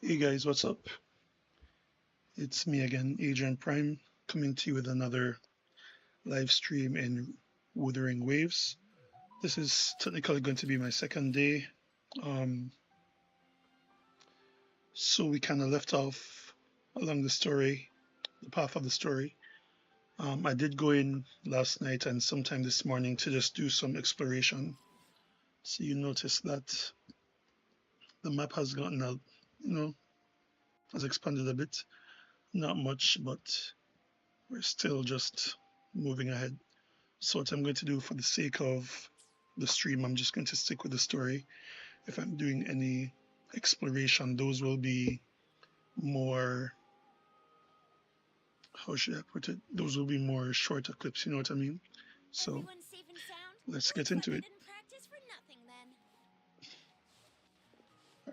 Hey guys, what's up? It's me again, Adrian Prime, coming to you with another live stream in Wuthering Waves. This is technically going to be my second day. Um, so we kind of left off along the story, the path of the story. I did go in last night and sometime this morning to just do some exploration. So you notice that the map has gotten out, you know, has expanded a bit. Not much, but we're still just moving ahead. So what I'm going to do for the sake of the stream, I'm just going to stick with the story. If I'm doing any exploration, those will be more, how should I put it? Those will be more shorter clips, you know what I mean? So Everyone's safe and sound? let's get Looks like into I it. didn't practice for nothing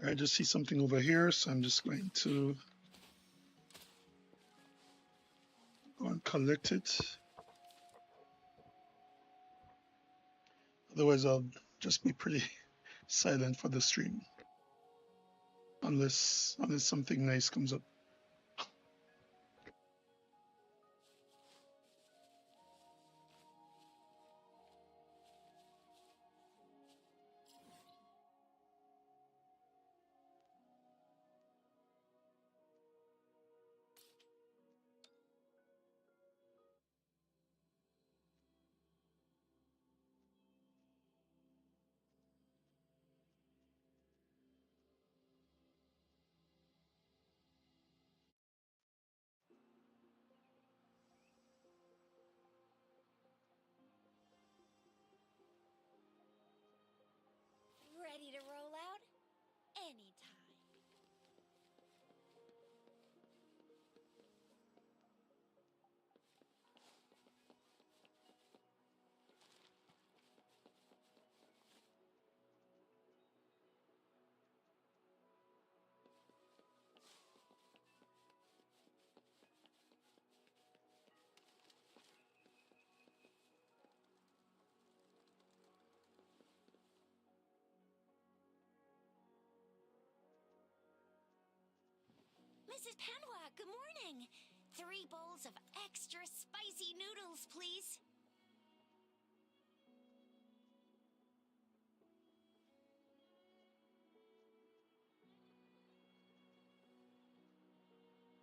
then. I just see something over here, so I'm just going to go and collect it. Otherwise, I'll just be pretty silent for the stream, unless something nice comes up. Ready to roll out? Anytime. Mrs. Panwa, good morning. 3 bowls of extra spicy noodles, please.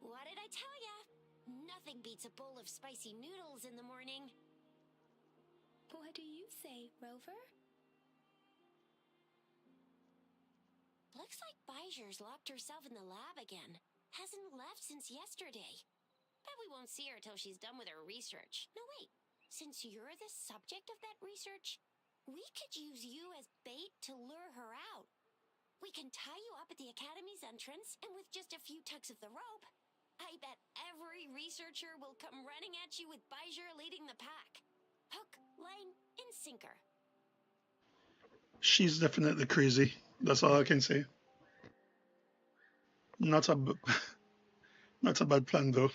What did I tell ya? Nothing beats a bowl of spicy noodles in the morning. What do you say, Rover? Looks like Bijur's locked herself in the lab again. Hasn't left since yesterday. Bet we won't see her till she's done with her research. No, wait. Since you're the subject of that research, we could use you as bait to lure her out. We can tie you up at the Academy's entrance, and with just a few tugs of the rope, I bet every researcher will come running at you with Bijur leading the pack. Hook, line, and sinker. She's definitely crazy. That's all I can say. Not a not a bad plan though.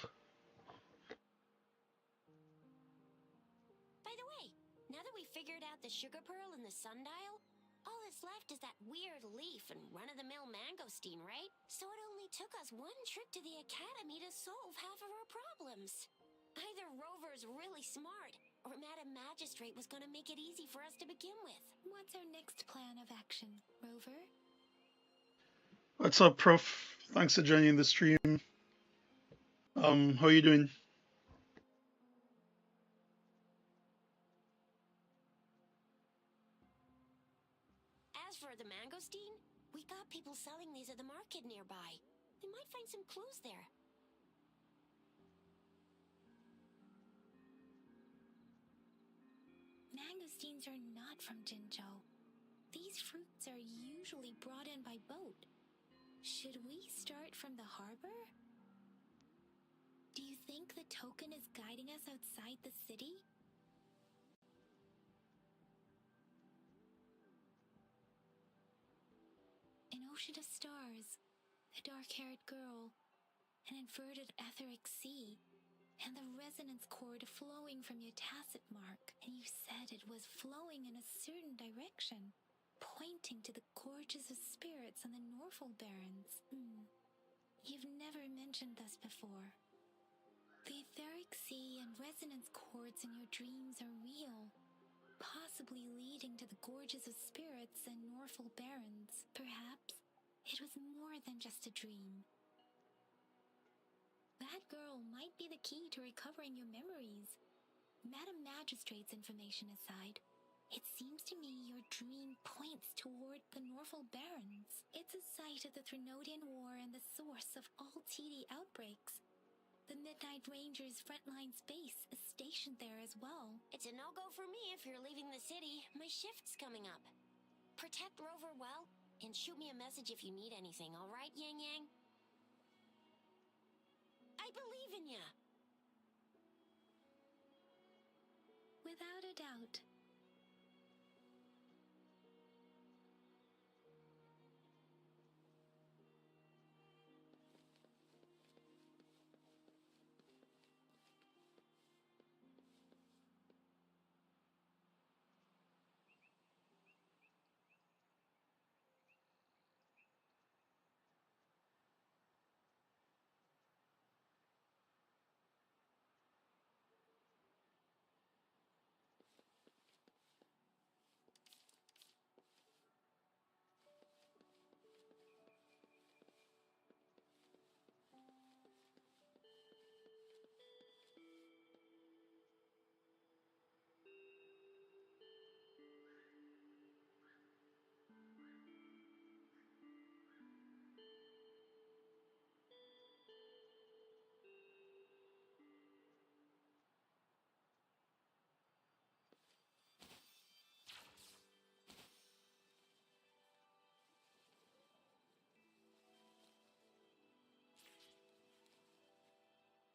By the way, now that we figured out the sugar pearl and the sundial, all that's left is that weird leaf and run-of-the-mill mangosteen, right? So it only took us one trip to the Academy to solve half of our problems. Either Rover's really smart, or Madam Magistrate was gonna make it easy for us to begin with. What's our next plan of action, Rover? What's up, Prof? Thanks for joining the stream. How are you doing? As for the mangosteen, we got people selling these at the market nearby. They might find some clues there. Mangosteens are not from Jinzhou. These fruits are usually brought in by boat. Should we start from the harbor? Do you think the token is guiding us outside the city? An ocean of stars, a dark-haired girl, an inverted etheric sea, and the resonance cord flowing from your tacit mark. And you said it was flowing in a certain direction, pointing to the gorges of spirits on the Norfolk Barrens. You've never mentioned this before. The etheric sea and resonance chords in your dreams are real, possibly leading to the gorges of spirits and Norful barons. Perhaps it was more than just a dream. That girl might be the key to recovering your memories. Madam Magistrate's information aside, it seems to me your dream points toward the Norful barons. It's a site of the Threnodian War and the source of all TD outbreaks. The Midnight Rangers' frontline base is stationed there as well. It's a no-go for me if you're leaving the city. My shift's coming up. Protect Rover well, and shoot me a message if you need anything, all right, Yang Yang? I believe in ya! Without a doubt.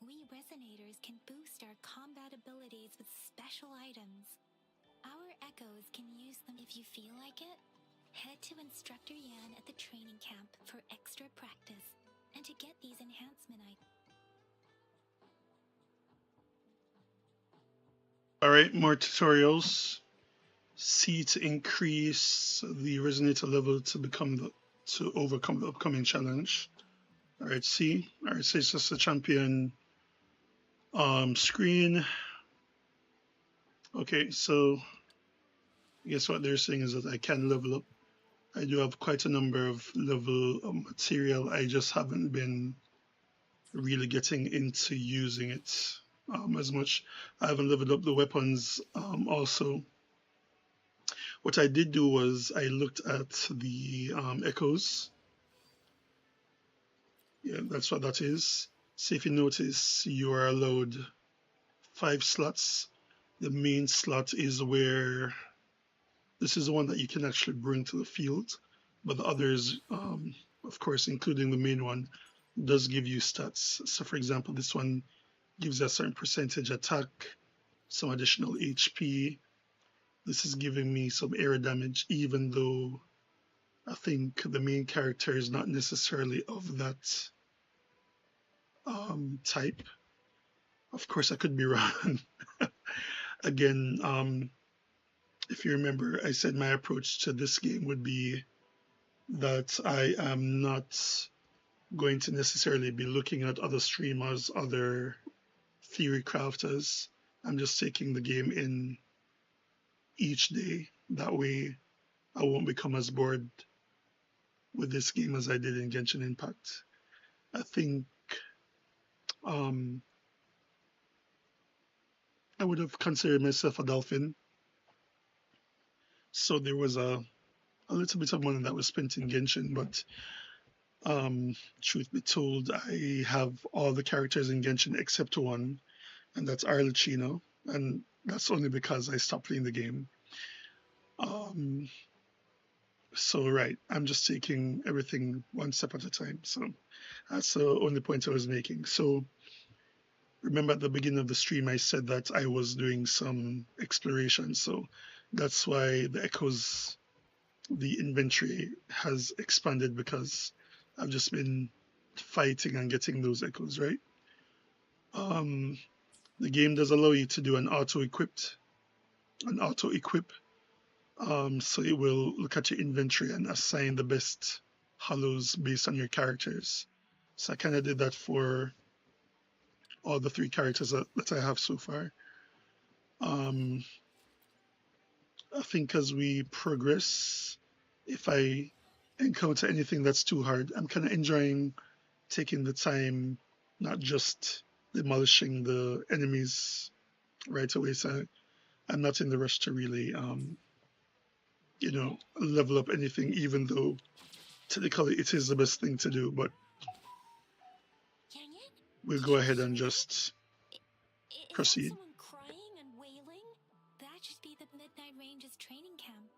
We Resonators can boost our combat abilities with special items. Our Echoes can use them if you feel like it. Head to Instructor Yan at the training camp for extra practice and to get these enhancement items. All right, more tutorials. C to increase the resonator level to overcome the upcoming challenge. All right, C. All right, so it's just a champion screen. Okay, so I guess what they're saying is that I can level up. I do have quite a number of level material. I just haven't been really getting into using it as much. I haven't leveled up the weapons also. What I did do was I looked at the echoes. Yeah, that's what that is. So if you notice, you are allowed 5 slots. The main slot is where this is the one that you can actually bring to the field, but the others, of course, including the main one, does give you stats. So for example, this one gives you a certain percentage attack, some additional HP. This is giving me some area damage, even though I think the main character is not necessarily of that type. Of course, I could be wrong. Again, if you remember, I said my approach to this game would be that I am not going to necessarily be looking at other streamers, other theory crafters. I'm just taking the game in each day. That way, I won't become as bored with this game as I did in Genshin Impact. I think um, I would have considered myself a dolphin. So there was a little bit of money that was spent in Genshin, but truth be told, I have all the characters in Genshin except one, and that's Arlecchino, and that's only because I stopped playing the game. Um, so right, I'm just taking everything one step at a time. So that's the only point I was making. So remember at the beginning of the stream, I said that I was doing some exploration. So that's why the echoes, the inventory has expanded because I've just been fighting and getting those echoes, right? The game does allow you to do an auto equip. So it will look at your inventory and assign the best hollows based on your characters. So I kind of did that for all the three characters that I have so far. Um, I think as we progress, if I encounter anything that's too hard, I'm kind of enjoying taking the time, not just demolishing the enemies right away. So I'm not in the rush to really, level up anything, even though technically it is the best thing to do. But Dang it. we'll Did go you ahead and hear that? just Is that proceed. someone crying and wailing? That should be the Midnight Range's training camp.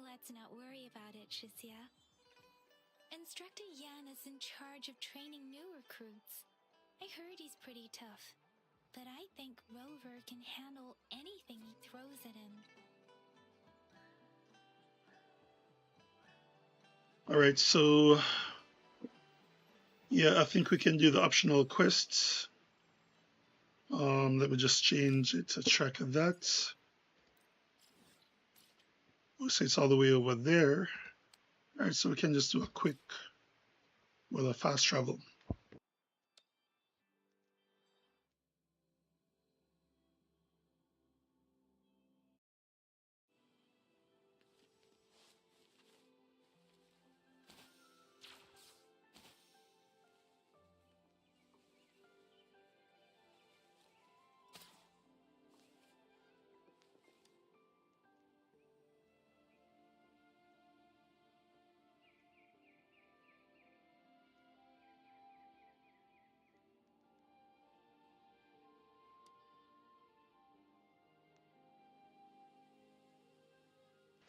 Let's not worry about it, Shizia. Instructor Yan is in charge of training new recruits. I heard he's pretty tough, but I think Rover can handle anything he throws at him. All right, so yeah, I think we can do the optional quests. Let me just change it to track of that. So it's all the way over there. All right, so we can just do a fast travel.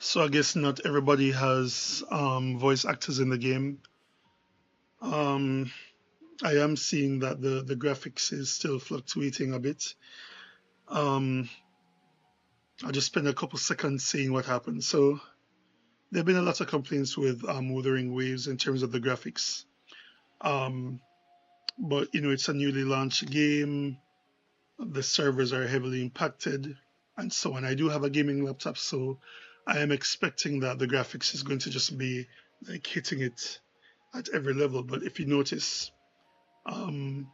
So I guess not everybody has voice actors in the game. Um, I am seeing that the graphics is still fluctuating a bit. Um, I'll just spend a couple seconds seeing what happened. So there have been a lot of complaints with Wuthering Waves in terms of the graphics. Um, but it's a newly launched game. The servers are heavily impacted, and so on. I do have a gaming laptop, so I am expecting that the graphics is going to just be like hitting it at every level. But if you notice, um,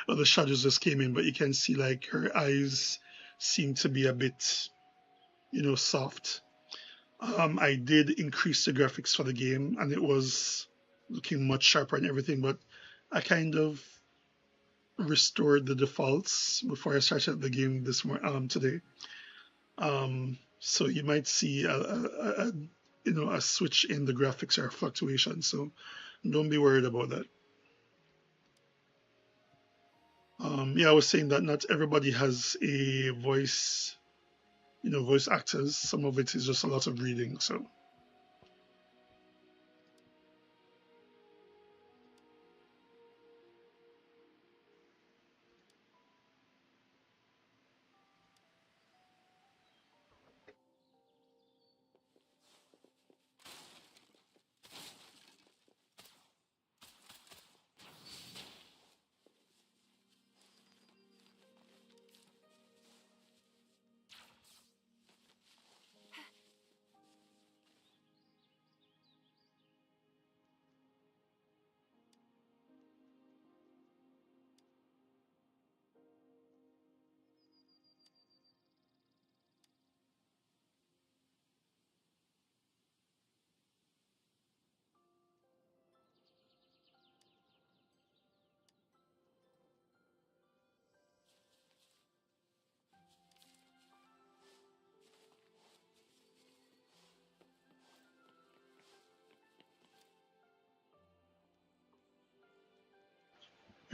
well, the shadows just came in, but you can see like her eyes seem to be a bit, soft. I did increase the graphics for the game, and it was looking much sharper and everything. But I kind of restored the defaults before I started the game today. So you might see a switch in the graphics or a fluctuation. So don't be worried about that. Yeah, I was saying that not everybody has a voice, voice actors. Some of it is just a lot of reading. So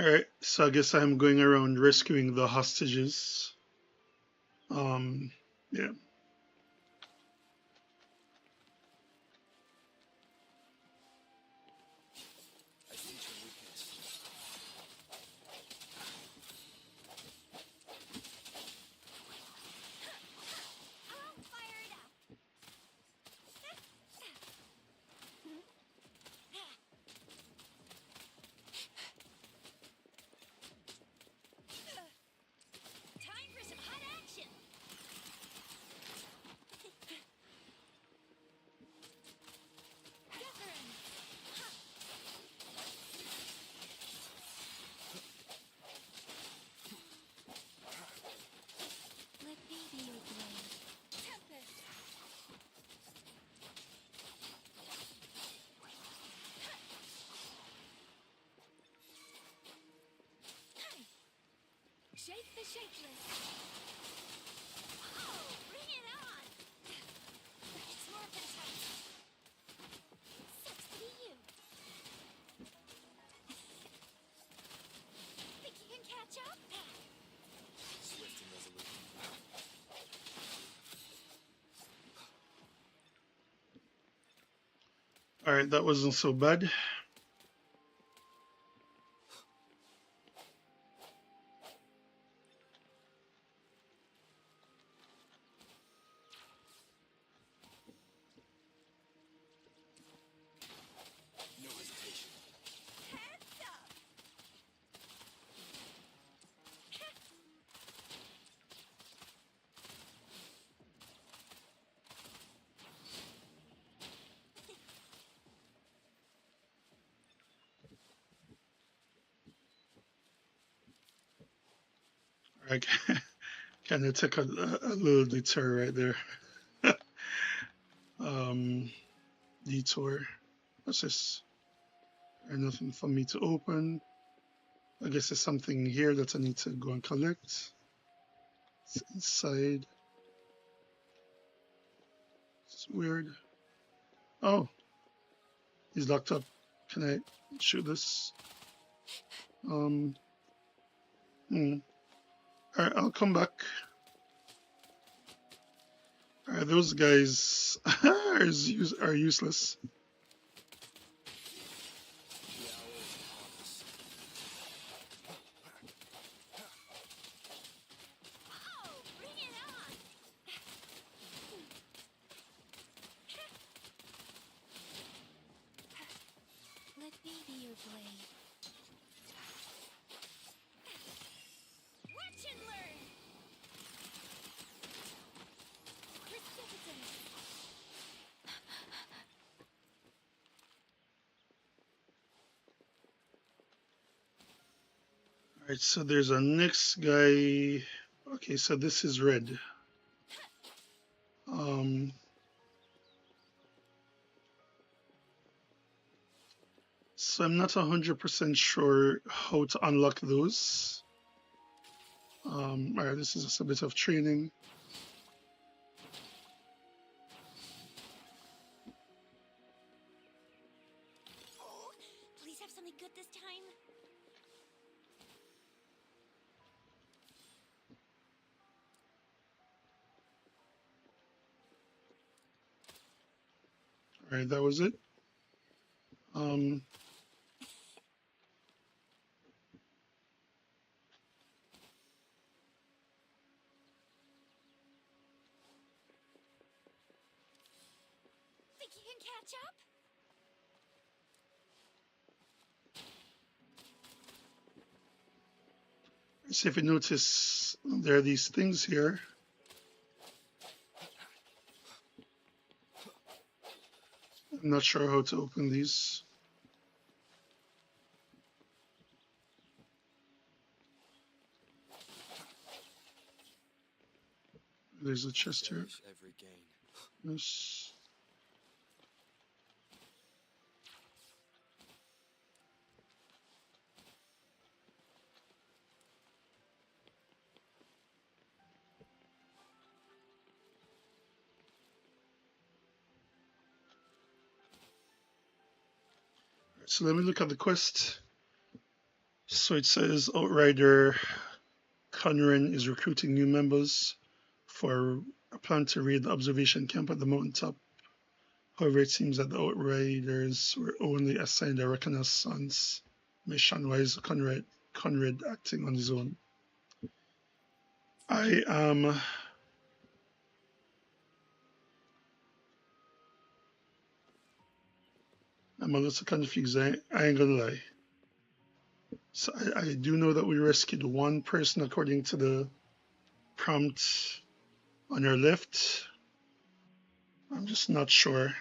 all right, so I guess I'm going around rescuing the hostages. Yeah. I'll fire it up. Time for some hot action. Take the shapeless. Oh, bring it on! It's more fantastic. Sucks to be you. Think you can catch up? Swift and resolute. All right, that wasn't so bad. No hesitation. Heads up! I kind of took a little detour right there. um, Detour. What's this? There's nothing for me to open. I guess there's something here that I need to go and collect. It's inside. It's weird. Oh, he's locked up. Can I shoot this? Hmm. All right, I'll come back. All right, those guys are useless. The hour is upon us. Oh, bring it on! Let me be your blade. Watch and learn! Precipitant! All right, so there's a next guy. Okay, so this is red. Um, so I'm not 100% sure how to unlock those. All right, this is just a bit of training. Oh, please have something good this time. All right, that was it. Um, Think you can catch up? so if you notice, there are these things here. I'm not sure how to open these. There's a chest here. Cherish every gain. Yes. So let me look at the quest. So it says Outrider Conran is recruiting new members for a plan to raid the observation camp at the mountaintop. However, it seems that the Outriders were only assigned a reconnaissance mission. Why is Conrad acting on his own? I'm a little confused. I ain't gonna lie. So I do know that we rescued one person according to the prompt on our left. I'm just not sure.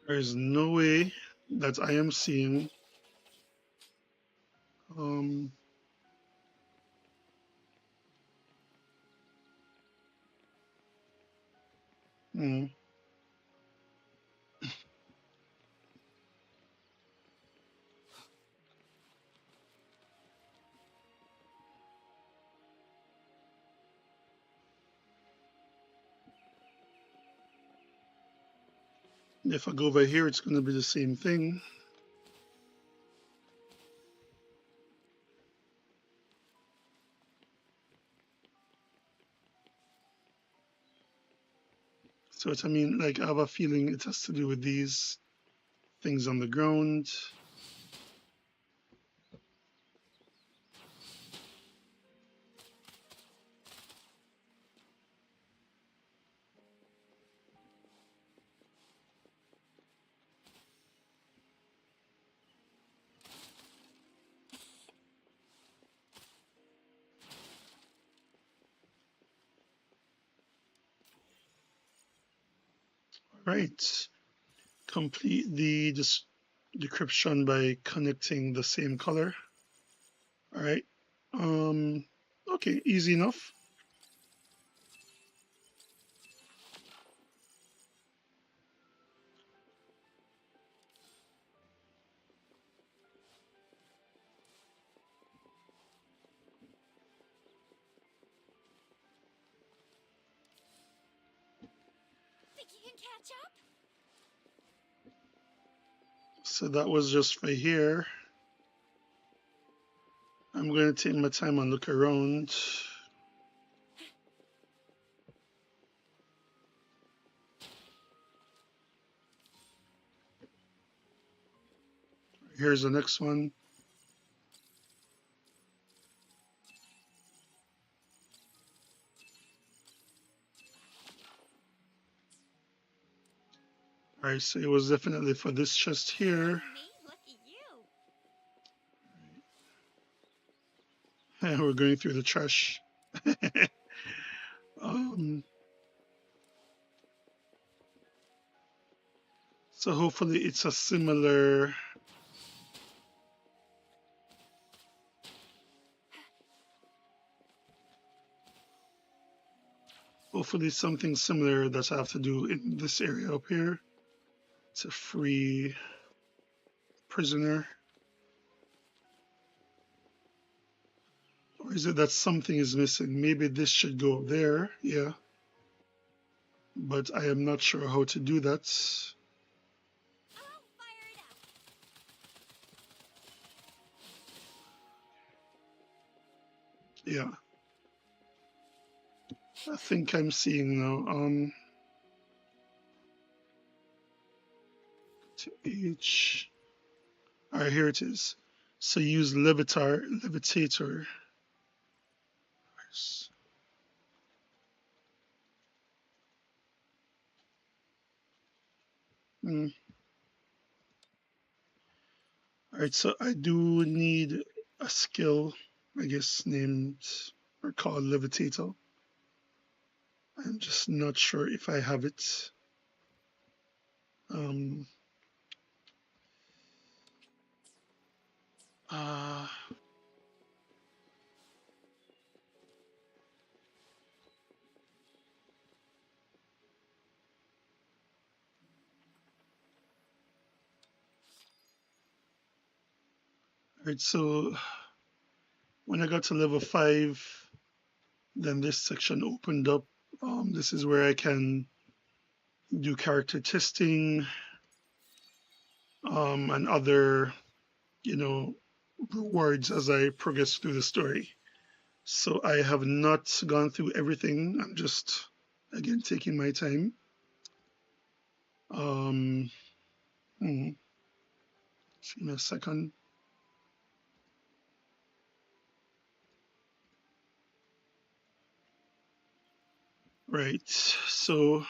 There's no way that I am seeing. Um, hmm. If I go over here, it's going to be the same thing. So I mean, like, I have a feeling it has to do with these things on the ground. Right. Complete the decryption by connecting the same color. All right. Um, okay, easy enough. Think you can catch up? So that was just for here. I'm going to take my time and look around. Here's the next one. All right, so it was definitely for this chest here. Me? Lucky you. And we're going through the trash. um, so hopefully it's a similar. Hopefully something similar that I have to do in this area up here to free prisoner. Or is it that something is missing? Maybe this should go up there, yeah. But I am not sure how to do that. I'll fire it up. Yeah, I think I'm seeing now. To H. All right, here it is. So use levitator. Mm. All right, so I do need a skill, I guess, named or called levitator. I'm just not sure if I have it. Um, uh, right, so when I got to level 5, then this section opened up. This is where I can do character testing and other, you know, rewards as I progress through the story. So I have not gone through everything. I'm just, again, taking my time. Um, hmm, Give me a second. Right. So,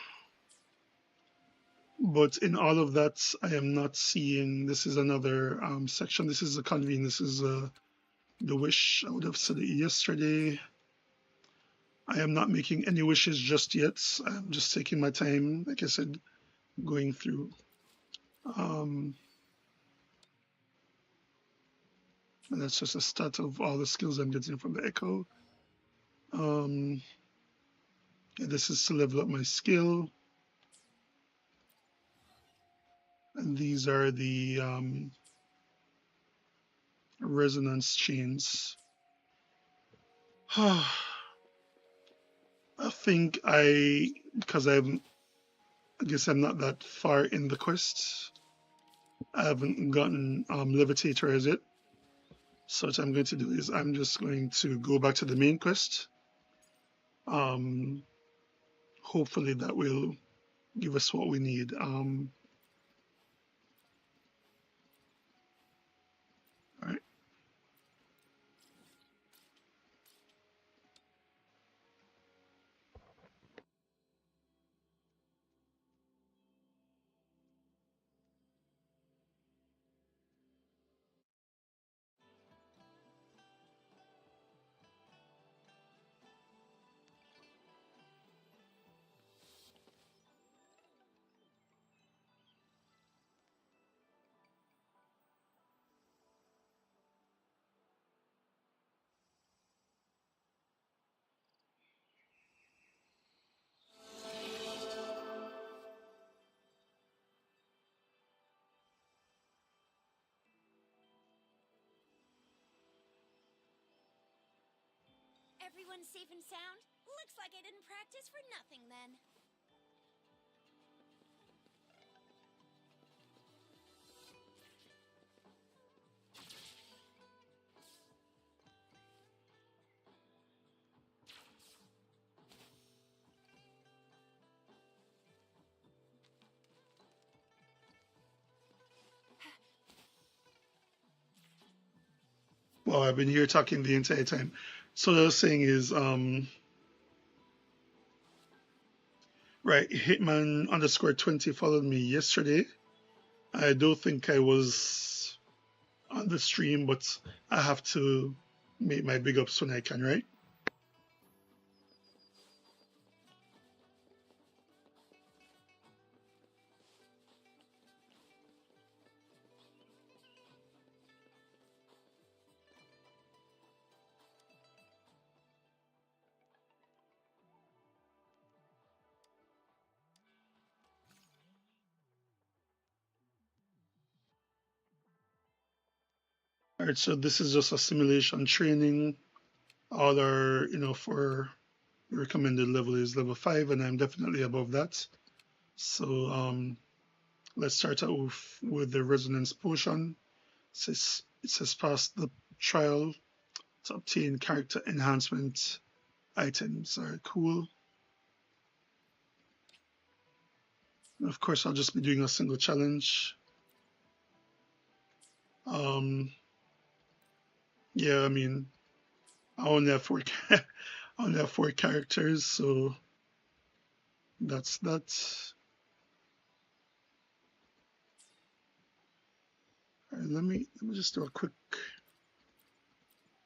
but in all of that, I am not seeing. This is another section. This is the convene. This is the wish. I would have said it yesterday. I am not making any wishes just yet. I'm just taking my time. Like I said, going through. Um, and that's just a stat of all the skills I'm getting from the Echo. Um, and this is to level up my skill. And these are the resonance chains. I think I guess I'm not that far in the quest. I haven't gotten Levitator as it. So what I'm going to do is I'm just going to go back to the main quest. Um, hopefully that will give us what we need. All right. Everyone safe and sound? Looks like I didn't practice for nothing then. Well, I've been here talking the entire time. So what I was saying is, right, Hitman underscore 20 followed me yesterday. I don't think I was on the stream, but I have to make my big ups when I can, right? All right, so this is just a simulation training. All our, for the recommended level is level 5, and I'm definitely above that. So let's start out with the resonance potion. It says pass the trial to obtain character enhancement items. All right, cool. And of course, I'll just be doing a single challenge. Um, yeah, I mean, I only have four. I only have four characters, so that's that. All right, let me just do a quick. All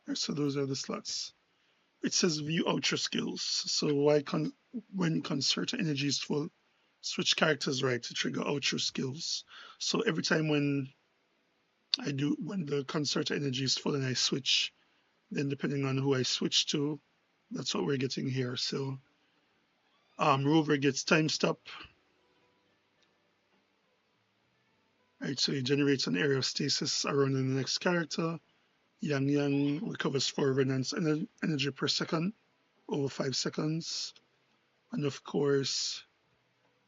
right, so those are the slots. It says view ultra skills. So when concert energy is full, switch characters right to trigger ultra skills. So every time when the concert energy is full and I switch, then depending on who I switch to, that's what we're getting here. So Rover gets time stop. Right, so he generates an area of stasis around the next character. Yang Yang recovers 4 resonance energy per second over 5 seconds. And of course,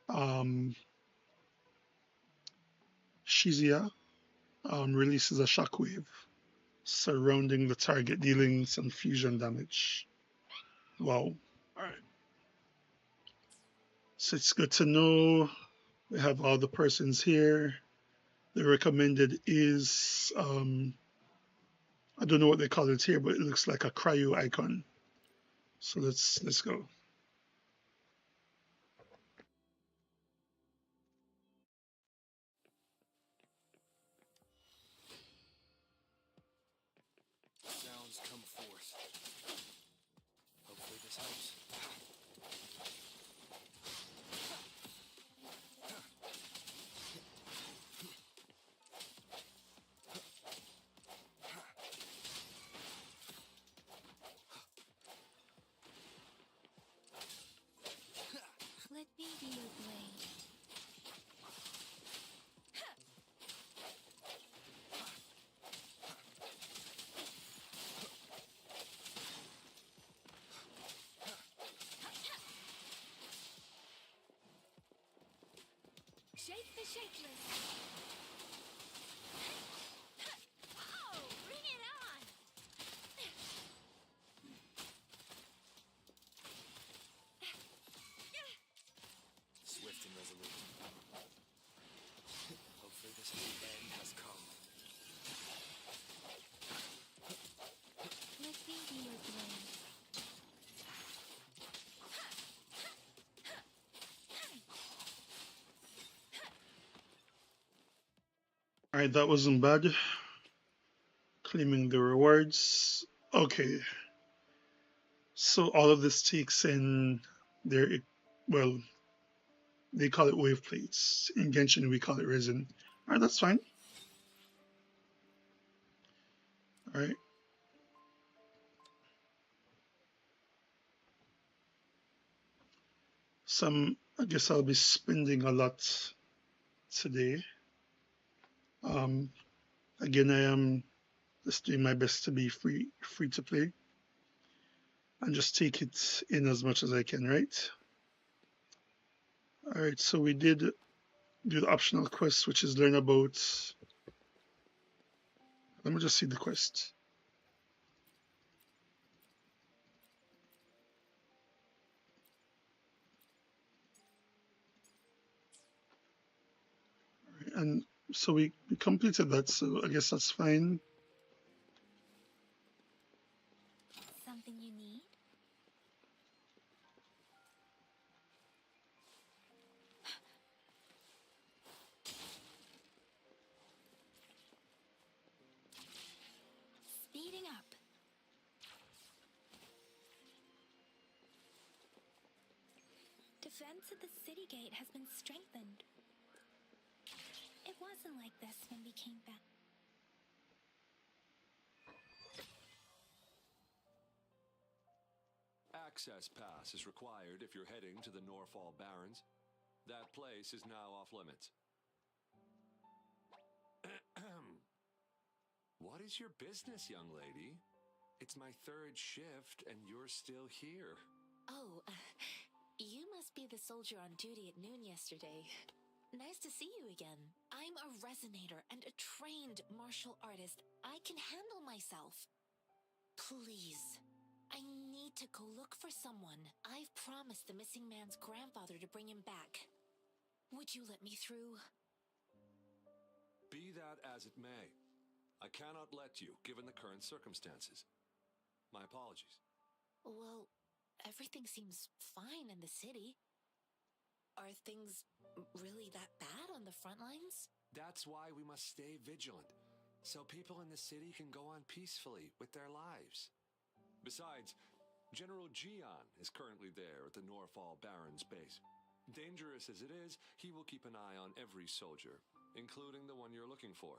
um, Shizia releases a shockwave surrounding the target, dealing some fusion damage. Wow. All right. So it's good to know. We have all the persons here. The recommended is I don't know what they call it here, but it looks like a cryo icon. So let's go. Sounds come forth. Hopefully this helps. Shake the shakeless. Oh, bring it on! Swift and resolute. Hopefully this new end has come. Let me be your blade. All right, that wasn't bad. Claiming the rewards. Okay, so all of this takes in their, well, they call it wave plates. In Genshin, we call it resin. All right, that's fine. All right. Some, I guess I'll be spending a lot today. Um, Again, I am just doing my best to be free to play, and just take it in as much as I can, right? All right, so we did do the optional quest, which is learn about. Let me just see the quest. And so we completed that, so I guess that's fine. Something you need? Speeding up. Defense at the city gate has been strengthened. It wasn't like this when we came back. Access pass is required if you're heading to the Norfall Barrens. That place is now off limits. What is your business, young lady? It's my third shift and you're still here. Oh, you must be the soldier on duty at noon yesterday. Nice to see you again. I'm a resonator and a trained martial artist. I can handle myself. Please. I need to go look for someone. I've promised the missing man's grandfather to bring him back. Would you let me through? Be that as it may, I cannot let you, given the current circumstances. My apologies. Well, everything seems fine in the city. Are things really that bad on the front lines? That's why we must stay vigilant, so people in the city can go on peacefully with their lives. Besides, General Gian is currently there at the Norfall Barrens base. Dangerous as it is, he will keep an eye on every soldier, including the one you're looking for.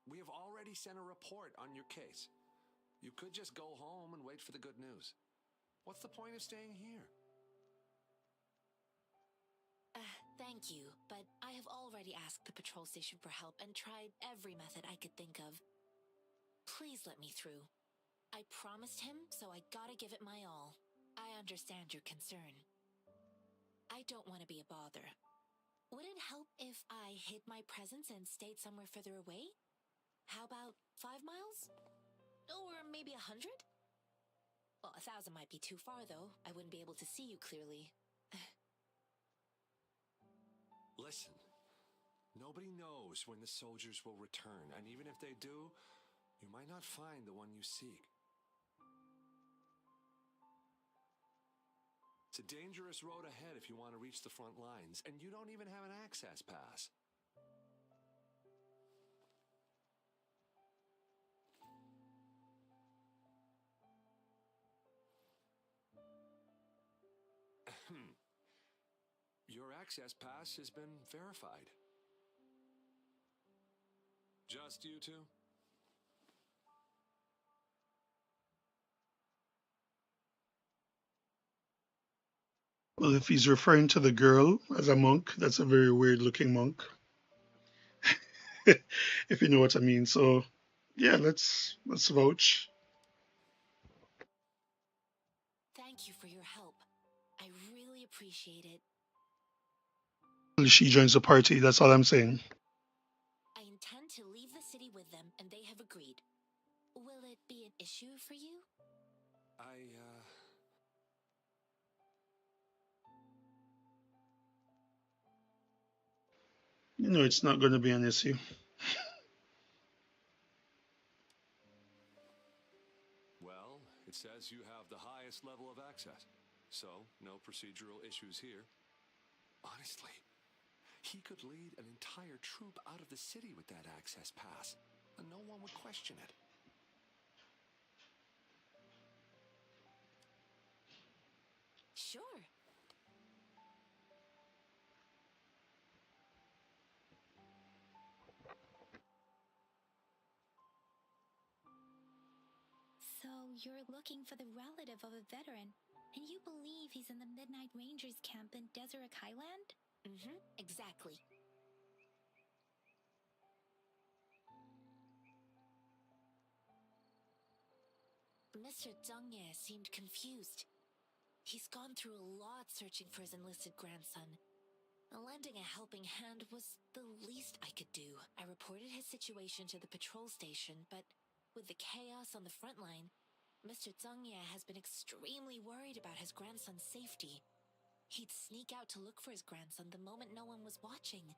We have already sent a report on your case. You could just go home and wait for the good news. What's the point of staying here? Thank you, but I have already asked the patrol station for help and tried every method I could think of. Please let me through. I promised him, so I gotta give it my all. I understand your concern. I don't want to be a bother. Would it help if I hid my presence and stayed somewhere further away? How about 5 miles? Or maybe 100? Well, 1,000 might be too far, though. I wouldn't be able to see you clearly. Listen, nobody knows when the soldiers will return, and even if they do, you might not find the one you seek. It's a dangerous road ahead if you want to reach the front lines, and you don't even have an access pass. Your access pass has been verified. Just you two? Well, if he's referring to the girl as a monk, that's a very weird looking monk, if you know what I mean. So, yeah, let's vouch. Thank you for your help. I really appreciate it. She joins the party. That's all I'm saying. I intend to leave the city with them, and they have agreed. Will it be an issue for you? I, It's not going to be an issue. well, it says you have the highest level of access. So, no procedural issues here. Honestly, he could lead an entire troop out of the city with that access pass, and no one would question it. Sure. So you're looking for the relative of a veteran, and you believe he's in the Midnight Rangers camp in Deseret Highland? Mm-hmm, exactly. Mr. Zhangye seemed confused. He's gone through a lot searching for his enlisted grandson. Lending a helping hand was the least I could do. I reported his situation to the patrol station, but with the chaos on the front line, Mr. Zhangye has been extremely worried about his grandson's safety. He'd sneak out to look for his grandson the moment no one was watching.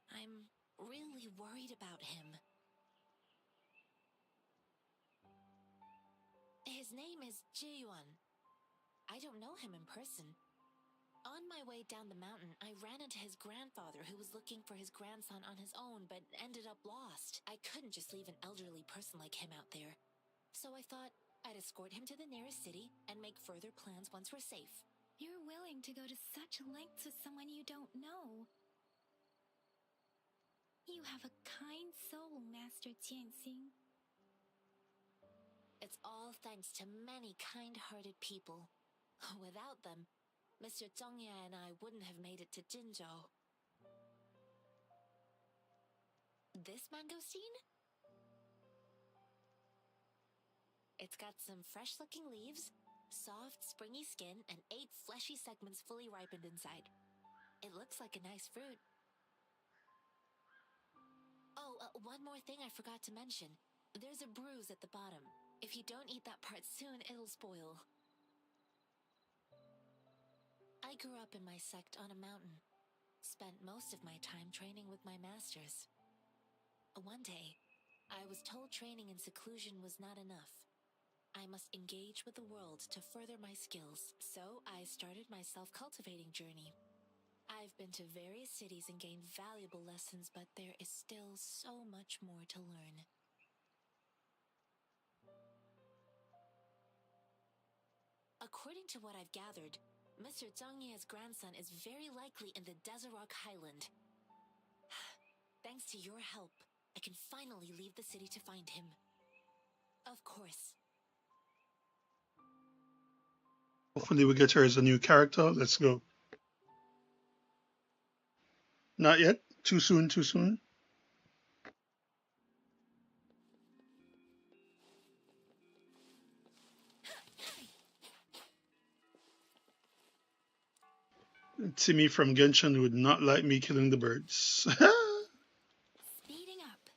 I'm really worried about him. His name is Jiyuan. I don't know him in person. On my way down the mountain, I ran into his grandfather who was looking for his grandson on his own but ended up lost. I couldn't just leave an elderly person like him out there. So I thought I'd escort him to the nearest city and make further plans once we're safe. You're willing to go to such lengths with someone you don't know. You have a kind soul, Master Tianxing. It's all thanks to many kind-hearted people. Without them, Mr. Zhongye and I wouldn't have made it to Jinzhou. This mangosteen? It's got some fresh-looking leaves, soft, springy skin, and 8 fleshy segments fully ripened inside. It looks like a nice fruit. Oh, one more thing I forgot to mention. There's a bruise at the bottom. If you don't eat that part soon, it'll spoil. I grew up in my sect on a mountain. Spent most of my time training with my masters. One day, I was told training in seclusion was not enough. I must engage with the world to further my skills, so I started my self-cultivating journey. I've been to various cities and gained valuable lessons, but there is still so much more to learn. According to what I've gathered, Mr. Zhangye's grandson is very likely in the Deseret Highland. Thanks to your help, I can finally leave the city to find him. Of course. Hopefully, we get her as a new character. Let's go. Not yet. Too soon. Too soon. Timmy from Genshin would not like me killing the birds. Speeding up.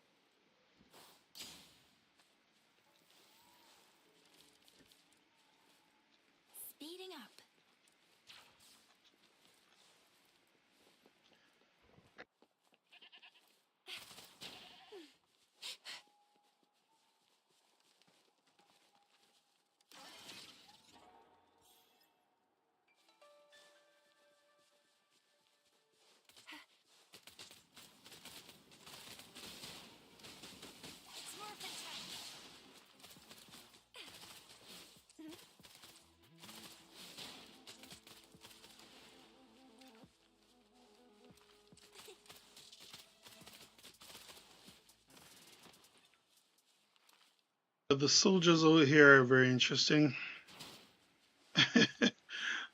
Speeding up. The soldiers over here are very interesting.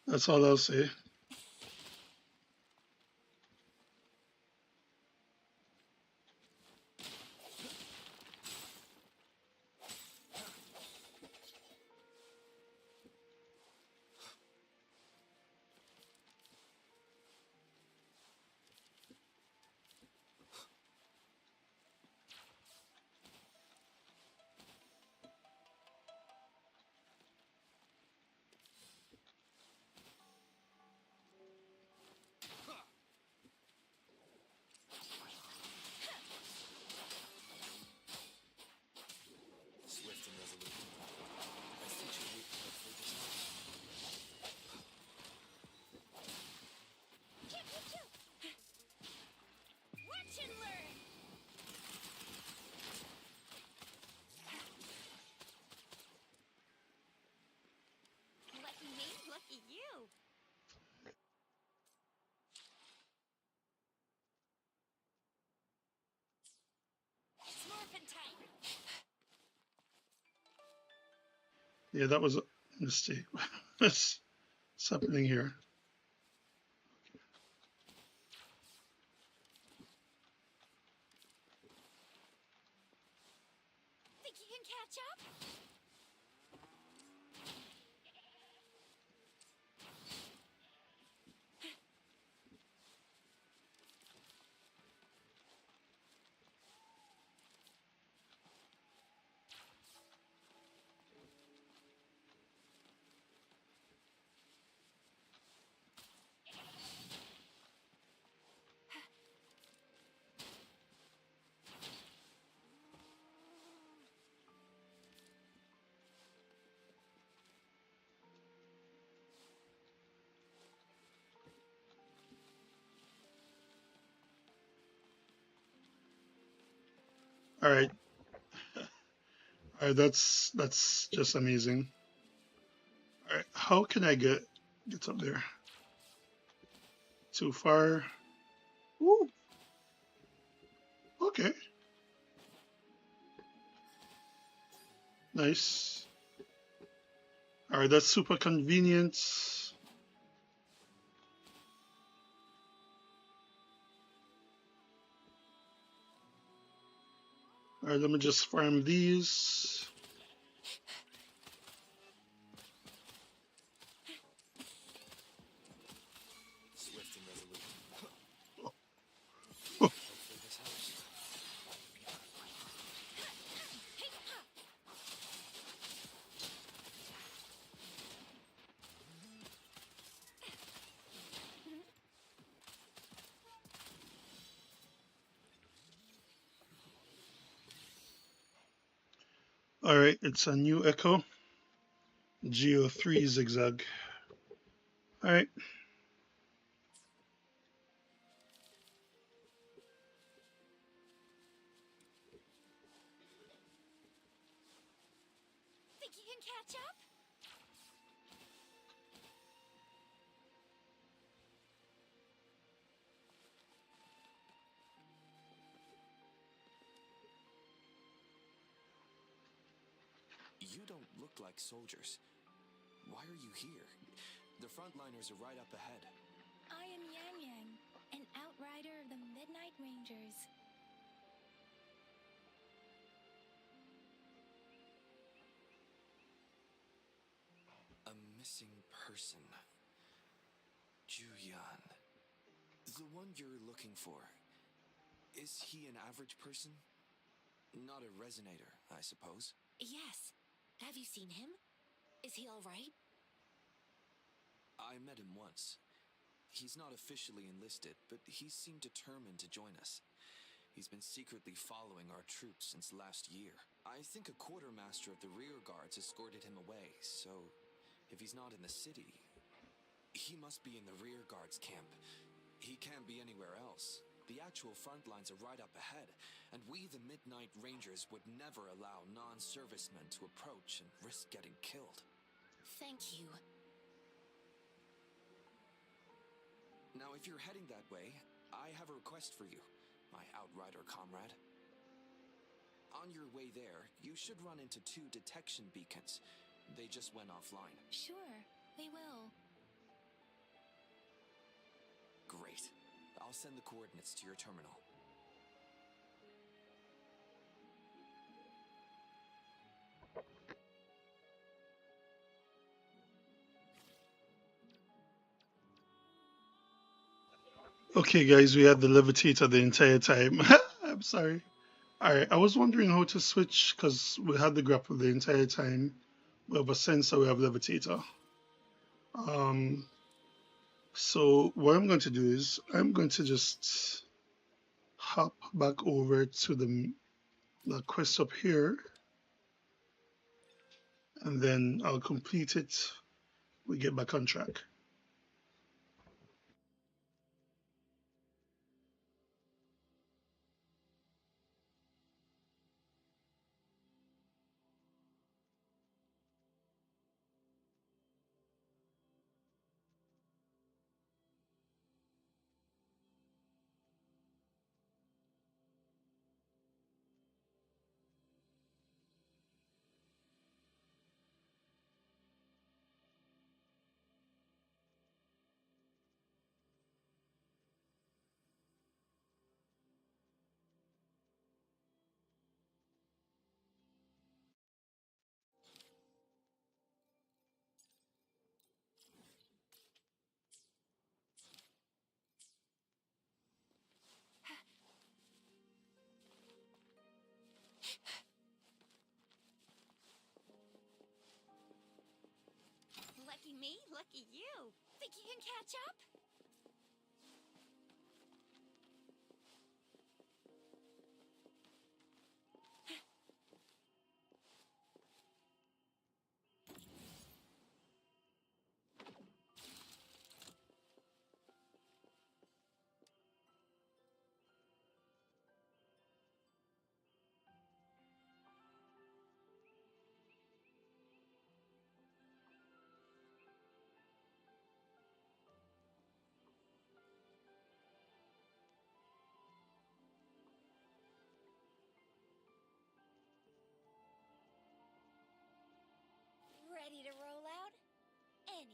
That's all I'll say. Yeah, that was a mistake. What's happening here? Think you can catch up? All right, all right. That's just amazing. All right, how can I get up there? Too far? Ooh, okay, nice. All right, that's super convenient. All right, let me just farm these. Swift and resolute. Oh, Hopefully this helps. all right, it's a new Echo Geo 3 zigzag. All right, Think you can catch up? You don't look like soldiers. Why are you here? The frontliners are right up ahead. I am Yang Yang, an outrider of the Midnight Rangers. A missing person. Juyan. The one you're looking for. Is he an average person? Not a resonator, I suppose. Yes. Have you seen him? Is he all right? I met him once. He's not officially enlisted, but he seemed determined to join us. He's been secretly following our troops since last year. I think a quartermaster of the rear guards escorted him away, so if he's not in the city, he must be in the rear guards camp. He can't be anywhere else. The actual front lines are right up ahead, and we, the Midnight Rangers, would never allow non-servicemen to approach and risk getting killed. Thank you. Now, if you're heading that way, I have a request for you, my outrider comrade. On your way there, you should run into 2 detection beacons. They just went offline. Sure, we will. Great. I'll send the coordinates to your terminal. okay, guys, we had the levitator the entire time. I'm sorry. All right, I was wondering how to switch because we had the grapple the entire time. We have a sensor, we have levitator. Um, so what I'm going to do is I'm going to just hop back over to the quest up here, and then I'll complete it. We get back on track. me? Lucky you. Think you can catch up? Ready to roll out? Anytime.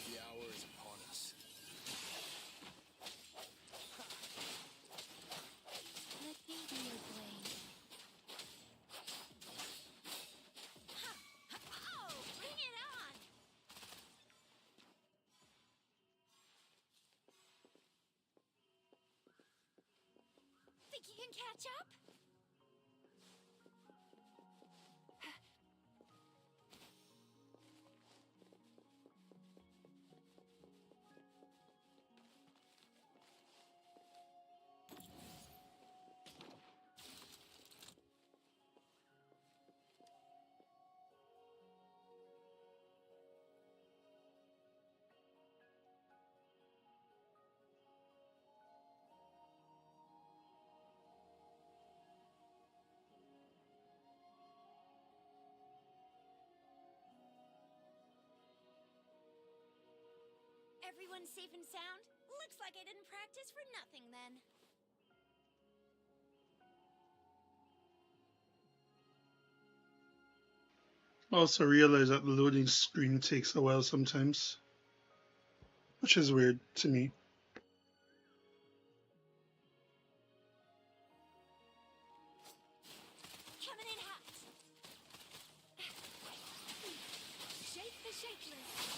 The hour is upon us. Let me be your blade. Oh, bring it on! Think you can catch up? Everyone safe and sound? Looks like I didn't practice for nothing then. I also realize that the loading screen takes a while sometimes, which is weird to me. Coming in hot. Shake the shakeless.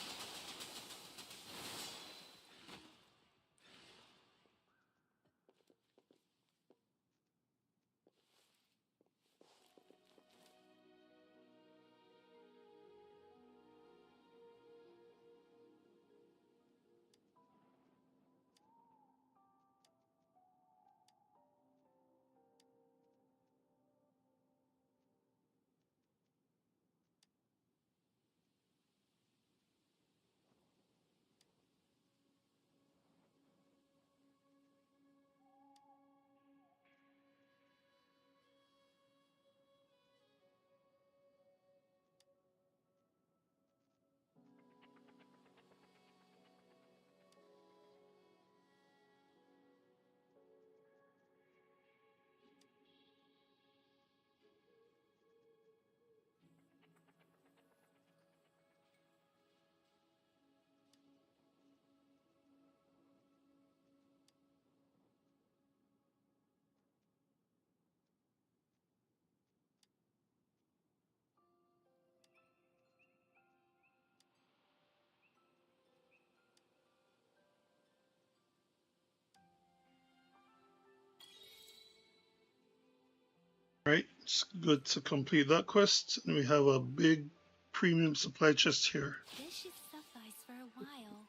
Right, it's good to complete that quest, and we have a big premium supply chest here. This should suffice for a while.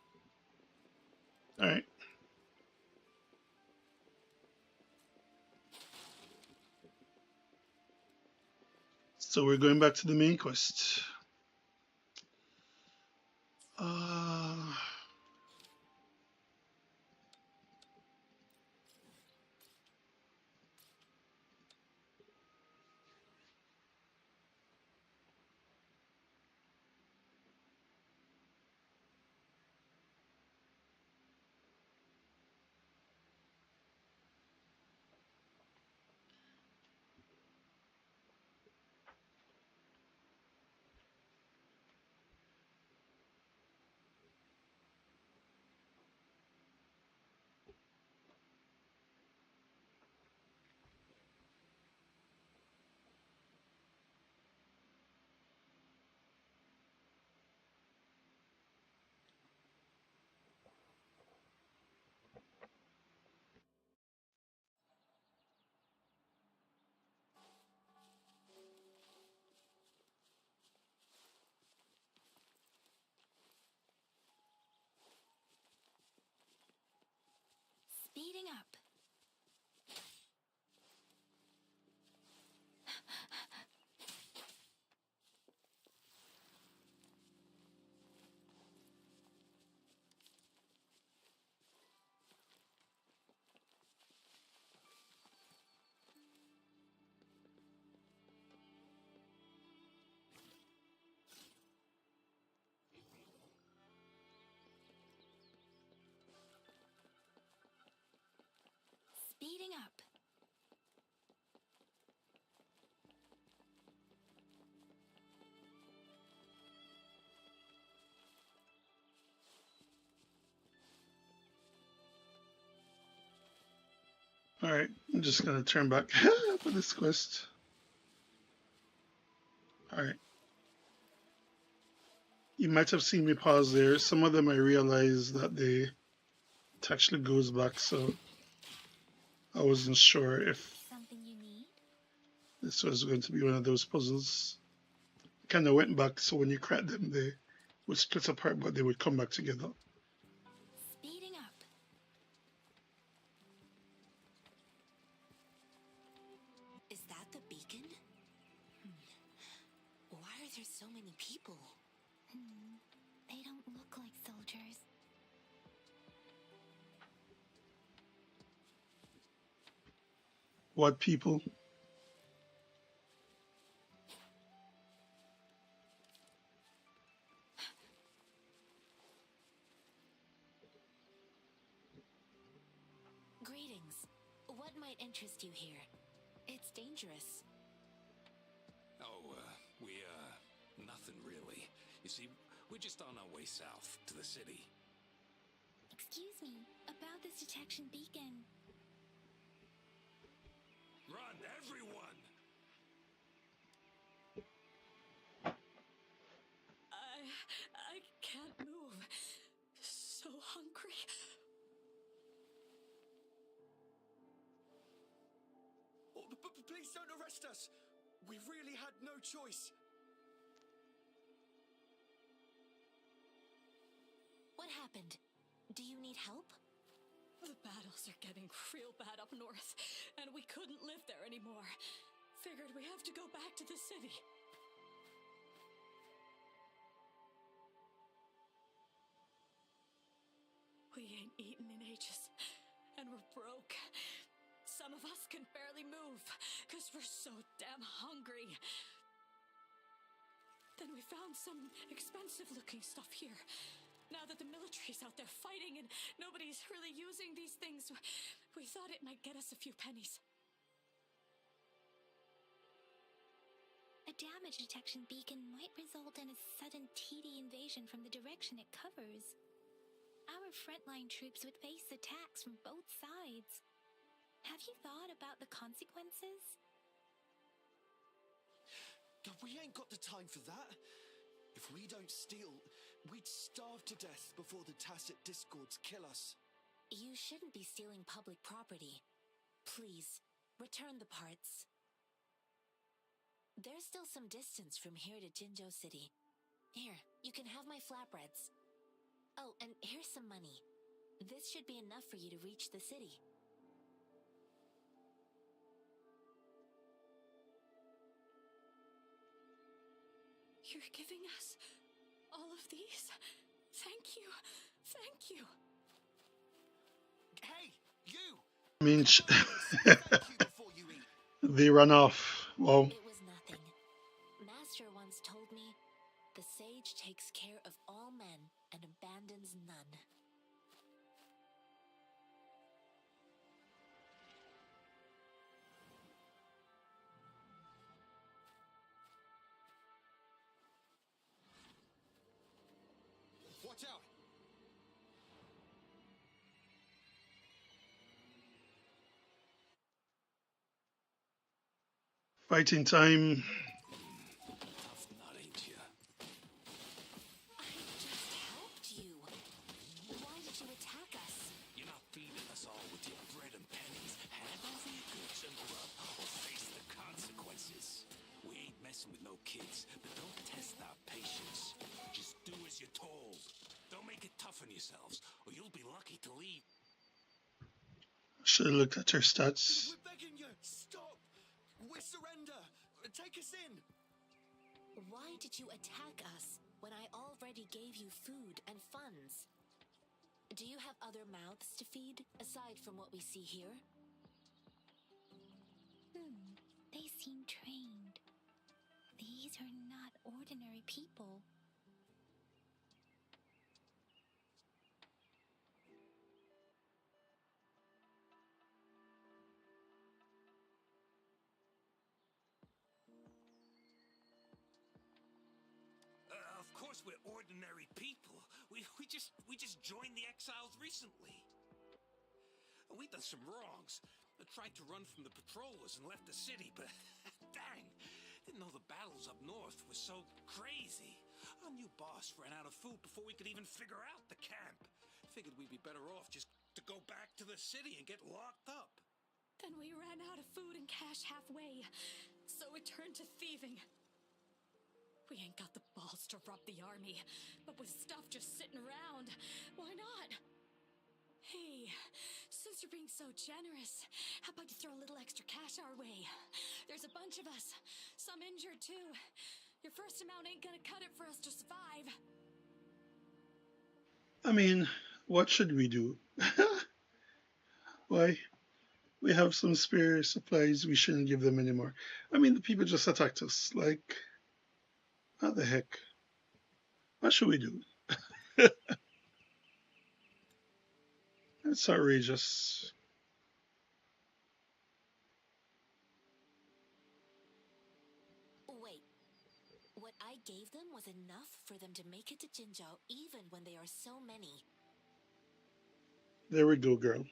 All right. So we're going back to the main quest. Uh, Alright, I'm just gonna turn back for this quest. Alright. You might have seen me pause there. Some of them I realized that it actually goes back, so I wasn't sure if Something you need? this was going to be one of those puzzles. Kind of went back, so when you crack them, they would split apart, but they would come back together. Speeding up. Is that the beacon? Why are there so many people? They don't look like soldiers. What people? Greetings. What might interest you here? It's dangerous. Oh, nothing really. You see, we're just on our way south to the city. Excuse me, about this detection beacon. Run, everyone! I can't move. So hungry. Oh, please don't arrest us! We really had no choice. What happened? Do you need help? The battles are getting real bad up north, and we couldn't live there anymore. Figured we have to go back to the city. We ain't eaten in ages, and we're broke. Some of us can barely move, because we're so damn hungry. Then we found some expensive-looking stuff here. Now that the military's out there fighting and nobody's really using these things, we thought it might get us a few pennies. A damage detection beacon might result in a sudden TD invasion from the direction it covers. Our frontline troops would face attacks from both sides. Have you thought about the consequences? We ain't got the time for that. If we don't steal, we'd starve to death before the Tacit Discords kill us. You shouldn't be stealing public property. Please, return the parts. There's still some distance from here to Jinzhou City. Here, you can have my flatbreads. Oh, and here's some money. This should be enough for you to reach the city. You're giving us all of these? Thank you. Thank you. Hey, you! I mean, Thank you before you eat. they run off. Wow. It was nothing. Master once told me, the sage takes care of all men and abandons none. Watch out! Fighting time. Tough nut, ain't ya? I just helped you. Why did you attack us? You're not feeding us all with your bread and pennies. Hand over your goods and grub, or face the consequences. We ain't messing with no kids, but don't test our patience. Just do as you're told. Don't make it tough on yourselves, or you'll be lucky to leave. Should have looked at her stats. We're begging you! Stop! We surrender! Take us in! Why did you attack us when I already gave you food and funds? Do you have other mouths to feed aside from what we see here? They seem trained. These are not ordinary people. Of course we're ordinary people. We just joined the exiles recently. We done some wrongs. Tried to run from the patrollers and left the city, but dang, didn't know the battles up north were so crazy. Our new boss ran out of food before we could even figure out the camp. Figured we'd be better off just to go back to the city and get locked up. Then we ran out of food and cash halfway, so we turned to thieving. We ain't got the balls to rob the army, but with stuff just sitting around, why not? Hey, since you're being so generous, how about you throw a little extra cash our way? There's a bunch of us, some injured too. Your first amount ain't gonna cut it for us to survive. I mean, what should we do? Why? We have some spare supplies. We shouldn't give them anymore. I mean, the people just attacked us. Like, what the heck? What should we do? It's outrageous. Wait, what I gave them was enough for them to make it to Jinzhou even when they are so many. There we go, girl.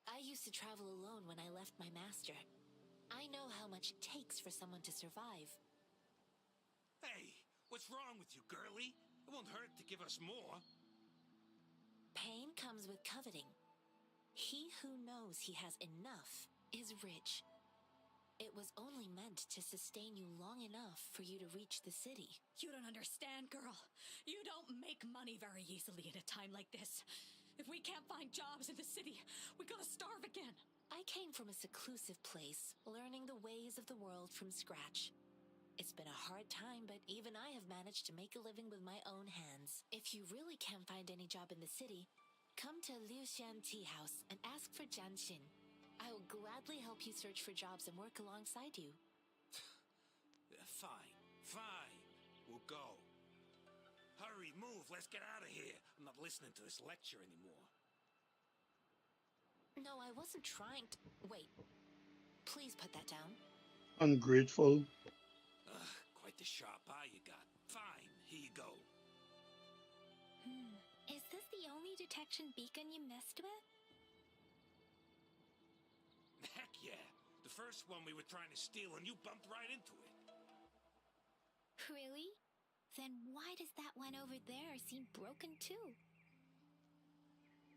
I used to travel alone when I left my master. I know how much it takes for someone to survive. Hey, what's wrong with you, girlie? It won't hurt to give us more. Pain comes with coveting. He who knows he has enough is rich. It was only meant to sustain you long enough for you to reach the city. You don't understand, girl. You don't make money very easily at a time like this. If we can't find jobs in the city, we're gonna starve again. I came from a seclusive place, learning the ways of the world from scratch. It's been a hard time, but even I have managed to make a living with my own hands. If you really can't find any job in the city, come to Liuxian Tea House and ask for Jianxin. I will gladly help you search for jobs and work alongside you. Fine. We'll go. Hurry, move, let's get out of here. I'm not listening to this lecture anymore. No, I wasn't trying to... Wait. Please put that down. Ungrateful. Quite the sharp eye you got. Fine, here you go. Is this the only detection beacon you messed with? Heck yeah. The first one we were trying to steal and you bumped right into it. Really? Then why does that one over there seem broken too?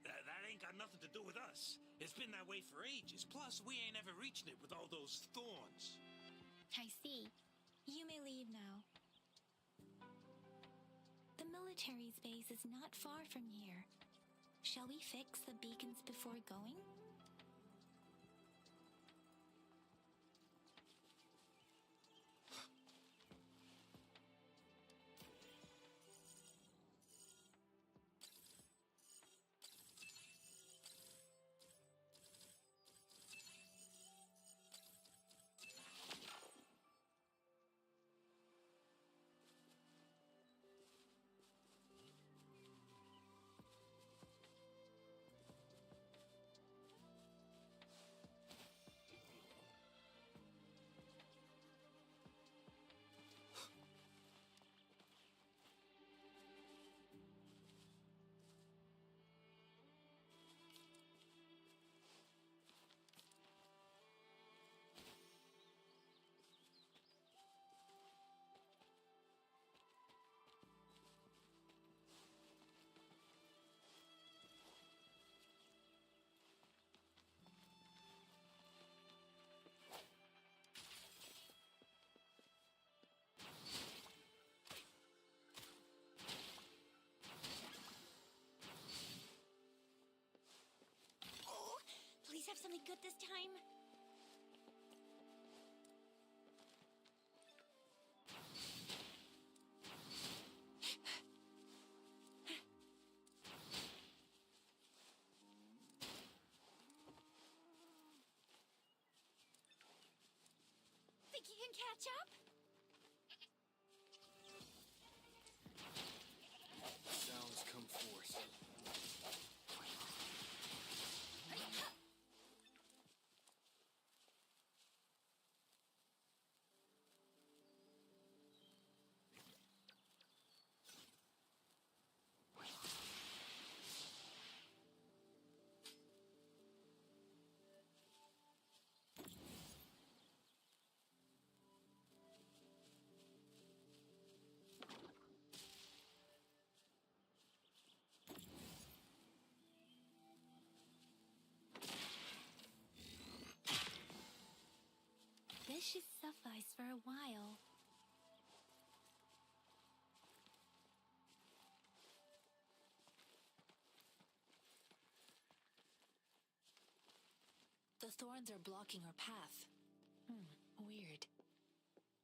That ain't got nothing to do with us. It's been that way for ages. Plus, we ain't ever reaching it with all those thorns. I see. You may leave now. The military's base is not far from here. Shall we fix the beacons before going? Please have something good this time. Think you can catch up? Sounds come forth. should suffice for a while. The thorns are blocking our path. Weird.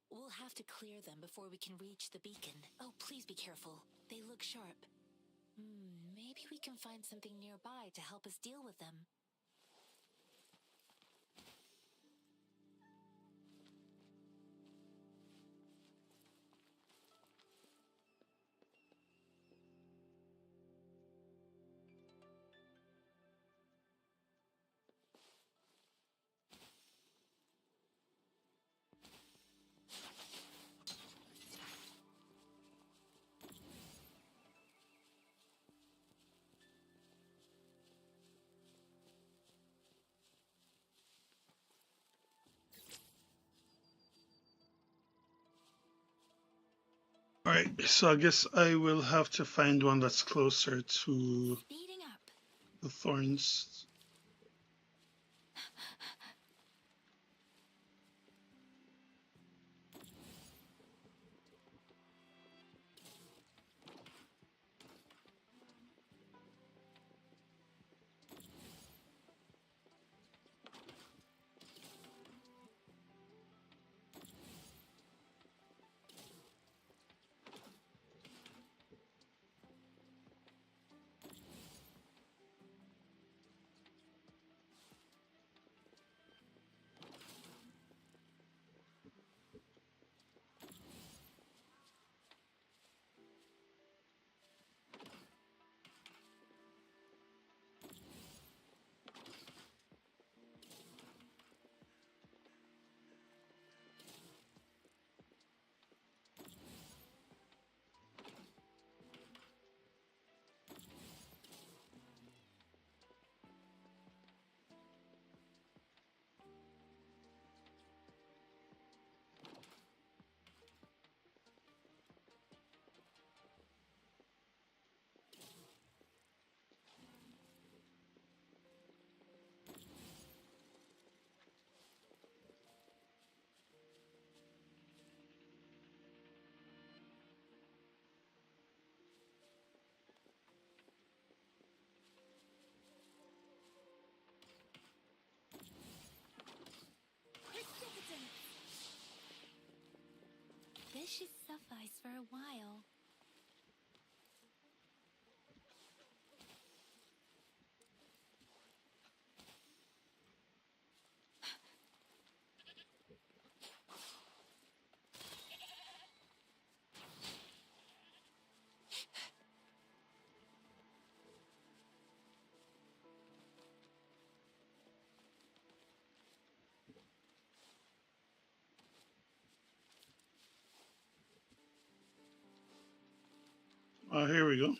We'll have to clear them before we can reach the beacon. Oh, please be careful. They look sharp. Maybe we can find something nearby to help us deal with them. All right, so I guess I will have to find one that's closer to Speeding up. the thorns. Precipitant. This should suffice for a while. Here we go.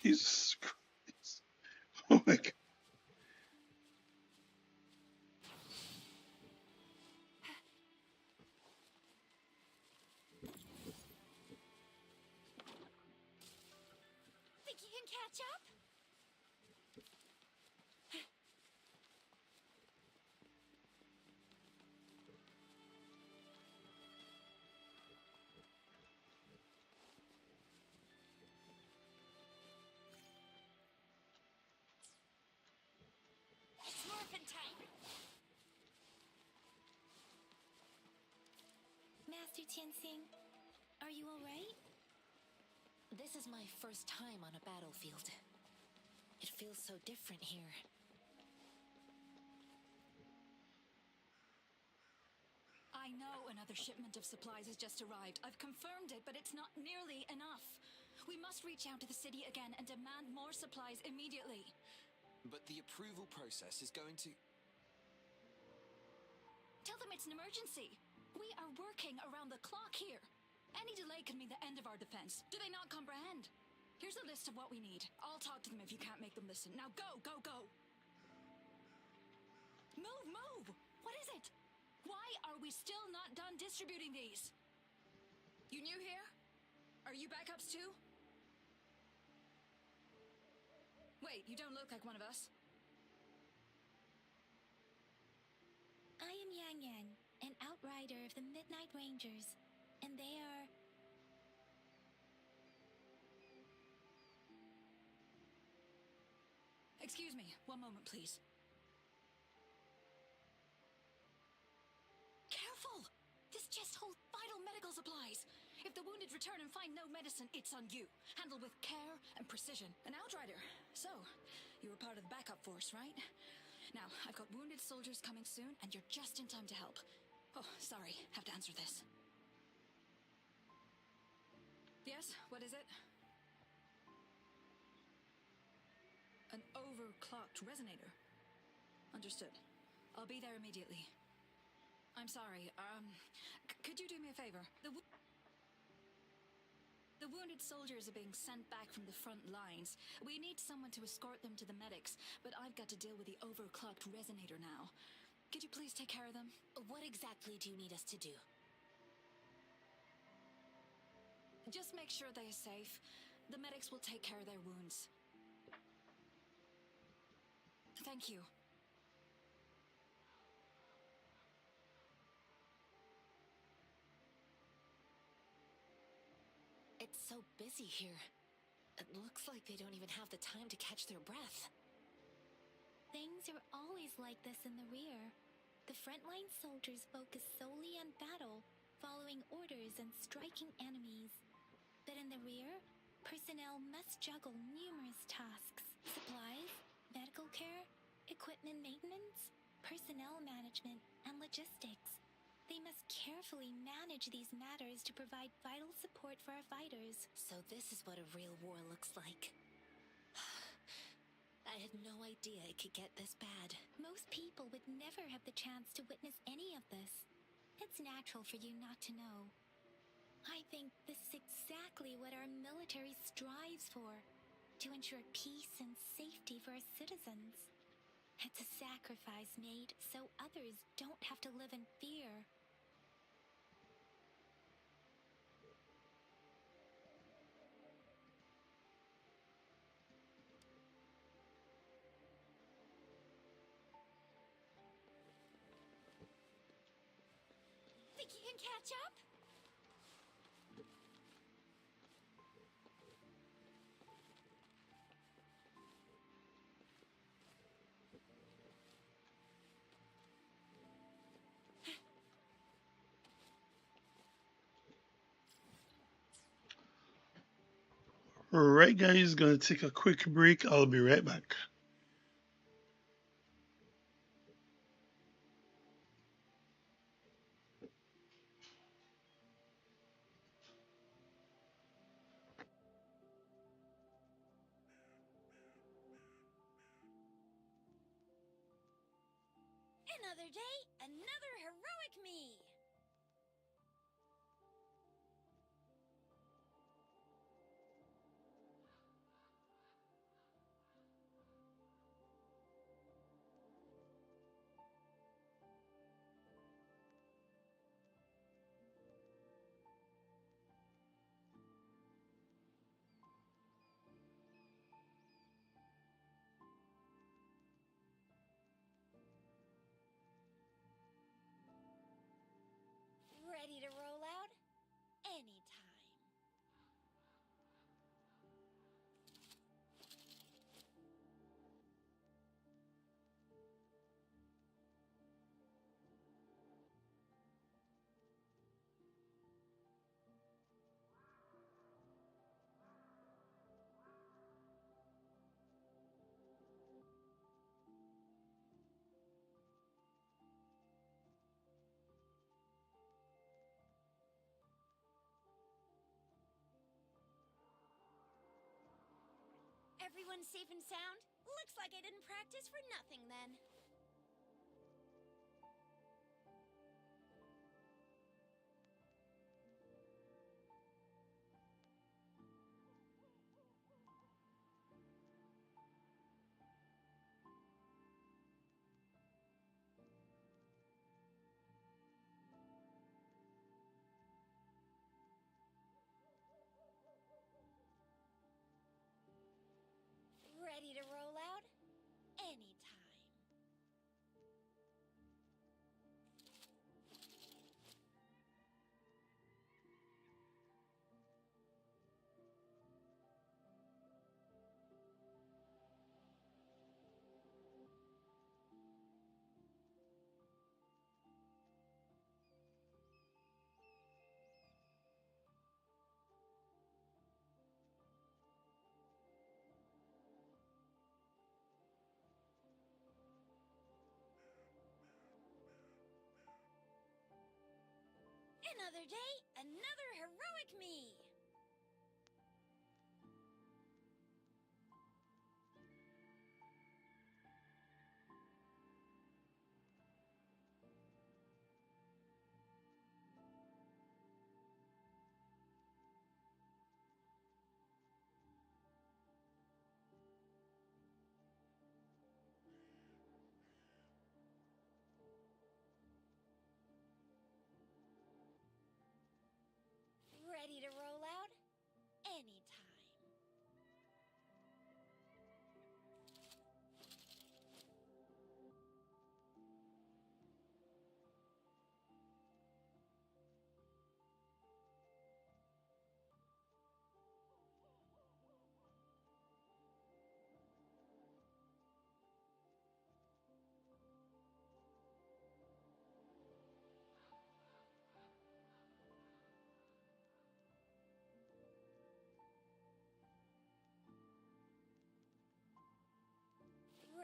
Jesus Christ. Oh my God. Think you can catch up? It's morphin' time! Master Tianxing, are you alright? This is my first time on a battlefield. It feels so different here. I know another shipment of supplies has just arrived. I've confirmed it, but it's not nearly enough. We must reach out to the city again and demand more supplies immediately. But the approval process is going to... Tell them it's an emergency. We are working around the clock here. Any delay can mean the end of our defense. Do they not comprehend? Here's a list of what we need. I'll talk to them if you can't make them listen. Now go, go, go! Move, move! What is it? Why are we still not done distributing these? You new here? Are you backups too? Wait, you don't look like one of us. I am Yang Yang, an outrider of the Midnight Rangers, and they are... Excuse me, one moment, please. Careful! This chest holds vital medical supplies. If the wounded return and find no medicine, it's on you. Handle with care and precision. An outrider. So, you were part of the backup force, right? Now, I've got wounded soldiers coming soon, and you're just in time to help. Oh, sorry, have to answer this. Yes, what is it? An overclocked resonator. Understood. I'll be there immediately. I'm sorry, could you do me a favor? The wounded soldiers are being sent back from the front lines. We need someone to escort them to the medics, but I've got to deal with the overclocked resonator now. Could you please take care of them? What exactly do you need us to do? Just make sure they're safe. The medics will take care of their wounds. Thank you. It's so busy here. It looks like they don't even have the time to catch their breath. Things are always like this in the rear. The frontline soldiers focus solely on battle, following orders and striking enemies. But in the rear, personnel must juggle numerous tasks: supplies, medical care, equipment maintenance, personnel management, and logistics. They must carefully manage these matters to provide vital support for our fighters. So this is what a real war looks like. I had no idea it could get this bad. Most people would never have the chance to witness any of this. It's natural for you not to know. I think this is exactly what our military strives for, to ensure peace and safety for our citizens. It's a sacrifice made so others don't have to live in fear. Think you can catch up? Alright, guys, gonna take a quick break. I'll be right back. Another day, another heroic me! Ready to roll out? Anytime. Everyone safe and sound? Looks like I didn't practice for nothing then. Another day, another heroic me! Ready to roll out? Anytime.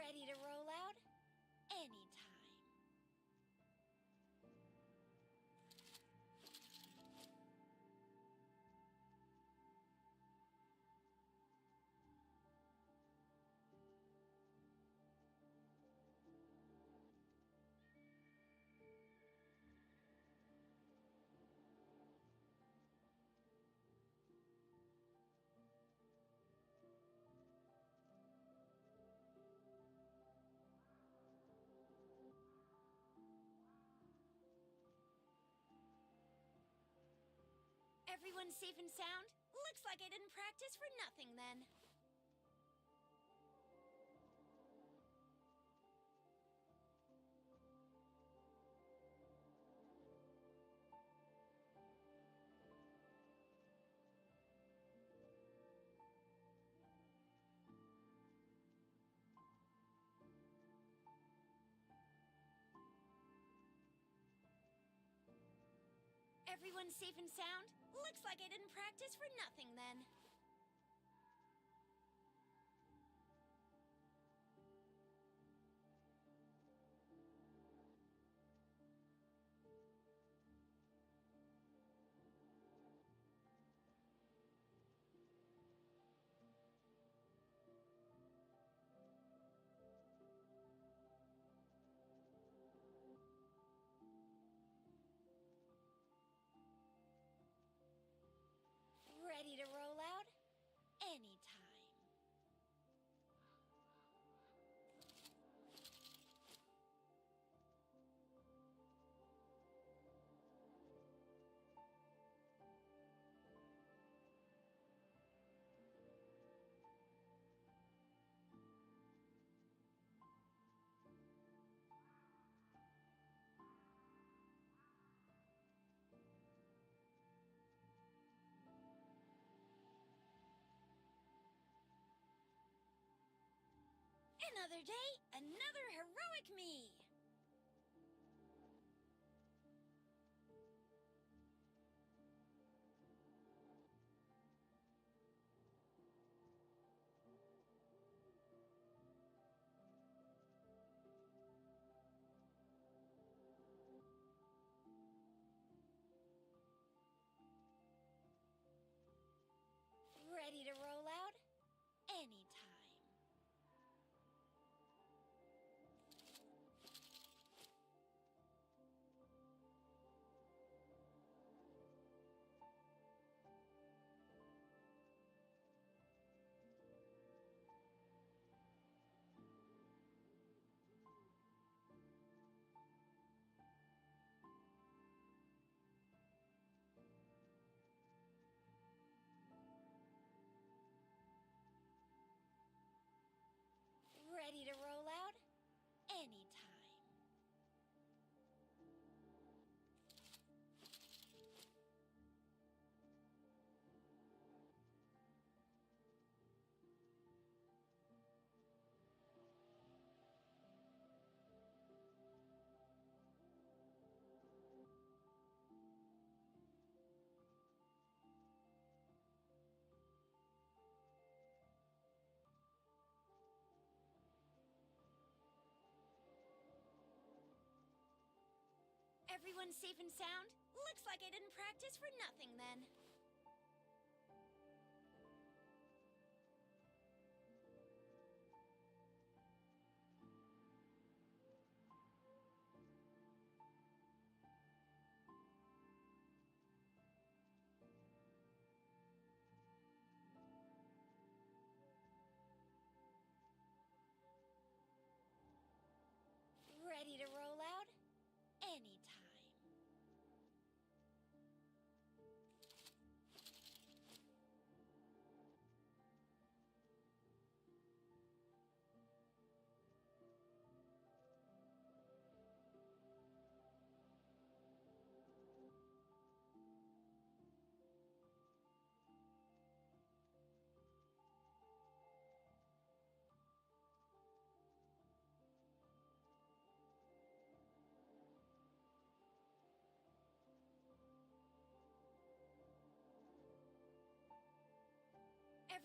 Ready to roll out? Anytime. Everyone safe and sound? Looks like I didn't practice for nothing then. Everyone safe and sound? Looks like I didn't practice for nothing then. Ready to roll out? Anytime. Another day, another heroic me! Ready to roll out? Anytime. Ready to roll out? Anytime. Everyone safe and sound? Looks like I didn't practice for nothing then. Ready to roll out? Anytime.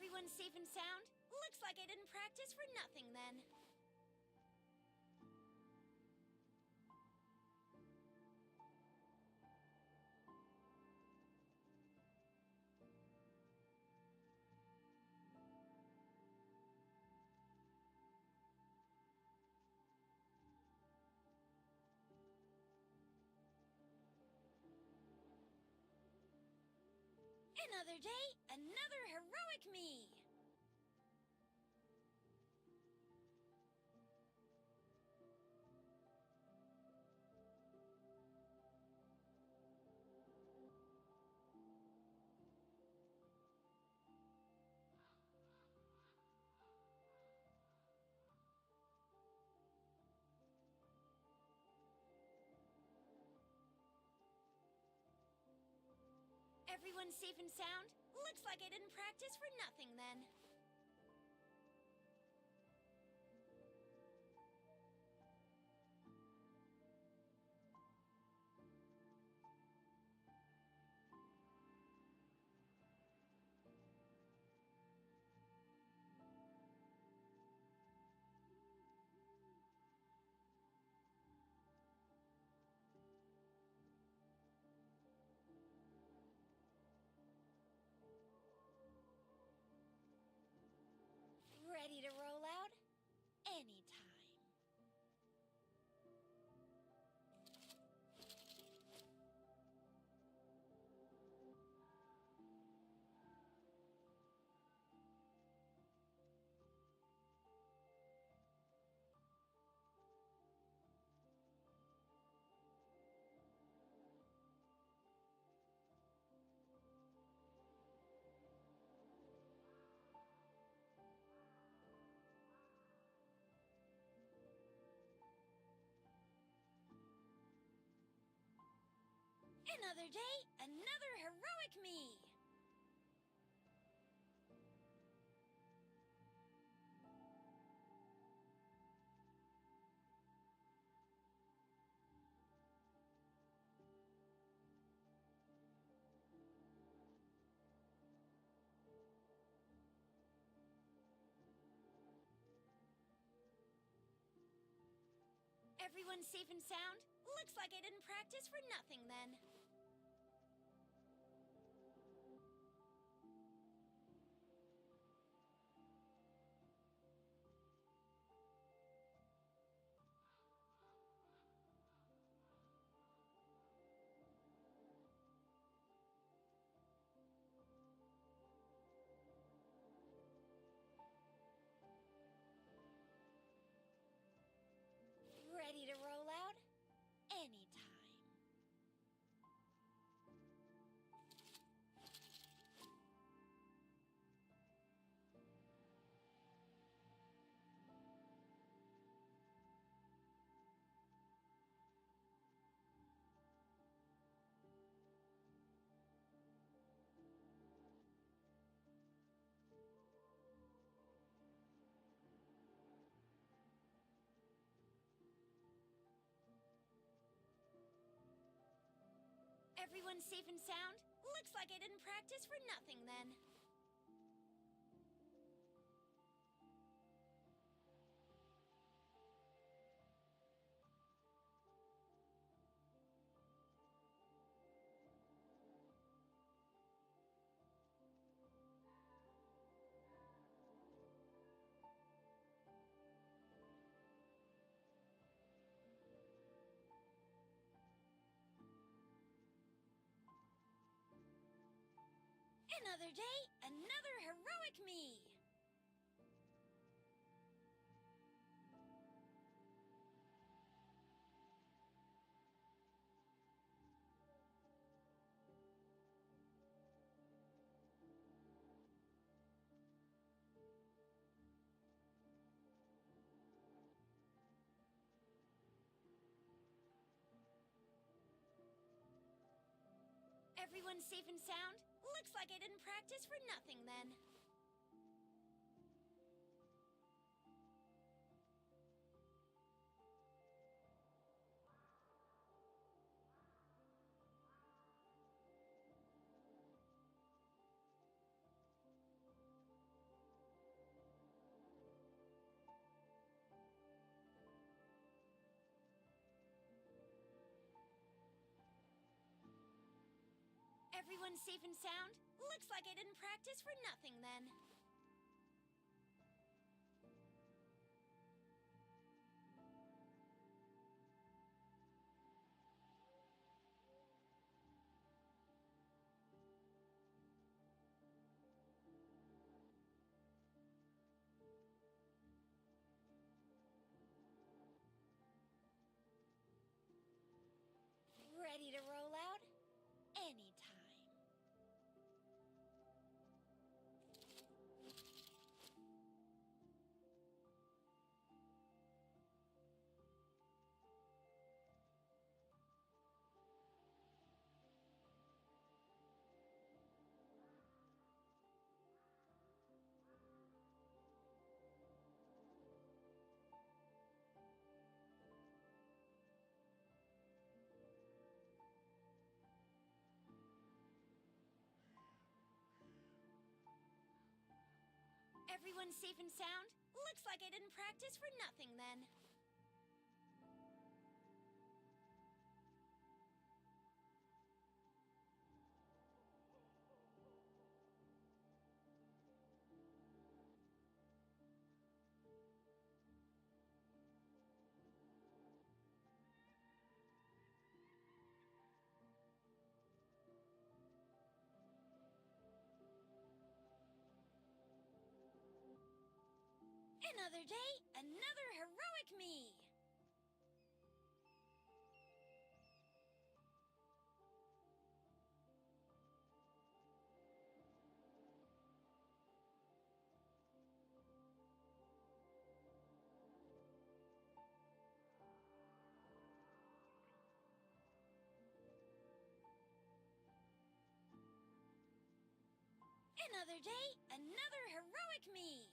Everyone safe and sound? Looks like I didn't practice for nothing then. Another day, another heroic me! Everyone safe and sound? Looks like I didn't practice for nothing then. Ready to roll out? Anytime. Another day, another heroic me! Everyone safe and sound? Looks like I didn't practice for nothing then. Ready to roll out? Anytime. Everyone safe and sound? Looks like I didn't practice for nothing then. Another day, another heroic me! Everyone safe and sound? Looks like I didn't practice for nothing then. Everyone safe and sound? Looks like I didn't practice for nothing then. Ready to roll out? Anytime. Everyone safe and sound? Looks like I didn't practice for nothing then. Another day, another heroic me! Another day, another heroic me!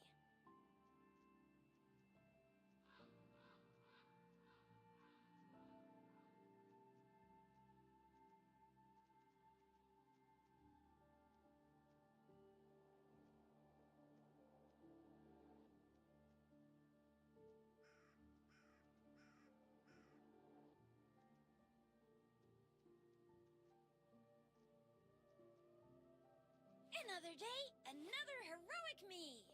Another day, another heroic me!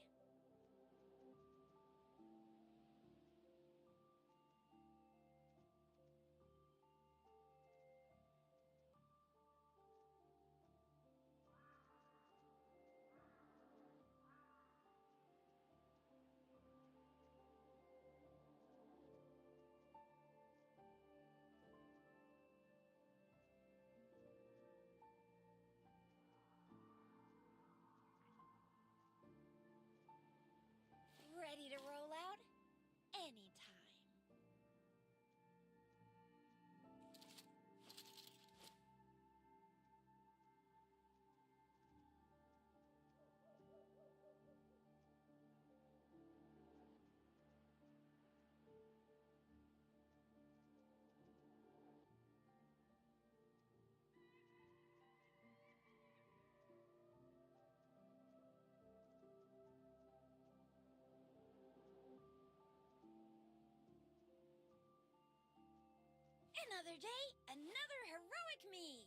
Ready to roll out? Anytime. Another day, another heroic me!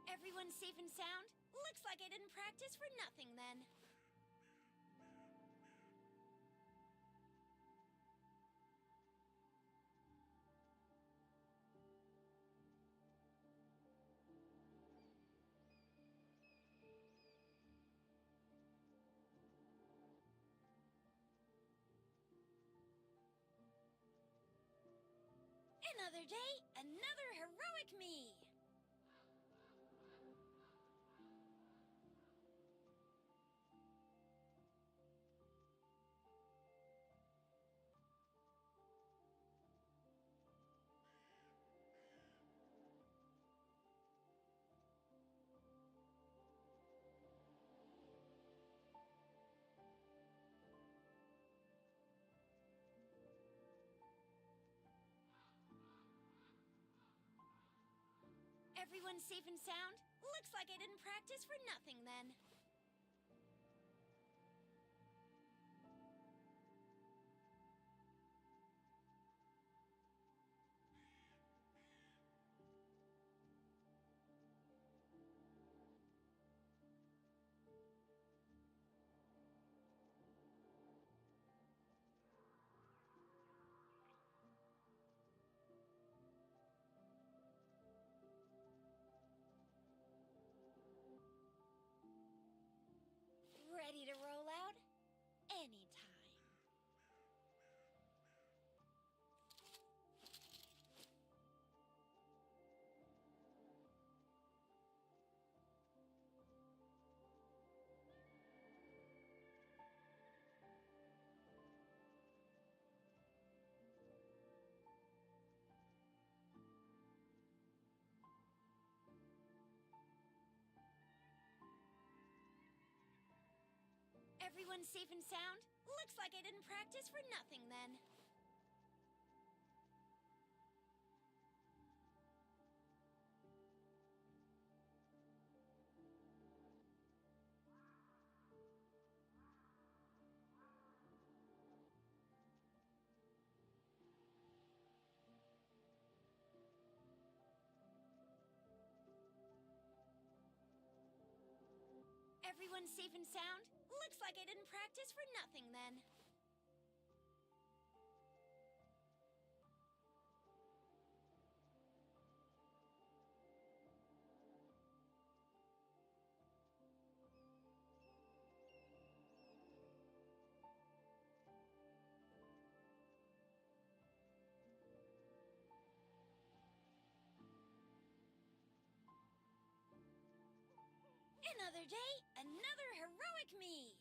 Everyone safe and sound? Looks like I didn't practice for nothing then. Another day, another heroic me! Everyone safe and sound? Looks like I didn't practice for nothing then. Ready to roll out? Anytime. Everyone safe and sound? Looks like I didn't practice for nothing then. Everyone safe and sound? Looks like I didn't practice for nothing then. Another day, another heroic me!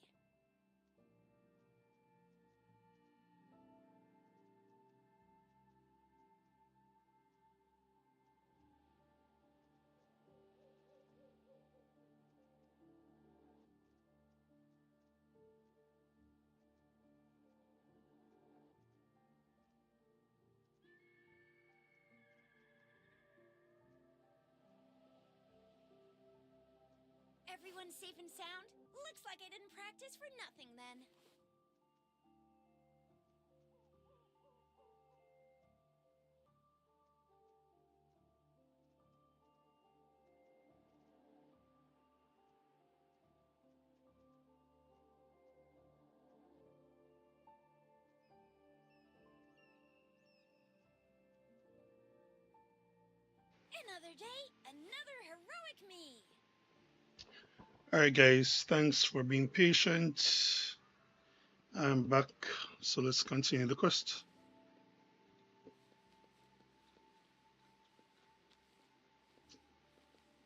Everyone safe and sound? Looks like I didn't practice for nothing then. Another day, another heroic me! Alright, guys, thanks for being patient. I'm back, so let's continue the quest.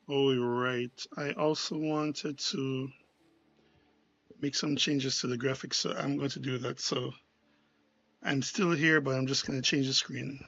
All right, I also wanted to make some changes to the graphics, so I'm going to do that. So I'm still here, but I'm just going to change the screen.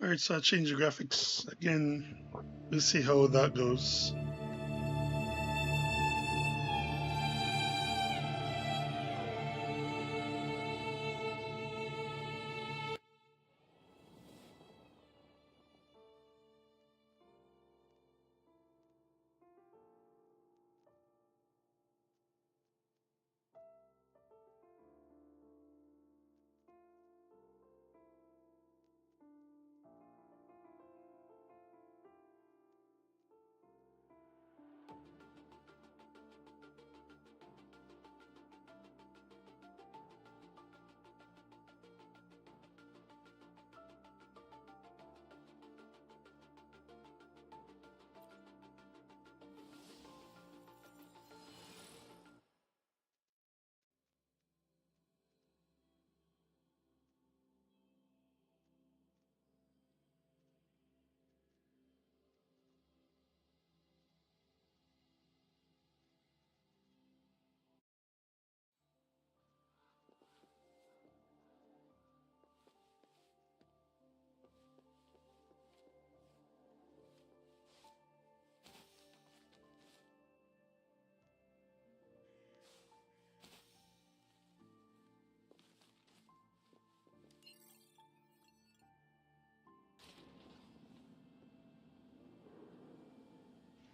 All right, so I changed the graphics again. We'll see how that goes.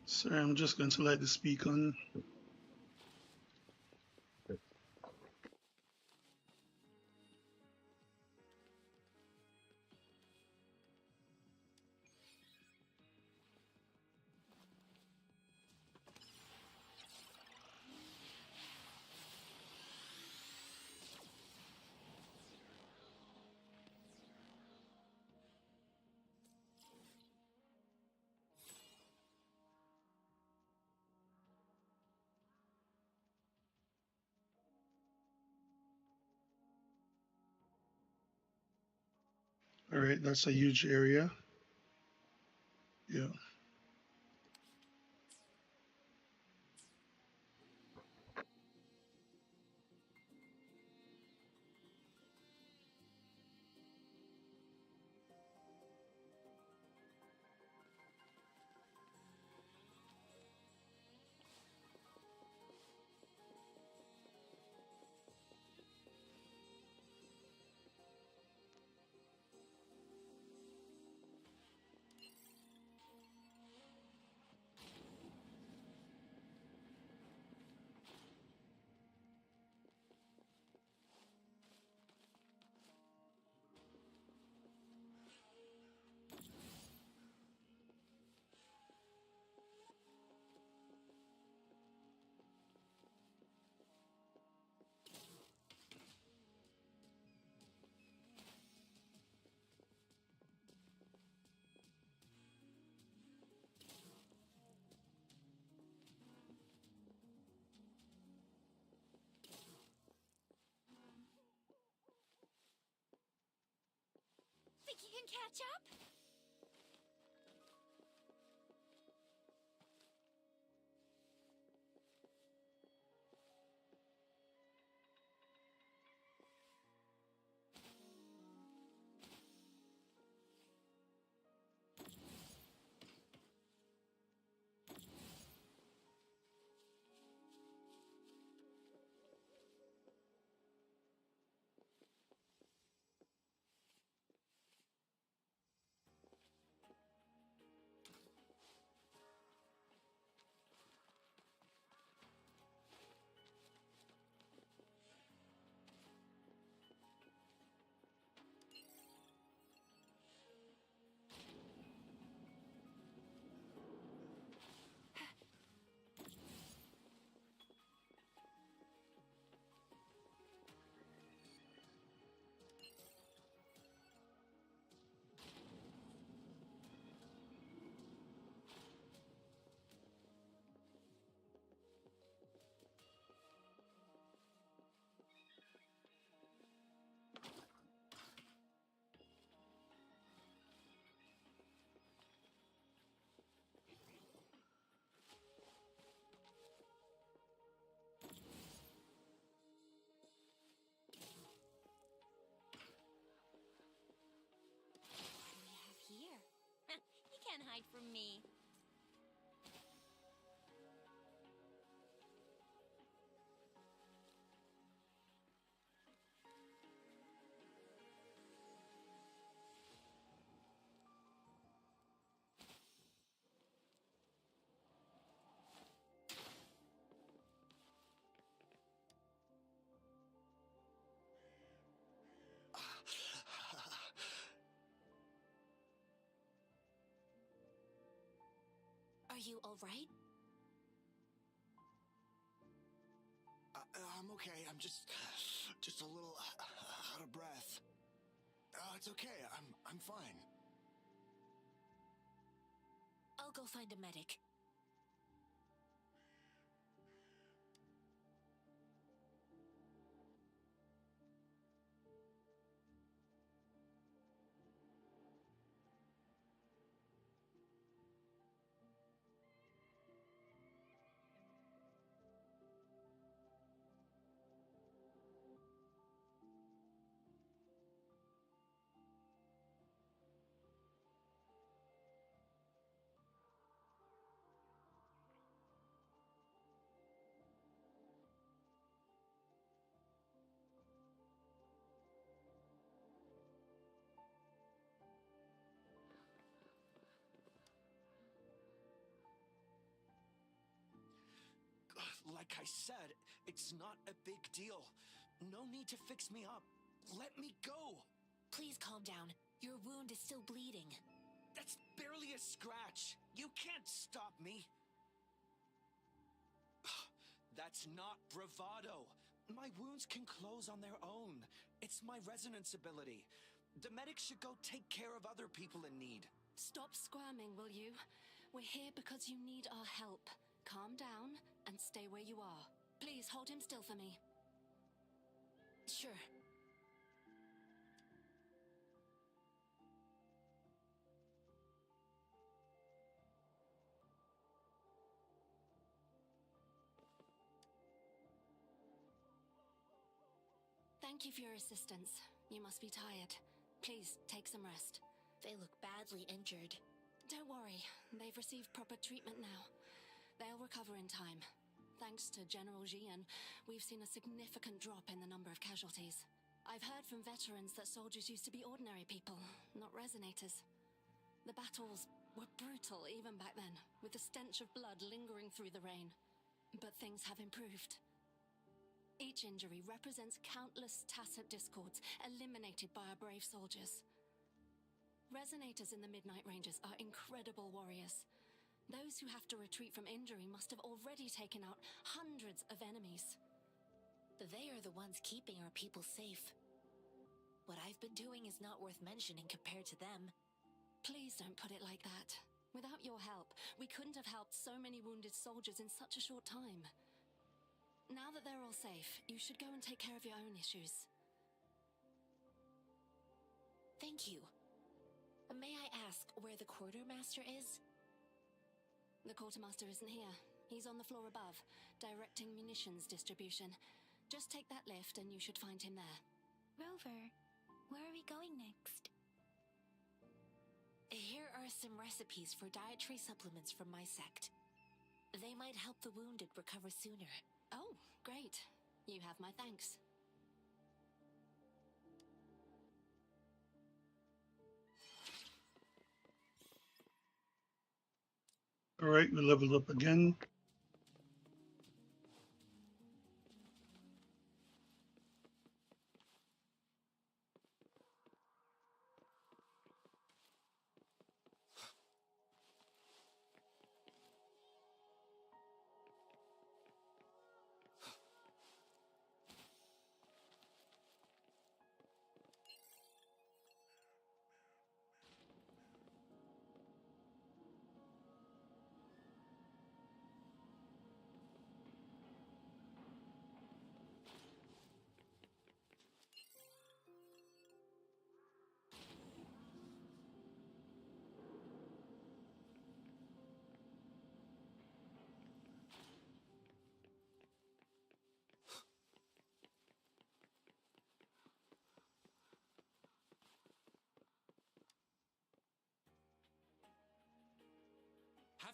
Sorry, I'm just going to let this speak on. All right, that's a huge area. Yeah. Think you can catch up? me. Are you all right? I'm okay. I'm just a little out of breath. It's okay. I'm fine. I'll go find a medic. Like I said, it's not a big deal. No need to fix me up. Let me go. Please calm down. Your wound is still bleeding. That's barely a scratch. You can't stop me. That's not bravado. My wounds can close on their own. It's my resonance ability. The medics should go take care of other people in need. Stop squirming, will you? We're here because you need our help. Calm down and stay where you are. Please hold him still for me. Sure. Thank you for your assistance. You must be tired. Please, take some rest. They look badly injured. Don't worry, they've received proper treatment now. They'll recover in time. Thanks to General Jian, we've seen a significant drop in the number of casualties. I've heard from veterans that soldiers used to be ordinary people, not resonators. The battles were brutal even back then, with the stench of blood lingering through the rain. But things have improved. Each injury represents countless tacit discords eliminated by our brave soldiers. Resonators in the Midnight Rangers are incredible warriors. Those who have to retreat from injury must have already taken out hundreds of enemies. They are the ones keeping our people safe. What I've been doing is not worth mentioning compared to them. Please don't put it like that. Without your help, we couldn't have helped so many wounded soldiers in such a short time. Now that they're all safe, you should go and take care of your own issues. Thank you. May I ask where the quartermaster is? The quartermaster isn't here. He's on the floor above, directing munitions distribution. Just take that lift and you should find him there. Rover, where are we going next? Here are some recipes for dietary supplements from my sect. They might help the wounded recover sooner. Oh, great. You have my thanks. All right, we leveled up again.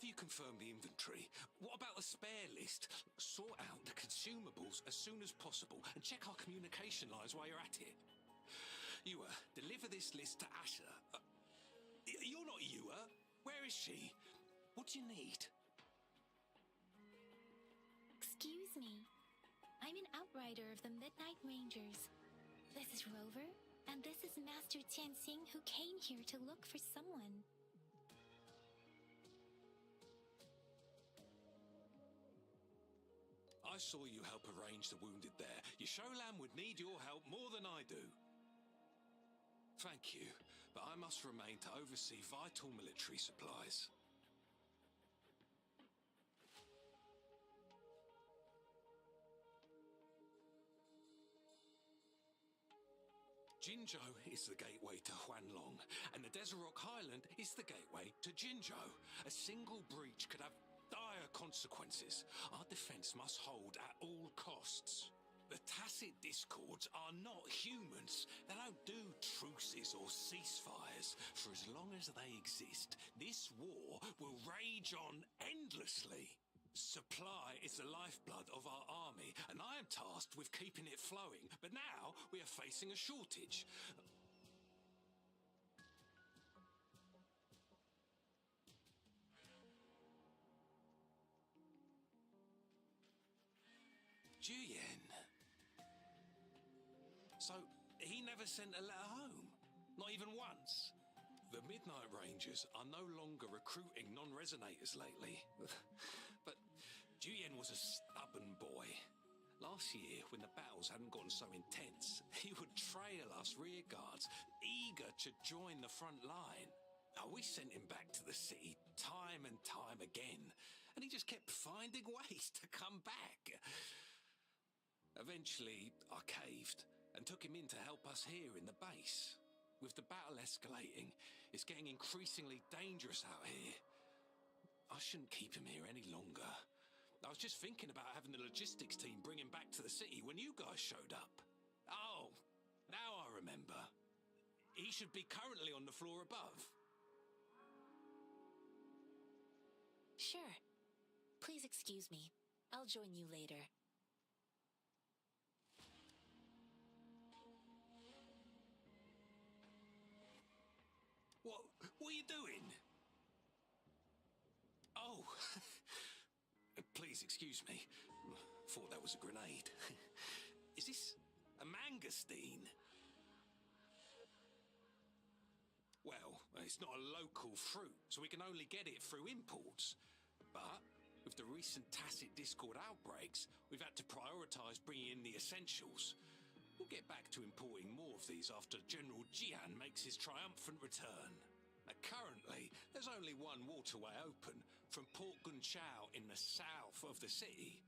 Have you confirmed the inventory? What about the spare list? Sort out the consumables as soon as possible and check our communication lines while you're at it. Ewa, deliver this list to Asher. You're not Ewa. Where is she? What do you need? Excuse me. I'm an outrider of the Midnight Rangers. This is Rover, and this is Master Tianxing, who came here to look for someone. I saw you help arrange the wounded there. Your Sholan would need your help more than I do. Thank you, but I must remain to oversee vital military supplies. Jinzhou is the gateway to Huanlong, and the Desert Rock Highland is the gateway to Jinzhou. A single breach could have dire consequences. Our defense must hold at all costs. The tacit discords are not humans. They don't do truces or ceasefires. For as long as they exist, this war will rage on endlessly. Supply is the lifeblood of our army, and I am tasked with keeping it flowing. But now we are facing a shortage. Juyen. So, he never sent a letter home? Not even once? The Midnight Rangers are no longer recruiting non-resonators lately. But Juyen was a stubborn boy. Last year, when the battles hadn't gotten so intense, he would trail us rearguards, eager to join the front line. We sent him back to the city time and time again, and he just kept finding ways to come back. Eventually, I caved and took him in to help us here in the base. With the battle escalating, it's getting increasingly dangerous out here. I shouldn't keep him here any longer. I was just thinking about having the logistics team bring him back to the city when you guys showed up. Oh, now I remember. He should be currently on the floor above. Sure. Please excuse me. I'll join you later. What are you doing? Oh, please excuse me. Thought that was a grenade. Is this a mangosteen? Well, it's not a local fruit, so we can only get it through imports. But with the recent tacit discord outbreaks, we've had to prioritize bringing in the essentials. We'll get back to importing more of these after General Jian makes his triumphant return. Currently, there's only one waterway open from Port Gunchao in the south of the city.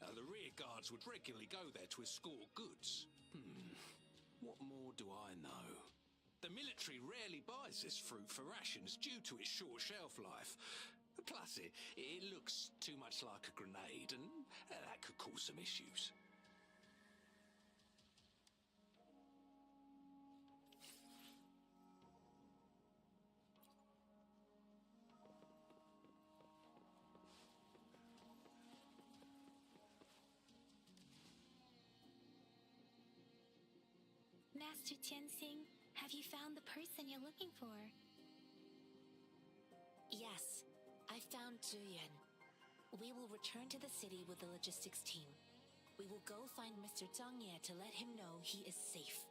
The rear guards would regularly go there to escort goods. What more do I know? The military rarely buys this fruit for rations due to its short shelf life. Plus, it looks too much like a grenade, and that could cause some issues. Master Tianxing, have you found the person you're looking for? Yes, I found Juyen. We will return to the city with the logistics team. We will go find Mr. Zhang Ye to let him know he is safe.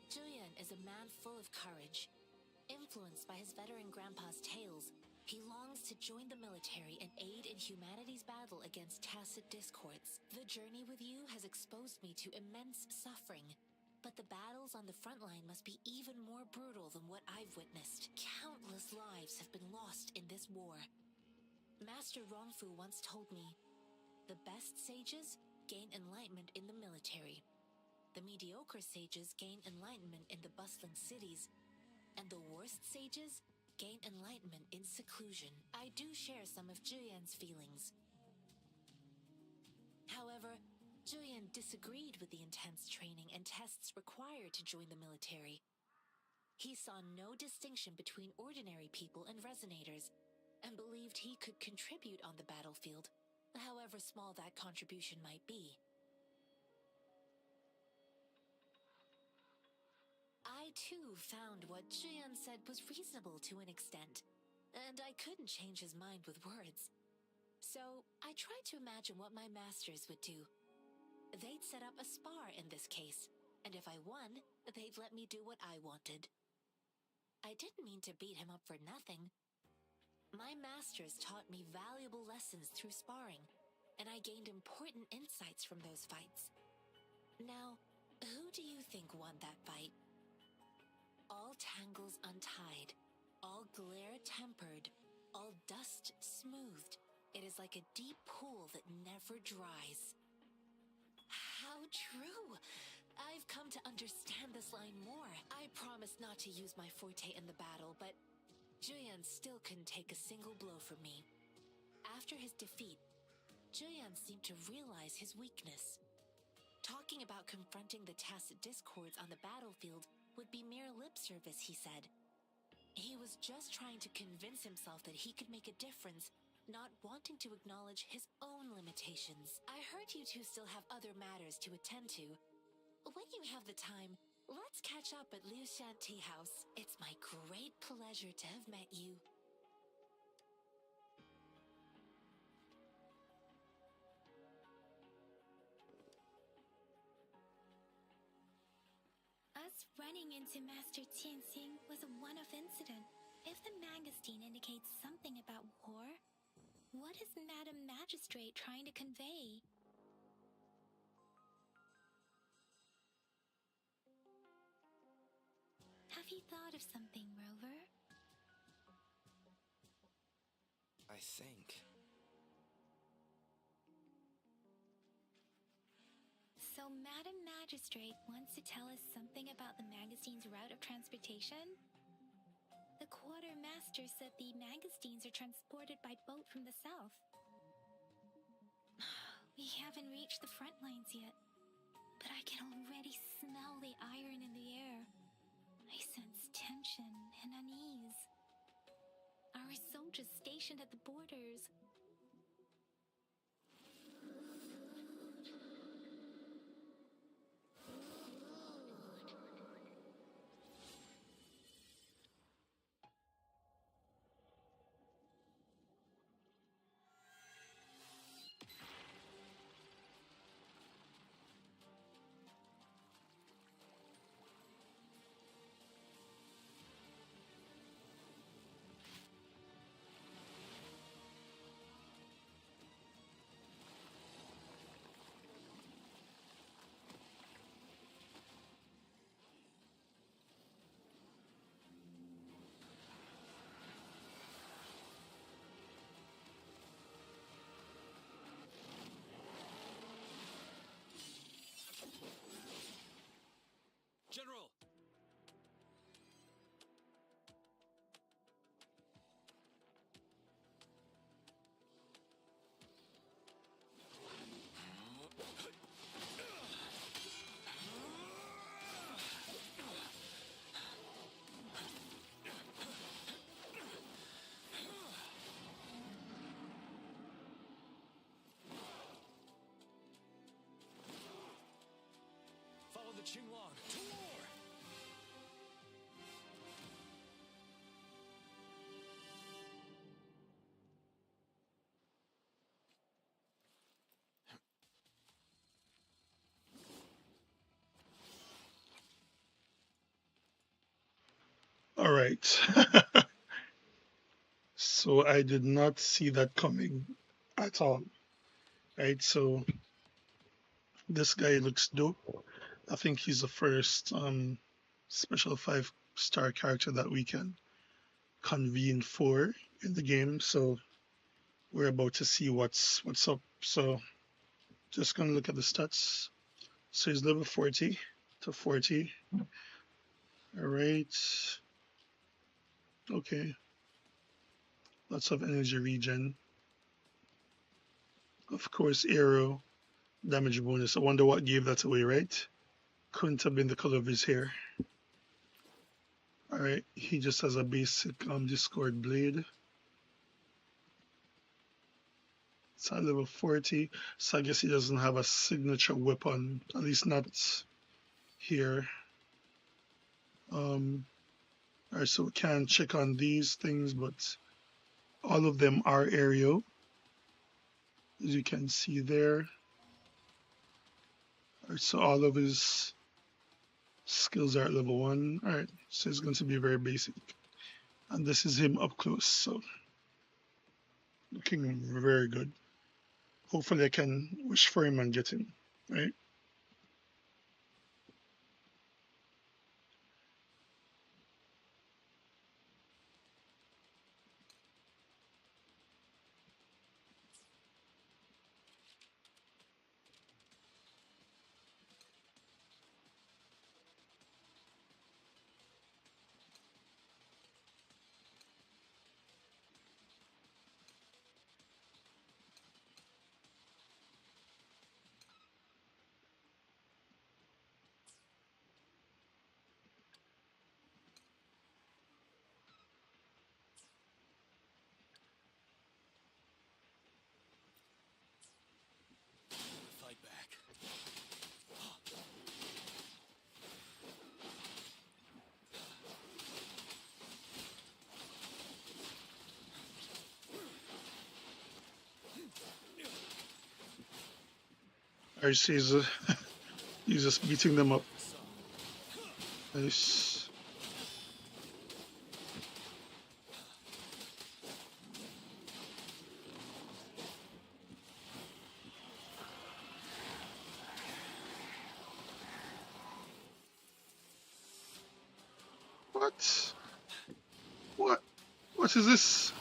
Juyen is a man full of courage. Influenced by his veteran grandpa's tales, he longs to join the military and aid in humanity's battle against tacit discords. The journey with you has exposed me to immense suffering, but the battles on the front line must be even more brutal than what I've witnessed. Countless lives have been lost in this war. Master Rongfu once told me, the best sages gain enlightenment in the military. The mediocre sages gain enlightenment in the bustling cities, and the worst sages gain enlightenment in seclusion. I do share some of Juyen's feelings. However, Juyen disagreed with the intense training and tests required to join the military. He saw no distinction between ordinary people and resonators, and believed he could contribute on the battlefield, however small that contribution might be. I too found what Juyan said was reasonable to an extent, and I couldn't change his mind with words. So I tried to imagine what my masters would do. They'd set up a spar in this case, and if I won, they'd let me do what I wanted. I didn't mean to beat him up for nothing. My masters taught me valuable lessons through sparring, and I gained important insights from those fights. Now, who do you think won that fight? All tangles untied, all glare tempered, all dust smoothed. It is like a deep pool that never dries. How true! I've come to understand this line more. I promised not to use my forte in the battle, but Juyan still couldn't take a single blow from me. After his defeat, Juyan seemed to realize his weakness. Talking about confronting the tacit discords on the battlefield would be mere lip service, he said. He was just trying to convince himself that he could make a difference, not wanting to acknowledge his own limitations. I heard you two still have other matters to attend to. When you have the time, let's catch up at Liu Shan Tea House. It's my great pleasure to have met you. Us running into Master Tianxing was a one-off incident. If the Magazine indicates something about war, what is Madam Magistrate trying to convey? Have you thought of something, Rover? I think. So Madam Magistrate wants to tell us something about the magazine's route of transportation? The quartermaster said the magazines are transported by boat from the south. We haven't reached the front lines yet, but I can already smell the iron in the air. I sense tension and unease. Our soldiers stationed at the borders. General! Follow the Qinglong to war! All right. So I did not see that coming at all. Right. So this guy looks dope. I think he's the first special 5-star character that we can convene for in the game. So we're about to see what's up. So just gonna look at the stats. So he's level 40 to 40. All right. Okay. Lots of energy regen. Of course, arrow damage bonus. I wonder what gave that away, right? Couldn't have been the color of his hair. All right. He just has a basic Discord blade. It's at level 40. So I guess he doesn't have a signature weapon, at least not here. All right, so we can check on these things, but all of them are aerial, as you can see there. All right, so all of his skills are at level 1. All right, so it's going to be very basic. And this is him up close, so looking very good. Hopefully I can wish for him and get him, right? Fight back. All right, so he's just beating them up. Nice. What? What? What is this?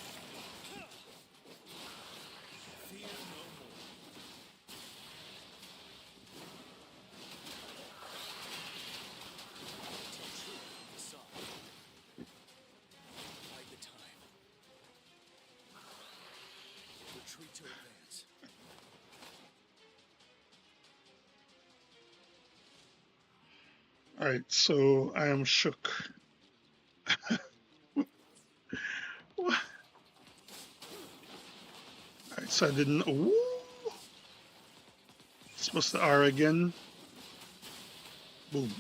Bide the time. Retreat to advance. All right, so I am shook. What? All right, so I didn't. Ooh. Supposed to R again. Boom.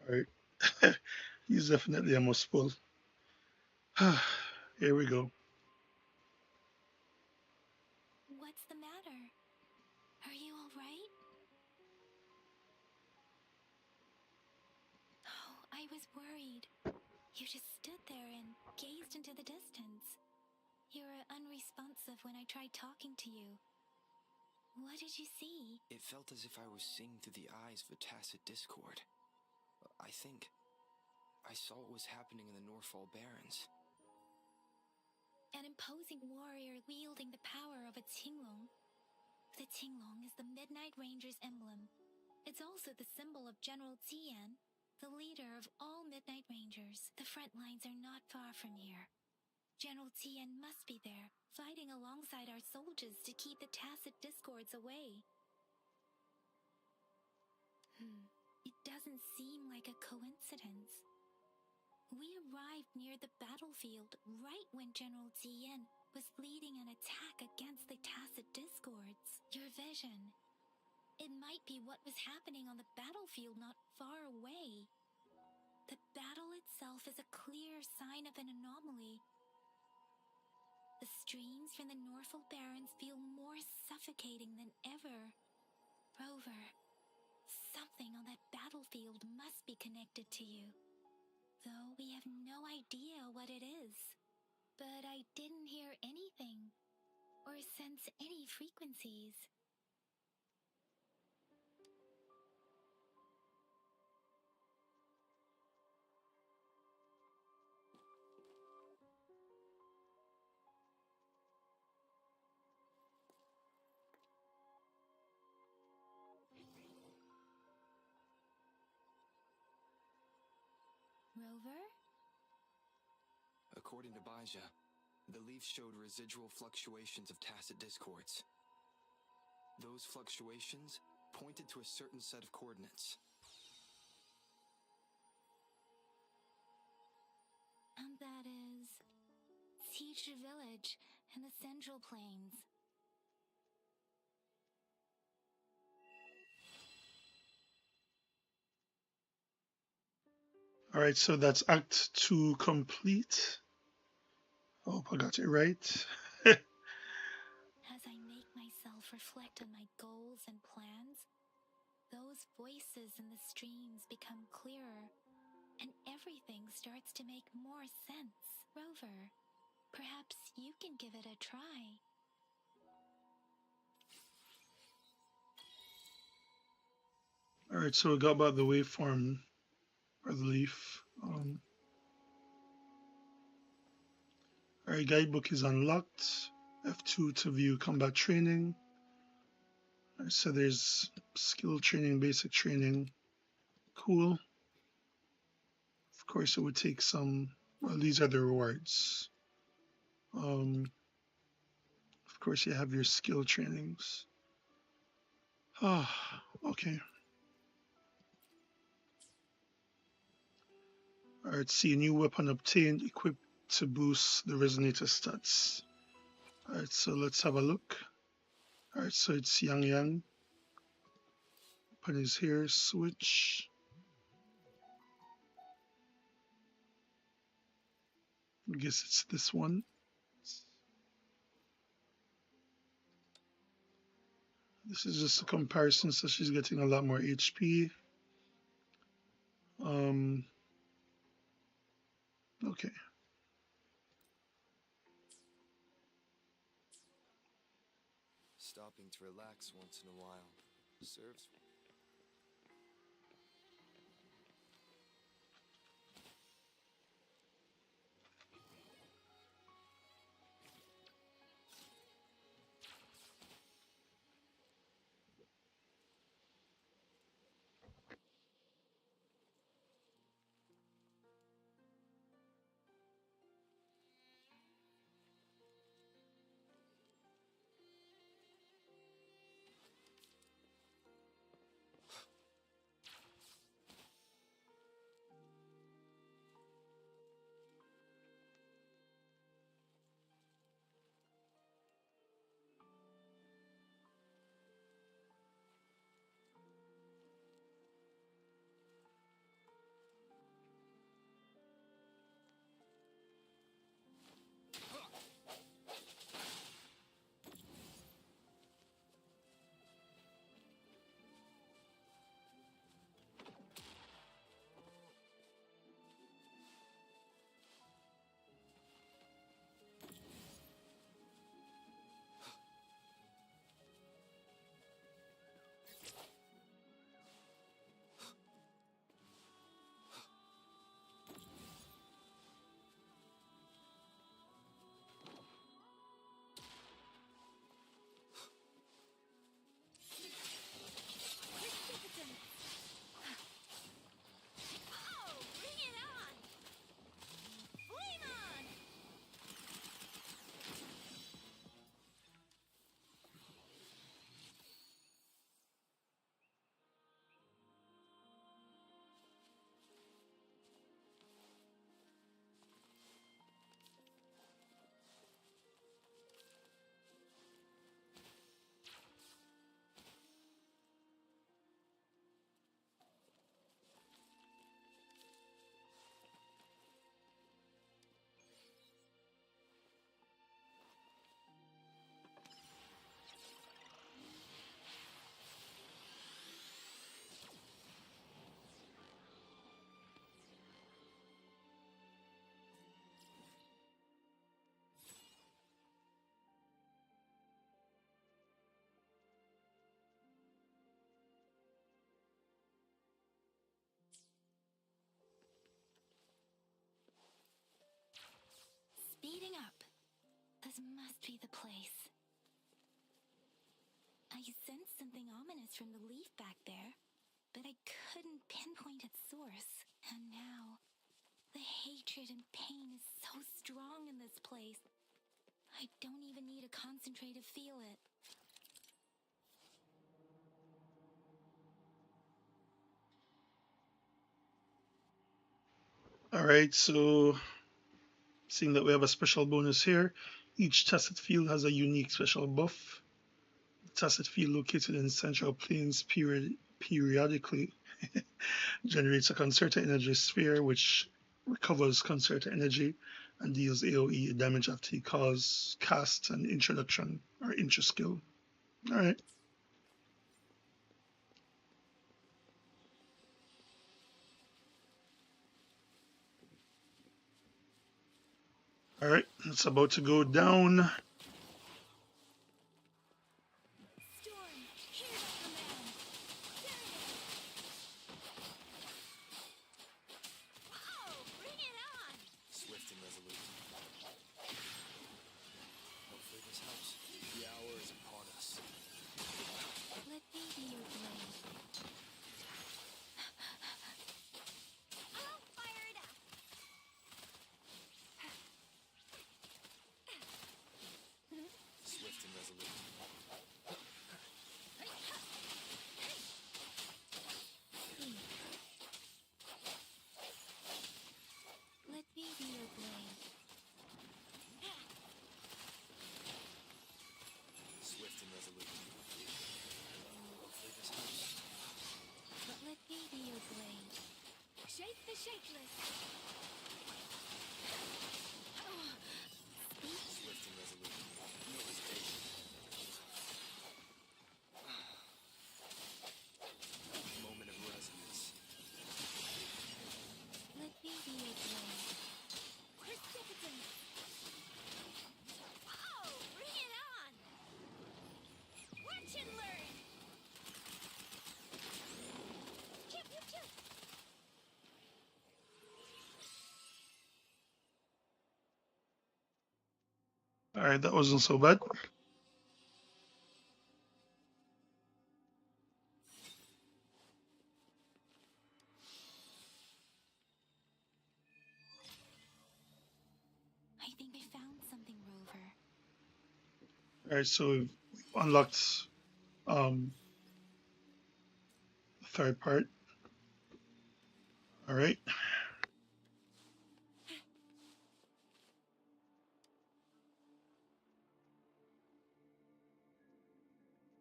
All right. He's definitely a must pull. Here we go. What's the matter? Are you all right? Oh, I was worried. You just stood there and gazed into the distance. You were unresponsive when I tried talking to you. What did you see? It felt as if I was seeing through the eyes of a tacit discord. I think I saw what was happening in the Norfall Barrens. An imposing warrior wielding the power of a Tinglong. The Tinglong is the Midnight Ranger's emblem. It's also the symbol of General Tian, the leader of all Midnight Rangers. The front lines are not far from here. General Tian must be there, fighting alongside our soldiers to keep the tacit discords away. It doesn't seem like a coincidence. We arrived near the battlefield right when General Tian was leading an attack against the tacit discords. Your vision. It might be what was happening on the battlefield not far away. The battle itself is a clear sign of an anomaly. The streams from the Norfolk Barrens feel more suffocating than ever. Rover, something on that battlefield must be connected to you, though we have no idea what it is. But I didn't hear anything or sense any frequencies. Rover? According to Baja, the leaf showed residual fluctuations of tacit discords. Those fluctuations pointed to a certain set of coordinates. And that is Siege Village and the Central Plains. All right, so that's Act 2 complete. I hope I got it right. As I make myself reflect on my goals and plans, those voices in the streams become clearer, and everything starts to make more sense. Rover, perhaps you can give it a try. All right, so we got about the waveform or the leaf. All right, guidebook is unlocked. F2 to view combat training. All right, so there's skill training, basic training. Cool. Of course, it would take some. Well, these are the rewards. Of course, you have your skill trainings. Ah, okay. All right, see, new weapon obtained, equipped to boost the resonator stats. All right, so let's have a look. All right, so it's Yang Yang. Weapon is here, switch. I guess it's this one. This is just a comparison, so she's getting a lot more HP. Okay. Stopping to relax once in a while serves. must be the place. I sensed something ominous from the leaf back there, but I couldn't pinpoint its source. And now, the hatred and pain is so strong in this place. I don't even need to concentrate to feel it. Alright, so seeing that we have a special bonus here, each tacit field has a unique special buff. The tacit field located in central planes periodically generates a concerted energy sphere which recovers concerted energy and deals AoE damage after you cast an introduction or intro skill. Alright. Alright, it's about to go down. Storm, hear the command! Whoa! Bring it on! Swift and resolute. Hopefully this helps. The hour is upon us. Let me be your blade. I'll fire it up! Swift and resolute. Let me be your blade. Swift and resolute. Hopefully this helps. Let me be your blade. Shake the shakeless. Swift and resolute. No hesitation. Moment of resonance. Let me be your blade. Precipitant. Whoa! Bring it on! Watch and learn! Chip, chip, chip! Alright, that wasn't so bad. I think I found something, Rover. Alright, so we've unlocked the third part. Alright.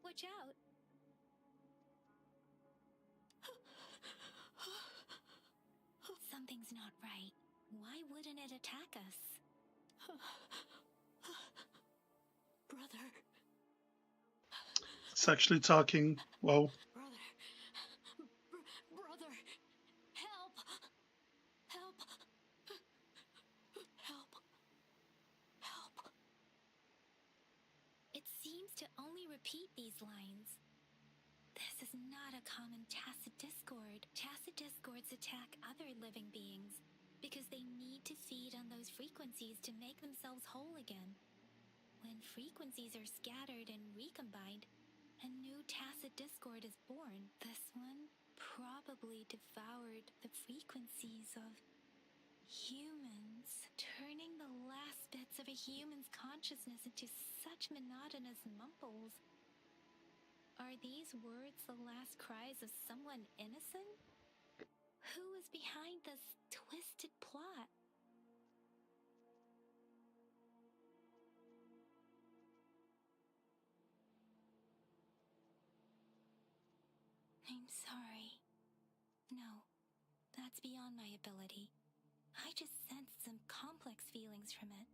Watch out! Something's not right. Why wouldn't it attack us? Brother. It's actually talking. Wow. Brother. Brother. Help. Help. Help. Help. It seems to only repeat these lines. This is not a common tacit discord. Tacit discords attack other living beings because they need to feed on those frequencies to make themselves whole again. When frequencies are scattered and recombined, a new tacit discord is born. This one probably devoured the frequencies of humans, turning the last bits of a human's consciousness into such monotonous mumbles. Are these words the last cries of someone innocent? Who is behind this twisted plot? I'm sorry. No, that's beyond my ability. I just sensed some complex feelings from it.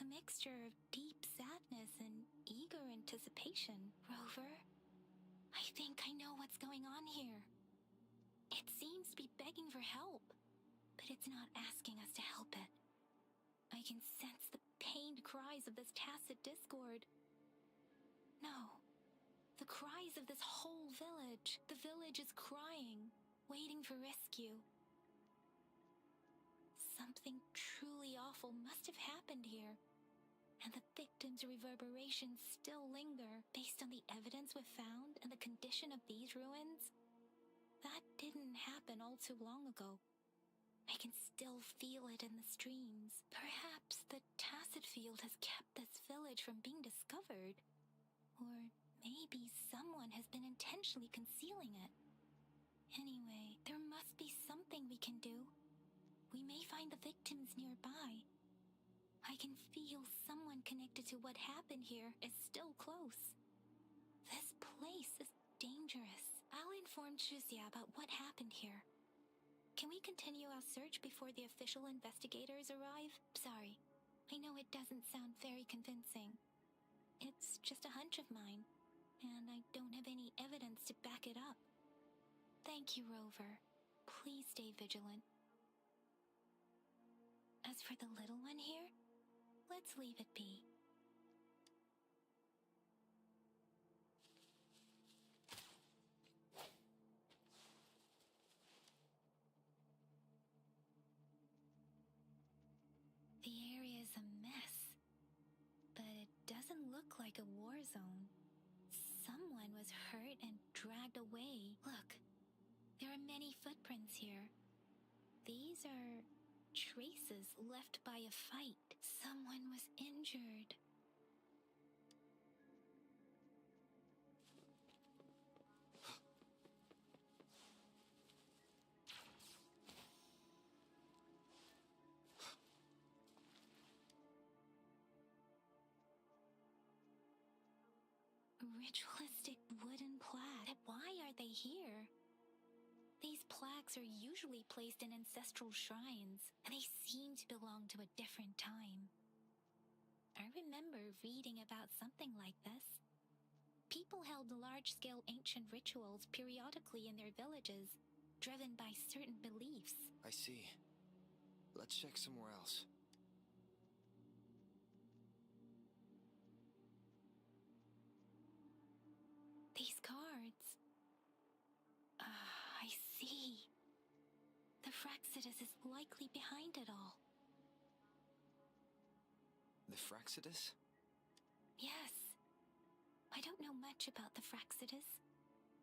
A mixture of deep sadness and eager anticipation. Rover, I think I know what's going on here. It seems to be begging for help, but it's not asking us to help it. I can sense the pained cries of this tacit discord. No, the cries of this whole village. The village is crying, waiting for rescue. Something truly awful must have happened here, and the victim's reverberations still linger based on the evidence we've found and the condition of these ruins. That didn't happen all too long ago. I can still feel it in the streams. Perhaps the tacit field has kept this village from being discovered. Or maybe someone has been intentionally concealing it. Anyway, there must be something we can do. We may find the victims nearby. I can feel someone connected to what happened here is still close. This place is dangerous. I'll inform Shuzia about what happened here. Can we continue our search before the official investigators arrive? Sorry, I know it doesn't sound very convincing. It's just a hunch of mine, and I don't have any evidence to back it up. Thank you, Rover. Please stay vigilant. As for the little one here, let's leave it be. The area is a mess, but it doesn't look like a war zone. Someone was hurt and dragged away. Look, there are many footprints here. These are traces left by a fight. Someone was injured. Ritualistic wooden plaque. Why are they here? These plaques are usually placed in ancestral shrines, and they seem to belong to a different time. I remember reading about something like this. People held large-scale ancient rituals periodically in their villages, driven by certain beliefs. I see. Let's check somewhere else. These cards. I see. The Fraxidus is likely behind it all. The Fraxidus? Yes. I don't know much about the Fraxidus,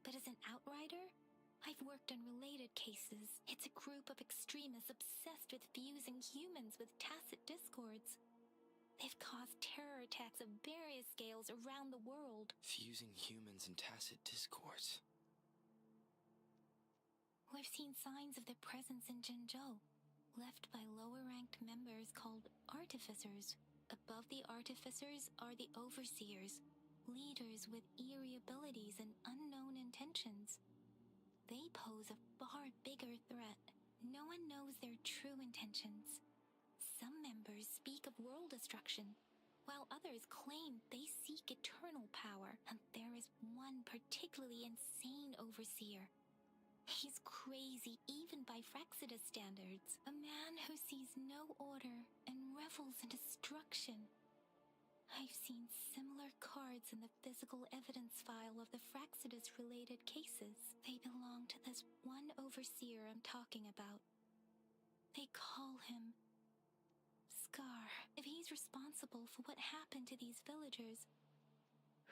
but as an outrider, I've worked on related cases. It's a group of extremists obsessed with fusing humans with tacit discords. They've caused terror attacks of various scales around the world. Fusing humans and tacit discords. We've seen signs of their presence in Jinzhou, left by lower-ranked members called artificers. Above the artificers are the overseers, leaders with eerie abilities and unknown intentions. They pose a far bigger threat. No one knows their true intentions. Some members speak of world destruction, while others claim they seek eternal power, and there is one particularly insane overseer. He's crazy even by Fraxidus standards. A man who sees no order and revels in destruction. I've seen similar cards in the physical evidence file of the Fraxidus-related cases. They belong to this one overseer I'm talking about. They call him Scar. If he's responsible for what happened to these villagers,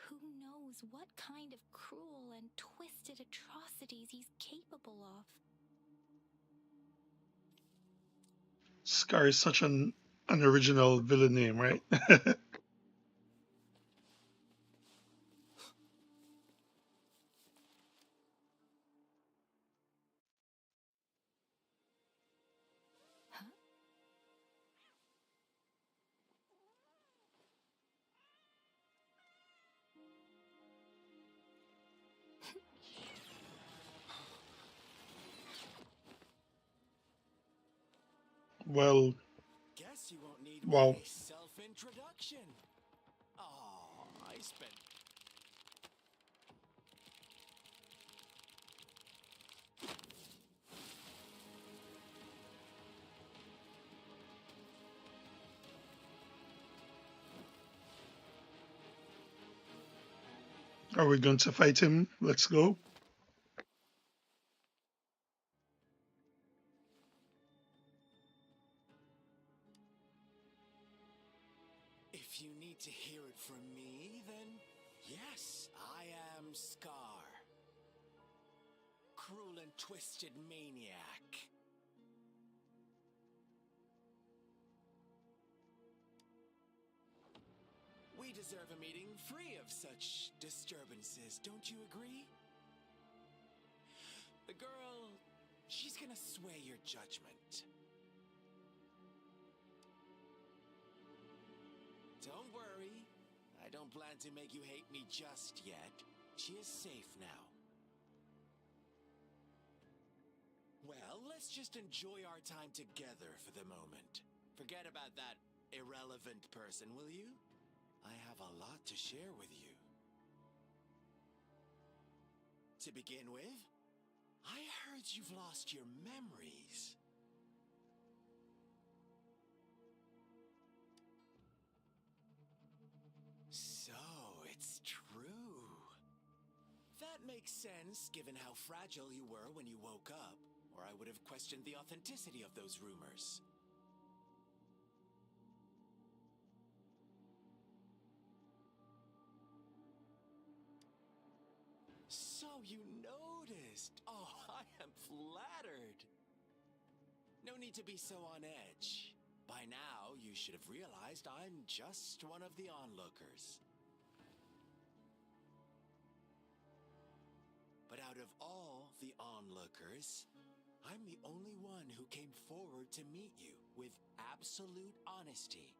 who knows what kind of cruel and twisted atrocities he's capable of? Scar is such an original villain name, right? Huh? Well, Guess you won't need wow. my self-introduction. Oh, I spent... Are we going to fight him? Let's go. If If you need to hear it from me, then yes, I am Scar. Cruel and twisted maniac. We deserve a meeting free of such disturbances, don't you agree? The girl, she's gonna sway your judgment. Don't worry, I don't plan to make you hate me just yet. She is safe now. Well, let's just enjoy our time together for the moment. Forget about that irrelevant person, will you? I have a lot to share with you. To begin with, I heard you've lost your memories. So, it's true. That makes sense, given how fragile you were when you woke up, or I would have questioned the authenticity of those rumors. So you noticed. Oh, I am flattered. No need to be so on edge. By now, you should have realized I'm just one of the onlookers. But out of all the onlookers, I'm the only one who came forward to meet you with absolute honesty.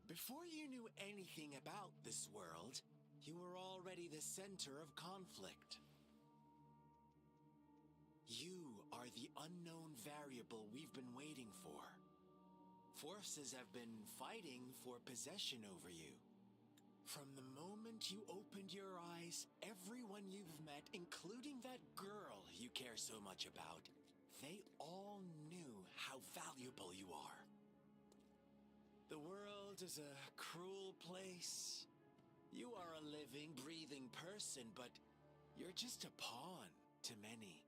Before you knew anything about this world, you were already the center of conflict. You are the unknown variable we've been waiting for. Forces have been fighting for possession over you. From the moment you opened your eyes, everyone you've met, including that girl you care so much about, they all knew how valuable you are. The world is a cruel place. You are a living, breathing person, but you're just a pawn to many.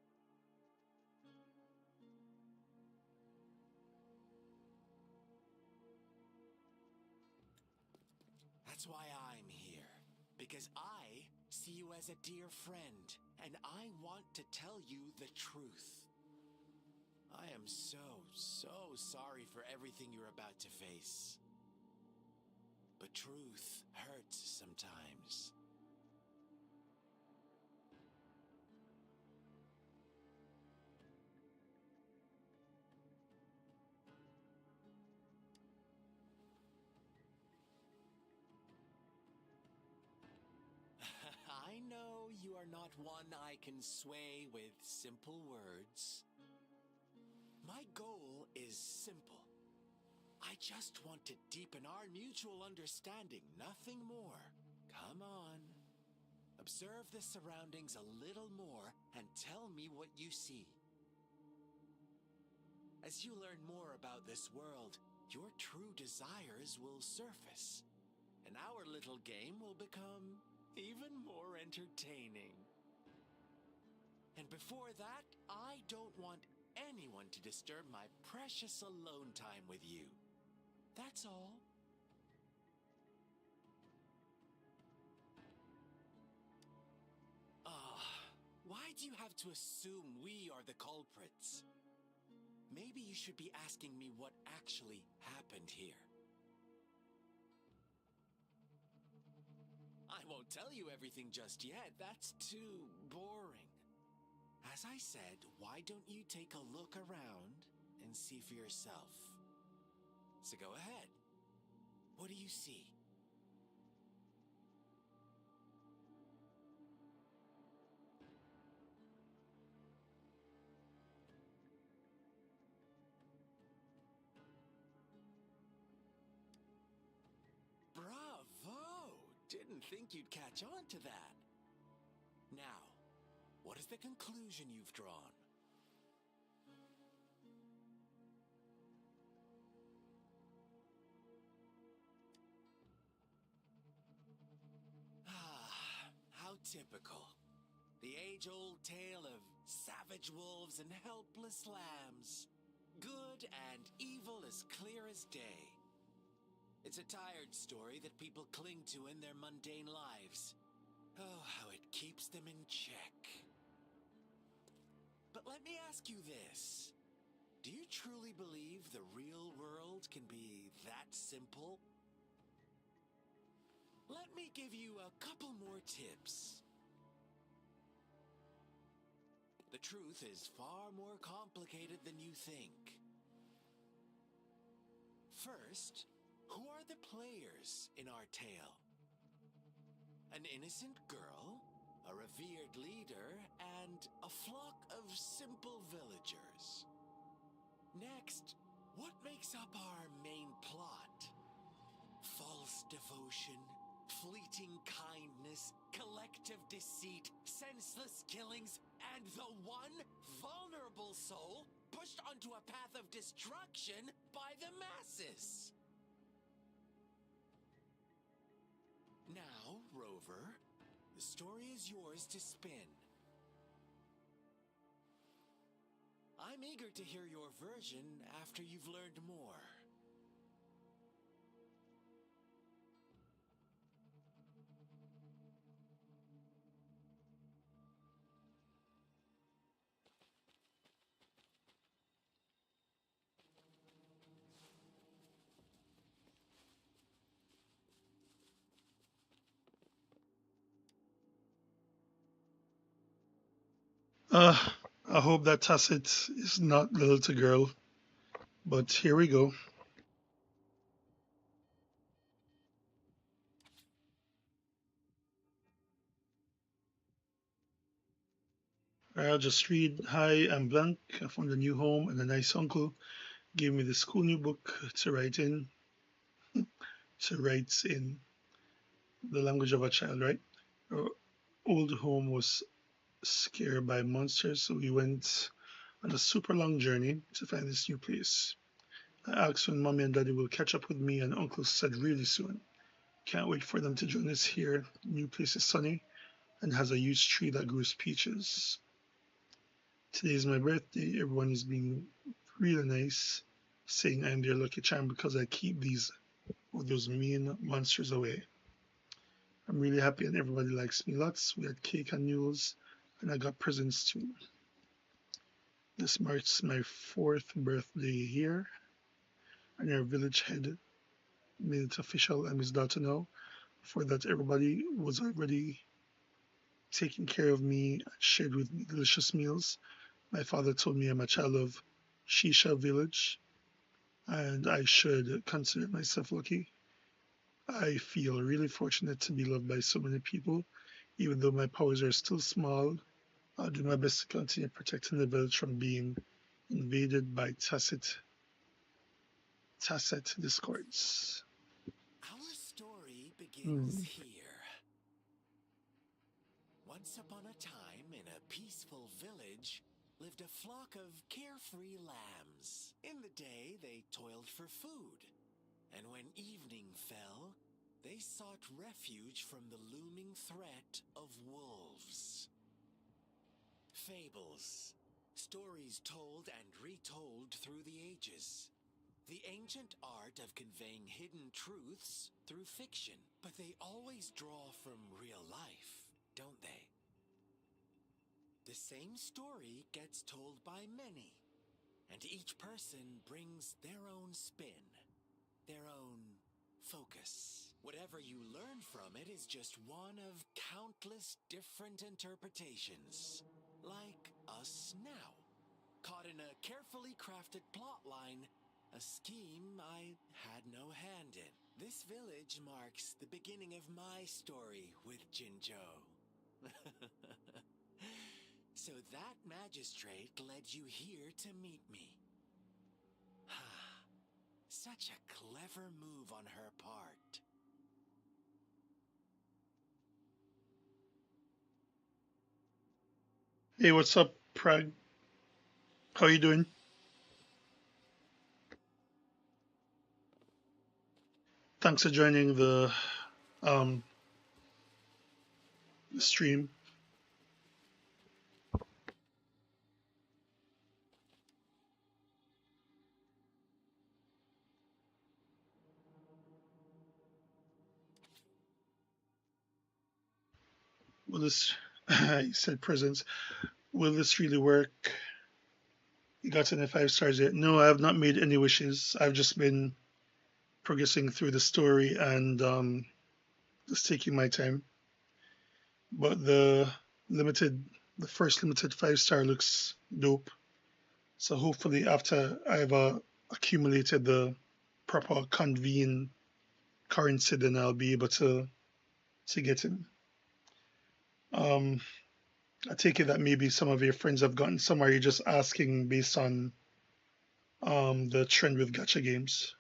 That's why I'm here. Because I see you as a dear friend, and I want to tell you the truth. I am so sorry for everything you're about to face. But truth hurts sometimes. I know you are not one I can sway with simple words. My goal is simple. I just want to deepen our mutual understanding, nothing more. Come on. Observe the surroundings a little more and tell me what you see. As you learn more about this world, your true desires will surface, and our little game will become even more entertaining. And before that, I don't want anyone to disturb my precious alone time with you. That's all. Why do you have to assume we are the culprits? Maybe you should be asking me what actually happened here. I won't tell you everything just yet. That's too boring. As I said, why don't you take a look around and see for yourself? So go ahead. What do you see? Bravo! Didn't think you'd catch on to that. Now, what is the conclusion you've drawn? How typical. The age-old tale of savage wolves and helpless lambs. Good and evil as clear as day. It's a tired story that people cling to in their mundane lives. Oh, how it keeps them in check. But let me ask you this. Do you truly believe the real world can be that simple? Let me give you a couple more tips. The truth is far more complicated than you think. First, who are the players in our tale? An innocent girl, a revered leader, and a flock of simple villagers. Next, what makes up our main plot? False devotion, fleeting kindness, collective deceit, senseless killings, and the one vulnerable soul pushed onto a path of destruction by the masses. Now, Rover, the story is yours to spin. I'm eager to hear your version after you've learned more. Uh, I hope that Tacit is not the little girl, but here we go. I'll just read. Hi, I'm Blank. I found a new home and a nice uncle gave me this cool new book to write in. To write in the language of a child, right? Our old home was scared by monsters, so we went on a super long journey to find this new place. I asked when mommy and daddy will catch up with me, and uncle said really soon. Can't wait for them to join us here. New place is sunny and has a huge tree that grows peaches. Today is my birthday. Everyone is being really nice, saying I'm their lucky charm because I keep those mean monsters away. I'm really happy and everybody likes me lots. We had cake and mules, and I got presents too. This marks my fourth birthday here, and our village head made it official. I'm his daughter now. For that, everybody was already taking care of me and shared with me delicious meals. My father told me I'm a child of Shisha village, and I should consider myself lucky. I feel really fortunate to be loved by so many people, even though my powers are still small. I'll do my best to continue protecting the village from being invaded by tacit discords. Our story begins Hmm. here. Once upon a time, in a peaceful village, lived a flock of carefree lambs. In the day, they toiled for food, and when evening fell, they sought refuge from the looming threat of wolves. Fables, stories told and retold through the ages. The ancient art of conveying hidden truths through fiction, but they always draw from real life, don't they? The same story gets told by many, and each person brings their own spin, their own focus. Whatever you learn from it is just one of countless different interpretations. Like us now, caught in a carefully crafted plotline, a scheme I had no hand in. This village marks the beginning of my story with Jinzhou. So that magistrate led you here to meet me. Such a clever move on her part. Hey, what's up, Prague? How you doing? Thanks for joining um the stream. will this, he said presents, will this really work? You got any 5 stars yet? No, I have not made any wishes. I've just been progressing through the story and just taking my time. But limited, the first limited 5 star looks dope. So hopefully, after I've accumulated the proper convene currency, then I'll be able to get in. Um, I take it that maybe some of your friends have gotten some. Are you just asking based on the trend with gacha games?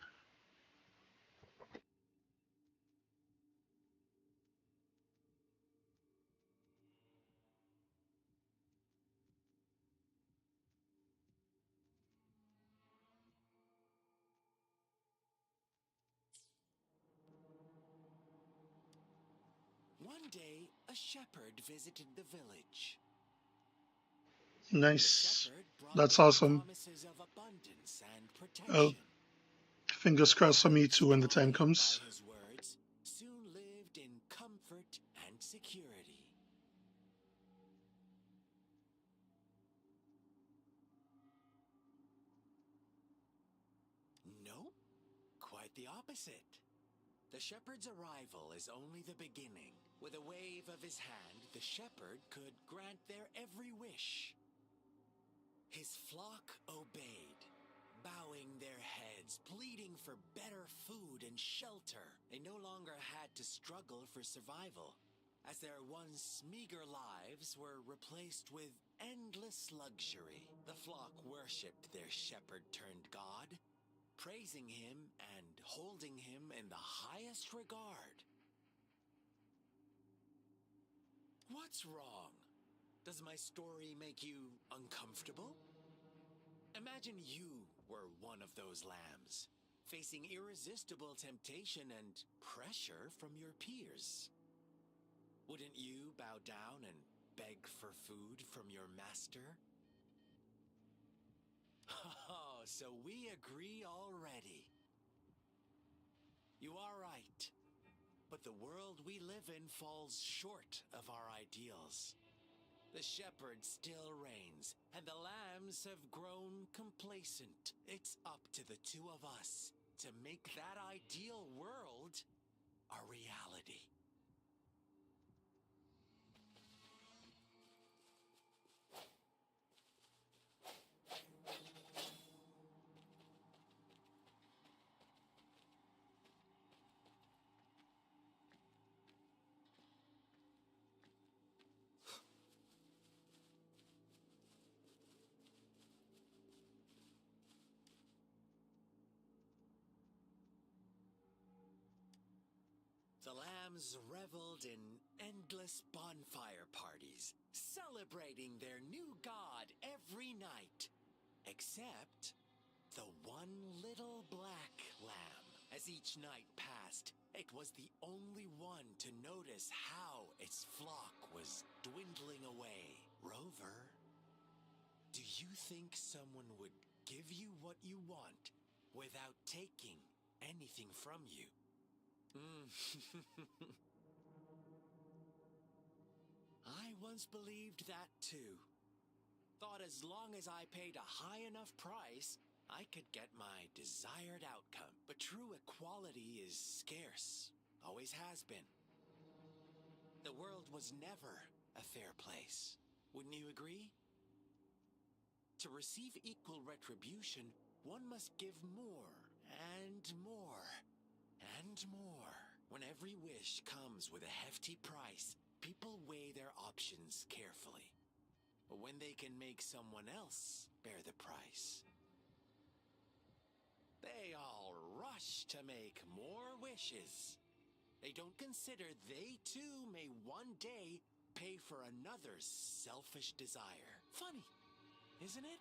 One day, a shepherd visited the village. The Nice. shepherd brought That's back awesome. promises of abundance and Well, protection. fingers crossed for me Those too when the time who abide by comes. his words soon lived in comfort and security. Nope, quite the opposite. The shepherd's arrival is only the beginning. With a wave of his hand, the shepherd could grant their every wish. His flock obeyed, bowing their heads, pleading for better food and shelter. They no longer had to struggle for survival, as their once meager lives were replaced with endless luxury. The flock worshipped their shepherd-turned-god, praising him and holding him in the highest regard. What's wrong? Does my story make you uncomfortable? Imagine you were one of those lambs, facing irresistible temptation and pressure from your peers. Wouldn't you bow down and beg for food from your master? Oh, so we agree already. You are right, but the world we live in falls short of our ideals. The shepherd still reigns, and the lambs have grown complacent. It's up to the two of us to make that ideal world a reality. The lambs reveled in endless bonfire parties, celebrating their new god every night. Except the one little black lamb. As each night passed, it was the only one to notice how its flock was dwindling away. Rover, do you think someone would give you what you want without taking anything from you? I once believed that too. Thought as long as I paid a high enough price, I could get my desired outcome. But true equality is scarce. Always has been. The world was never a fair place. Wouldn't you agree? To receive equal retribution, one must give more and more and more. When every wish comes with a hefty price, people weigh their options carefully. But when they can make someone else bear the price, they all rush to make more wishes. They don't consider they too may one day pay for another's selfish desire. Funny, isn't it?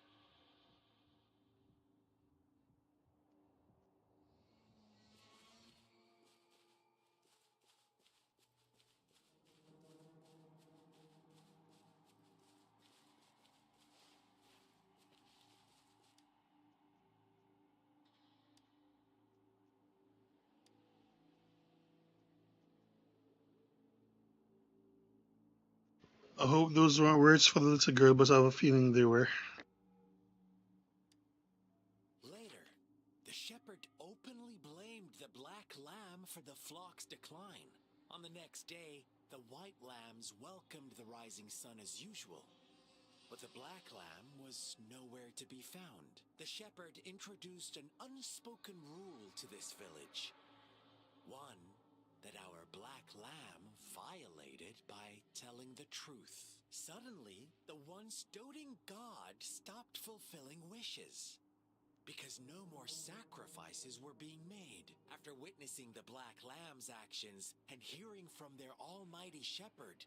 I hope those weren't words for the little girl, but I have a feeling they were. Later, the shepherd openly blamed the black lamb for the flock's decline. On the next day, the white lambs welcomed the rising sun as usual. But the black lamb was nowhere to be found. The shepherd introduced an unspoken rule to this village. One that our black lamb violated by telling the truth. Suddenly, the once doting god stopped fulfilling wishes. Because no more sacrifices were being made. After witnessing the black lamb's actions and hearing from their almighty shepherd,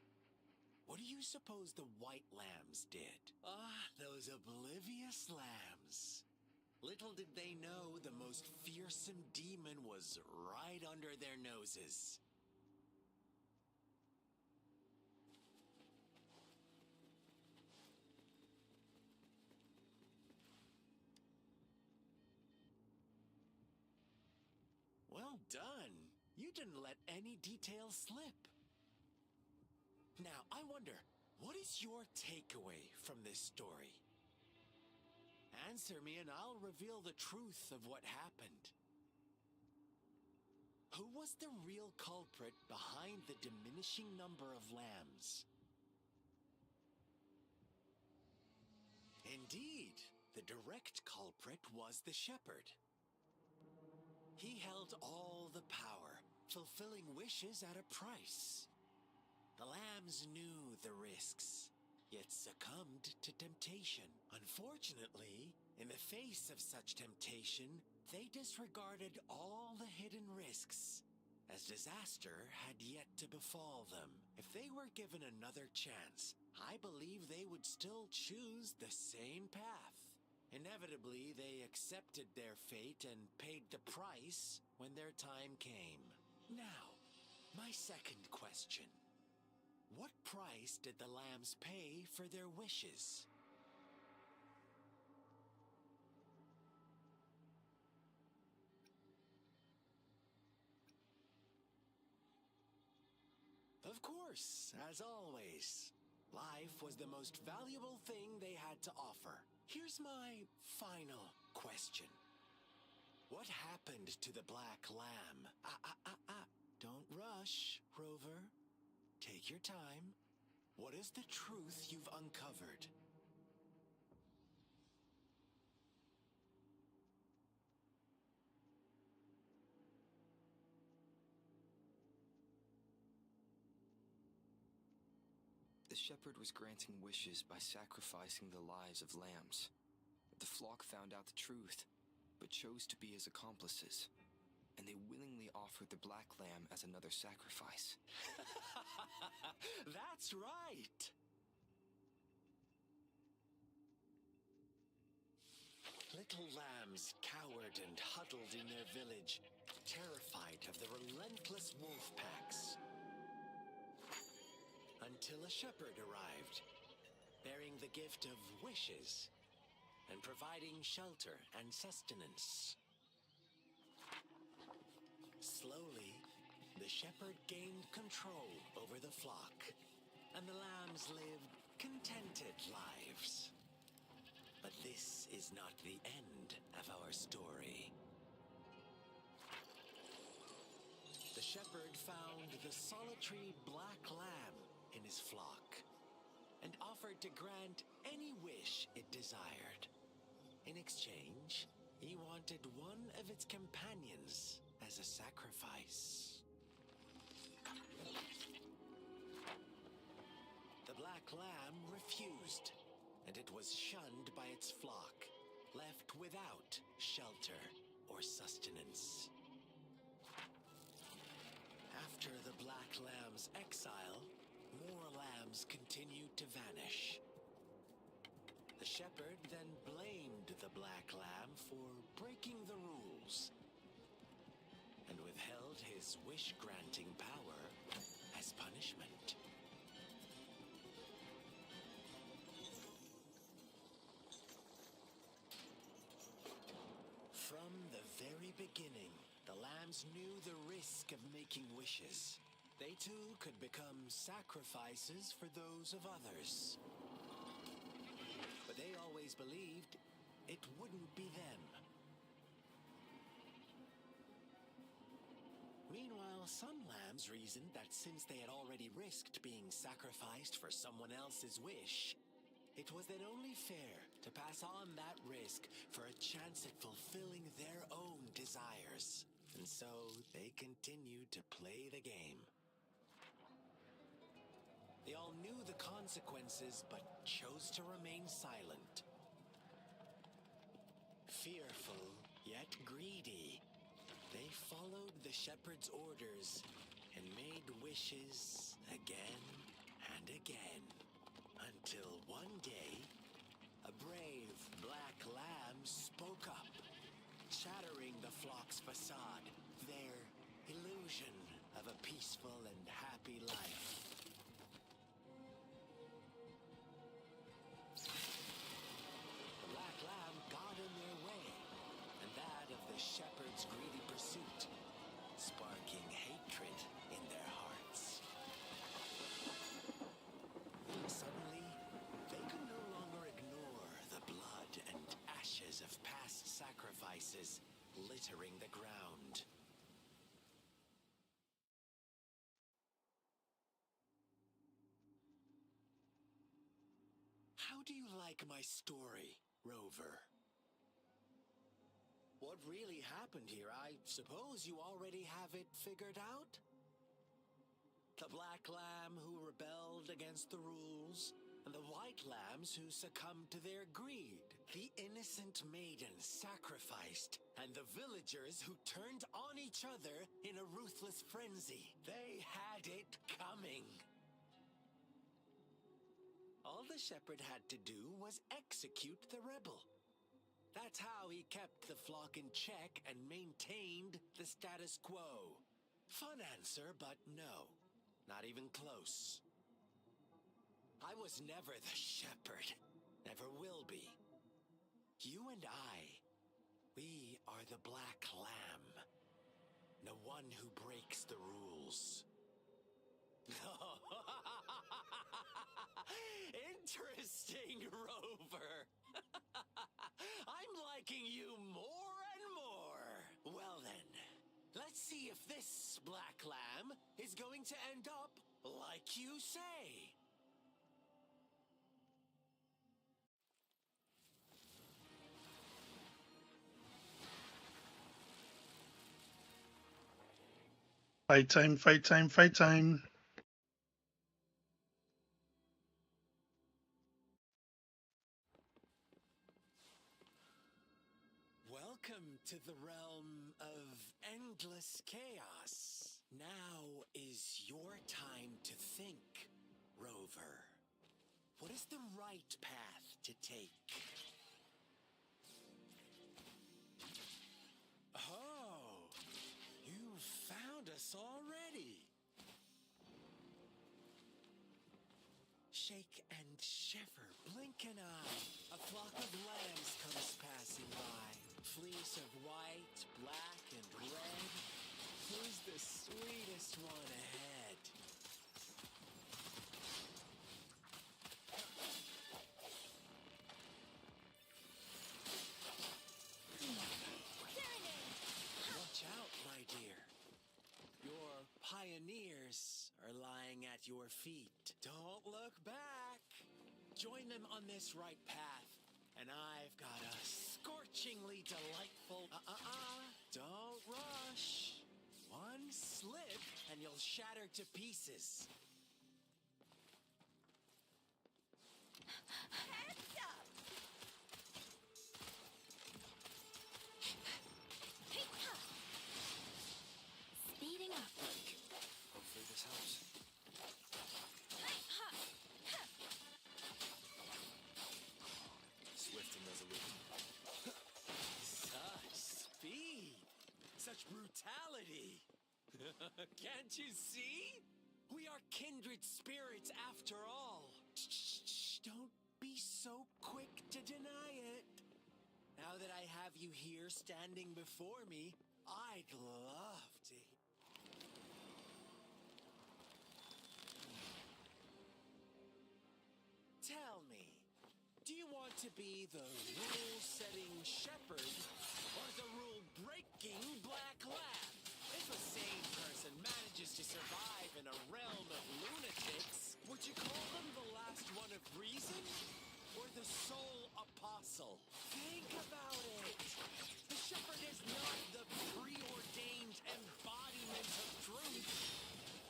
what do you suppose the white lambs did? Ah, those oblivious lambs. Little did they know the most fearsome demon was right under their noses. Well done. You didn't let any details slip. Now, I wonder, what is your takeaway from this story? Answer me and I'll reveal the truth of what happened. Who was the real culprit behind the diminishing number of lambs? Indeed, the direct culprit was the shepherd. He held all the power, fulfilling wishes at a price. The lambs knew the risks, yet succumbed to temptation. Unfortunately, in the face of such temptation, they disregarded all the hidden risks, as disaster had yet to befall them. If they were given another chance, I believe they would still choose the same path. Inevitably, they accepted their fate and paid the price when their time came. Now, my second question. What price did the lambs pay for their wishes? Of course, as always, life was the most valuable thing they had to offer. Here's my final question. What happened to the black lamb? Don't rush, Rover. Take your time. What is the truth you've uncovered? The shepherd was granting wishes by sacrificing the lives of lambs. The flock found out the truth, but chose to be his accomplices, and they willingly offered the black lamb as another sacrifice. That's right! Little lambs cowered and huddled in their village, terrified of the relentless wolf packs. Until a shepherd arrived, bearing the gift of wishes and providing shelter and sustenance. Slowly, the shepherd gained control over the flock, and the lambs lived contented lives. But this is not the end of our story. The shepherd found the solitary black lamb in his flock and offered to grant any wish it desired. In exchange, he wanted one of its companions as a sacrifice. The black lamb refused, and it was shunned by its flock, left without shelter or sustenance. After the black lamb's exile, more lambs continued to vanish. The shepherd then blamed the black lamb for breaking the rules and withheld his wish-granting power as punishment. From the very beginning, the lambs knew the risk of making wishes. They too could become sacrifices for those of others. But they always believed it wouldn't be them. Meanwhile, some lambs reasoned that since they had already risked being sacrificed for someone else's wish, it was then only fair to pass on that risk for a chance at fulfilling their own desires. And so they continued to play the game. They all knew the consequences, but chose to remain silent. Fearful, yet greedy, they followed the shepherd's orders and made wishes again and again. Until one day, a brave black lamb spoke up, shattering the flock's facade, their illusion of a peaceful and happy life. The black lamb got in their way, and that of the shepherd's greedy pursuit, sparking hatred in their hearts. Suddenly, they could no longer ignore the blood and ashes of past sacrifices littering the ground. How do you like my story, Rover? What really happened here? I suppose you already have it figured out? The black lamb who rebelled against the rules, and the white lambs who succumbed to their greed. The innocent maiden sacrificed, and the villagers who turned on each other in a ruthless frenzy. They had it coming. All the shepherd had to do was execute the rebel. That's how he kept the flock in check and maintained the status quo. Fun answer, but no, not even close. I was never the shepherd, never will be. You and I, we are the black lamb, the one who breaks the rules. Interesting, Rover. I'm liking you more and more. Well then, let's see if this black lamb is going to end up like you say. Fight time, fight time, fight time. Welcome to the realm of endless chaos. Now is your time to think, Rover. What is the right path to take? Oh, you found us already. Shake and shiver, blink an eye. A flock of lambs comes passing by. Fleece of white, black, and red. Who's the sweetest one ahead? Watch out, my dear. Your pioneers are lying at your feet. Don't look back. Join them on this right path, and I've got a scorchingly delightful... Don't rush. One slip, and you'll shatter to pieces. Heads up! Speeding up. Hopefully this helps. Swift and resolute. Such speed. Such brutality. Can't you see? We are kindred spirits after all. Shh, don't be so quick to deny it. Now that I have you here standing before me, I'd love to... to be the rule-setting shepherd or the rule-breaking black lab. If a sane person manages to survive in a realm of lunatics, would you call them the last one of reason? Or the sole apostle? Think about it. The shepherd is not the preordained embodiment of truth.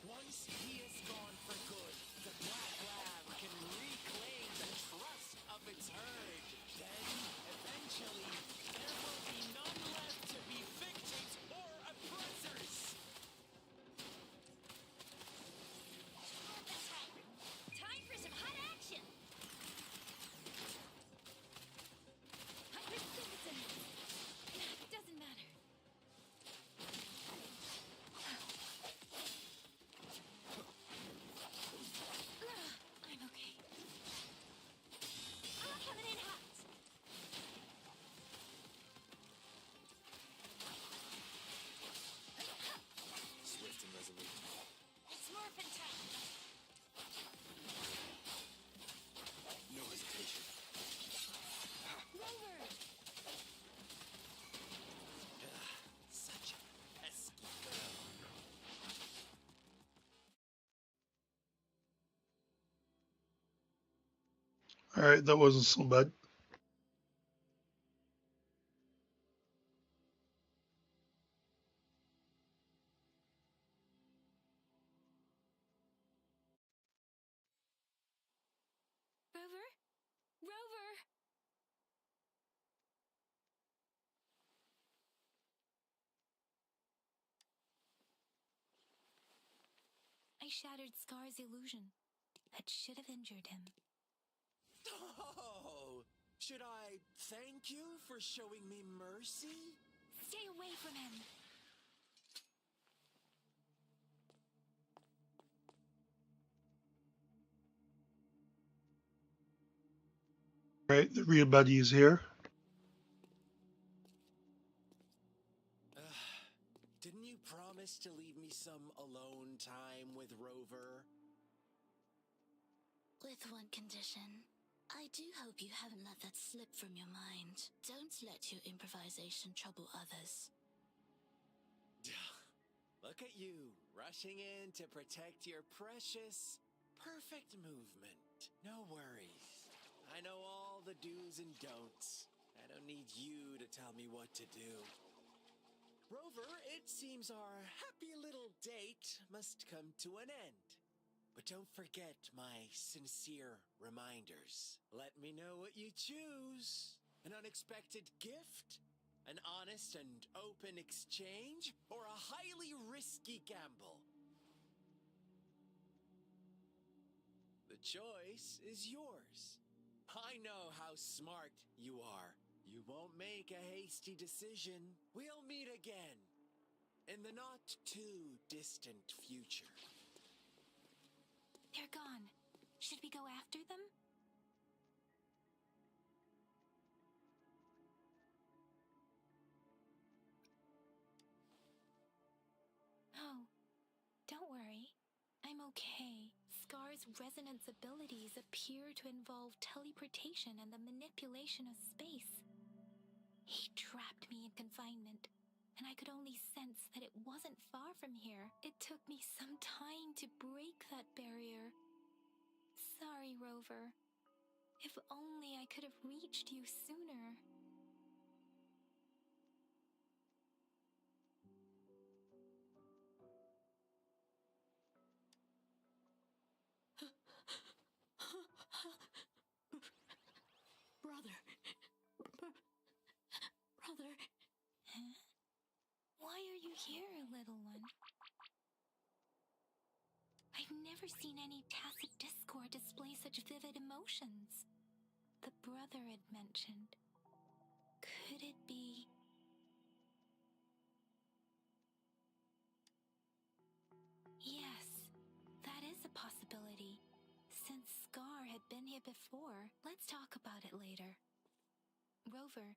Once he is gone for good, the black lab can reclaim the trust of its herd. Then, eventually, there will be none left to be victims or oppressors. That's right. Time for some hot action. Doesn't matter. I'm okay. I'm coming in hot. Swift and resolute. It's morphin' time. No hesitation. Rover! Such a pesky girl. All right, that wasn't so bad. Rover? Rover! I shattered Scar's illusion. That should have injured him. Oh! Should I thank you for showing me mercy? Stay away from him! All right, the real buddy is here. Didn't you promise to leave me some alone time with Rover? With one condition. I do hope you haven't let that slip from your mind. Don't let your improvisation trouble others. Look at you, rushing in to protect your precious, perfect movement. No worries. I know all the do's and don'ts. I don't need you to tell me what to do. Rover, it seems our happy little date must come to an end. But don't forget my sincere reminders. Let me know what you choose. An unexpected gift? An honest and open exchange? Or a highly risky gamble? The choice is yours. I know how smart you are. You won't make a hasty decision. We'll meet again in the not too distant future. They're gone. Should we go after them? Oh, don't worry. I'm okay. Scar's resonance abilities appear to involve teleportation and the manipulation of space. He trapped me in confinement, and I could only sense that it wasn't far from here. It took me some time to break that barrier. Sorry, Rover. If only I could have reached you sooner. Brother. Brother. Huh? Why are you here, little one? I've never seen any tacit discord display such vivid emotions. The brother had mentioned. Could it be... Yes, that is a possibility. Since Scar had been here before, let's talk about it later. Rover,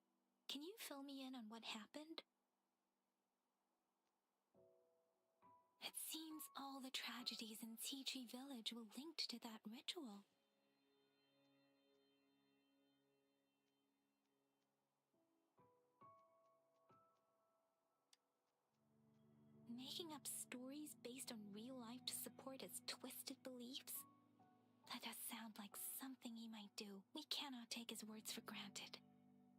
can you fill me in on what happened? It seems all the tragedies in Tea Tree Village were linked to that ritual. making up stories based on real life to support his twisted beliefs? That does sound like something he might do. We cannot take his words for granted.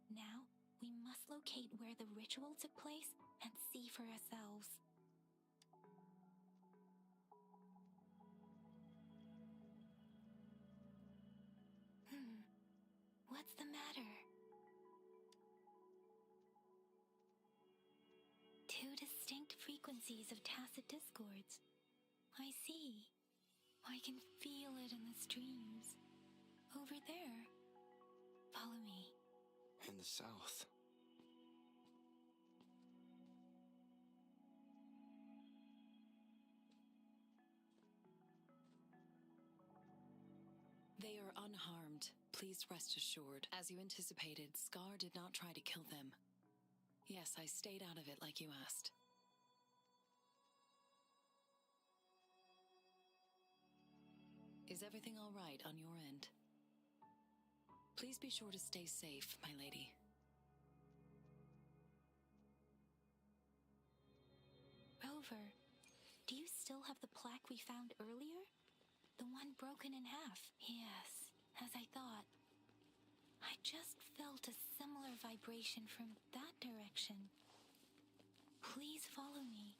Now, we must locate where the ritual took place and see for ourselves. What's the matter? Two distinct frequencies of tacit discords. I see. I can feel it in the streams. Over there. Follow me. In the south. They are unharmed. Please rest assured. As you anticipated, Scar did not try to kill them. Yes, I stayed out of it like you asked. Is everything all right on your end? Please be sure to stay safe, my lady. Rover, do you still have the plaque we found earlier? The one broken in half? Yes, as I thought. I just felt a similar vibration from that direction. Please follow me.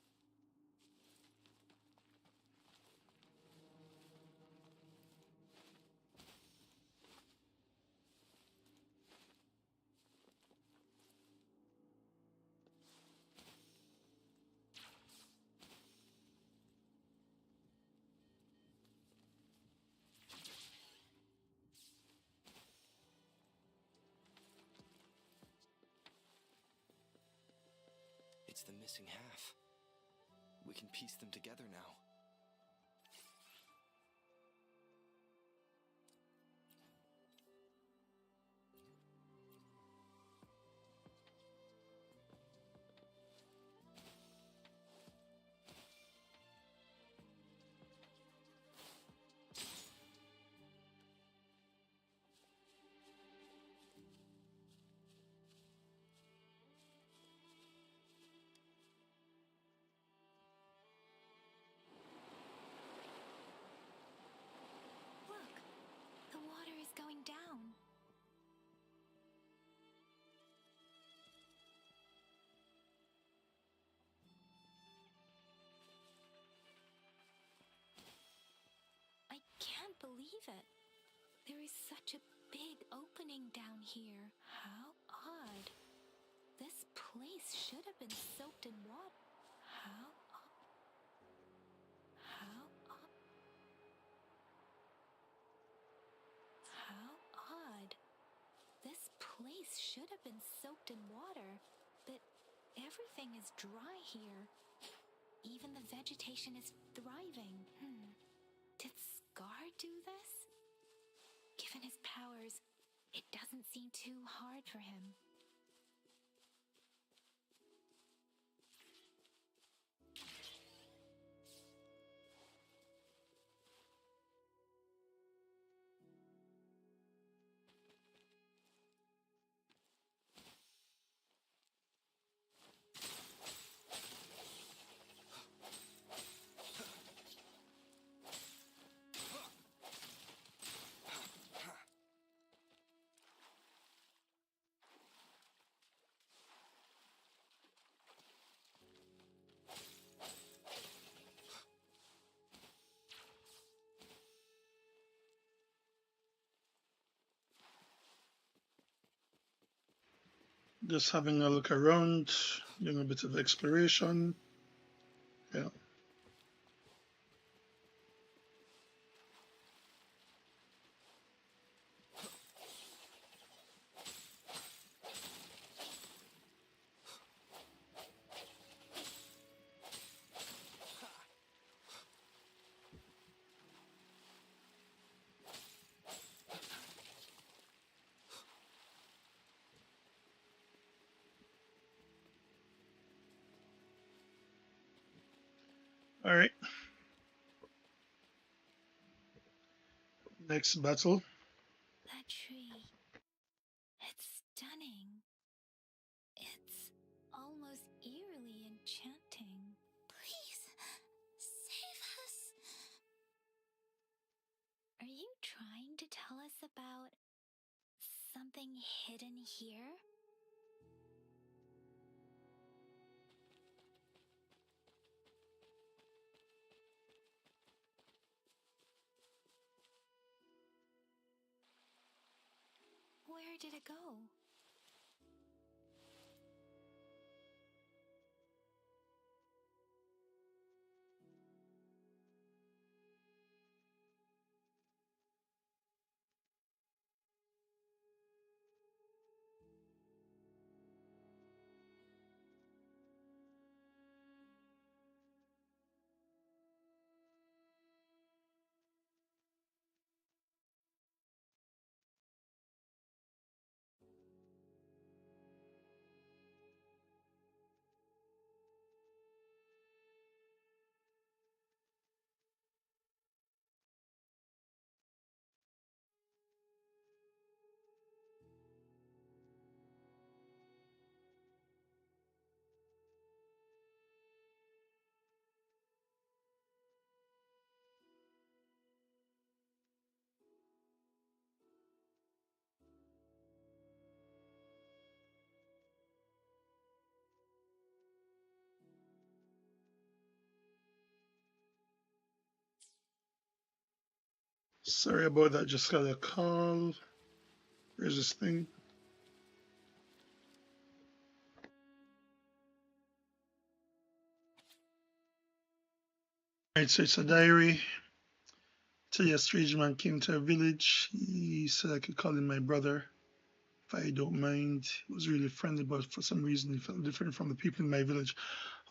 It's the missing half. We can piece them together now. Look, the water is going down. I can't believe it. There is such a big opening down here. How odd. This place should have been soaked in water. How odd. This place should have been soaked in water, but everything is dry here. Even the vegetation is thriving. Did Scar do this? Given his powers, it doesn't seem too hard for him. Just having a look around, doing a bit of exploration. Yeah. All right. Next battle. That tree. It's stunning. It's almost eerily enchanting. Where did it go? Sorry about that. Just got a call. Where's this thing? Right, so it's a diary. Today, a strange man came to our village. He said I could call him my brother if I don't mind. He was really friendly, but for some reason he felt different from the people in my village.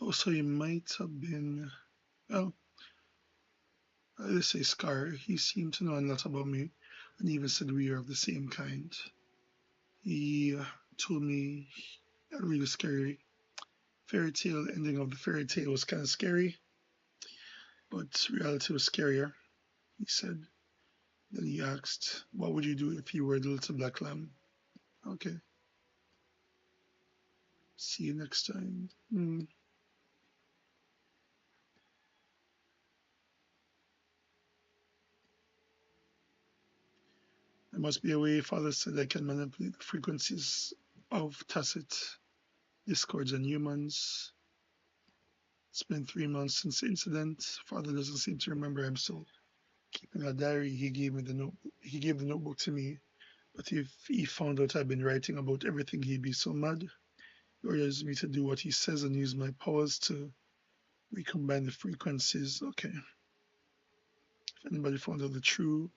Also, he might have been, well, let's say Scar. He seemed to know a lot about me and even said we are of the same kind. He told me a really scary fairy tale. Ending of the fairy tale was kind of scary, but reality was scarier. He said. Then he asked, "What would you do if you were the little black lamb?" Okay. See you next time. There must be a way, Father said, I can manipulate the frequencies of tacit discords and humans. It's been 3 months since the incident. Father doesn't seem to remember. I'm still keeping a diary. He gave me the note. He gave the notebook to me. But if he found out I've been writing about everything, he'd be so mad. He orders me to do what he says and use my powers to recombine the frequencies. Okay. If anybody found out the truth,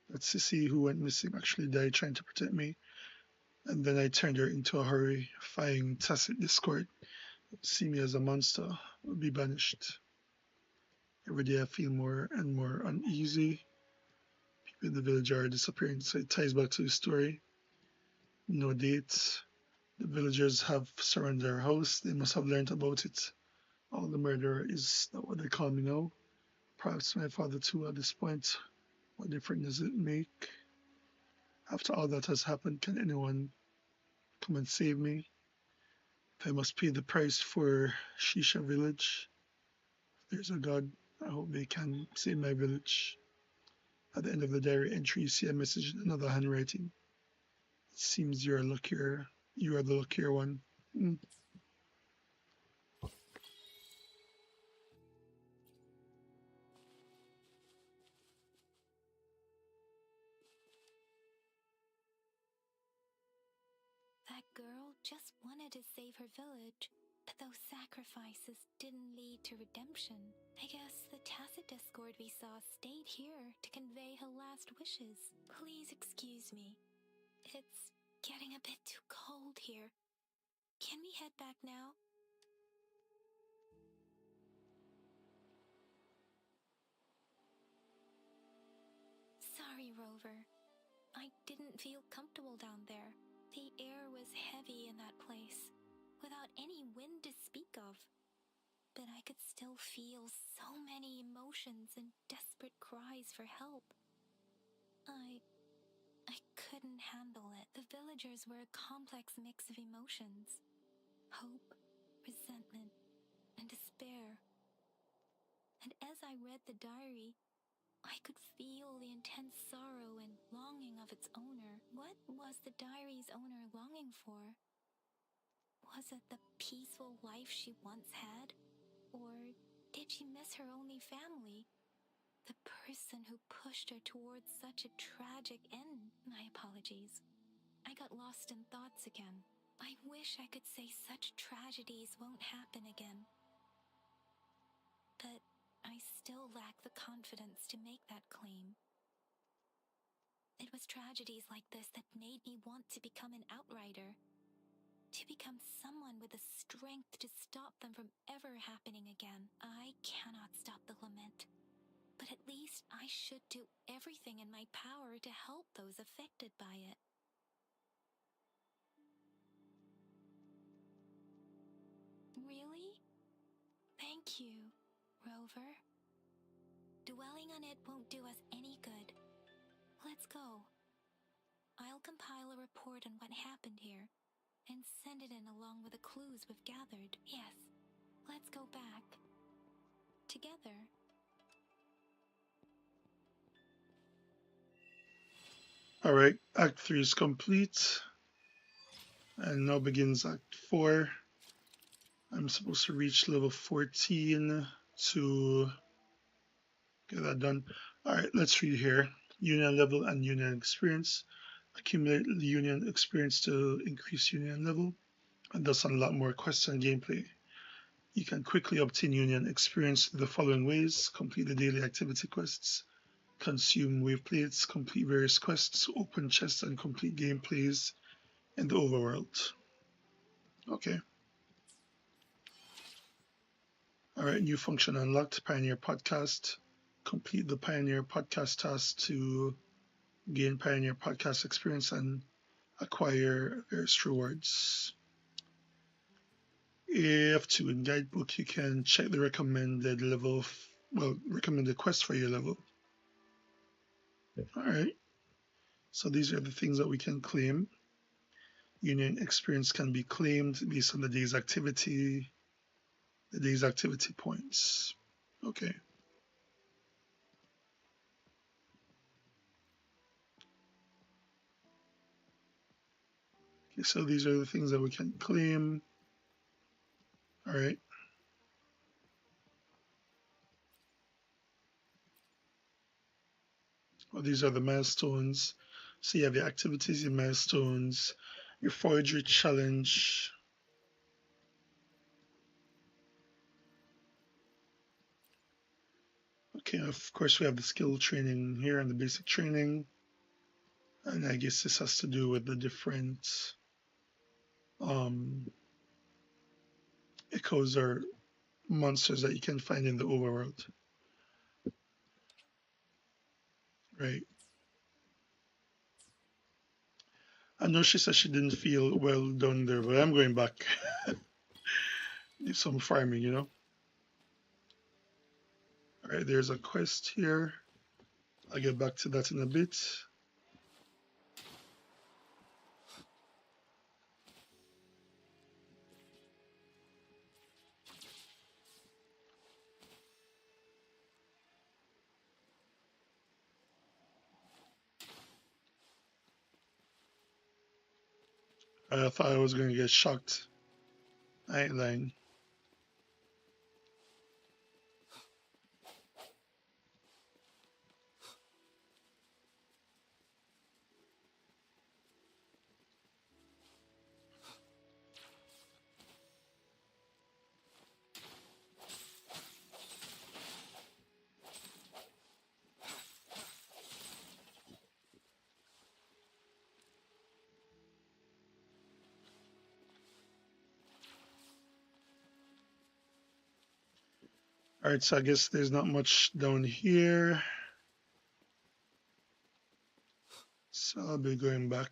that Sissy who went missing actually died trying to protect me, and then I turned her into a horrifying tacit discord. See me as a monster, will be banished. Every day I feel more and more uneasy. People in the village are disappearing, so it ties back to the story. No dates. The villagers have surrounded our house. They must have learned about it. All the murderer is not what they call me now. Perhaps my father too at this point. What difference does it make? After all that has happened, can anyone come and save me? If I must pay the price for Shisha village, if there's a God, I hope they can save my village. At the end of the diary entry, you see a message in another handwriting. It seems you're luckier. You are the luckier one. That girl just wanted to save her village, but those sacrifices didn't lead to redemption. I guess the tacit discord we saw stayed here to convey her last wishes. Please excuse me. It's getting a bit too cold here. Can we head back now? Sorry, Rover. I didn't feel comfortable down there. The air was heavy in that place, without any wind to speak of. But I could still feel so many emotions and desperate cries for help. I couldn't handle it. The villagers were a complex mix of emotions. Hope, resentment, and despair. And as I read the diary, I could feel the intense sorrow and longing of its owner. What was the diary's owner longing for? Was it the peaceful life she once had? Or did she miss her only family? The person who pushed her towards such a tragic end. My apologies. I got lost in thoughts again. I wish I could say such tragedies won't happen again. But I still lack the confidence to make that claim. It was tragedies like this that made me want to become an outrider. To become someone with the strength to stop them from ever happening again. I cannot stop the lament. But at least I should do everything in my power to help those affected by it. Really? Thank you, Rover. Dwelling on it won't do us any good. Let's go. I'll compile a report on what happened here and send it in along with the clues we've gathered. Yes, let's go back. Together. Alright, Act 3 is complete. And now begins Act 4. I'm supposed to reach level 14 to get that done. Alright, let's read here. Union level and union experience. Accumulate the union experience to increase union level, and thus unlock more quests and gameplay. You can quickly obtain union experience the following ways: complete the daily activity quests, consume wave plates, complete various quests, open chests, and complete gameplays in the overworld. Okay. Alright, new function unlocked, Pioneer Podcast. Complete the Pioneer Podcast task to gain Pioneer Podcast experience and acquire various rewards. F2 in Guidebook, you can check the recommended level, recommended quest for your level. Alright, so these are the things that we can claim. Union experience can be claimed based on the day's activity points. Okay. Okay, so these are the things that we can claim. All right. Well, these are the milestones. So you have your activities, your milestones, your forgery challenge. Okay, of course we have the skill training here and the basic training. And I guess this has to do with the different echoes or monsters that you can find in the overworld. Right. I know she said she didn't feel well down there, but I'm going back. Do some farming, you know? All right, there's a quest here. I'll get back to that in a bit. I thought I was going to get shocked. I ain't lying. All right, so I guess there's not much down here. So I'll be going back.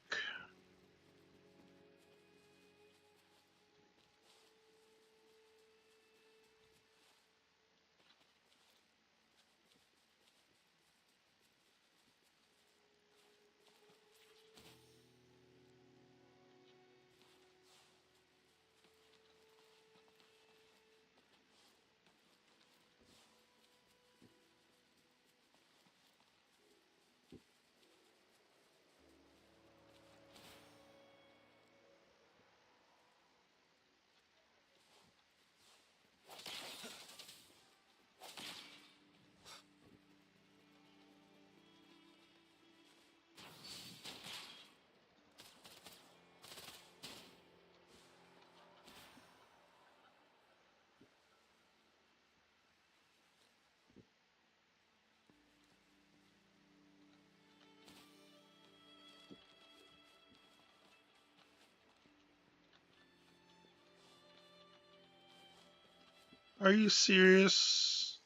Are you serious?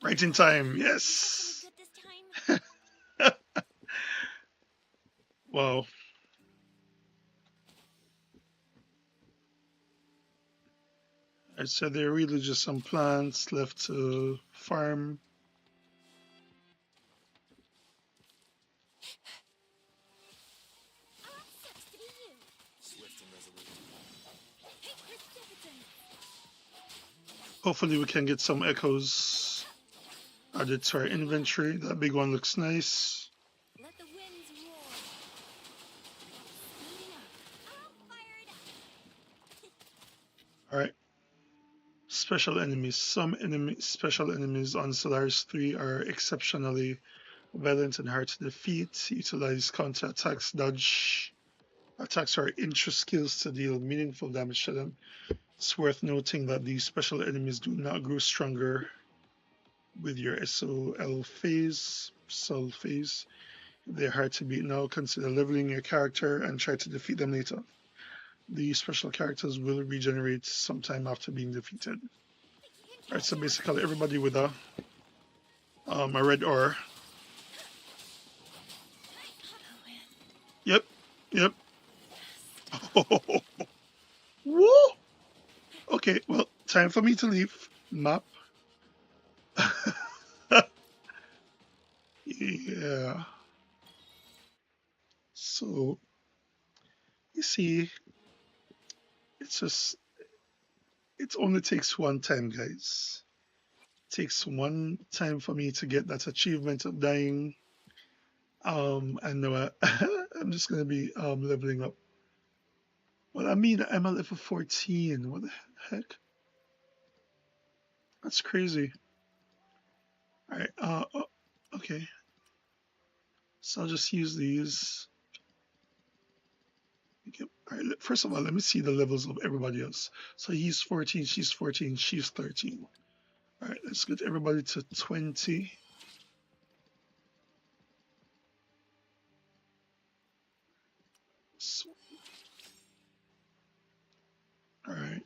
Right in time, Did you catch any yes. good this time? Wow. I said there are really just some plants left to farm. Oh, sucks to be you. Swift and resolute. Hey, precipitant! Hopefully we can get some echoes added to our inventory. That big one looks nice. Let the winds roar. Speeding up. I'll fire it up. All right. Special enemies. Some special enemies on Solaris 3 are exceptionally violent and hard to defeat. Utilize counter attacks, dodge attacks, or intro skills to deal meaningful damage to them. It's worth noting that these special enemies do not grow stronger with your Sol phase. If they're hard to beat now, consider leveling your character and try to defeat them later. These special characters will regenerate sometime after being defeated. Alright, so basically everybody with a red ore. Yep, yep. Woo! Okay, well, time for me to leave. Map. Yeah. So you see, it's just it only takes one time, guys. It takes one time for me to get that achievement of dying. And now I'm just gonna be leveling up. Well, I mean, I'm at level 14. What the heck? That's crazy. All right. Okay. So I'll just use these. Okay. All right. First of all, let me see the levels of everybody else. So he's 14, she's 14, she's 13. All right. Let's get everybody to 20. So, all right.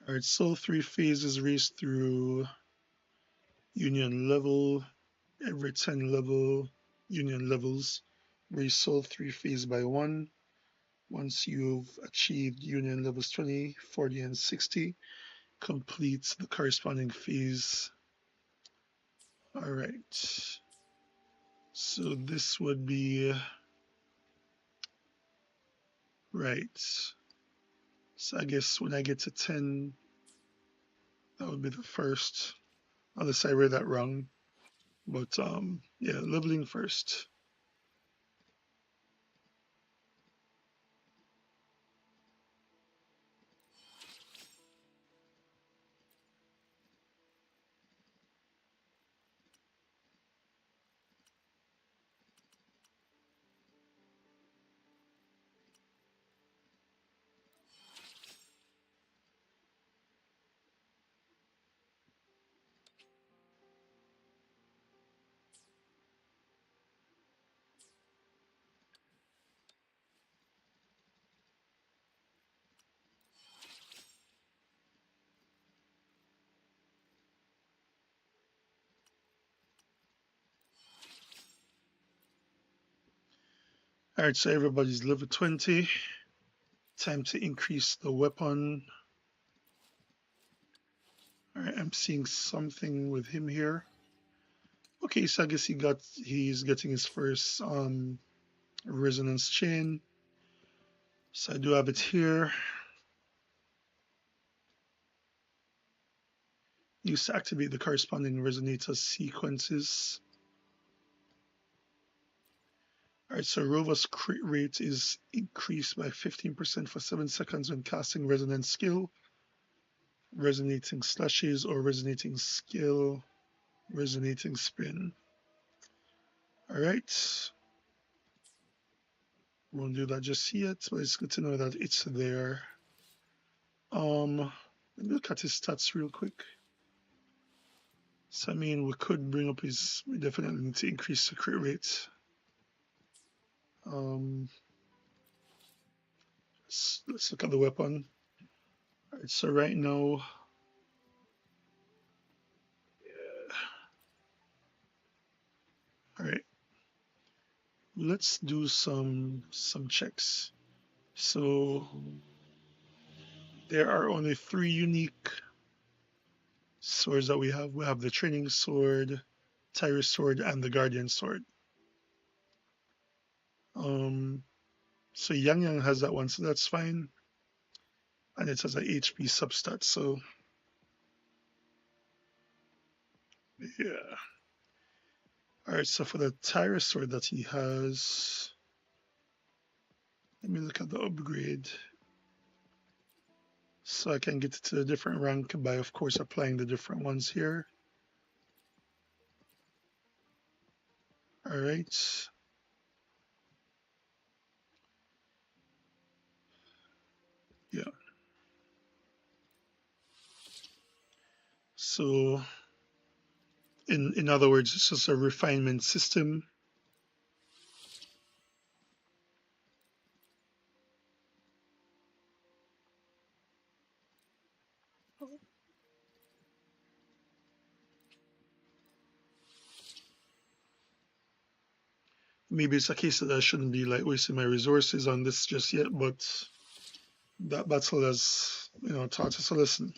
All right. So 3 phases race through union level. Every 10 level union levels, raise Soul 3 phase by 1. Once you've achieved union levels 20, 40, and 60, complete the corresponding phase. All right. So this would be right. So I guess when I get to 10, that would be the first, unless I read that wrong. But yeah, leveling first. All right, so everybody's level 20. Time to increase the weapon. All right, I'm seeing something with him here. Okay, so I guess he's getting his first resonance chain. So I do have it here. Use to activate the corresponding resonator sequences. All right, so Rova's crit rate is increased by 15% for 7 seconds when casting resonance skill, resonating slashes, or resonating skill, resonating spin. All right. Won't do that just yet, but it's good to know that it's there. Um, Let me look at his stats real quick. So I mean, we could bring up his. We definitely need to increase the crit rate. Um, let's look at the weapon. All right, so right now, all right, let's do some checks. So there are only 3 unique swords that we have. We have the training sword, Tyrus sword, and the guardian sword. Um, so Yang Yang has that one, so that's fine. And it has an HP substat, so yeah. All right, so for the Tyrus sword that he has, let me look at the upgrade. So I can get it to a different rank by, of course, applying the different ones here. All right. Yeah. So in other words, it's just a refinement system. Maybe it's a case that I shouldn't be like wasting my resources on this just yet, but that battle has, taught us a lesson.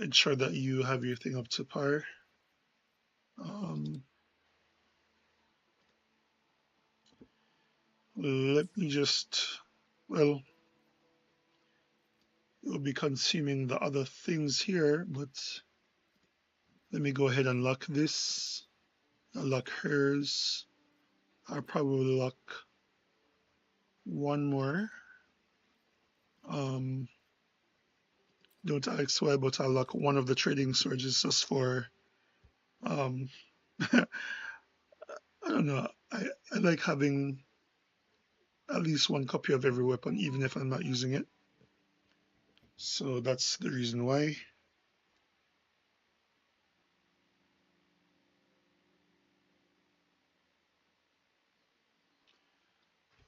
Ensure that you have your thing up to par. Let me just, well, it will be consuming the other things here, but let me go ahead and lock this. I'll lock hers. I'll probably lock one more. Don't ask why, but I'll lock one of the trading swords just for, um, I don't know. I like having at least one copy of every weapon, even if I'm not using it. So that's the reason why.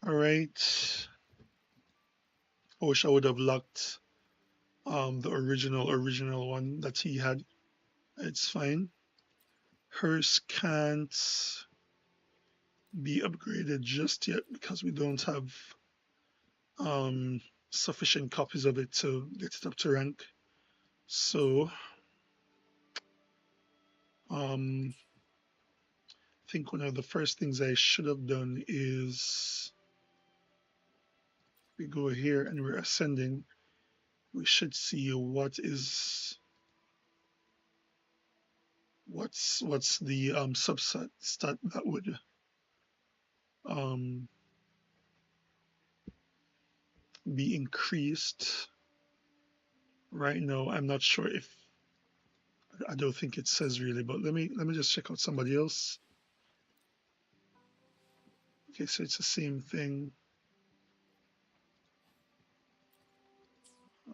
All right. I wish I would have locked the original one that he had. It's fine. Hers can't be upgraded just yet because we don't have sufficient copies of it to get it up to rank. So I think one of the first things I should have done is we go here and we're ascending. We should see what's the subset stat that would um, be increased. Right now, I'm not sure if I don't think it says really, but let me just check out somebody else. Okay, so it's the same thing.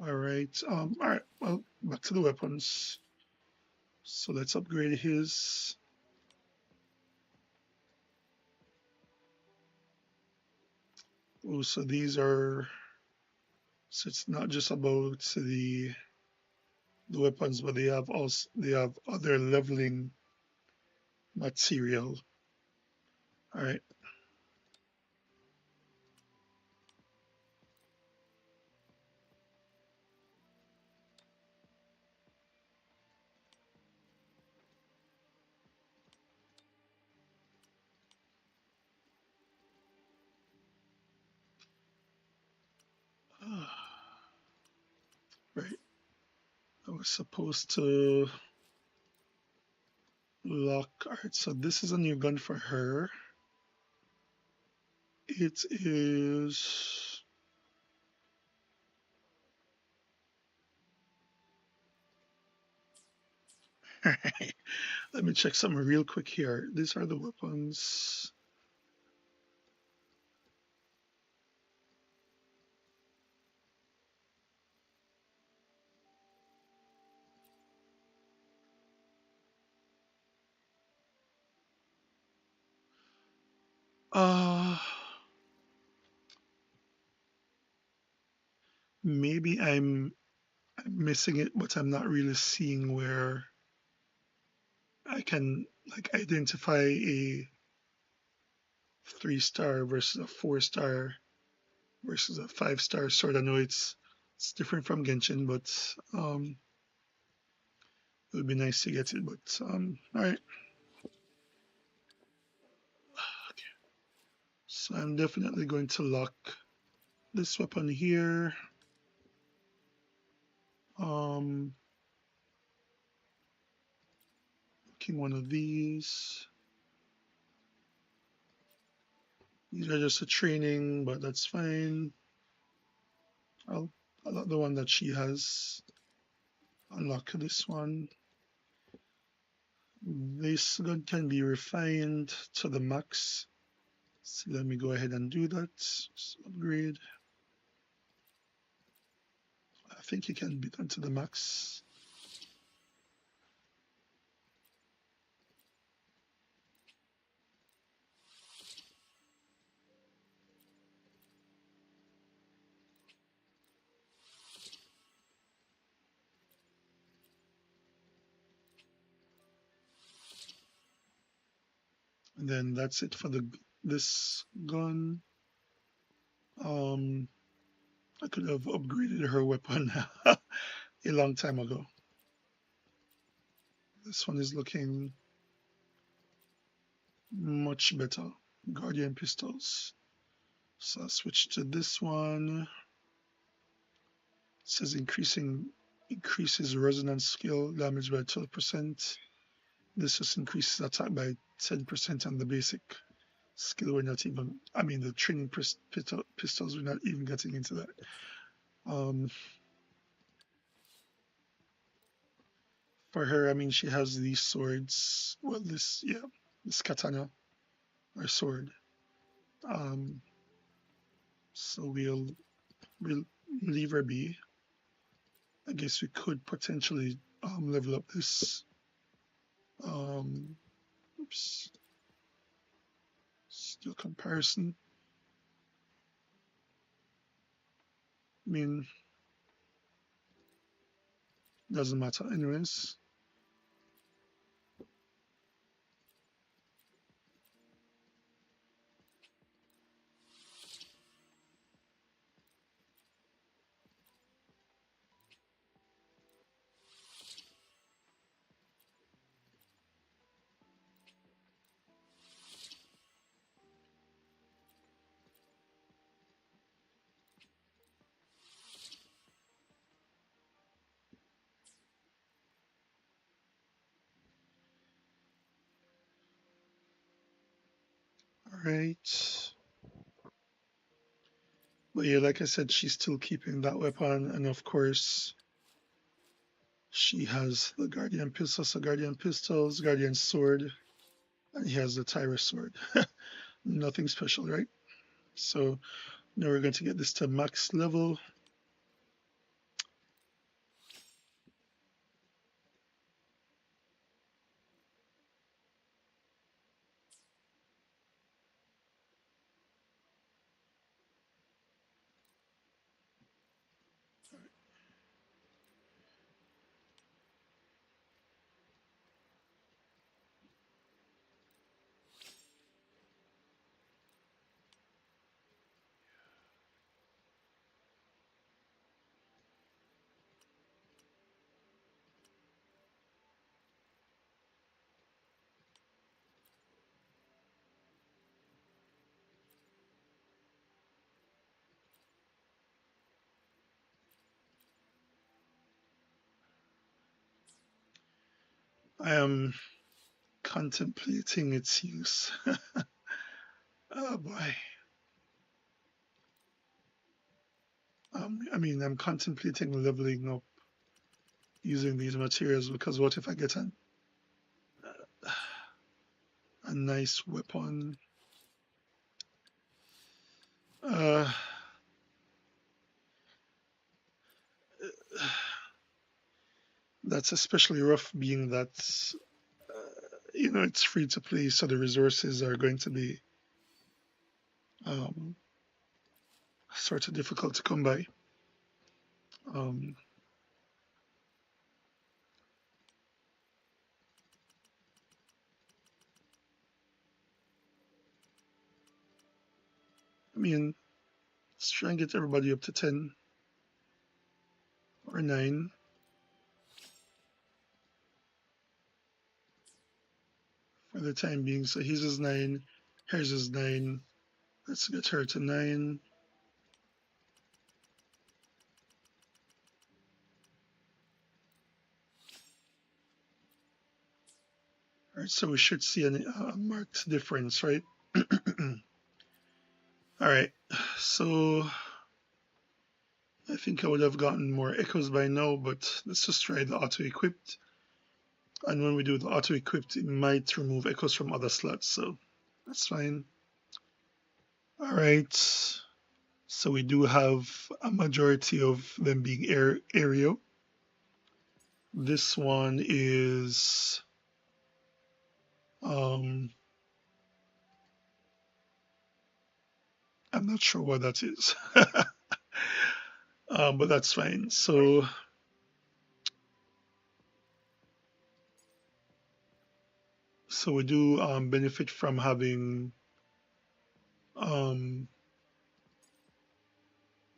All right. All right. Well, back to the weapons. So let's upgrade his. Oh, so these are. So it's not just about the weapons, but they have other leveling material. All right. Right. I was supposed to lock. All right. So this is a new gun for her. It is. Let me check something real quick here. These are the weapons. Uh, maybe I'm missing it, but I'm not really seeing where I can like identify a 3-star versus a 4-star versus a 5-star sword. I know it's different from Genshin, but it would be nice to get it. But all right. So I'm definitely going to lock this weapon here. Um, looking one of these. These are just a training, but that's fine. I'll lock the one that she has. Unlock this one. This gun can be refined to the max. So let me go ahead and do that. Just upgrade. I think it can be done to the max. And then that's it for this gun. Um, I could have upgraded her weapon a long time ago. This one is looking much better. Guardian pistols. So I'll switch to this one. It says increases resonance skill damage by 12%. This just increases attack by 10% on the basic skill. We're not even, I mean, the training pistols, we're not even getting into that. For her, I mean, she has these swords. Well, this katana or sword. Um, so we'll leave her be. I guess we could potentially level up this. Oops. Still comparison. I mean, doesn't matter anyways. All right. But yeah, like I said, she's still keeping that weapon, and of course, she has the Guardian pistols, Guardian sword, and he has the Tyra sword. Nothing special, right? So now we're going to get this to max level. I am contemplating its use. Oh boy. I mean, I'm contemplating leveling up using these materials because what if I get a nice weapon? Uh, that's especially rough, being that it's free to play, so the resources are going to be um, sort of difficult to come by. Um, I mean, let's try and get everybody up to 10 or 9. For the time being. So his is 9, hers is 9. Let's get her to 9. All right, so we should see a marked difference, right? All right, so I think I would have gotten more echoes by now, but let's just try the auto-equipped. And when we do the auto-equipped, it might remove echoes from other slots, so that's fine. All right, so we do have a majority of them being aerial. This one is I'm not sure what that is, but that's fine. So we do benefit from having um,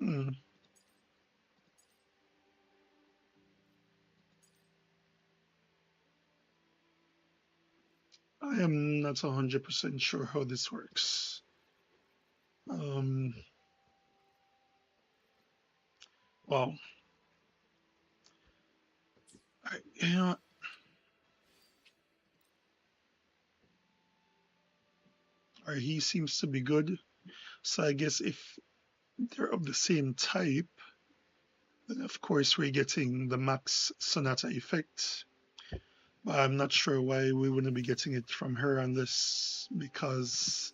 mm, I am not 100% sure how this works. Well, you know, he seems to be good. So I guess if they're of the same type, then of course we're getting the max Sonata effect. But I'm not sure why we wouldn't be getting it from her unless because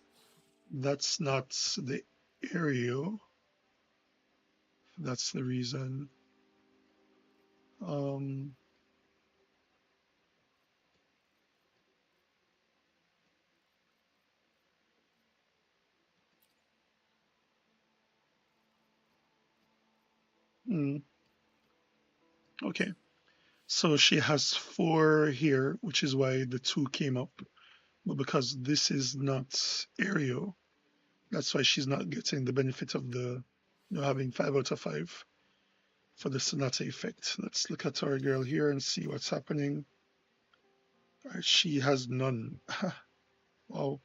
that's not the area. That's the reason. Um, mm, okay. So she has 4 here, which is why the 2 came up. But because this is not aerial, that's why she's not getting the benefit of the having 5 out of 5 for the Sonata effect. Let's look at our girl here and see what's happening. All right, she has none. Wow.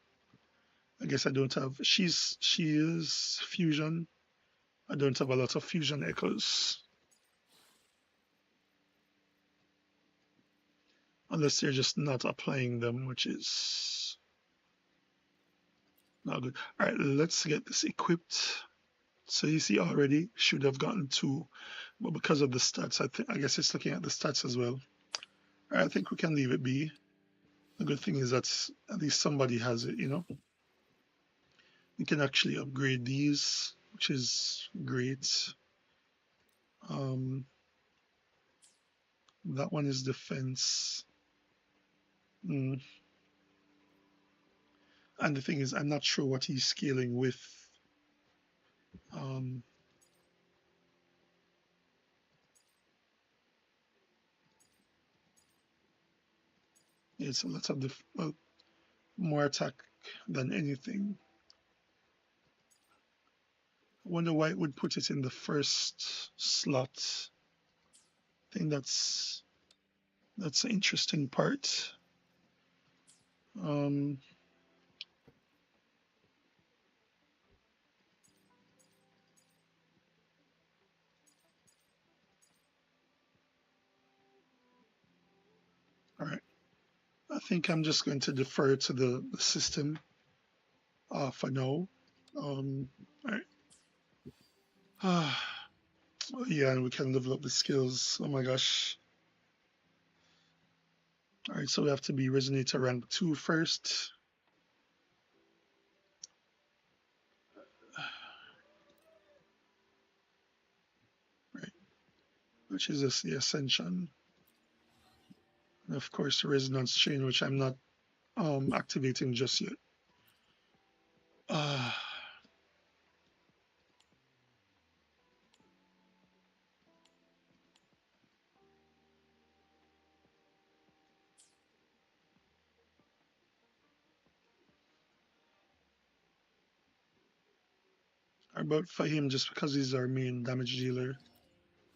I guess I don't have. She is fusion. I don't have a lot of fusion echoes. Unless they're just not applying them, which is not good. All right, let's get this equipped. So you see already should have gotten 2, but because of the stats, I guess it's looking at the stats as well. All right, I think we can leave it be. The good thing is that at least somebody has it, you know. We can actually upgrade these, which is great. Um, that one is defense. Mm. And the thing is, I'm not sure what he's scaling with. Um, it's a lot of well, more attack than anything. I wonder why it would put it in the first slot. I think that's the interesting part. Um, all right. I think I'm just going to defer to the system for now. All right. Yeah, and we can level up the skills. Oh my gosh. All right, so we have to be Resonator rank 2 first. Right, which is the Ascension. And of course, the Resonance Chain, which I'm not activating just yet. But for him, just because he's our main damage dealer,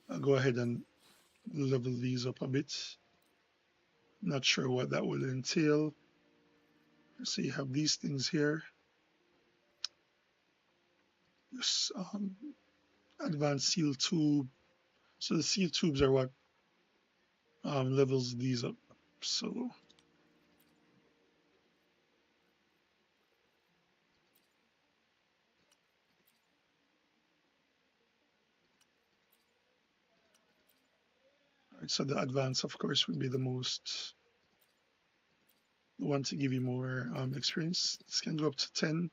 I'll go ahead and level these up a bit. Not sure what that will entail. So you have these things here. This advanced seal tube. So the seal tubes are what levels these up. So so the advance, of course, would be the one to give you more experience. This can go up to 10.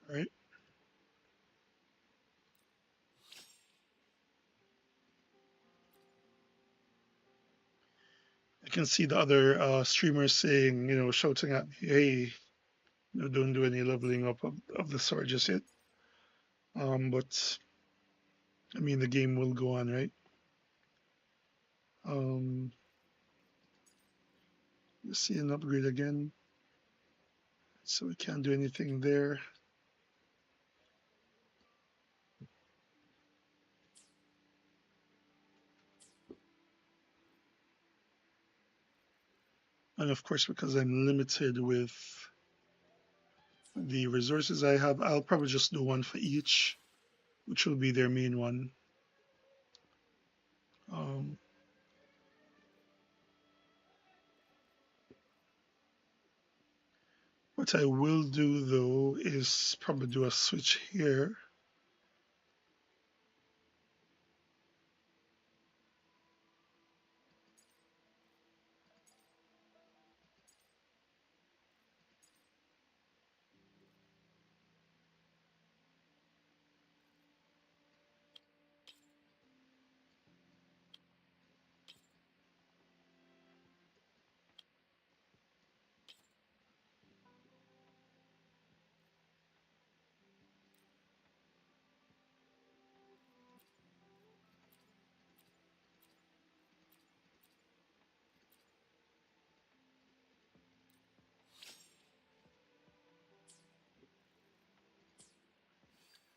All right. I can see the other streamers saying, shouting at me, hey, don't do any leveling up of the sword just yet. But I mean, the game will go on, right? Um, let's see an upgrade again. So we can't do anything there. And of course, because I'm limited with the resources I have, I'll probably just do one for each, which will be their main one. Um, what I will do though is probably do a switch here.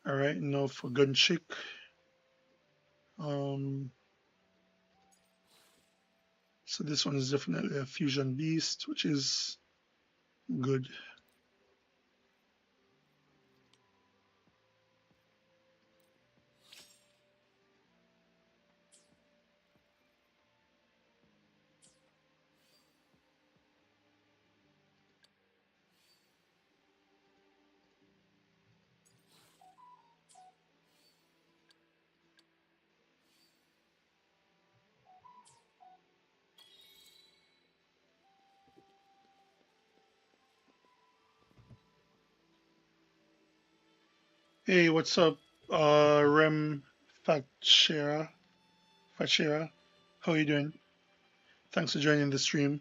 All right, now for Gunchick. Um, so this one is definitely a fusion beast, which is good. Hey, what's up, Rem Fatshera? Fatshera, how are you doing? Thanks for joining the stream.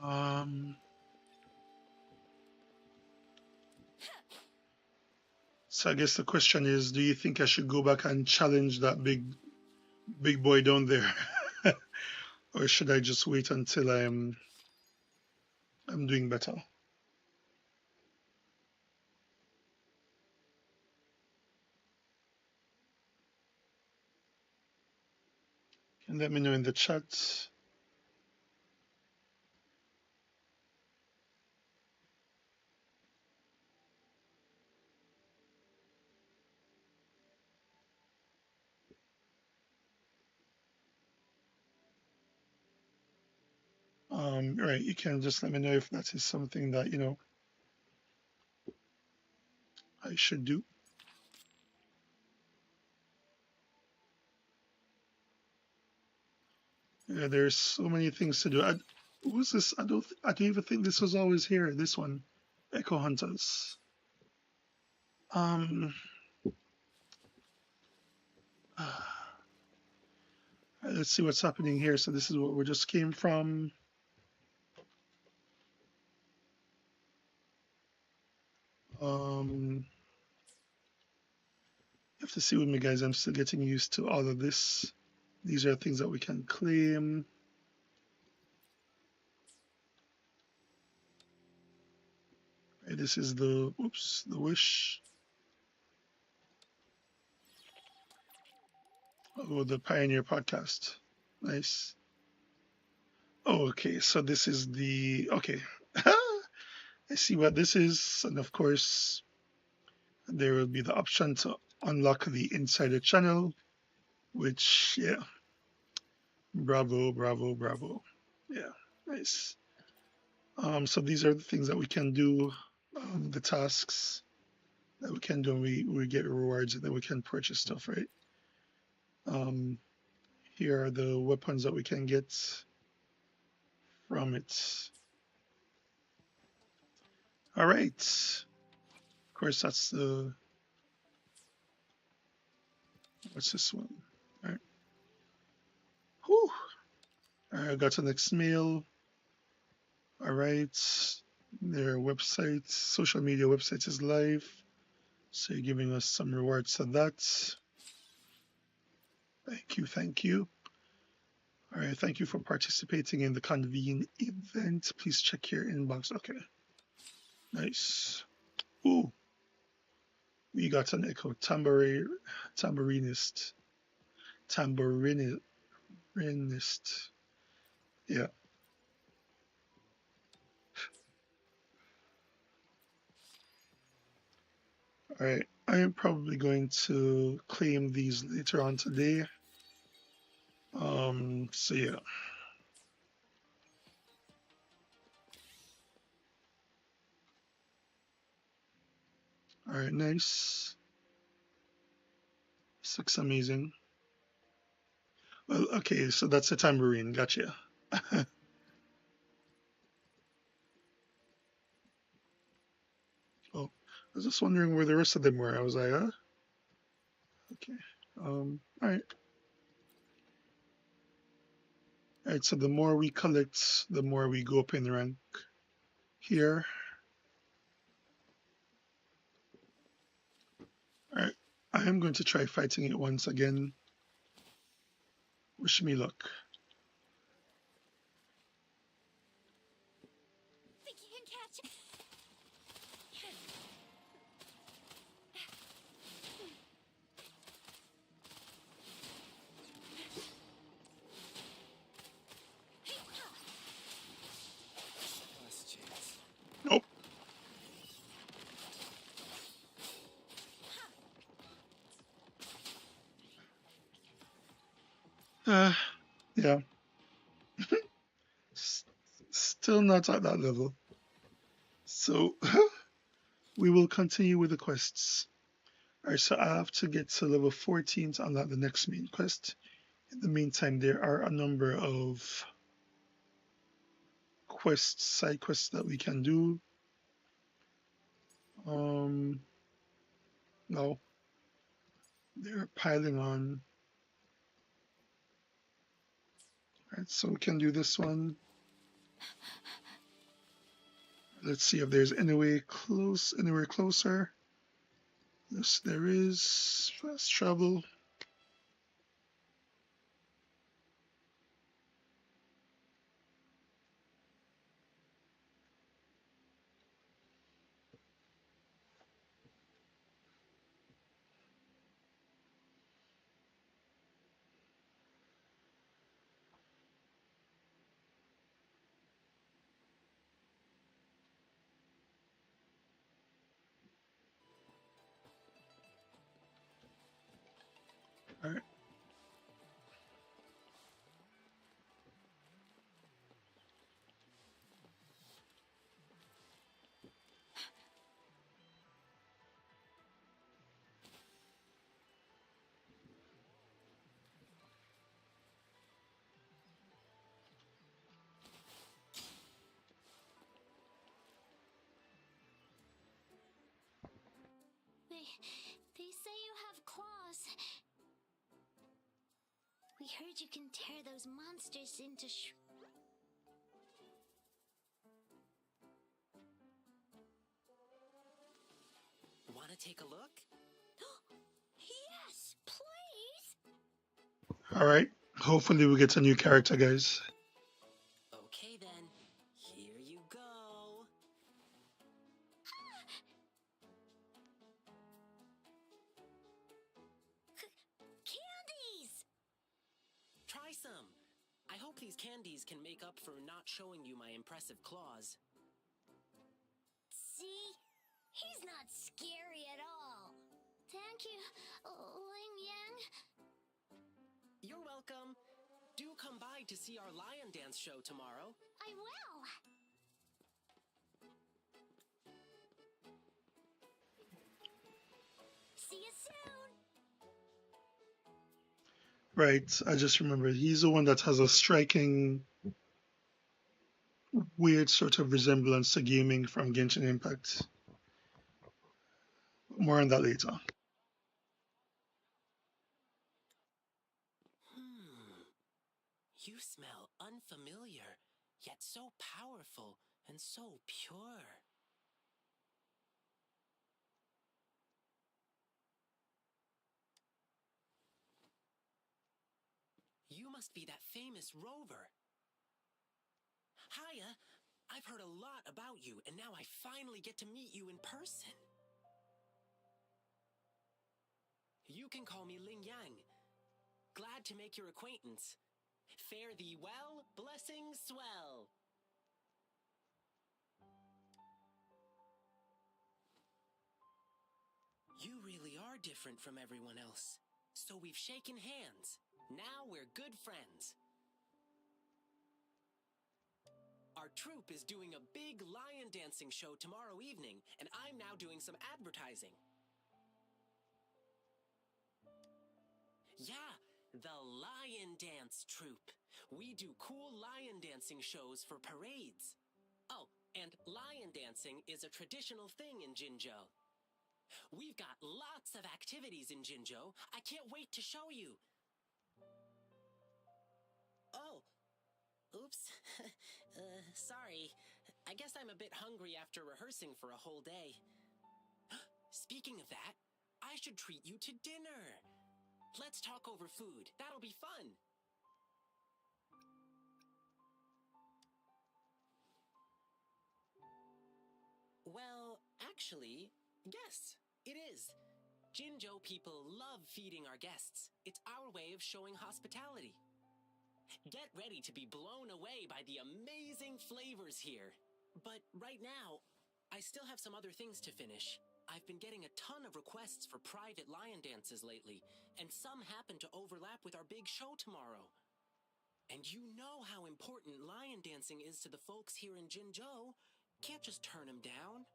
Um, so I guess the question is, do you think I should go back and challenge that big boy down there, or should I just wait until I'm doing better? And let me know in the chat. Right, you can just let me know if that is something that I should do. Yeah, there's so many things to do. Who's this? I don't even think this was always here. This one, Echo Hunters. Um, Let's see what's happening here. So this is what we just came from. You have to see with me, guys. I'm still getting used to all of this. These are things that we can claim. Right, this is the wish. Oh, the Pioneer podcast. Nice. Oh, okay. So this is the okay. I see what this is, and of course, there will be the option to unlock the insider channel, which yeah, bravo, bravo, bravo. Yeah, nice. So these are the things that we can do, the tasks that we can do, and we get rewards, and then we can purchase stuff, right? Um, here are the weapons that we can get from it. All right. Of course, that's the what's this one? All right. Whew. All right, I got the next mail. All right. Their website, social media website is live. So you're giving us some rewards for that. Thank you. Thank you. All right. Thank you for participating in the convene event. Please check your inbox. Okay. Nice. Ooh, we got an echo tambourinist. Tambourinist. Yeah. All right. I am probably going to claim these later on today. So yeah. All right, nice. This looks amazing. Well, okay, so that's a tambourine. Gotcha. Oh, I was just wondering where the rest of them were. I was like, huh? Okay. All right. All right, so the more we collect, the more we go up in rank here. All right. I am going to try fighting it once again. Wish me luck. Think you can catch it? Last chance. Nope. Yeah. Still not at that level. So we will continue with the quests. All right, so I have to get to level 14 to unlock the next main quest. In the meantime, there are a number of quests, side quests that we can do. No, they're piling on. All right, so we can do this one. Let's see if there's anywhere closer. Yes, there is. Fast travel. All right. They say you have claws. We heard you can tear those monsters into Wanna take a look? Yes, please! Alright. Hopefully we get a new character, guys. Okay then, here you go. Candies! Try some. I hope these candies can make up for not showing you my impressive claws. See? He's not scary at all. Thank you, Ling Yang. You're welcome. Do come by to see our lion dance show tomorrow. I will. See you soon. Right, I just remembered. He's the one that has a striking, weird sort of resemblance to gaming from Genshin Impact. More on that later. You smell unfamiliar, yet so powerful and so pure. You must be that famous rover. Hiya, I've heard a lot about you, and now I finally get to meet you in person. You can call me Ling Yang. Glad to make your acquaintance. Fare thee well, blessings swell. You really are different from everyone else. So we've shaken hands. Now we're good friends. Our troupe is doing a big lion dancing show tomorrow evening, and I'm now doing some advertising. Yeah, the Lion Dance Troupe. We do cool lion dancing shows for parades. Oh, and lion dancing is a traditional thing in Jinzhou. We've got lots of activities in Jinzhou. I can't wait to show you. Oh, oops. Sorry. I guess I'm a bit hungry after rehearsing for a whole day. Speaking of that, I should treat you to dinner. Let's talk over food. That'll be fun. Well, actually, yes, it is. Jinzhou people love feeding our guests. It's our way of showing hospitality. Get ready to be blown away by the amazing flavors here. But right now, I still have some other things to finish. I've been getting a ton of requests for private lion dances lately, and some happen to overlap with our big show tomorrow. And you know how important lion dancing is to the folks here in Jinzhou. Can't just turn them down.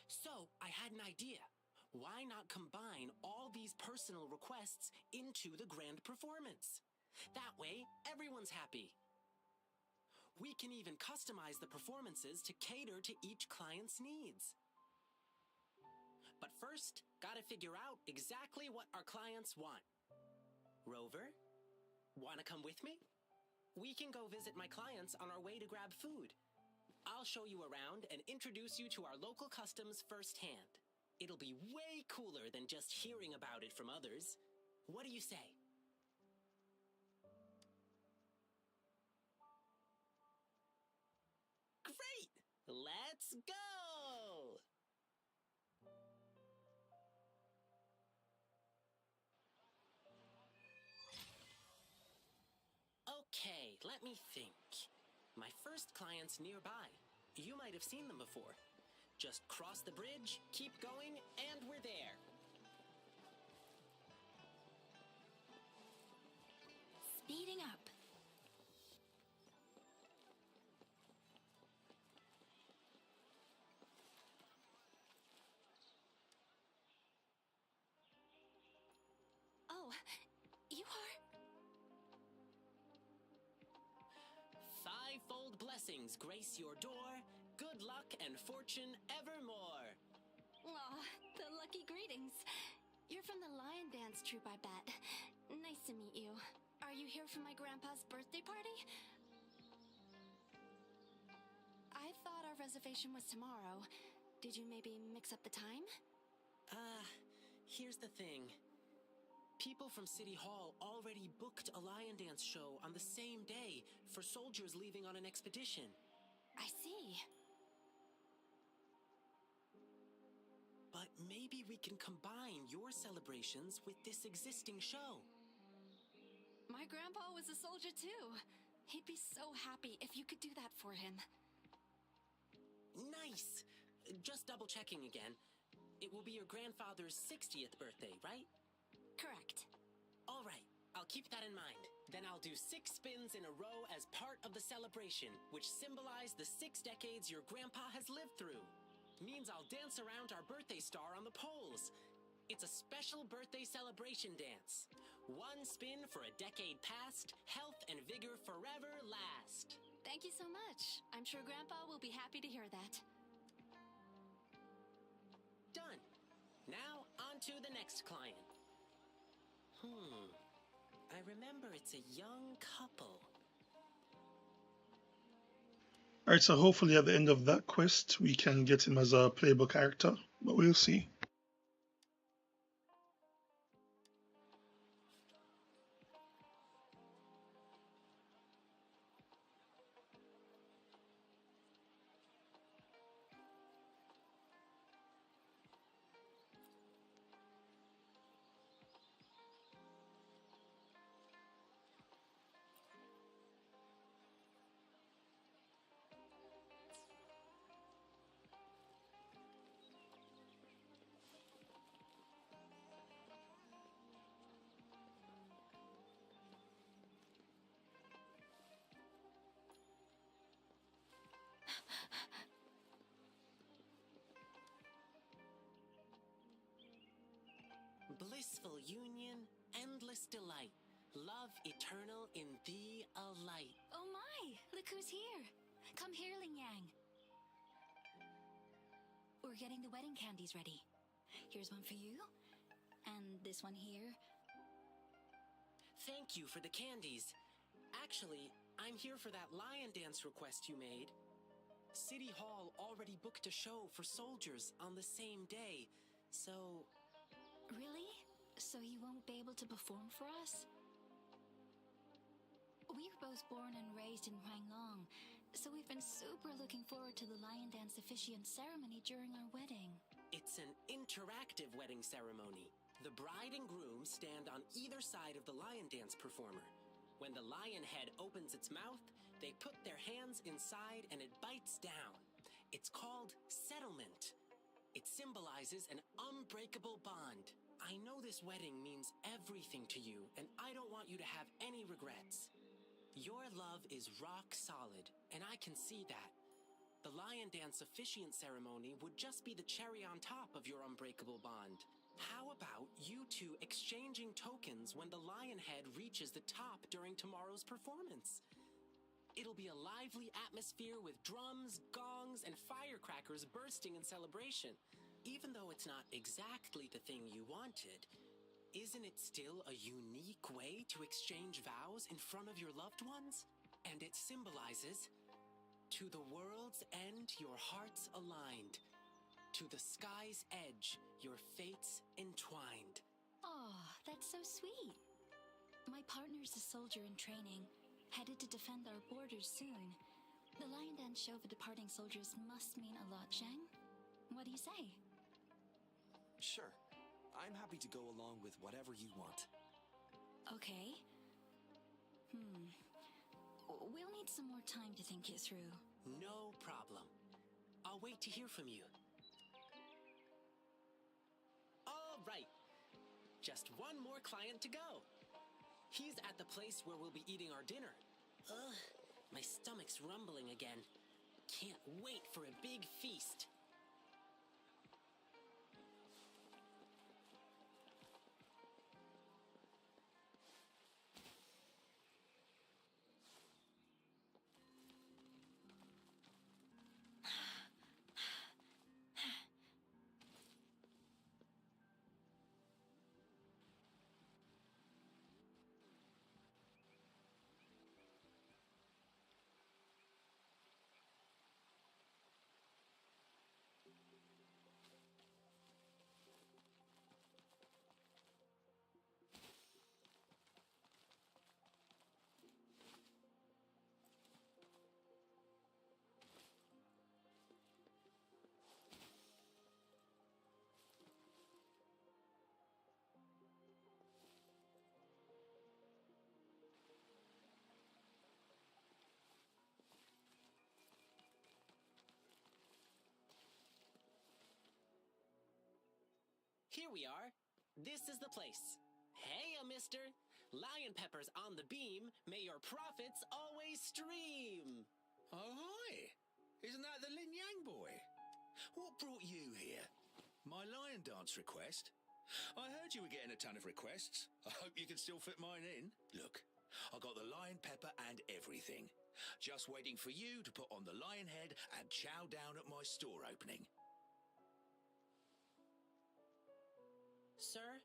So, I had an idea. Why not combine all these personal requests into the grand performance? That way, everyone's happy. We can even customize the performances to cater to each client's needs. But first, gotta figure out exactly what our clients want. Rover, wanna come with me? We can go visit my clients on our way to grab food. I'll show you around and introduce you to our local customs firsthand. It'll be way cooler than just hearing about it from others. What do you say? Great! Let's go! Okay, let me think. My first client's nearby. You might have seen them before. Just cross the bridge, keep going, and we're there. Speeding up. Oh, you are... Fivefold blessings grace your door. Good luck and fortune evermore. Aw, the lucky greetings. You're from the Lion Dance troupe, I bet. Nice to meet you. Are you here for my grandpa's birthday party? I thought our reservation was tomorrow. Did you maybe mix up the time? Here's the thing. People from City Hall already booked a Lion Dance show on the same day for soldiers leaving on an expedition. I see. But maybe we can combine your celebrations with this existing show. My grandpa was a soldier too. He'd be so happy if you could do that for him. Nice! Just double checking again. It will be your grandfather's 60th birthday, right? Correct. All right, I'll keep that in mind. Then I'll do 6 spins in a row as part of the celebration, which symbolize the 6 decades your grandpa has lived through. Means I'll dance around our birthday star on the poles. It's a special birthday celebration dance. 1 spin for a decade past, health and vigor forever last. Thank you so much. I'm sure Grandpa will be happy to hear that. Done. Now, on to the next client. I remember it's a young couple. Alright, so hopefully at the end of that quest we can get him as a playable character, but we'll see. Blissful union, endless delight. Love eternal in thee a light. Oh my! Look who's here! Come here, Ling Yang. We're getting the wedding candies ready. Here's one for you. And this one here. Thank you for the candies. Actually, I'm here for that lion dance request you made. City Hall already booked a show for soldiers on the same day, so... Really? So you won't be able to perform for us? We were both born and raised in Huanglong, so we've been super looking forward to the lion dance officiant ceremony during our wedding. It's an interactive wedding ceremony. The bride and groom stand on either side of the lion dance performer. When the lion head opens its mouth, they put their hands inside and it bites down. It's called settlement. It symbolizes an unbreakable bond. I know this wedding means everything to you, and I don't want you to have any regrets. Your love is rock solid, and I can see that. The lion dance officiant ceremony would just be the cherry on top of your unbreakable bond. How about you two exchanging tokens when the lion head reaches the top during tomorrow's performance? It'll be a lively atmosphere with drums, gongs, and firecrackers bursting in celebration. Even though it's not exactly the thing you wanted, isn't it still a unique way to exchange vows in front of your loved ones? And it symbolizes, to the world's end, your hearts aligned. To the sky's edge, your fates entwined. Oh, that's so sweet. My partner's a soldier in training, headed to defend our borders soon. The lion dance show for departing soldiers must mean a lot, Zhang. What do you say? Sure. I'm happy to go along with whatever you want. Okay. We'll need some more time to think it through. No problem. I'll wait to hear from you. All right. Just one more client to go. He's at the place where we'll be eating our dinner. Ugh, my stomach's rumbling again. Can't wait for a big feast. Here we are. This is the place. Hey, mister. Lion peppers on the beam. May your profits always stream. Oh, hi. Isn't that the Lin Yang boy? What brought you here? My lion dance request? I heard you were getting a ton of requests. I hope you can still fit mine in. Look, I got the lion pepper and everything. Just waiting for you to put on the lion head and chow down at my store opening. Sir,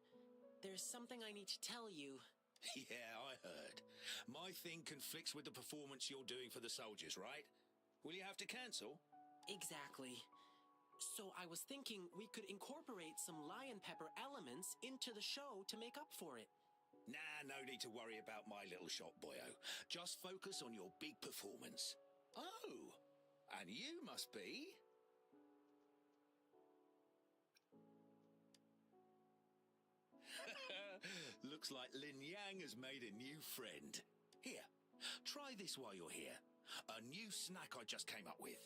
there's something I need to tell you. Yeah, I heard. My thing conflicts with the performance you're doing for the soldiers, right? Will you have to cancel? Exactly. So I was thinking we could incorporate some lion pepper elements into the show to make up for it. Nah, no need to worry about my little shop, boyo. Just focus on your big performance. Oh, and you must be... Looks like Lin Yang has made a new friend. Here, try this while you're here. A new snack I just came up with.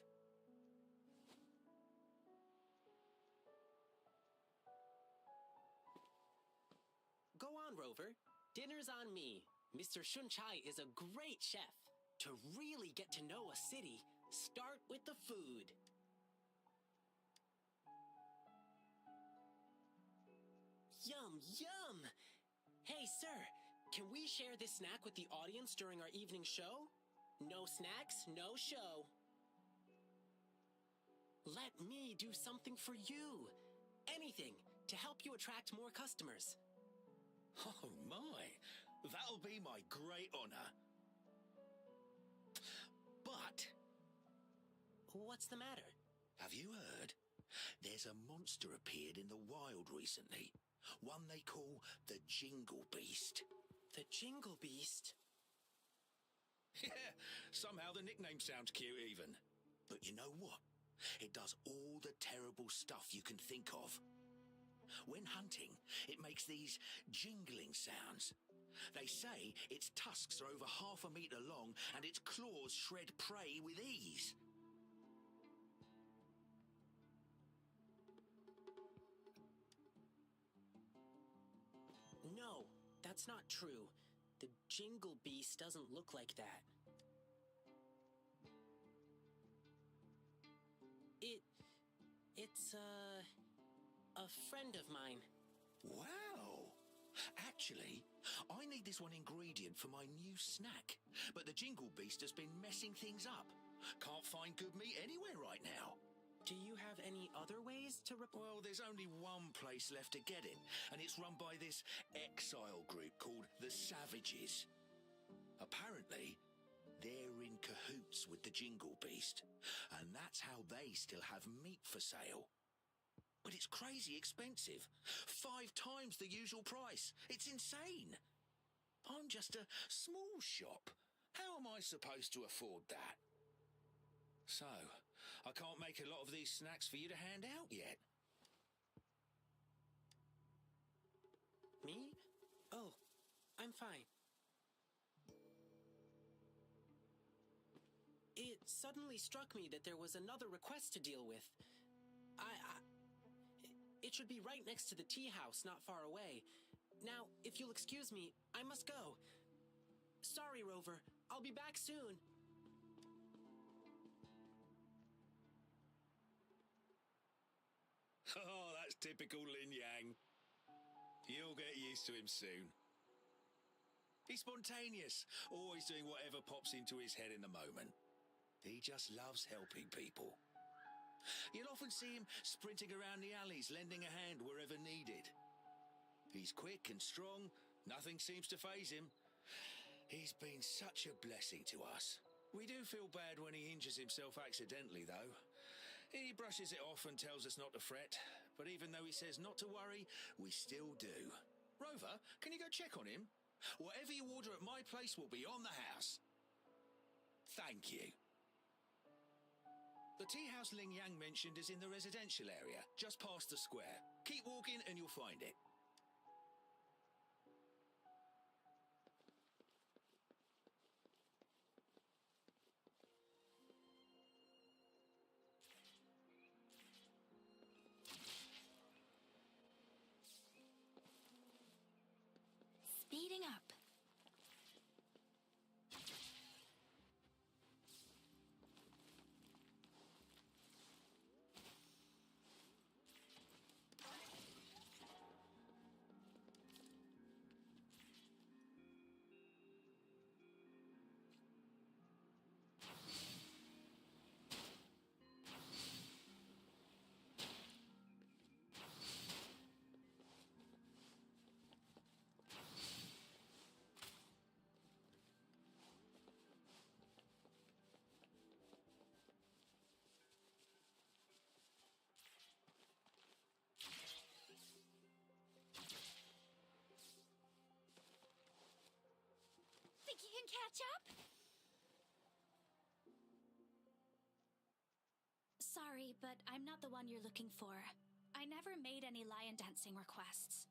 Go on, Rover. Dinner's on me. Mr. Shunchai is a great chef. To really get to know a city, start with the food. Yum, yum! Hey, sir, can we share this snack with the audience during our evening show? No snacks, no show. Let me do something for you. Anything to help you attract more customers. Oh my, that'll be my great honor. But... What's the matter? have you heard? There's a monster appeared in the wild recently. One they call the Jingle Beast. The Jingle Beast? Yeah, somehow the nickname sounds cute even. But you know what? It does all the terrible stuff you can think of. When hunting, it makes these jingling sounds. They say its tusks are over 1/2 meter long and its claws shred prey with ease. No, that's not true. The Jingle Beast doesn't look like that. It's a friend of mine. Wow! Actually, I need this one ingredient for my new snack, but the Jingle Beast has been messing things up. Can't find good meat anywhere right now. Do you have any other ways to Well, there's only one place left to get it, and it's run by this exile group called the Savages. Apparently, they're in cahoots with the Jingle Beast, and that's how they still have meat for sale. But it's crazy expensive. 5 times the usual price. It's insane. I'm just a small shop. How am I supposed to afford that? So, I can't make a lot of these snacks for you to hand out yet. Me? Oh, I'm fine. It suddenly struck me that there was another request to deal with. It should be right next to the tea house, not far away. Now, if you'll excuse me, I must go. Sorry, Rover. I'll be back soon. Oh, that's typical Lin Yang. You'll get used to him soon. He's spontaneous, always doing whatever pops into his head in the moment. He just loves helping people. You'll often see him sprinting around the alleys, lending a hand wherever needed. He's quick and strong, nothing seems to faze him. He's been such a blessing to us. We do feel bad when he injures himself accidentally, though. He brushes it off and tells us not to fret, but even though he says not to worry, we still do. Rover, can you go check on him? Whatever you order at my place will be on the house. Thank you. The tea house Ling Yang mentioned is in the residential area, just past the square. Keep walking and you'll find it. think you can catch up? Sorry, but I'm not the one you're looking for. I never made any lion dancing requests.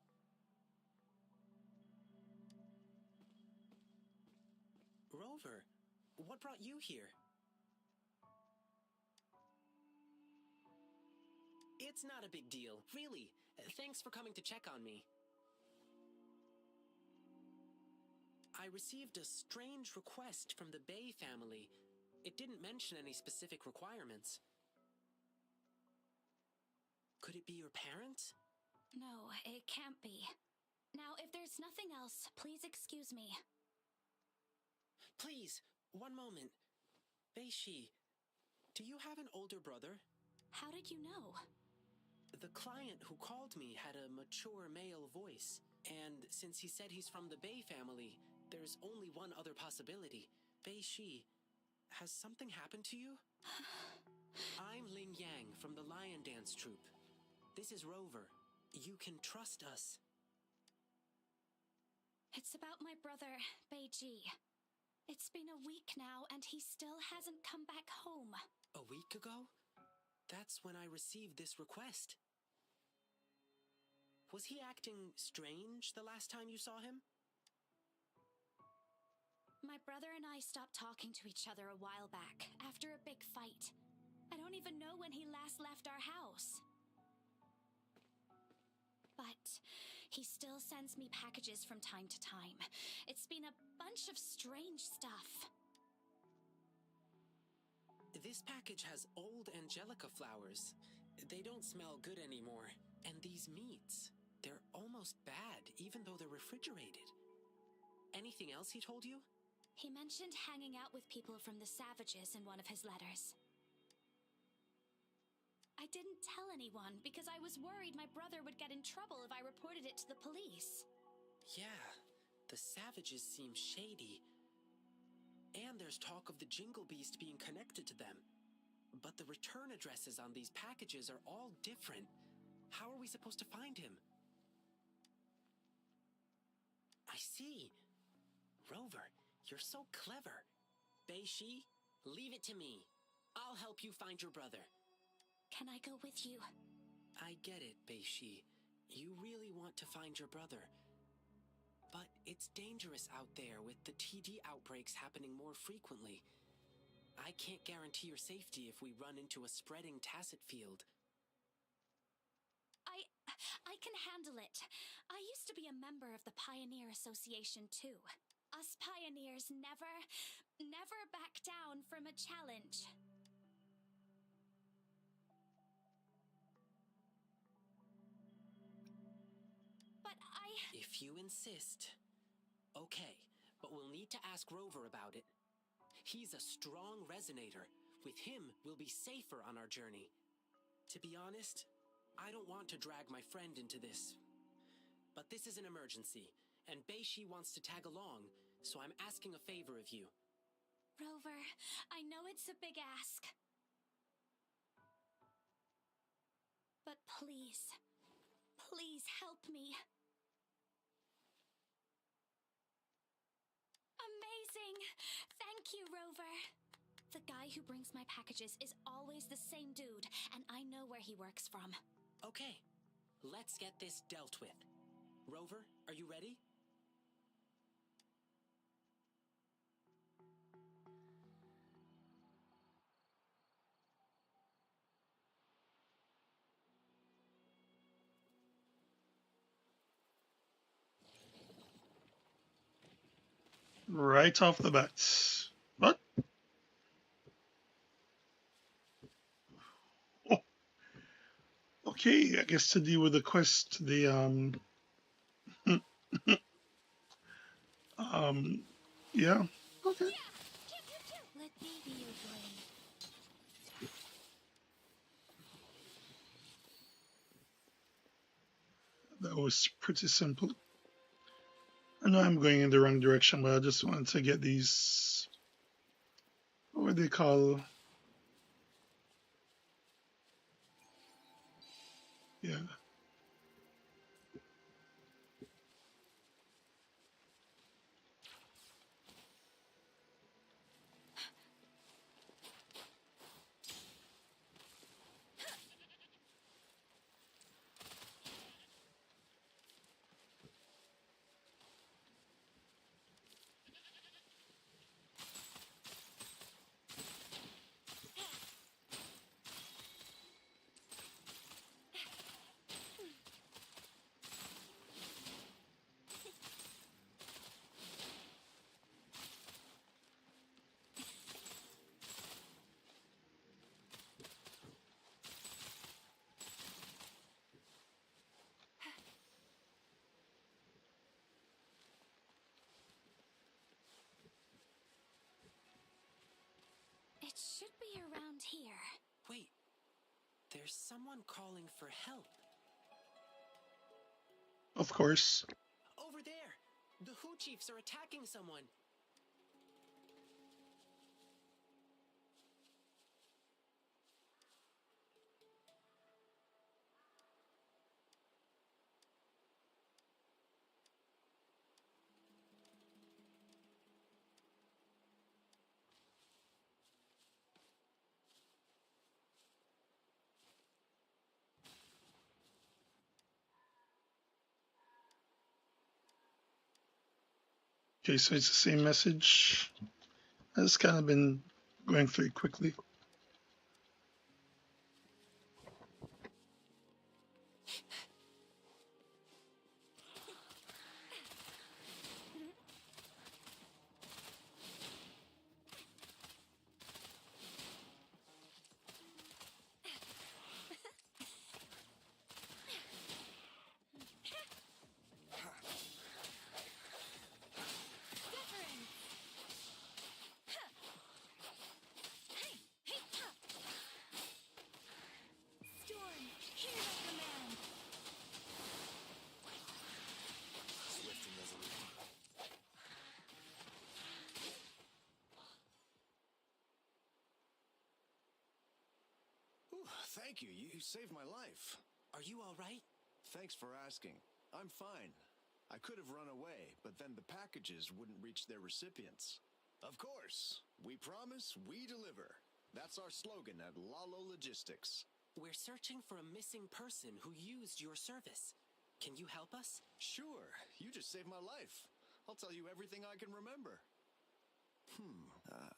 Rover, what brought you here? It's not a big deal, really. Thanks for coming to check on me. I received a strange request from the Bay family. It didn't mention any specific requirements. Could it be your parents? No, it can't be. Now, if there's nothing else, please excuse me. Please, one moment. Beishi, do you have an older brother? How did you know? The client who called me had a mature male voice, and since he said he's from the Bay family, there's only one other possibility. Beishi, has something happened to you? I'm Ling Yang from the Lion Dance Troupe. This is Rover. You can trust us. It's about my brother, Beiji. It's been a week now, and he still hasn't come back home. A week ago? That's when I received this request. Was he acting strange the last time you saw him? My brother and I stopped talking to each other a while back, after a big fight. I don't even know when he last left our house. But he still sends me packages from time to time. It's been a bunch of strange stuff. This package has old angelica flowers. They don't smell good anymore. And these meats, they're almost bad, even though they're refrigerated. Anything else he told you? He mentioned hanging out with people from the Savages in one of his letters. I didn't tell anyone because I was worried my brother would get in trouble if I reported it to the police. Yeah, the Savages seem shady. And there's talk of the Jingle Beast being connected to them. But the return addresses on these packages are all different. How are we supposed to find him? I see. Rover, you're so clever. Beishi, leave it to me. I'll help you find your brother. Can I go with you? I get it, Beishi. You really want to find your brother. But it's dangerous out there with the TD outbreaks happening more frequently. I can't guarantee your safety if we run into a spreading tacet field. I can handle it. I used to be a member of the Pioneer Association too. Us pioneers never back down from a challenge. But If you insist. Okay, but we'll need to ask Rover about it. He's a strong resonator. With him, we'll be safer on our journey. To be honest, I don't want to drag my friend into this. But this is an emergency, and Beishi wants to tag along, so I'm asking a favor of you. Rover, I know it's a big ask. But please help me. Amazing! Thank you, Rover. The guy who brings my packages is always the same dude, and I know where he works from. Okay, let's get this dealt with. Rover, are you ready? Right off the bat. What? Oh, okay, I guess to deal with the quest, the um yeah. Okay. Let me be your brain. That was pretty simple. I know I'm going in the wrong direction, but I just wanted to get these, what would they call? Yeah. It should be around here. Wait, there's someone calling for help. Of course. Over there! The Who Chiefs are attacking someone. Okay, so it's the same message. I just kind of been going through it quickly. Wuthering! Storm, hear my command! Swift and resolute. Ooh, thank you. You saved my life. Are you all right? Thanks for asking. I'm fine. I could have run away, but then the packages wouldn't reach their recipients. Of course. We promise, we deliver. That's our slogan at Lalo Logistics. We're searching for a missing person who used your service. Can you help us? Sure. You just saved my life. I'll tell you everything I can remember.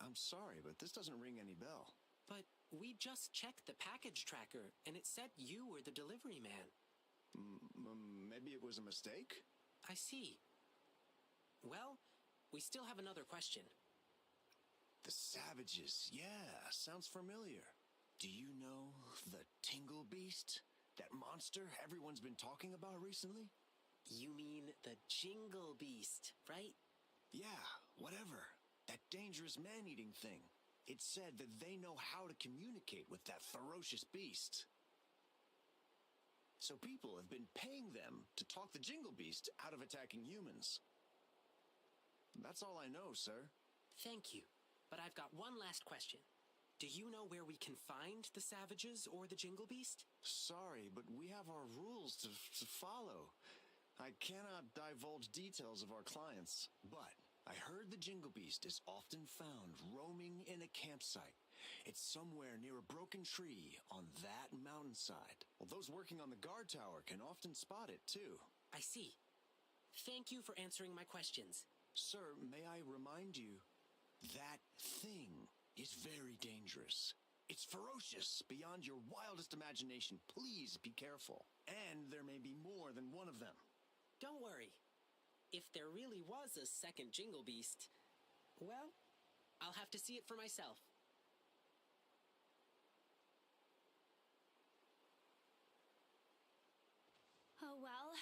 I'm sorry, but this doesn't ring any bell. But we just checked the package tracker, and it said you were the delivery man. Maybe it was a mistake? I see. Well, we still have another question. The Savages. Yeah, sounds familiar. Do you know the Tingle Beast? That monster everyone's been talking about recently? You mean the Jingle Beast, right? Yeah, whatever. That dangerous man-eating thing. It said that they know how to communicate with that ferocious beast. So people have been paying them to talk the Jingle Beast out of attacking humans. That's all I know, sir. Thank you. But I've got one last question. Do you know where we can find the Savages or the Jingle Beast? Sorry, but we have our rules to follow. I cannot divulge details of our clients, but I heard the Jingle Beast is often found roaming in a campsite. It's somewhere near a broken tree on that mountainside. Well, those working on the guard tower can often spot it, too. I see. Thank you for answering my questions. Sir, may I remind you, that thing is very dangerous. It's ferocious beyond your wildest imagination. Please be careful. And there may be more than one of them. Don't worry. If there really was a second Jingle Beast, well, I'll have to see it for myself. Oh well,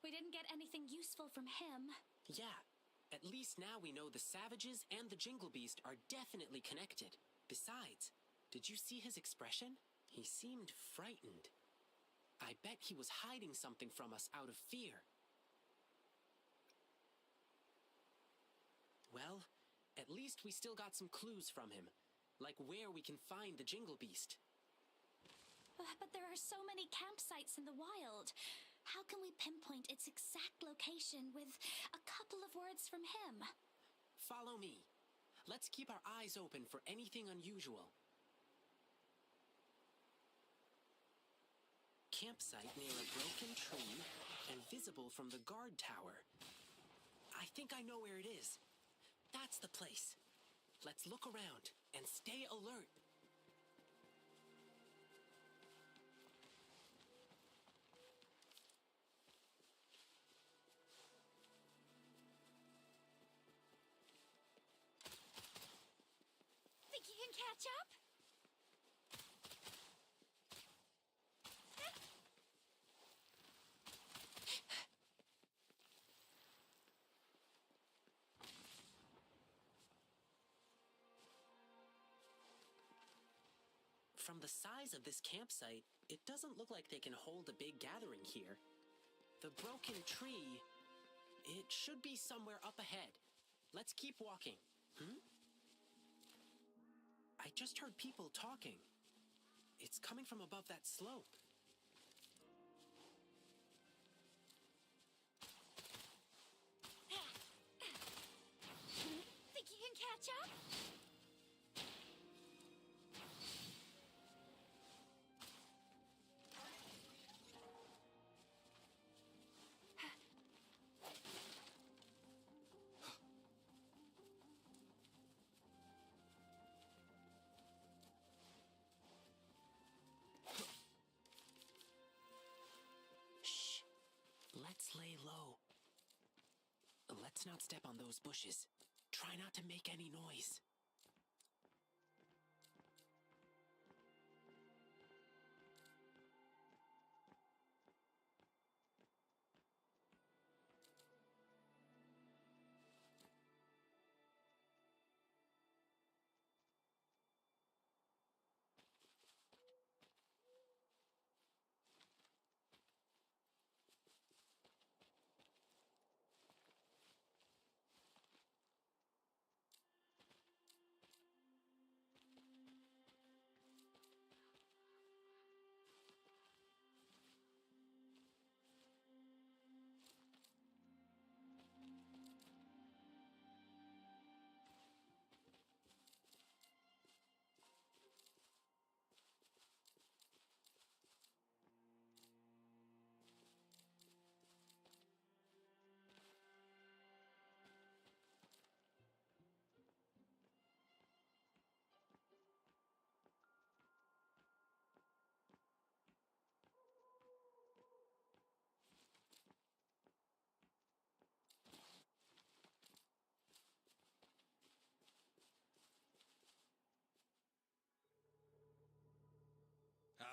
we didn't get anything useful from him. Yeah, at least now we know the Savages and the Jingle Beast are definitely connected. Besides, did you see his expression? He seemed frightened. I bet he was hiding something from us out of fear. Well, at least we still got some clues from him, like where we can find the Jingle Beast. But there are so many campsites in the wild. How can we pinpoint its exact location with a couple of words from him? Follow me. Let's keep our eyes open for anything unusual. Campsite near a broken tree and visible from the guard tower. I think I know where it is. That's the place. Let's look around and stay alert. Think you can catch up? From the size of this campsite, it doesn't look like they can hold a big gathering here. The broken tree, it should be somewhere up ahead. Let's keep walking. I just heard people talking. It's coming from above that slope. Think you can catch up? Shh. Let's lay low. Let's not step on those bushes. Try not to make any noise.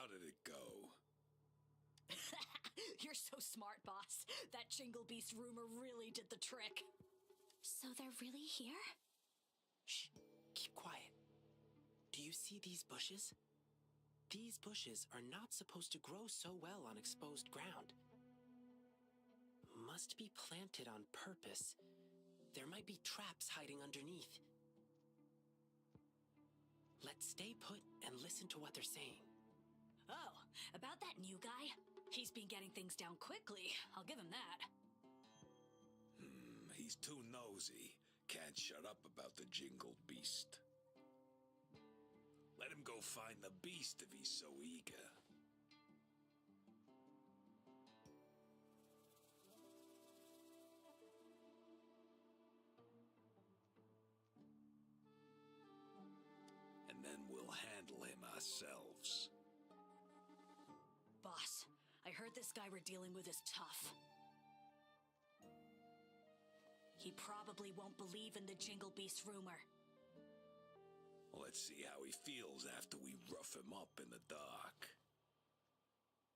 How did it go? You're so smart, boss. That Jingle Beast rumor really did the trick. So they're really here? Shh. Keep quiet. Do you see these bushes? These bushes are not supposed to grow so well on exposed ground. Must be planted on purpose. There might be traps hiding underneath. Let's stay put and listen to what they're saying. Oh, about that new guy? He's been getting things down quickly. I'll give him that. He's too nosy. Can't shut up about the Jingled Beast. Let him go find the beast if he's so eager. And then we'll handle him ourselves. Boss, I heard this guy we're dealing with is tough. He probably won't believe in the Jingle Beast rumor. Let's see how he feels after we rough him up in the dark.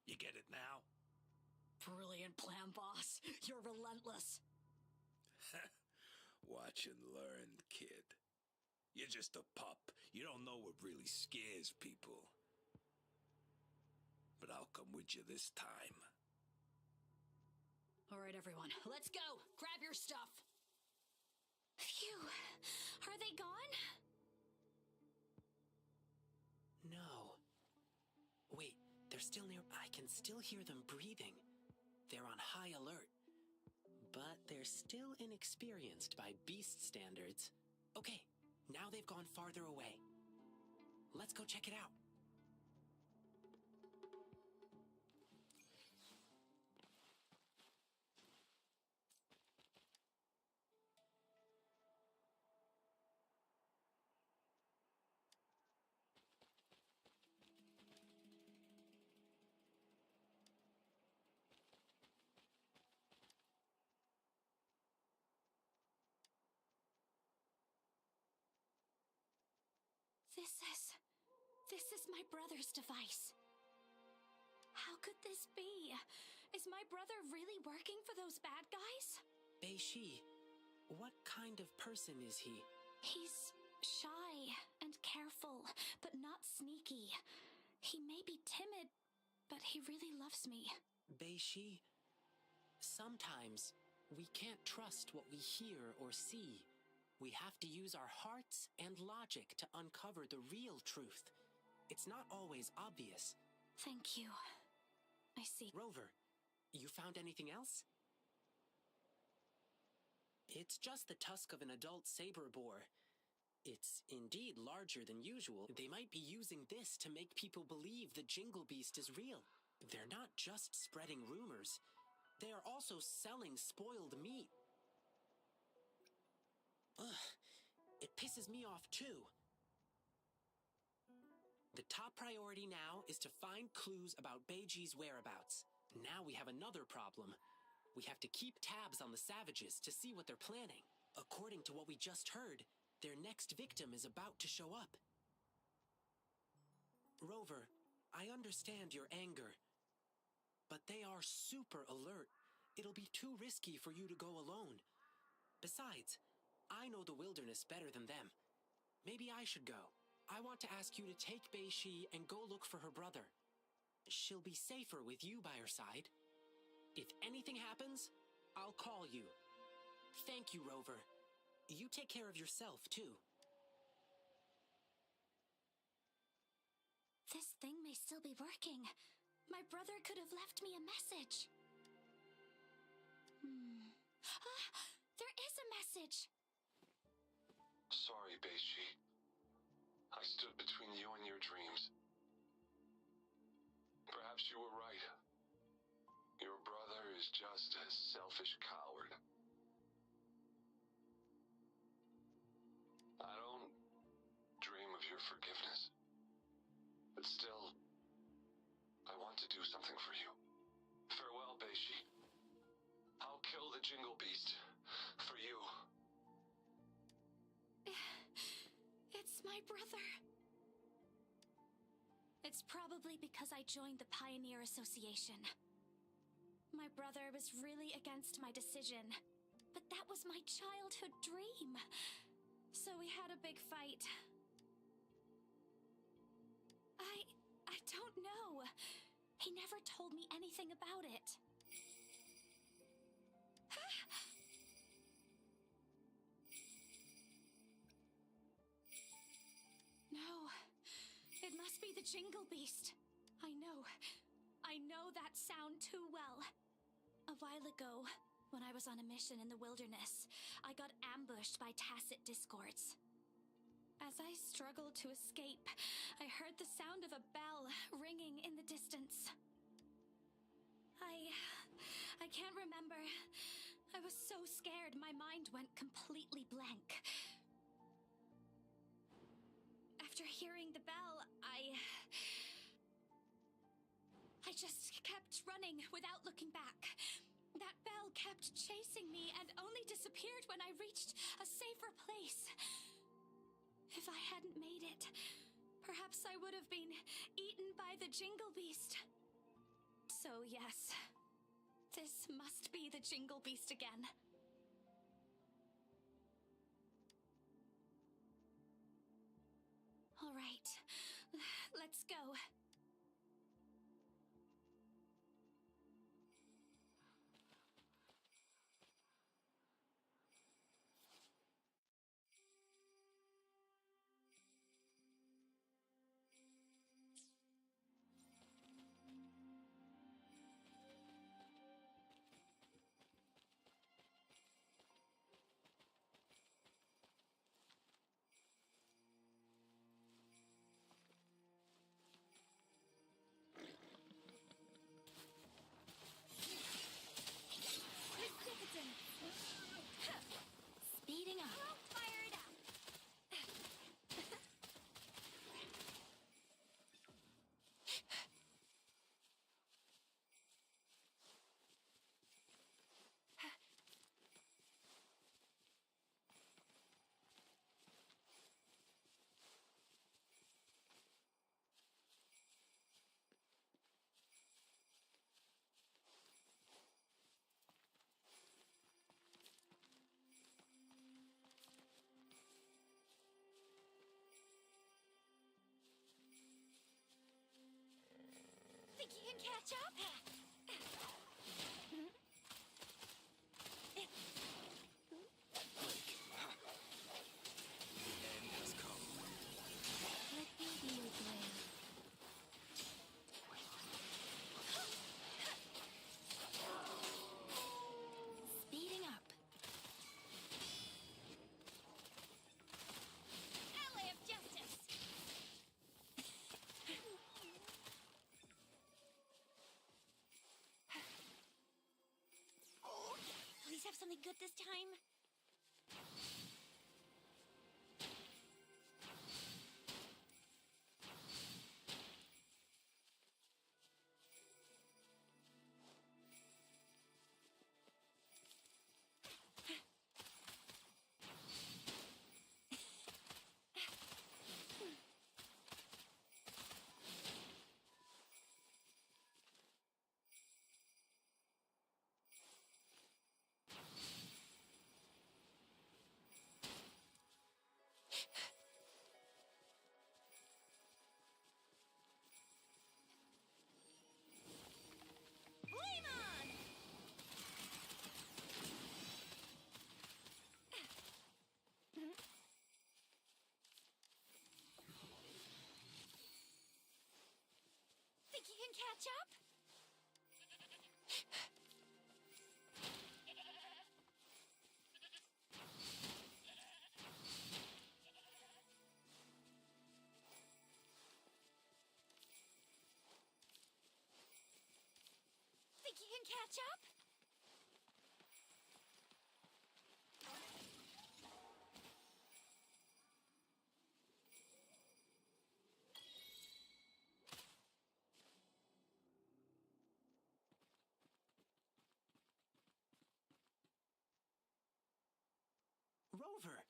You get it now? Brilliant plan, boss. You're relentless. Watch and learn, kid. You're just a pup. You don't know what really scares people. But I'll come with you this time. All right, everyone, let's go. Grab your stuff. Phew. Are they gone? No. Wait, they're still near. I can still hear them breathing. They're on high alert. But they're still inexperienced by beast standards. Okay, now they've gone farther away. Let's go check it out. This is my brother's device. How could this be? Is my brother really working for those bad guys? Bei-Shi, what kind of person is he? He's shy and careful, but not sneaky. He may be timid, but he really loves me. Beishi, sometimes we can't trust what we hear or see. We have to use our hearts and logic to uncover the real truth. It's not always obvious. Thank you. I see. Rover, you found anything else? It's just the tusk of an adult saber boar. It's indeed larger than usual. They might be using this to make people believe the Jingle Beast is real. They're not just spreading rumors. They are also selling spoiled meat. Ugh, it pisses me off too. The top priority now is to find clues about Beiji's whereabouts. Now we have another problem. We have to keep tabs on the savages to see what they're planning. According to what we just heard, their next victim is about to show up. Rover, I understand your anger, but they are super alert. It'll be too risky for you to go alone. Besides, I know the wilderness better than them. Maybe I should go. I want to ask you to take Beishi and go look for her brother. She'll be safer with you by her side. If anything happens, I'll call you. Thank you, Rover. You take care of yourself, too. This thing may still be working. My brother could have left me a message. There is a message. Sorry, Beishi. I stood between you and your dreams. Perhaps you were right. Your brother is just a selfish coward. I don't dream of your forgiveness. But still, I want to do something for you. Farewell, Beishi. I'll kill the Jingle Beast for you. It's my brother. It's probably because I joined the Pioneer Association. My brother was really against my decision, but that was my childhood dream. So we had a big fight. I don't know. He never told me anything about it. No, it must be the Jingle Beast. I know that sound too well. A while ago, when I was on a mission in the wilderness, I got ambushed by Tacit Discords. As I struggled to escape, I heard the sound of a bell ringing in the distance. I can't remember. I was so scared my mind went completely blank. After hearing the bell, I just kept running without looking back. That bell kept chasing me and only disappeared when I reached a safer place. If I hadn't made it, perhaps I would have been eaten by the Jingle Beast. So yes, this must be the Jingle Beast again. All right, let's go. Think you can catch up? The end has come. Let me be your blade. Speeding up. Ally of justice! Please have something good this time. Flame on! Think you can catch up? Think you can catch up? Rover!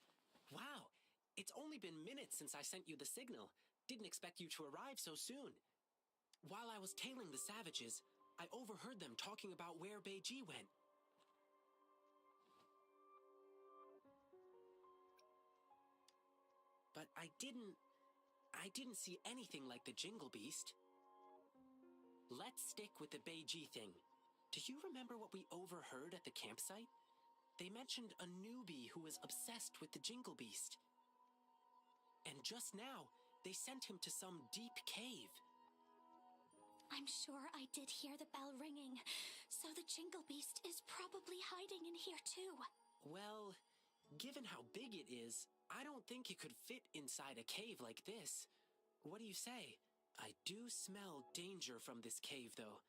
Wow, it's only been minutes since I sent you the signal. Didn't expect you to arrive so soon. While I was tailing the savages, I overheard them talking about where Beiji went. But I didn't see anything like the Jingle Beast. Let's stick with the Beiji thing. Do you remember what we overheard at the campsite? They mentioned a newbie who was obsessed with the Jingle Beast. And just now, they sent him to some deep cave. I'm sure I did hear the bell ringing, so the Jingle Beast is probably hiding in here too. Well, given how big it is, I don't think it could fit inside a cave like this. What do you say? I do smell danger from this cave, though.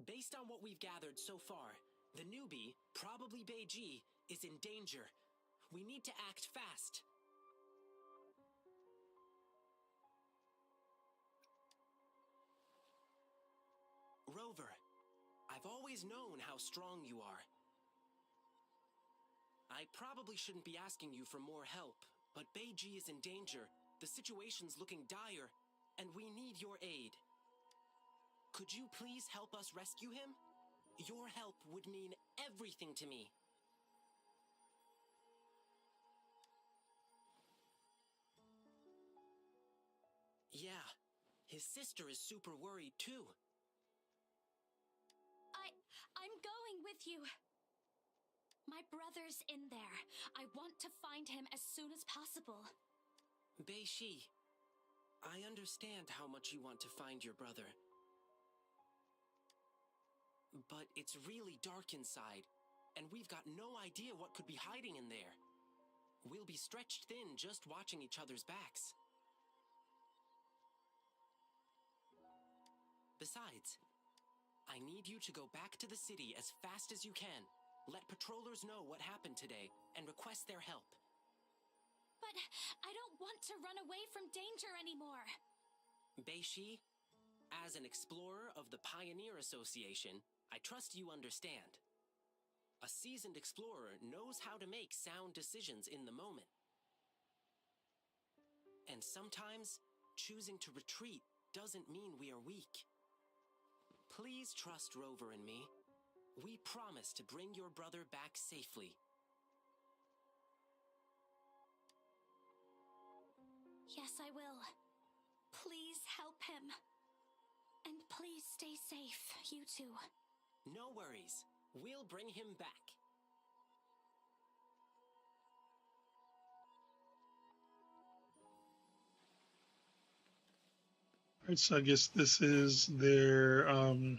Based on what we've gathered so far, the newbie, probably Beiji, is in danger. We need to act fast. Rover, I've always known how strong you are. I probably shouldn't be asking you for more help, but Beiji is in danger, the situation's looking dire, and we need your aid. Could you please help us rescue him? Your help would mean everything to me. Yeah, his sister is super worried too. I'm going with you. My brother's in there. I want to find him as soon as possible. Beiji, I understand how much you want to find your brother. But it's really dark inside, and we've got no idea what could be hiding in there. We'll be stretched thin just watching each other's backs. Besides, I need you to go back to the city as fast as you can. Let patrollers know what happened today and request their help. But I don't want to run away from danger anymore. Beiji, as an explorer of the Pioneer Association, I trust you understand. A seasoned explorer knows how to make sound decisions in the moment. And sometimes, choosing to retreat doesn't mean we are weak. Please trust Rover and me. We promise to bring your brother back safely. Yes, I will. Please help him. Please stay safe, you two. No worries. We'll bring him back. Alright, so I guess this is their oh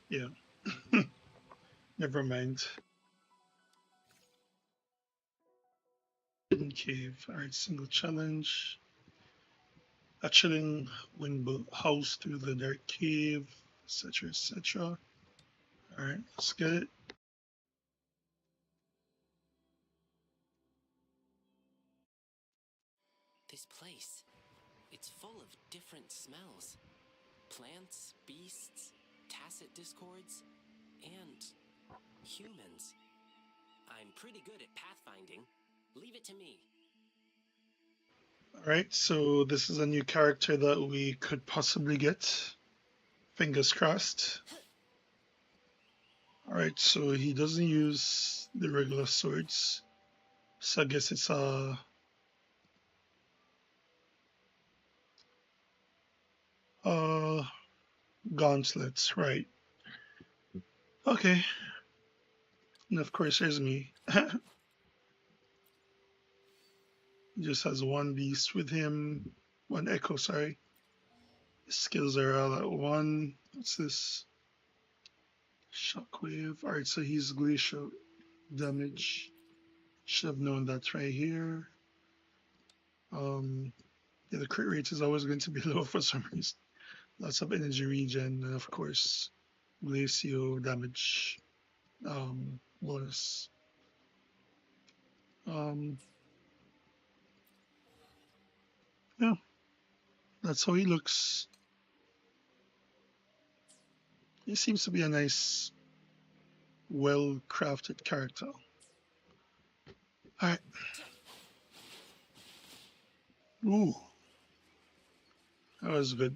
yeah. Never mind. Hidden cave. Alright, single challenge. A chilling wind house through the dark cave, etc. etc. Alright, let's get it. This place, it's full of different smells. Plants, beasts, tacit discords, and humans. I'm pretty good at pathfinding. Leave it to me. Alright, so this is a new character that we could possibly get. Fingers crossed. Alright, so he doesn't use the regular swords. So I guess it's gauntlets, right. Okay. And of course there's me. He just has one beast with him. One echo, sorry. His skills are all at one. What's this? Shockwave. Alright, so he's glacial damage. Should have known that right here. Yeah, the crit rate is always going to be low for some reason. Lots of energy regen, and of course, glacial damage bonus. Yeah, that's how he looks. He seems to be a nice, well-crafted character. All right. Ooh, that was good.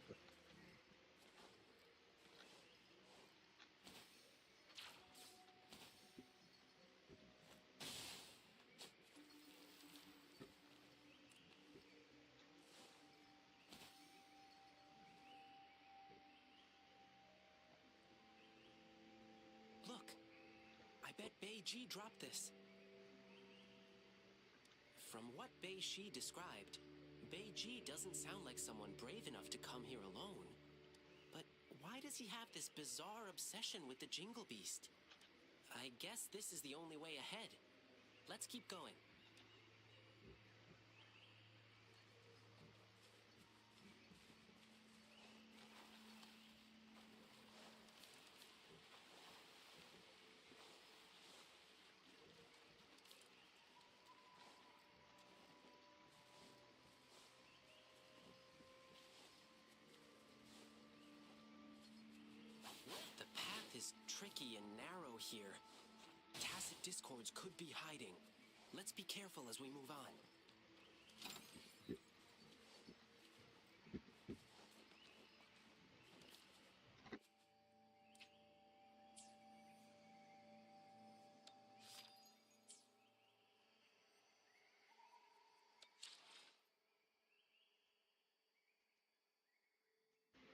Look, I bet Beiji dropped this. From what Beiji described, Beiji doesn't sound like someone brave enough to come here alone. But why does he have this bizarre obsession with the Jingle Beast? I guess this is the only way ahead. Let's keep going. The path is tricky and narrow here. Tacit discords could be hiding. Let's be careful as we move on.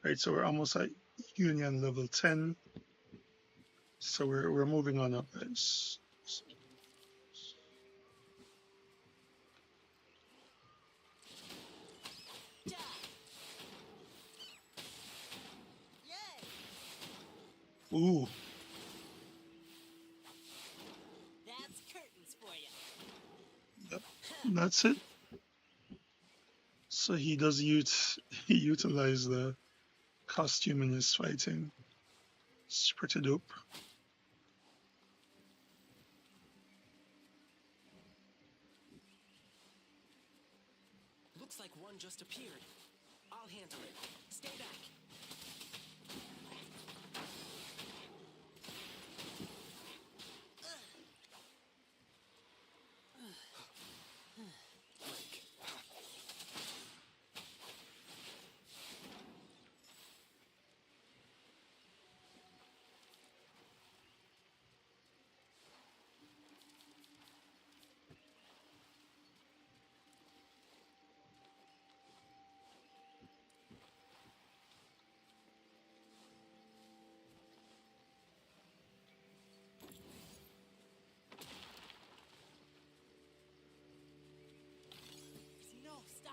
Right, so we're almost at Union level 10. So we're moving on up, guys. Ooh. That's curtains for you. Yep, that's it. So he does he utilize the costume in his fighting. It's pretty dope. Looks like one just appeared. I'll handle it. Stay back.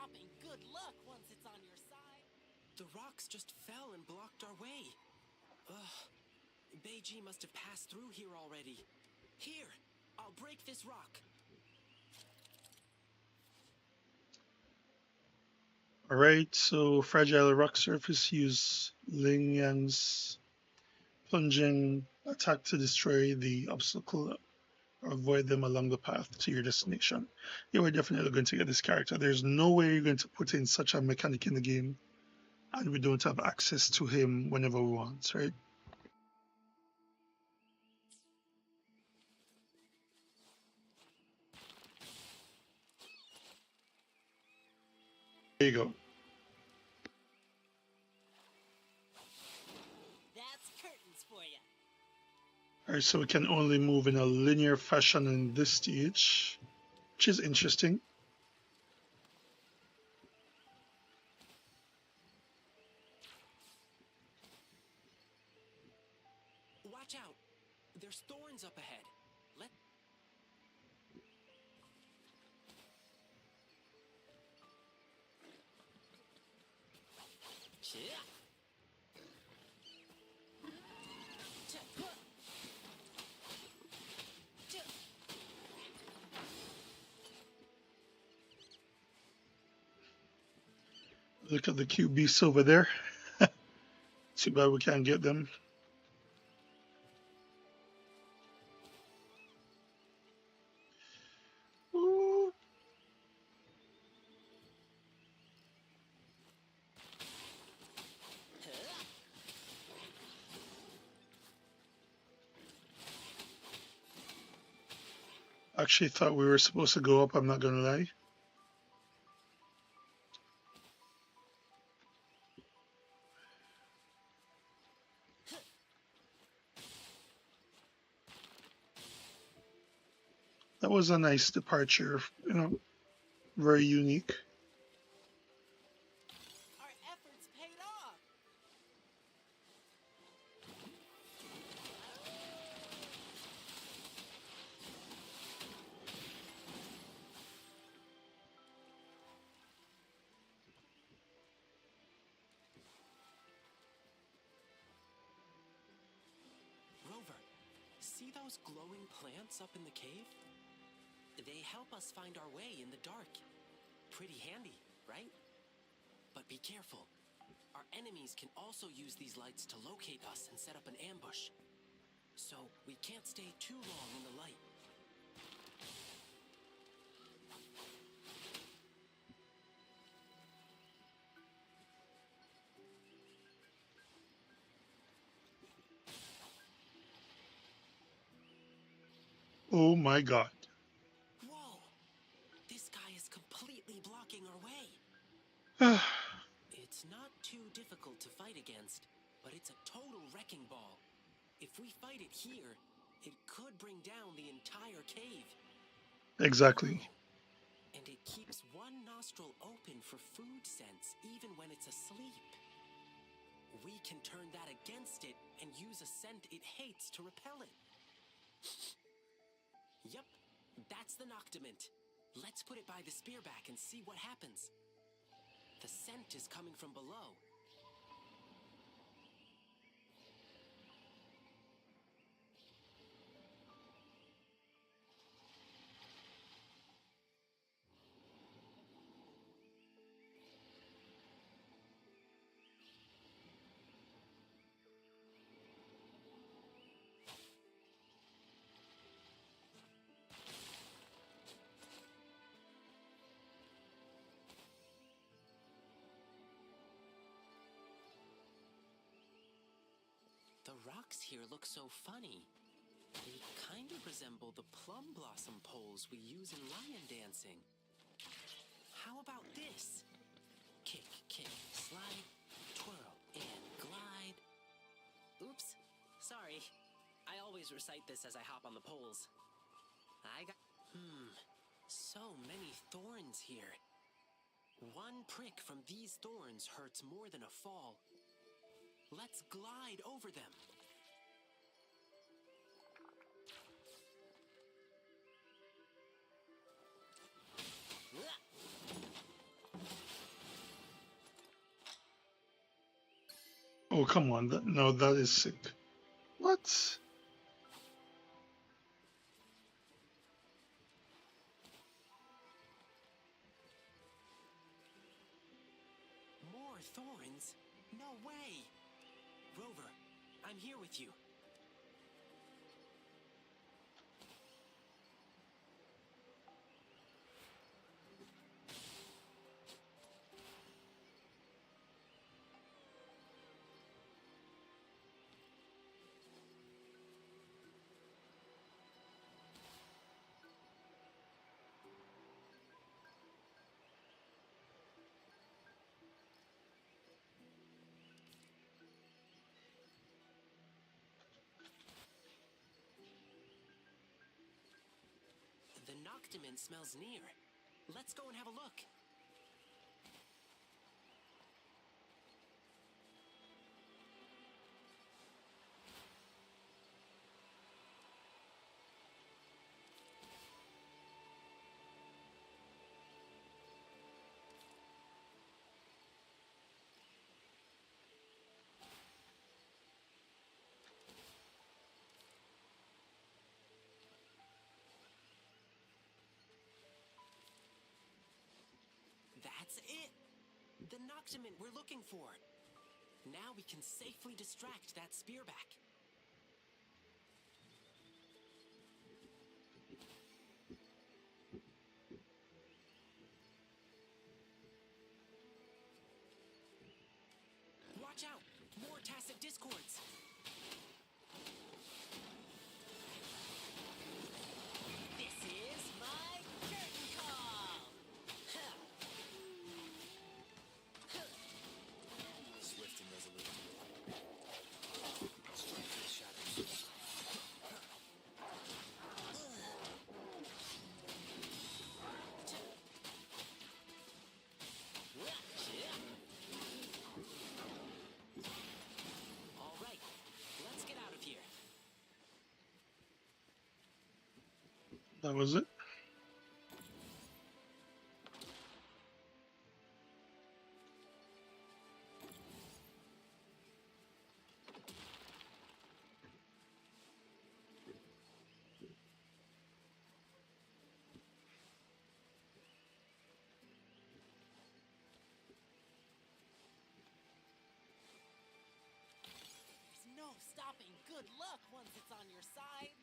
dropping good luck once it's on your side. The rocks just fell and blocked our way. Ugh. Beiji must have passed through here already. Here, I'll break this rock. Alright, so fragile rock surface use Ling Yang's plunging attack to destroy the obstacle or avoid them along the path to your destination. Yeah, we're definitely going to get this character. There's no way you're going to put in such a mechanic in the game and we don't have access to him whenever we want, right? There you go. That's curtains for you. Alright, so we can only move in a linear fashion in this stage, which is interesting. Watch out. There's thorns up ahead. Let... Yeah. Look at the cute beasts over there. Too bad we can't get them. Ooh. Actually thought we were supposed to go up, I'm not gonna lie. That was a nice departure, you know, very unique. Our efforts paid off. Rover, see those glowing plants up in the cave? They help us find our way in the dark. Pretty handy, right? But be careful. Our enemies can also use these lights to locate us and set up an ambush. So we can't stay too long in the light. Oh my god. Whoa! This guy is completely blocking our way. It's not too difficult to fight against, but it's a total wrecking ball. If we fight it here, it could bring down the entire cave. Exactly. And it keeps one nostril open for food sense even when it's asleep. We can turn that against it and use a scent it hates to repel it. Yup, that's the Noctament. Let's put it by the spearback and see what happens. The scent is coming from below. The rocks here look so funny. They kind of resemble the plum blossom poles we use in lion dancing. How about this? Kick, kick, slide, twirl, and glide. Oops, sorry. I always recite this as I hop on the poles. So many thorns here. One prick from these thorns hurts more than a fall. Let's glide over them. Oh, come on. No, that is sick. What? More thorns? No way! Rover, I'm here with you. The Noctimint smells near. Let's go and have a look. That's it! The Noctimint we're looking for. Now we can safely distract that spearback. Watch out! More tacit discords! This is my curtain call! Swift and resolute. Strike to the shadows. All right, let's get out of here. That was it. There's no stopping good luck once it's on your side.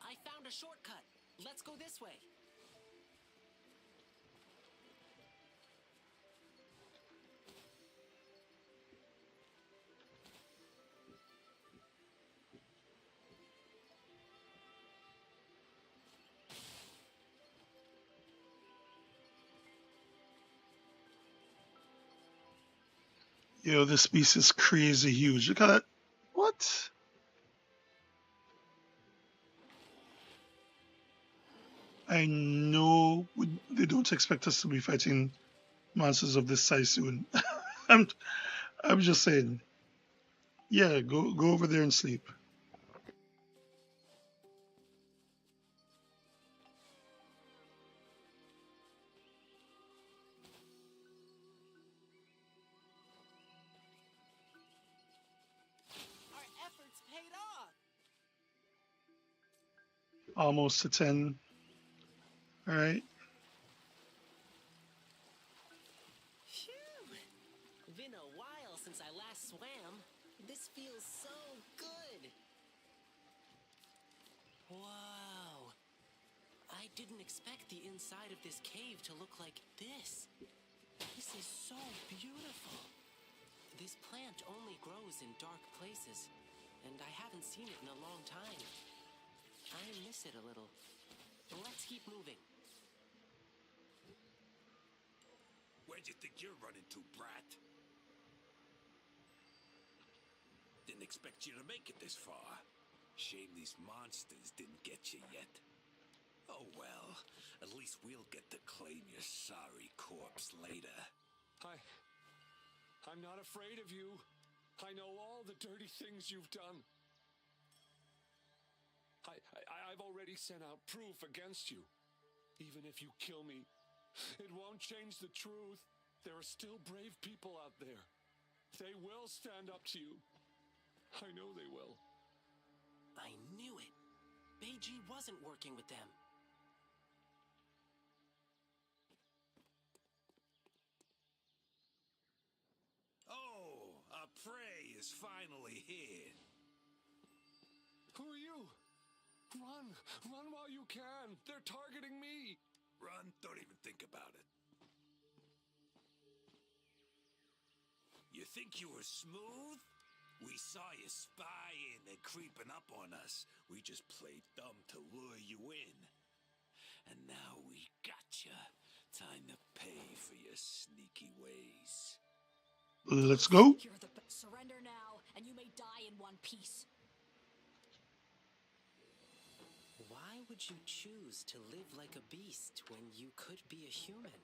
I found a shortcut. Let's go this way. Yo, this beast is crazy huge. Look at that. What? I know they don't expect us to be fighting monsters of this size soon. I'm I'm just saying. Yeah, go over there and sleep. Our efforts paid off. Almost to 10. All right. Phew! Been a while since I last swam. This feels so good. Whoa! I didn't expect the inside of this cave to look like this. This is so beautiful. This plant only grows in dark places, and I haven't seen it in a long time. I miss it a little. Let's keep moving. Where'd you think you're running to, brat? Didn't expect you to make it this far. Shame these monsters didn't get you yet. Oh well, at least we'll get to claim your sorry corpse later. I'm not afraid of you. I know all the dirty things you've done. I've already sent out proof against you. Even if you kill me, It won't change the truth. There are still brave people out there. They will stand up to you. I know they will. I knew it. Beiji wasn't working with them. Oh, our prey is finally here. Who are you? Run! Run while you can! They're targeting me! Run, don't even think about it. You think you were smooth? We saw you spying and creeping up on us. We just played dumb to lure you in. And now we gotcha. Time to pay for your sneaky ways. Let's go. You're the surrender now, and you may die in one piece. Why would you choose to live like a beast when you could be a human?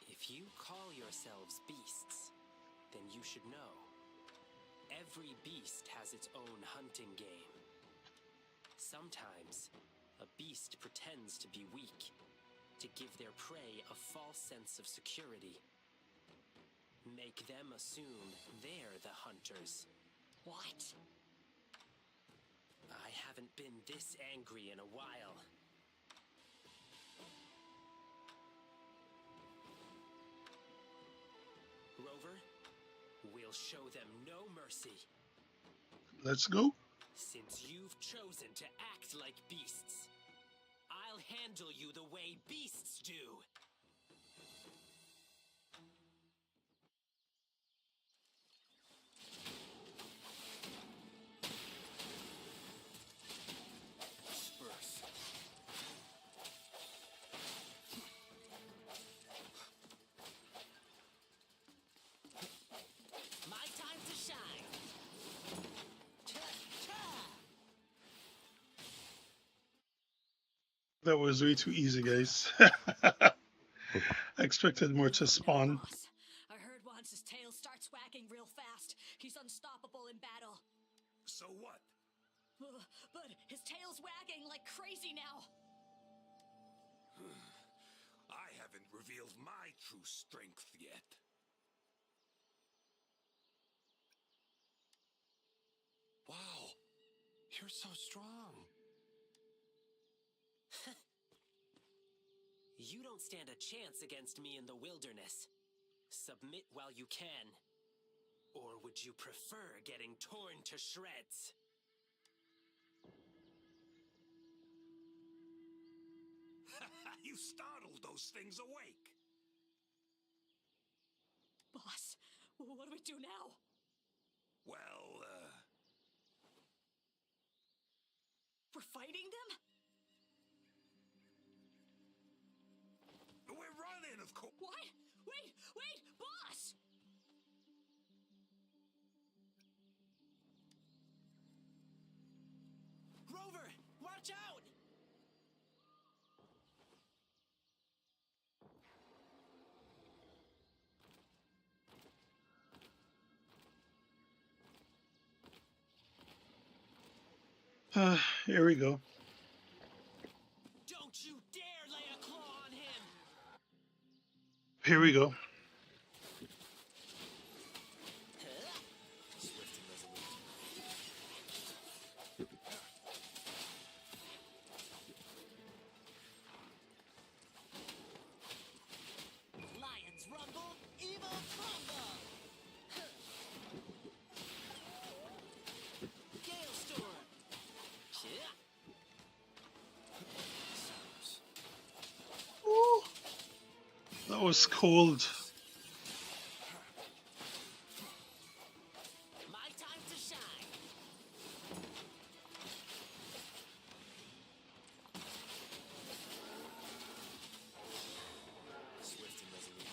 If you call yourselves beasts, then you should know. Every beast has its own hunting game. Sometimes, a beast pretends to be weak, to give their prey a false sense of security. Make them assume they're the hunters. What? I haven't been this angry in a while. Rover, we'll show them no mercy. Let's go. Since you've chosen to act like beasts, I'll handle you the way beasts do. Disperse. My time to shine. That was way too easy, guys. I expected more to spawn. Boss. I heard once his tail starts wagging real fast. He's unstoppable in battle. So what? But his tail's wagging like crazy now. I haven't revealed my true strength yet. Wow, you're so strong. You don't stand a chance against me in the wilderness. Submit while you can. Or would you prefer getting torn to shreds? You startled those things awake. Boss, what do we do now? Well, We're fighting them? we're running, of course. What? Wait, boss! Rover, watch out! Here we go. Don't you dare lay a claw on him! Here we go. Swift and resolute. Lions rumble, evil crumble! Gale storm! Ooh, that was cold. My time to shine! Swift and resolute.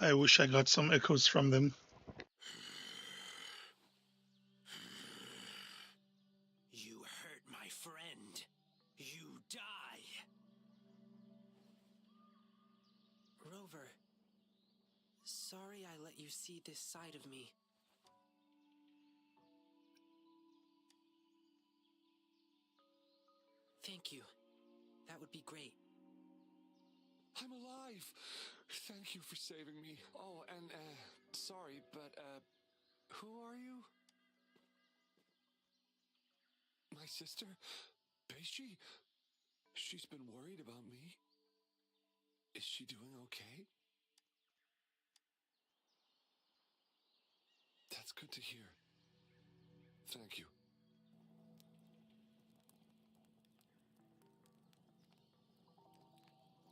I wish I got some echoes from them. You hurt my friend. you die. Rover, sorry I let you see this side of me. Thank you. That would be great. I'm alive! Thank you for saving me. Oh, and, sorry, but, who are you? My sister? Beishi? She's been worried about me. Is she doing okay? That's good to hear. Thank you.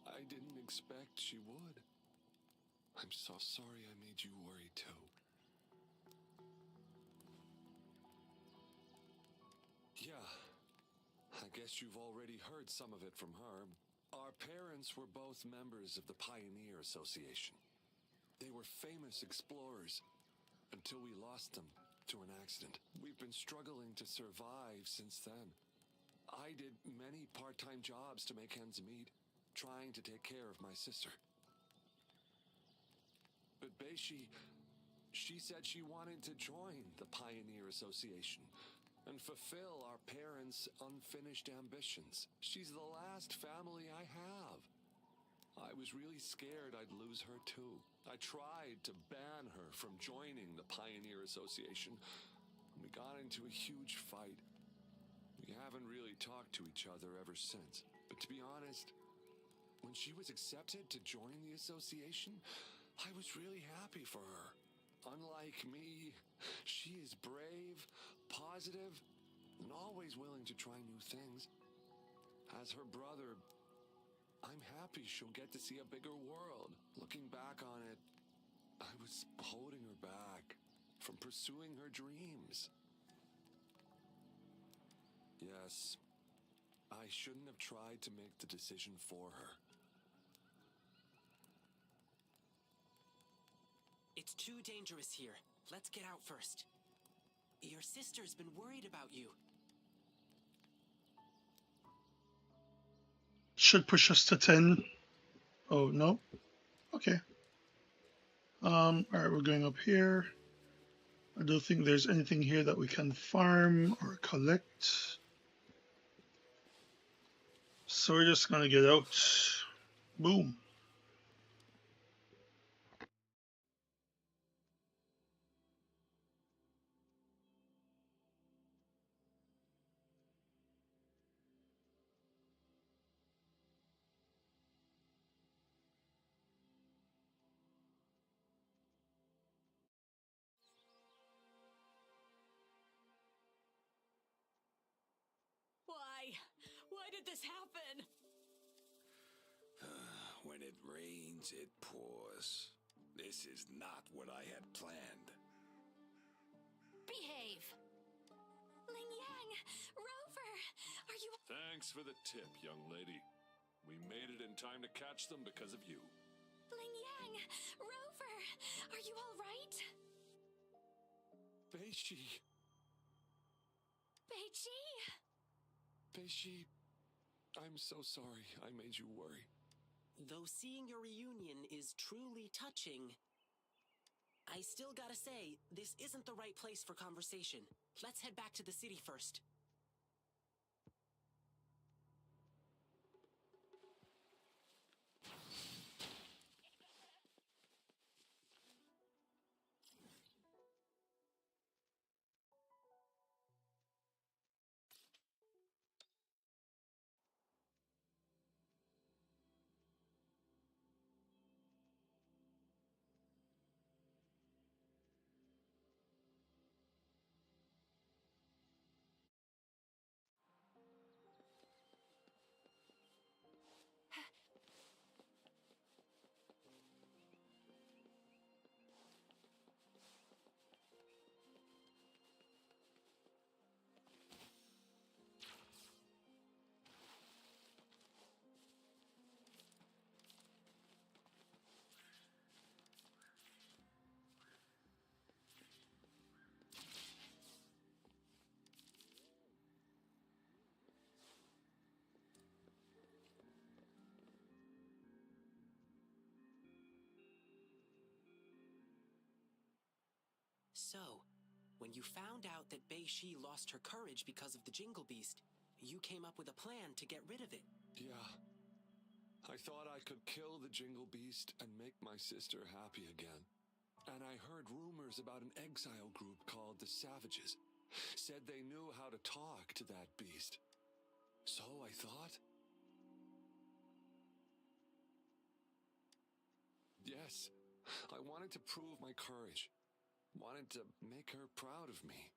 I didn't expect she would. I'm so sorry I made you worry too. Yeah, I guess you've already heard some of it from her. Our parents were both members of the Pioneer Association. They were famous explorers until we lost them to an accident. We've been struggling to survive since then. I did many part-time jobs to make ends meet, trying to take care of my sister. But Beishi, she said she wanted to join the Pioneer Association and fulfill our parents' unfinished ambitions. She's the last family I have. I was really scared I'd lose her too. I tried to ban her from joining the Pioneer Association. We got into a huge fight. We haven't really talked to each other ever since. But to be honest, when she was accepted to join the association, I was really happy for her. Unlike me, she is brave, positive, and always willing to try new things. As her brother, I'm happy she'll get to see a bigger world. Looking back on it, I was holding her back from pursuing her dreams. Yes, I shouldn't have tried to make the decision for her. It's too dangerous here. Let's get out first. Your sister's been worried about you. Should push us to 10. Oh, no. Okay. All right, we're going up here. I don't think there's anything here that we can farm or collect. So we're just gonna get out. Boom. Why? Why did this happen? When it rains, it pours. This is not what I had planned. Behave! Ling Yang! Rover! Are you... Thanks for the tip, young lady. We made it in time to catch them because of you. Ling Yang! Rover! Are you all right? Beishi! Beiji! Beishi, I'm so sorry I made you worry. Though seeing your reunion is truly touching, I still gotta say, this isn't the right place for conversation. Let's head back to the city first. So, when you found out that Bei Shi lost her courage because of the Jingle Beast, you came up with a plan to get rid of it. Yeah. I thought I could kill the Jingle Beast and make my sister happy again. And I heard rumors about an exile group called the Savages. Said they knew how to talk to that beast. So I thought... Yes, I wanted to prove my courage. Wanted to make her proud of me.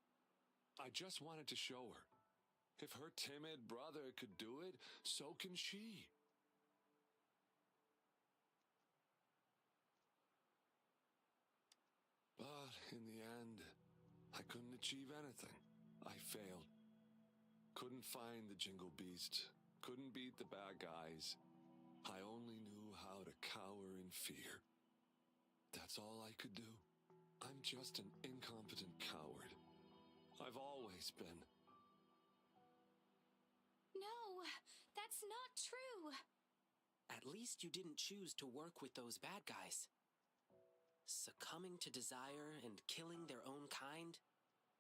I just wanted to show her. If her timid brother could do it, so can she. But in the end, I couldn't achieve anything. I failed. Couldn't find the Jingle Beast. Couldn't beat the bad guys. I only knew how to cower in fear. That's all I could do. I'm just an incompetent coward. I've always been. No, that's not true. At least you didn't choose to work with those bad guys. Succumbing to desire and killing their own kind,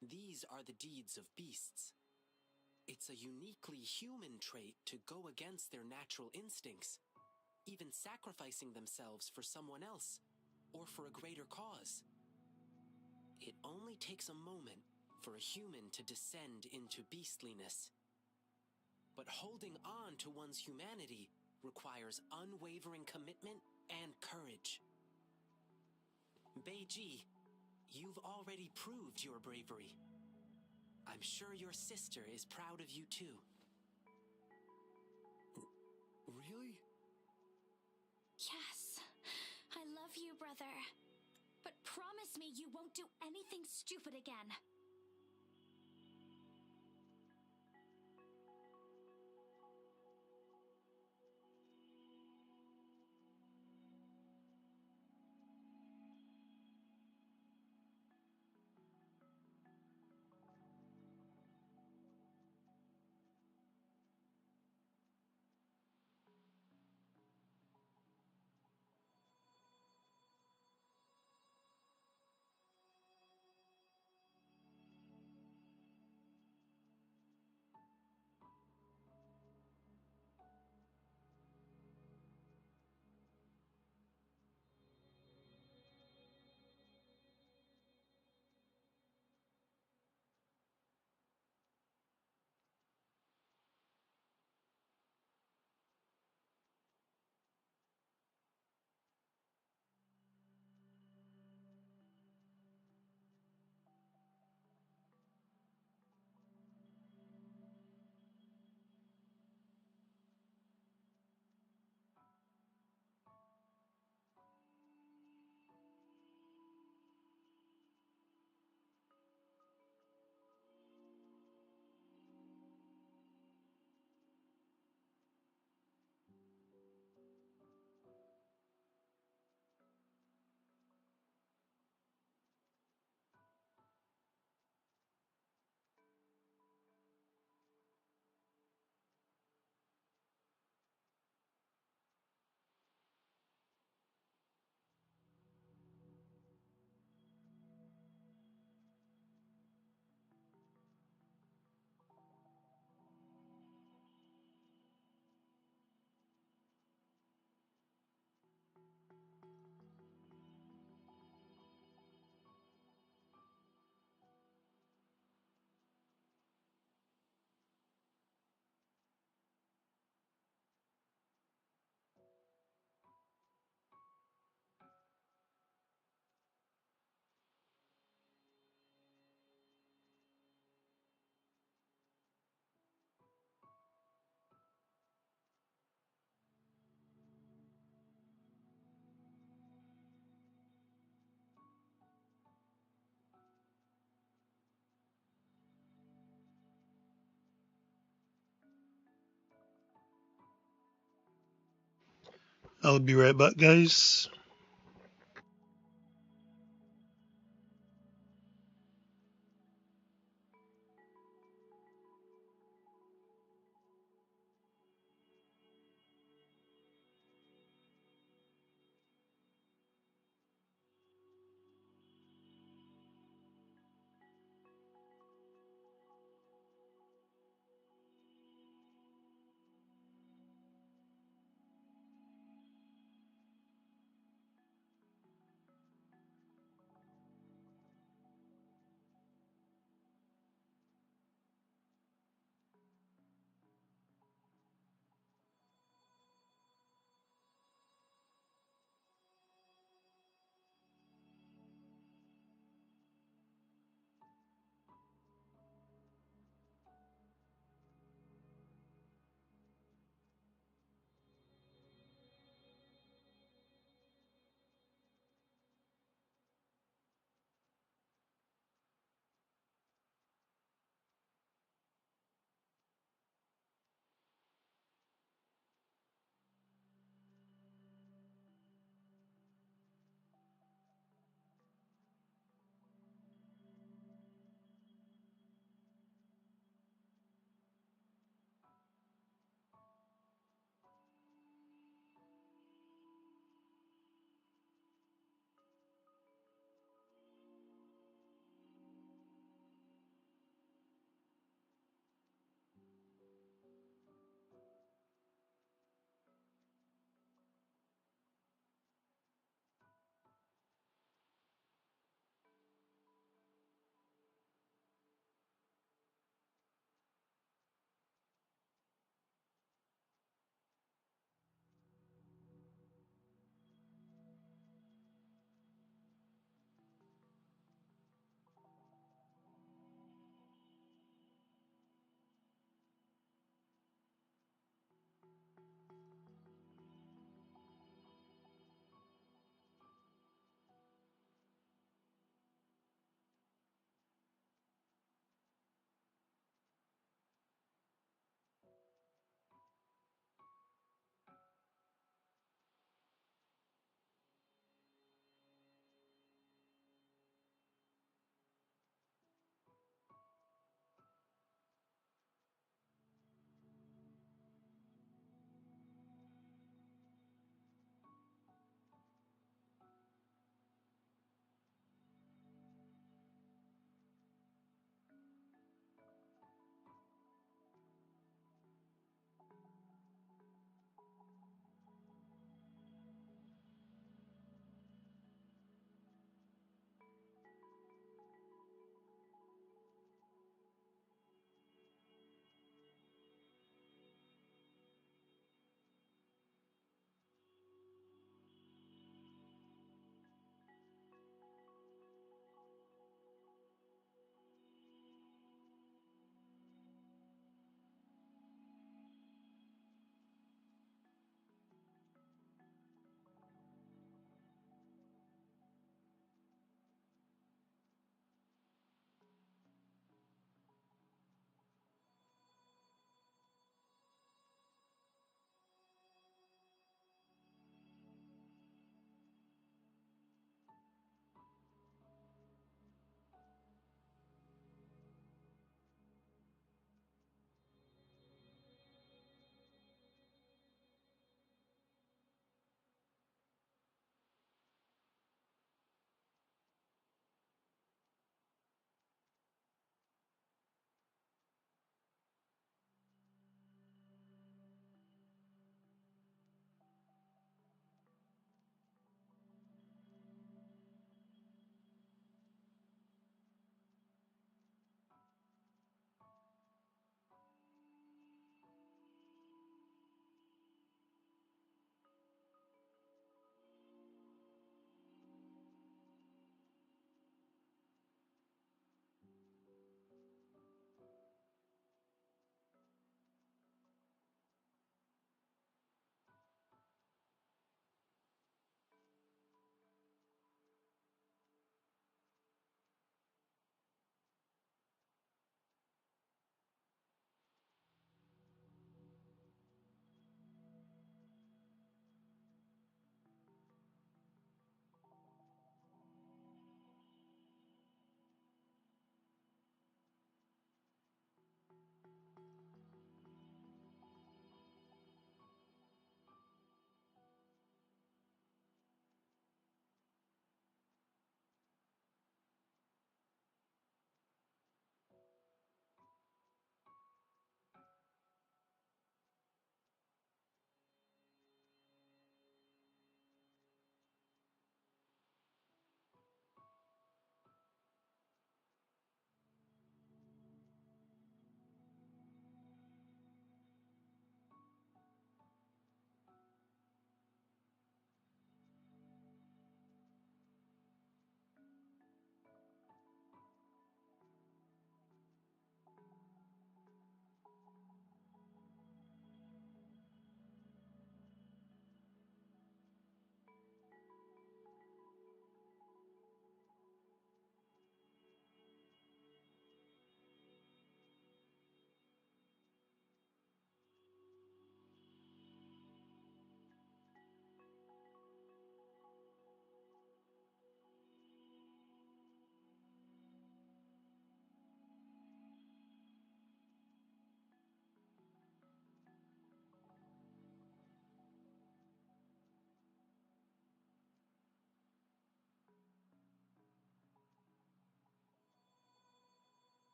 these are the deeds of beasts. It's a uniquely human trait to go against their natural instincts, even sacrificing themselves for someone else or for a greater cause. It only takes a moment for a human to descend into beastliness. But holding on to one's humanity requires unwavering commitment and courage. Beiji, you've already proved your bravery. I'm sure your sister is proud of you too. Really? Yes, I love you, brother. But promise me you won't do anything stupid again. I'll be right back, guys.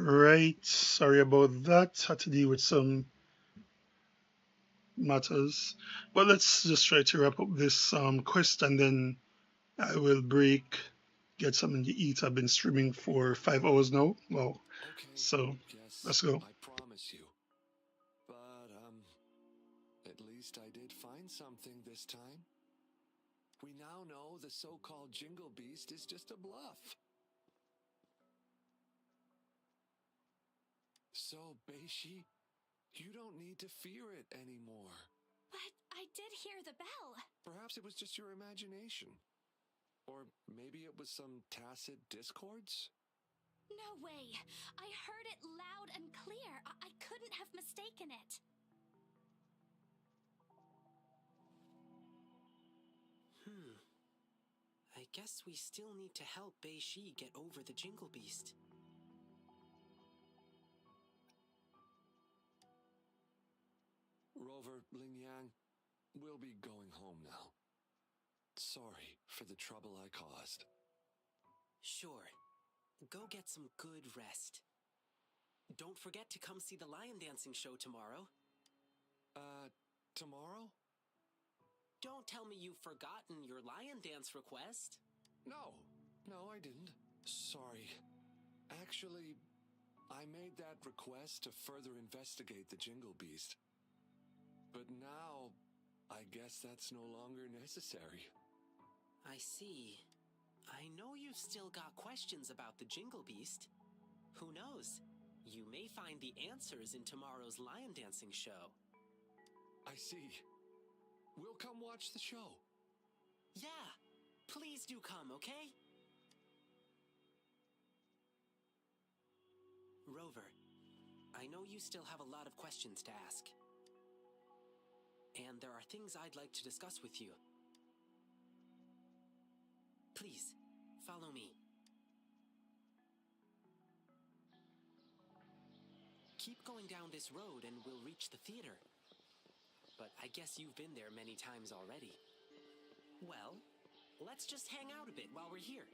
Right. Sorry about that. Had to deal with some matters. But let's just try to wrap up this quest and then I will break, get something to eat. I've been streaming for 5 hours now. Wow. Okay, So yes, let's go. I promise you. But, at least I did find something this time. We now know the so-called Jingle Beast is just a bluff. So, Beishi, you don't need to fear it anymore. But I did hear the bell. Perhaps it was just your imagination. Or maybe it was some tacit discords? No way. I heard it loud and clear. I couldn't have mistaken it. I guess we still need to help Beishi get over the Jingle Beast. Rover, Ling Yang, we'll be going home now. Sorry for the trouble I caused. Sure. Go get some good rest. Don't forget to come see the lion dancing show tomorrow. Tomorrow? Don't tell me you've forgotten your lion dance request. No, I didn't. Sorry. Actually, I made that request to further investigate the Jingle Beast. But now, I guess that's no longer necessary. I see. I know you've still got questions about the Jingle Beast. Who knows? You may find the answers in tomorrow's lion dancing show. I see. We'll come watch the show. Yeah, please do come, okay? Rover, I know you still have a lot of questions to ask. And there are things I'd like to discuss with you. Please, follow me. Keep going down this road and we'll reach the theater. But I guess you've been there many times already. Well, let's just hang out a bit while we're here.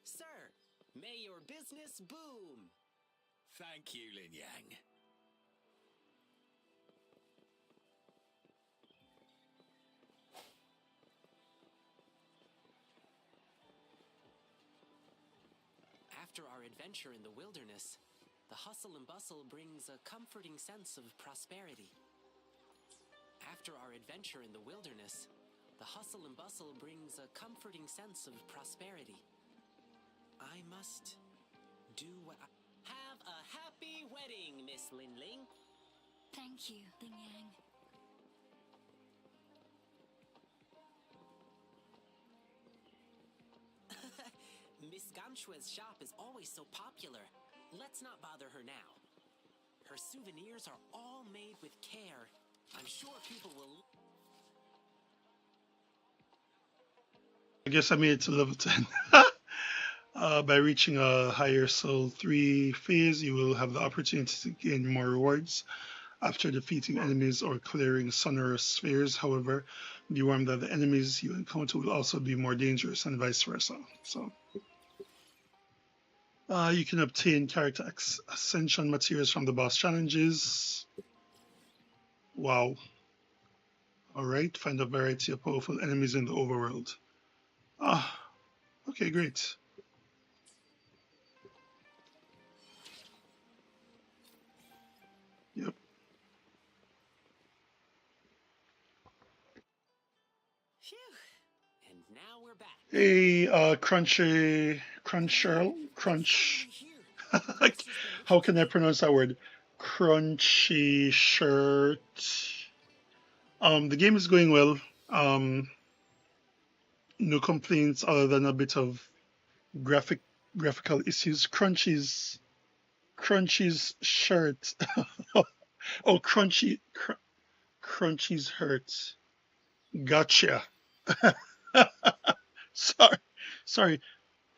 Sir, may your business boom. Thank you, Lin Yang. After our adventure in the wilderness, the hustle and bustle brings a comforting sense of prosperity. After our adventure in the wilderness, the hustle and bustle brings a comforting sense of prosperity. I must do what I... Have a happy wedding, Miss Linling. Thank you, Ling Yang. Miss Ganchue's shop is always so popular. Let's not bother her now. Her souvenirs are all made with care. I'm sure people will... I guess I made it to level 10. By reaching a higher Soul 3 phase, you will have the opportunity to gain more rewards after defeating enemies or clearing sonorous spheres. However, be warned that the enemies you encounter will also be more dangerous and vice versa. So, you can obtain character ascension materials from the boss challenges. Wow. Alright, find a variety of powerful enemies in the overworld. Ah, okay, great. Yep. Phew. And now we're back. Hey, Crunch. How can I pronounce that word? Crunchy shirt. The game is going well. No complaints other than a bit of graphical issues. Crunchy's shirt. Oh, Crunchy's hurt. Gotcha. sorry, sorry.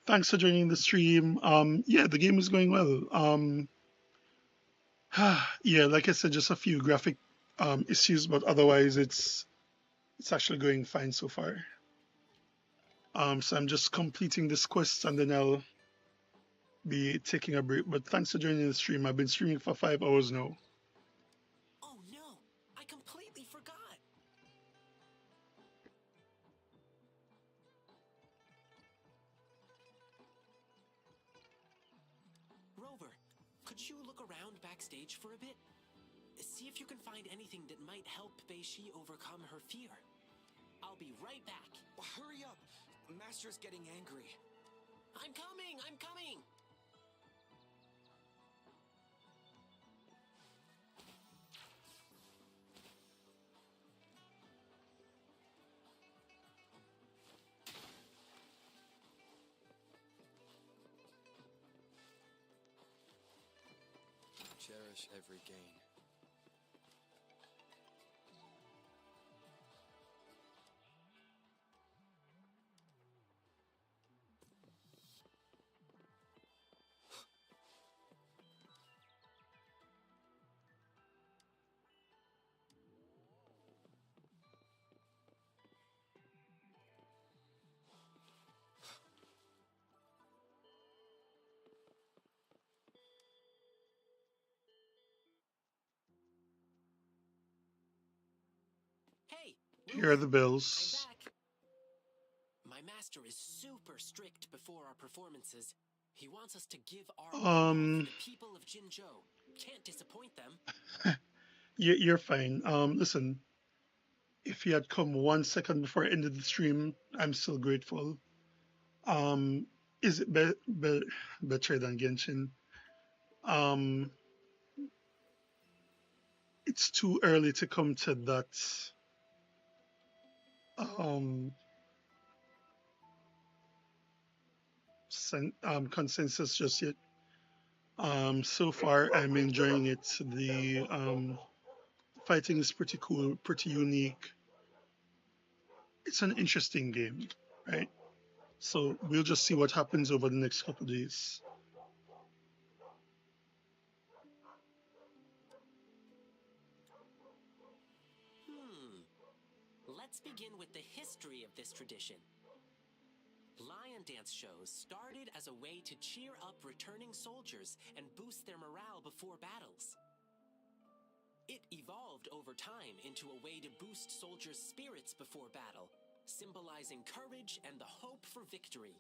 Thanks for joining the stream. Yeah, the game is going well. Yeah, like I said, just a few graphic issues, but otherwise it's actually going fine so far. So I'm just completing this quest and then I'll be taking a break. But thanks for joining the stream. I've been streaming for 5 hours now. Oh no, I completely forgot. Rover, could you look around backstage for a bit? See if you can find anything that might help Beishi overcome her fear. I'll be right back. Well, hurry up! Master's getting angry. I'm coming! I'm coming! Cherish every gain. Hey, Here are Ruth! the I'm bills. back! My master is super strict before our performances. He wants us to give our all for Um, the people of Jinzhou. Can't disappoint them. you're fine. Listen, if you had come 1 second before I ended the stream, I'm still grateful. Um, is it better than Genshin? Um, it's too early to come to that um, consensus just yet. So far, I'm enjoying it. The fighting is pretty cool, pretty unique. It's an interesting game, right? So we'll just see what happens over the next couple of days. Hmm. Let's begin with the history of this tradition. Lion dance shows started as a way to cheer up returning soldiers and boost their morale before battles. It evolved over time into a way to boost soldiers' spirits before battle, symbolizing courage and the hope for victory.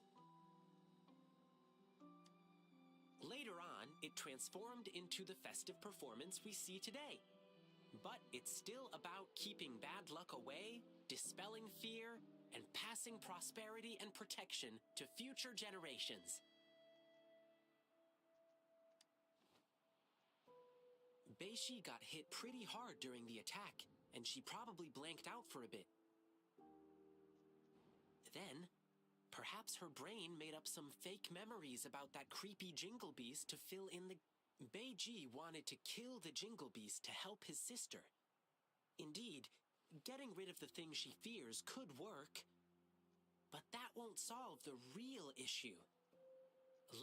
Later on, it transformed into the festive performance we see today. But it's still about keeping bad luck away, dispelling fear, and passing prosperity and protection to future generations. Beishi got hit pretty hard during the attack, and she probably blanked out for a bit. Then, perhaps her brain made up some fake memories about that creepy Jingle Beast to fill in the... Beiji wanted to kill the Jingle Beast to help his sister. Indeed, getting rid of the thing she fears could work, but that won't solve the real issue.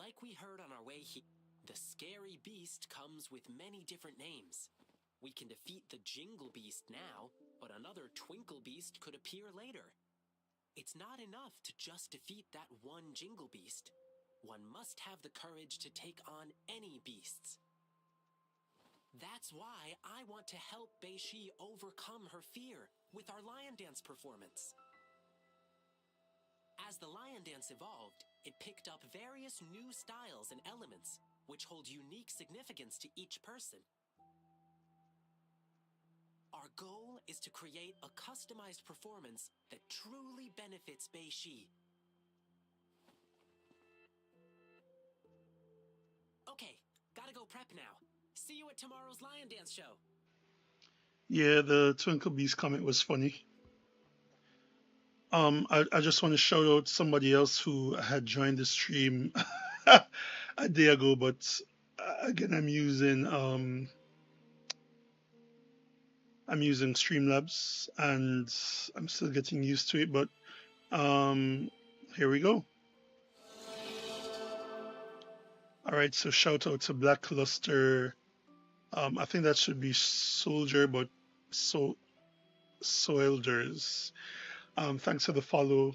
Like we heard on our way here, the scary beast comes with many different names. We can defeat the Jingle Beast now, but another Twinkle Beast could appear later. It's not enough to just defeat that one Jingle Beast. One must have the courage to take on any beasts. That's why I want to help Beishi overcome her fear with our lion dance performance. As the lion dance evolved, it picked up various new styles and elements, which hold unique significance to each person. Our goal is to create a customized performance that truly benefits Beishi. Okay, gotta go prep now. See you at tomorrow's lion dance show. Yeah, the Twinkle Beast comment was funny. I just want to shout out somebody else who had joined the stream a day ago, but again, I'm using Streamlabs and I'm still getting used to it. But um, here we go. All right, so shout out to Black Luster. I think that should be Soldier, but So Soilders. Thanks for the follow.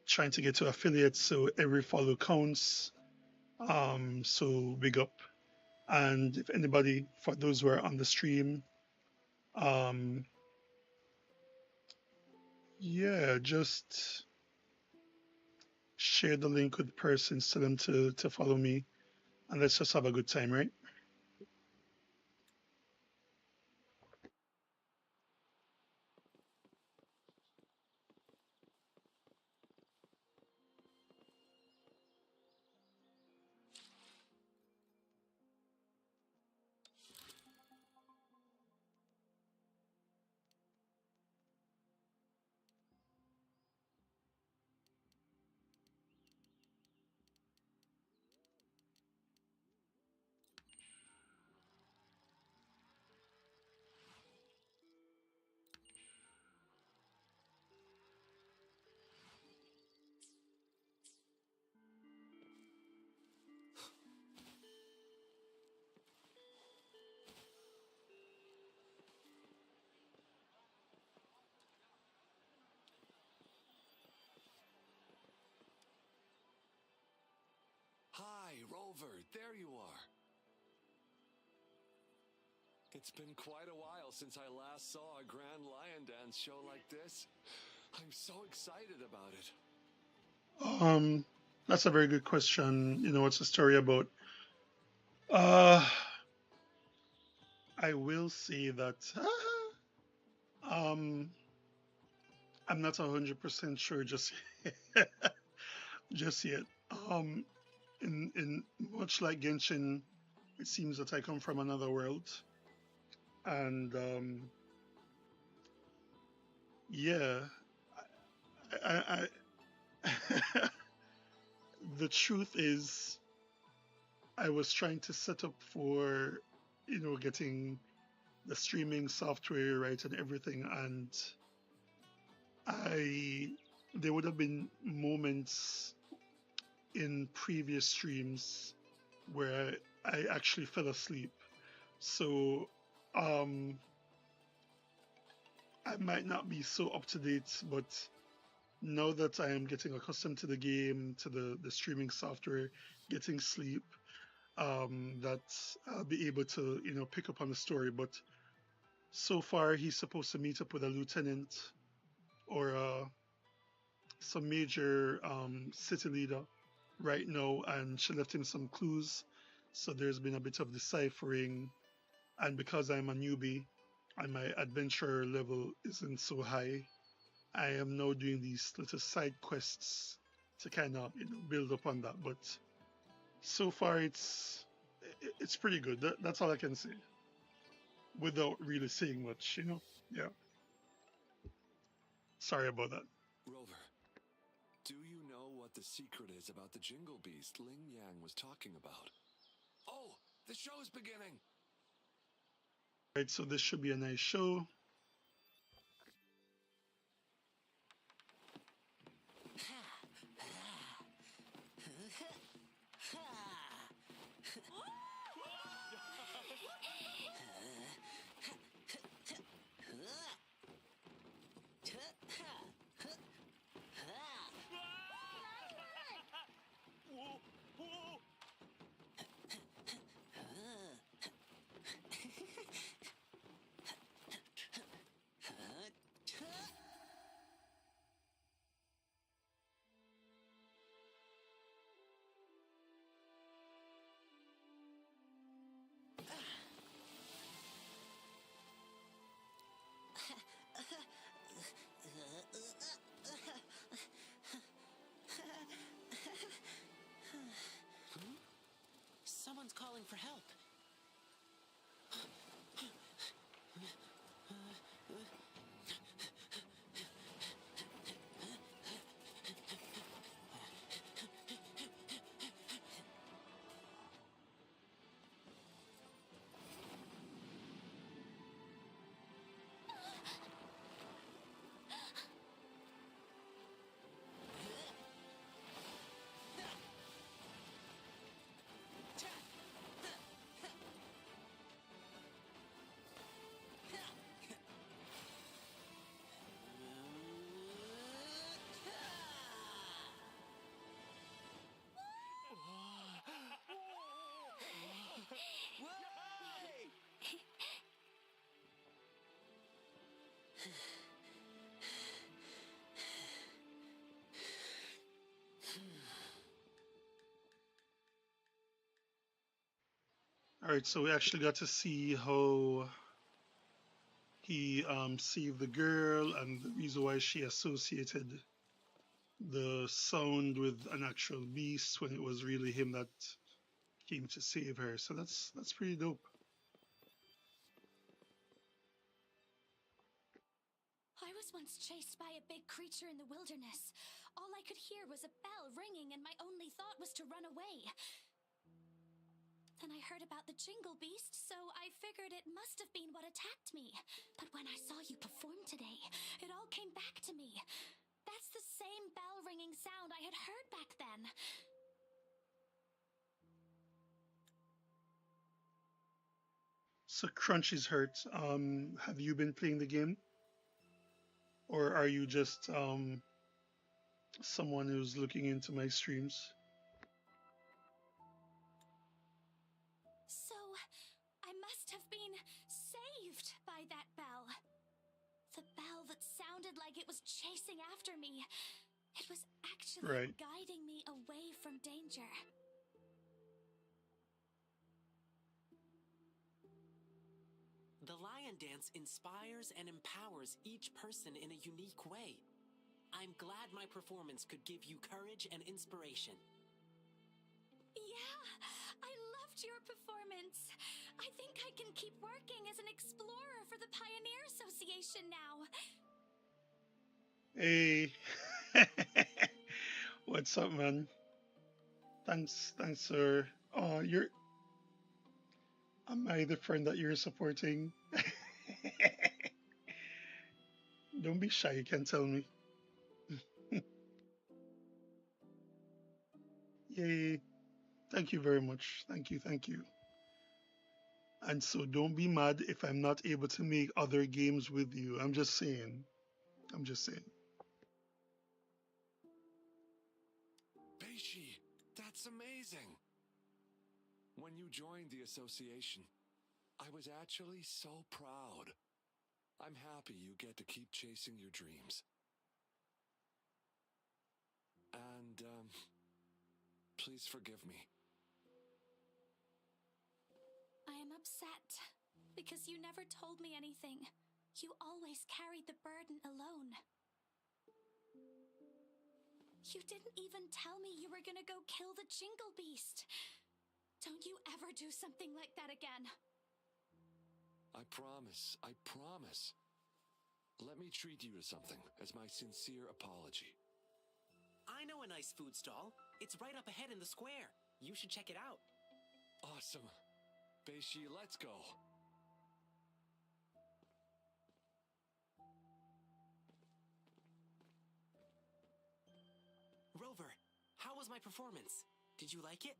Trying to get to affiliates, so every follow counts. So big up. And if anybody, for those who are on the stream, um, yeah, just share the link with persons, tell them to follow me, and let's just have a good time, right? Hi, Rover, there you are. It's been quite a while since I last saw a Grand Lion Dance show like this. I'm so excited about it. Um, that's a very good question. You know, what's the story about? Uh, I will say that um, I'm not 100% sure just just yet. Um, in much like Genshin, it seems that I come from another world, and yeah, I the truth is, I was trying to set up for, getting the streaming software right and everything, and I there would have been moments in previous streams where I actually fell asleep. So um I might not be so up to date, but now that I am getting accustomed to the game, to the streaming software, getting sleep, that I'll be able to, pick up on the story. But so far, he's supposed to meet up with a lieutenant or some major city leader right now, and she left him some clues. So there's been a bit of deciphering, and because I'm a newbie and my adventure level isn't so high, I am now doing these little side quests to kind of build up on that. But so far, it's pretty good. That's all I can say without really saying much. Yeah. Sorry about that. Rover, do you know what the secret is about the Jingle Beast Ling Yang was talking about? Oh, the show's beginning! Right. So this should be a nice show. All right, so we actually got to see how he saved the girl and the reason why she associated the sound with an actual beast when it was really him that came to save her. So that's pretty dope. I was once chased by a big creature in the wilderness. All I could hear was a bell ringing, and my only thought was to run away. Then I heard about the Jingle Beast, so I figured it must have been what attacked me. But when I saw you perform today, it all came back to me. That's the same bell-ringing sound I had heard back then. So Crunch is hurt. Have you been playing the game, or are you just someone who's looking into my streams? So, I must have been saved by that bell. The bell that sounded like it was chasing after me. It was actually Right. guiding me away from danger. The lion dance inspires and empowers each person in a unique way. I'm glad my performance could give you courage and inspiration. Yeah, I loved your performance. I think I can keep working as an explorer for the Pioneer Association now. Hey, what's up, man? Thanks, sir. You're Am I the friend that you're supporting? Don't be shy. You can tell me. Yay! Thank you very much. Thank you. And so don't be mad if I'm not able to make other games with you. I'm just saying. I'm just saying. Beishi, that's amazing. When you joined the association, I was actually so proud. I'm happy you get to keep chasing your dreams. And, please forgive me. I am upset because you never told me anything. You always carried the burden alone. You didn't even tell me you were gonna go kill the Jingle Beast. Don't you ever do something like that again. I promise. Let me treat you to something as my sincere apology. I know a nice food stall. It's right up ahead in the square. You should check it out. Awesome. Beishi, let's go. Rover, how was my performance? Did you like it?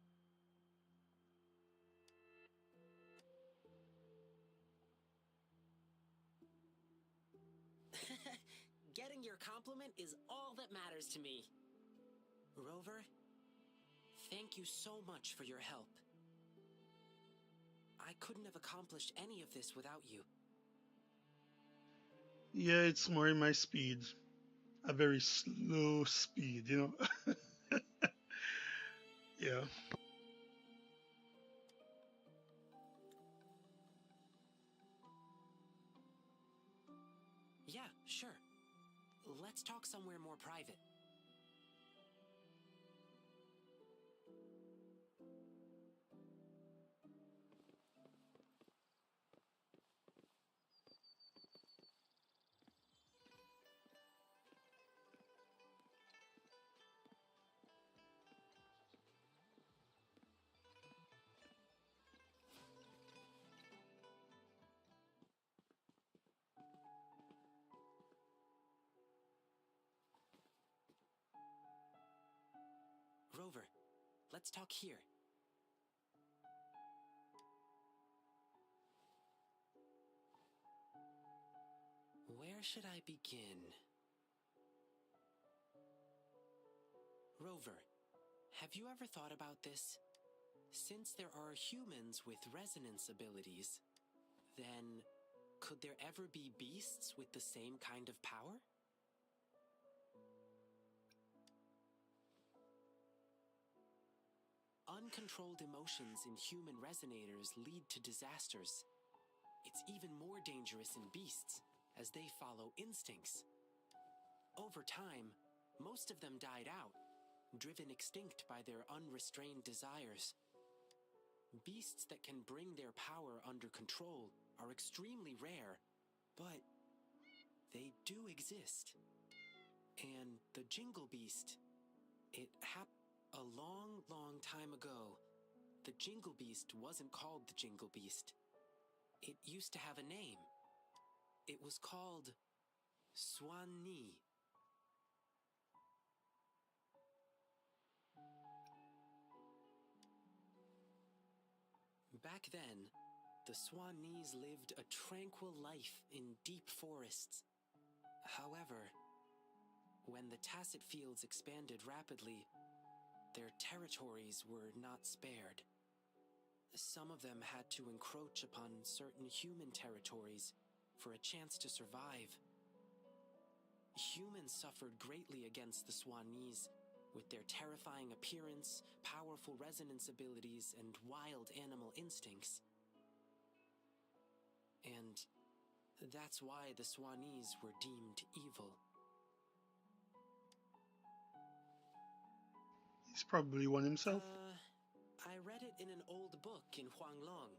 Getting your compliment is all that matters to me. Rover, thank you so much for your help. I couldn't have accomplished any of this without you. Yeah, it's more in my speed. A very slow speed, you know? Yeah. Yeah, sure. Let's talk somewhere more private. Rover, let's talk here. Where should I begin? Rover, have you ever thought about this? Since there are humans with resonance abilities, then could there ever be beasts with the same kind of power? uncontrolled emotions in human resonators lead to disasters. It's even more dangerous in beasts, as they follow instincts. Over time, most of them died out, driven extinct by their unrestrained desires. Beasts that can bring their power under control are extremely rare, but they do exist. And the Jingle Beast, it happened a long, long time ago. The Jingle Beast wasn't called the Jingle Beast. It used to have a name. It was called Swan-Ni. Back then, the Swan-Nis lived a tranquil life in deep forests. However, when the Tacet Fields expanded rapidly, their territories were not spared. Some of them had to encroach upon certain human territories for a chance to survive. Humans suffered greatly against the Swan-Nis, with their terrifying appearance, powerful resonance abilities, and wild animal instincts. And that's why the Swan-Nis were deemed evil. He's probably one himself. I read it in an old book in Huanglong.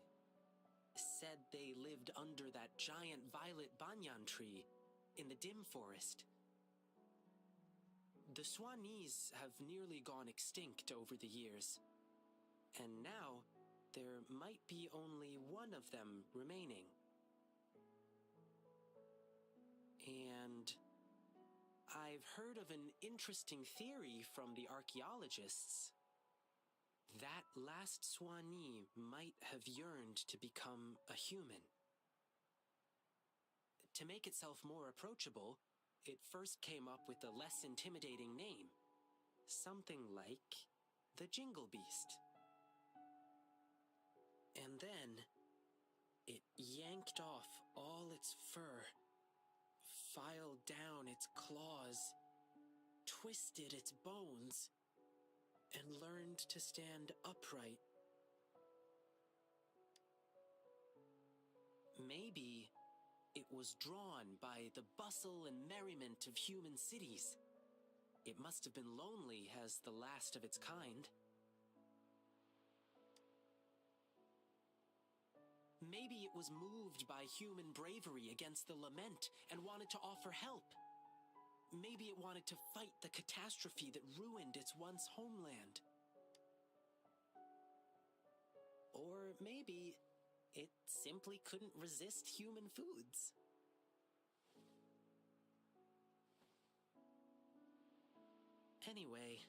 Said they lived under that giant violet banyan tree in the dim forest. The Swan-Nis have nearly gone extinct over the years, and now there might be only one of them remaining. And I've heard of an interesting theory from the archaeologists. That last Swan-Ni might have yearned to become a human. To make itself more approachable, it first came up with a less intimidating name. Something like the Jingle Beast. And then, it yanked off all its fur, filed down its claws, twisted its bones, and learned to stand upright. Maybe it was drawn by the bustle and merriment of human cities. It must have been lonely as the last of its kind. Maybe it was moved by human bravery against the lament and wanted to offer help. Maybe it wanted to fight the catastrophe that ruined its once homeland. Or maybe it simply couldn't resist human foods. Anyway,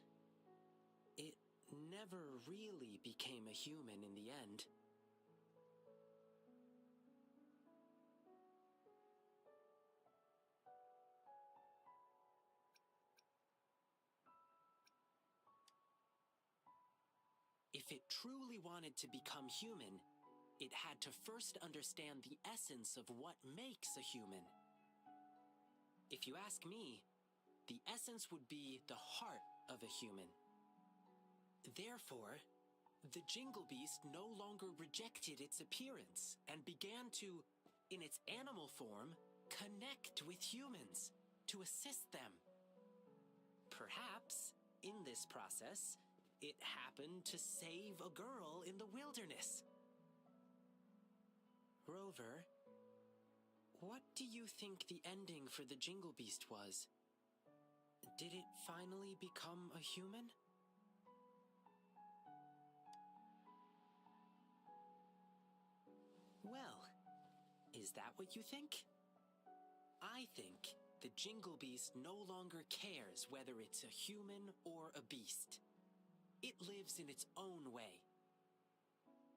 it never really became a human in the end. If it truly wanted to become human, it had to first understand the essence of what makes a human. If you ask me, the essence would be the heart of a human. Therefore, the Jingle Beast no longer rejected its appearance and began to, in its animal form, connect with humans to assist them. Perhaps, in this process, it happened to save a girl in the wilderness. Rover, what do you think the ending for the Jingle Beast was? Did it finally become a human? Well, is that what you think? I think the Jingle Beast no longer cares whether it's a human or a beast. It lives in its own way.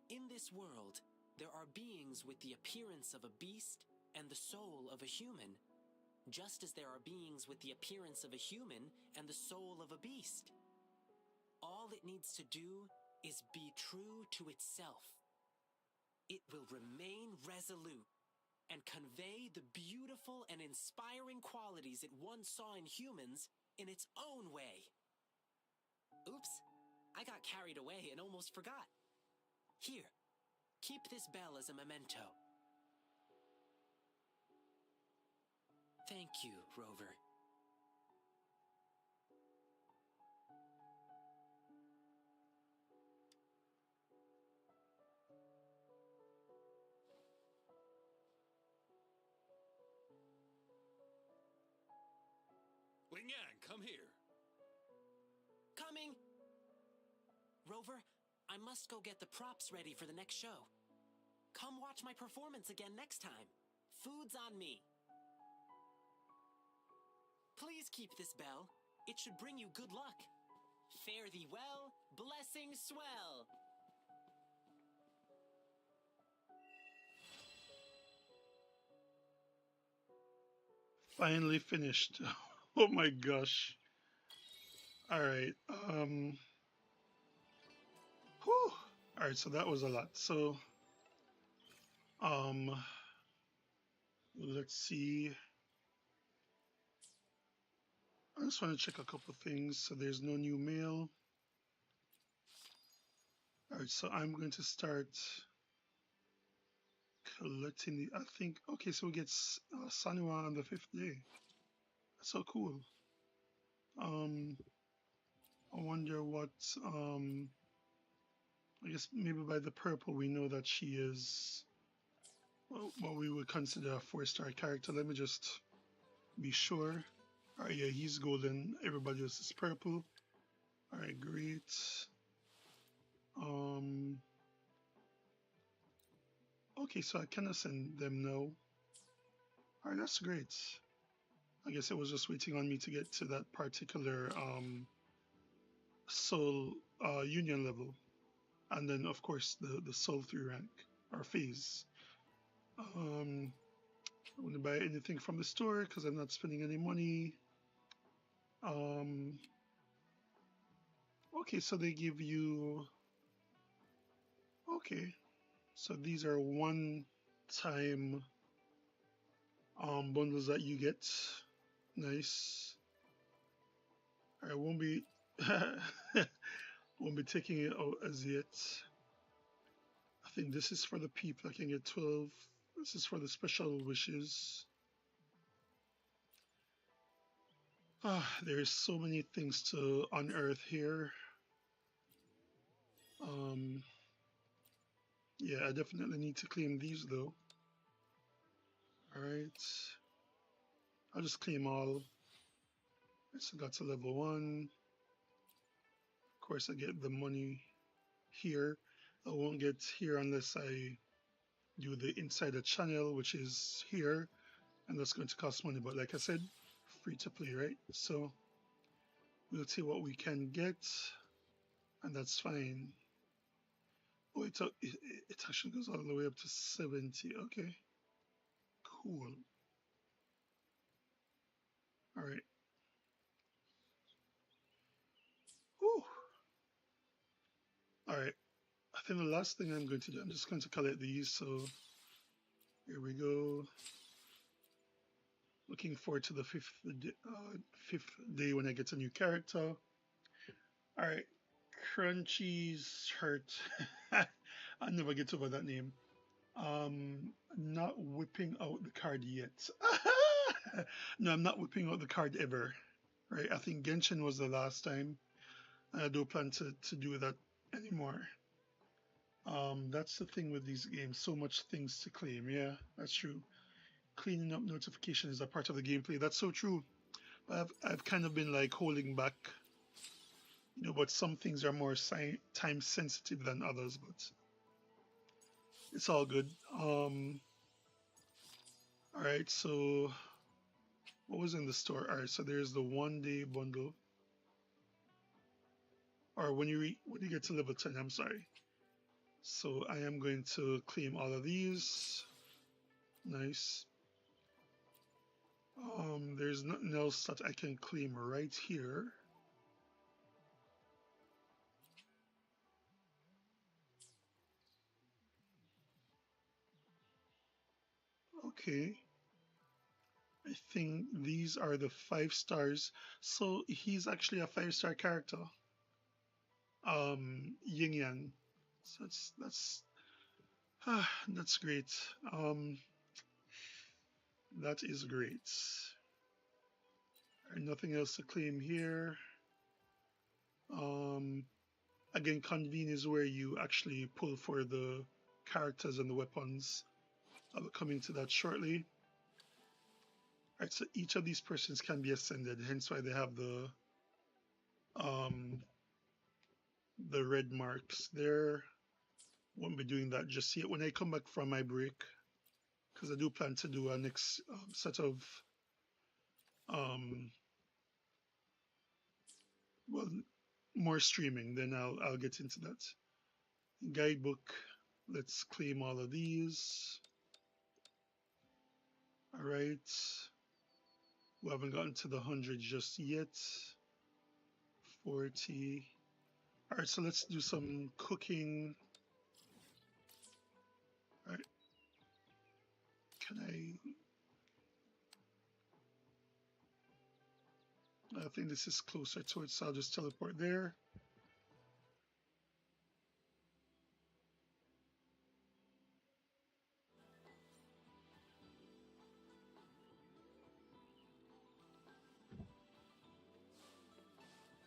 In this world, there are beings with the appearance of a beast and the soul of a human, just as there are beings with the appearance of a human and the soul of a beast. All it needs to do is be true to itself. It will remain resolute and convey the beautiful and inspiring qualities it once saw in humans in its own way. Oops, I got carried away and almost forgot. Here, keep this bell as a memento. Thank you, Rover. Ling Yang, come here. Coming! Rover, I must go get the props ready for the next show. Come watch my performance again next time. Food's on me. Please keep this bell. It should bring you good luck. Fare thee well, blessing swell. Finally finished. Oh my gosh. All right. Whew. All right. So that was a lot. So um, let's see. I just want to check a couple things. So there's no new mail. All right. So I'm going to start collecting the. I think. Okay. So we get Sanua on the 5th day. That's so cool. I wonder what. I guess maybe by the purple we know that she is what we would consider a 4-star character. Let me just be sure. All right, yeah, he's golden. Everybody else is purple. All right, great. Um, okay, so I cannot send them now. All right, that's great. I guess it was just waiting on me to get to that particular soul union level, and then of course the soul 3 rank or phase. I want to buy anything from the store because I'm not spending any money. Um, okay, so they give you. Okay, so these are one-time bundles that you get. Nice. I won't be won't be taking it out as yet. I think this is for the people. I can get 12. This is for the special wishes. There's so many things to unearth here. Yeah, I definitely need to claim these though. All right, I'll just claim all. So got to level 1. Of course, I get the money here. I won't get here unless I do the insider channel, which is here, and that's going to cost money. But like I said, free to play, right? So we'll see what we can get, and that's fine. Oh, it actually goes all the way up to 70. Okay, cool. All right. Whew. All right. I think the last thing I'm going to do, I'm just going to collect these. So here we go. Looking forward to the fifth day when I get a new character. All right, Crunchy's hurt. I never get over that name. Not whipping out the card yet. No, I'm not whipping out the card ever. Right? I think Genshin was the last time. I don't plan to do that anymore. That's the thing with these games. So much things to claim. Yeah, that's true. Cleaning up notification is a part of the gameplay. That's so true. I've kind of been like holding back, but some things are more time sensitive than others, but it's all good. All right, so what was in the store? All right, so there's the 1-day bundle, or when you get to level 10, I'm sorry. So I am going to claim all of these. Nice. There's nothing else that I can claim right here. Okay. I think these are the 5 stars. So he's actually a 5-star character. yin yang. So that's great. That is great. Nothing else to claim here. Um, Again, convene is where you actually pull for the characters and the weapons. I'll be coming to that shortly. All right, so each of these persons can be ascended, hence why they have um the red marks there. Won't be doing that just yet. When I come back from my break, because I do plan to do a next set of um well more streaming, then I'll get into that. Guidebook. Let's claim all of these. All right. We haven't gotten to the 100 just yet. 40. All right, so let's do some cooking. All right. Can I think this is closer to it, so I'll just teleport there.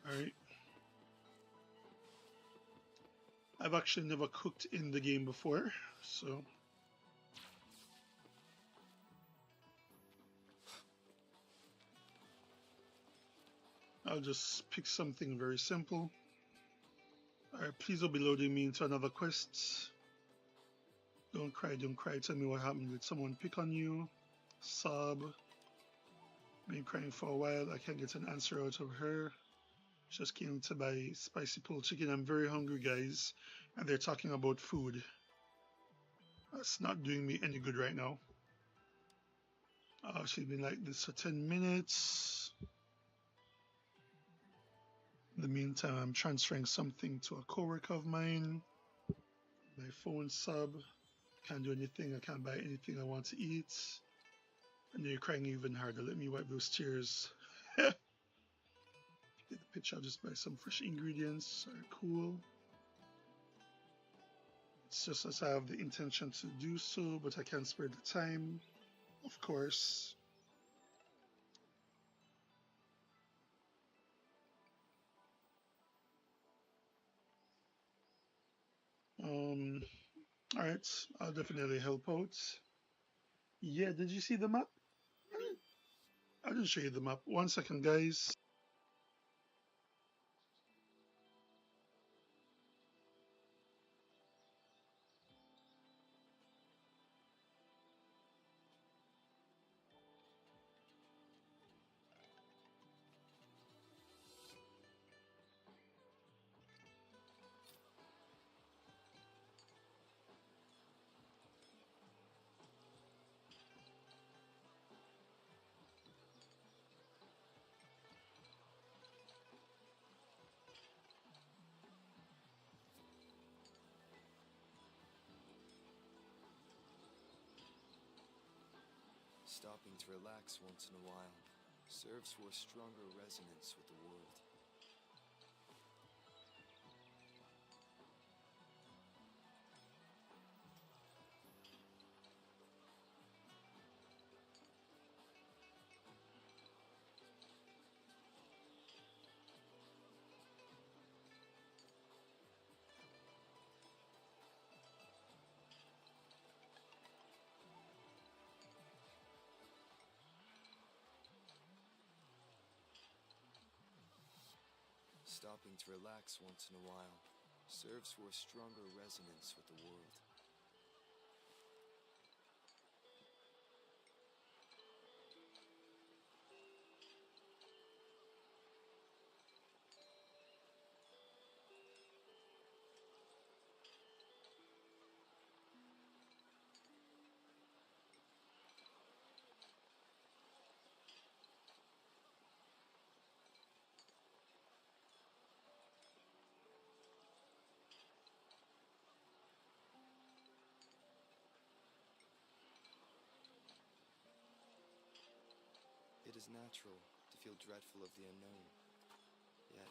All right. I've actually never cooked in the game before, so I'll just pick something very simple. All right, please don't be loading me into another quest. Don't cry, don't cry. Tell me what happened. Did someone pick on you? Sob. Been crying for a while. I can't get an answer out of her. Just came to buy spicy pulled chicken. I'm very hungry, guys. And they're talking about food. That's not doing me any good right now. She's been like this for 10 minutes. In the meantime, I'm transferring something to a coworker of mine. My phone sub. Can't do anything. I can't buy anything I want to eat. And you're crying even harder. Let me wipe those tears. Get the picture. I'll just buy some fresh ingredients. Alright, cool. It's just as I have the intention to do so, but I can't spare the time, of course. Um, all right, I'll definitely help out. Yeah, did you see the map? I didn't show you the map. One second, guys. Stopping to relax once in a while serves for a stronger resonance with the world. Stopping to relax once in a while serves for a stronger resonance with the world. It is natural to feel dreadful of the unknown, yet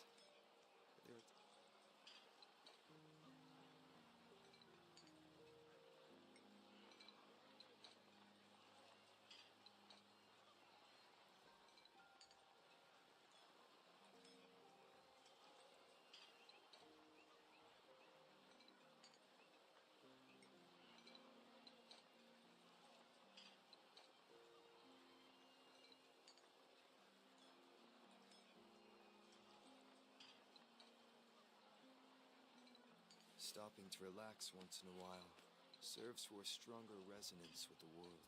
there Stopping to relax once in a while serves for a stronger resonance with the world.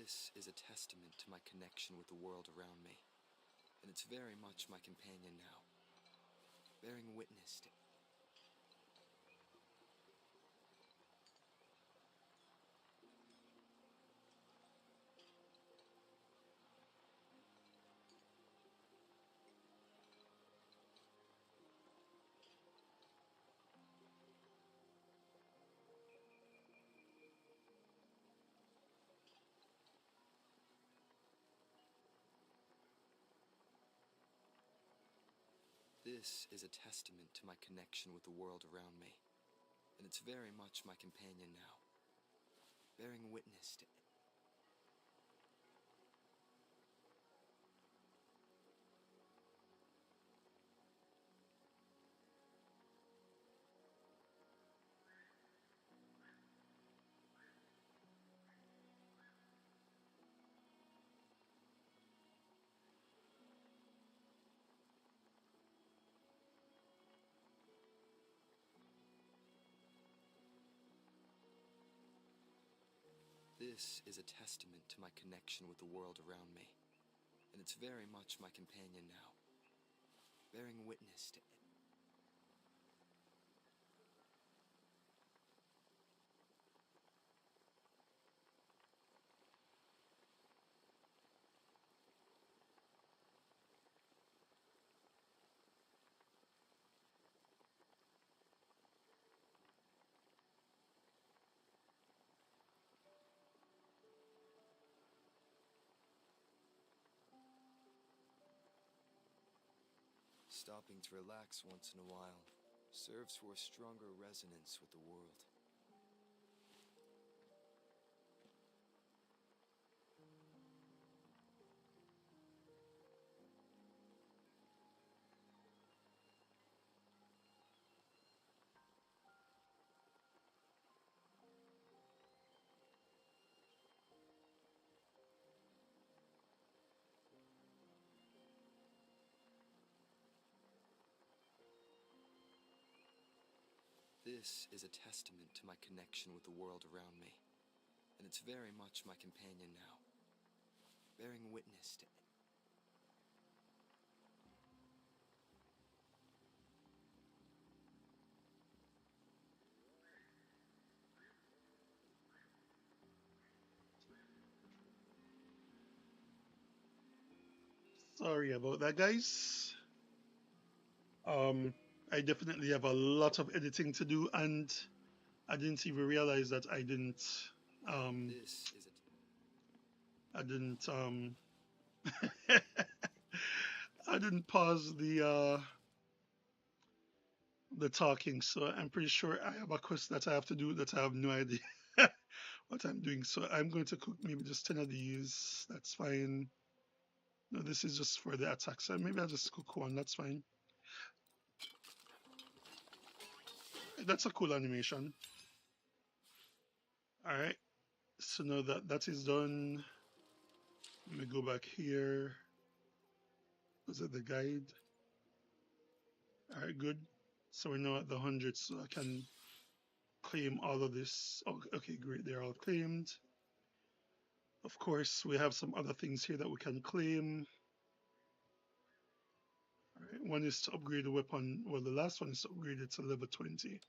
This is a testament to my connection with the world around me, and it's very much my companion now, bearing witness to. This is a testament to my connection with the world around me, and it's very much my companion now, bearing witness to. This is a testament to my connection with the world around me, and it's very much my companion now, bearing witness to. Stopping to relax once in a while serves for a stronger resonance with the world. This is a testament to my connection with the world around me, and it's very much my companion now, bearing witness to. Sorry about that, guys. Um, I definitely have a lot of editing to do, and I didn't even realize that um, This is a. I didn't, I didn't pause the talking. So I'm pretty sure I have a quest that I have to do that I have no idea what I'm doing. So I'm going to cook maybe just 10 of these. That's fine. No, this is just for the attack. So maybe I'll just cook one. That's fine. That's a cool animation. All right. So now that that is done, let me go back here. Was it the guide? All right, good. So we're now at the 100, so I can claim all of this. Oh, okay, great. They're all claimed. Of course, we have some other things here that we can claim. All right, one is to upgrade the weapon. Well, the last one is to upgrade it to level 20.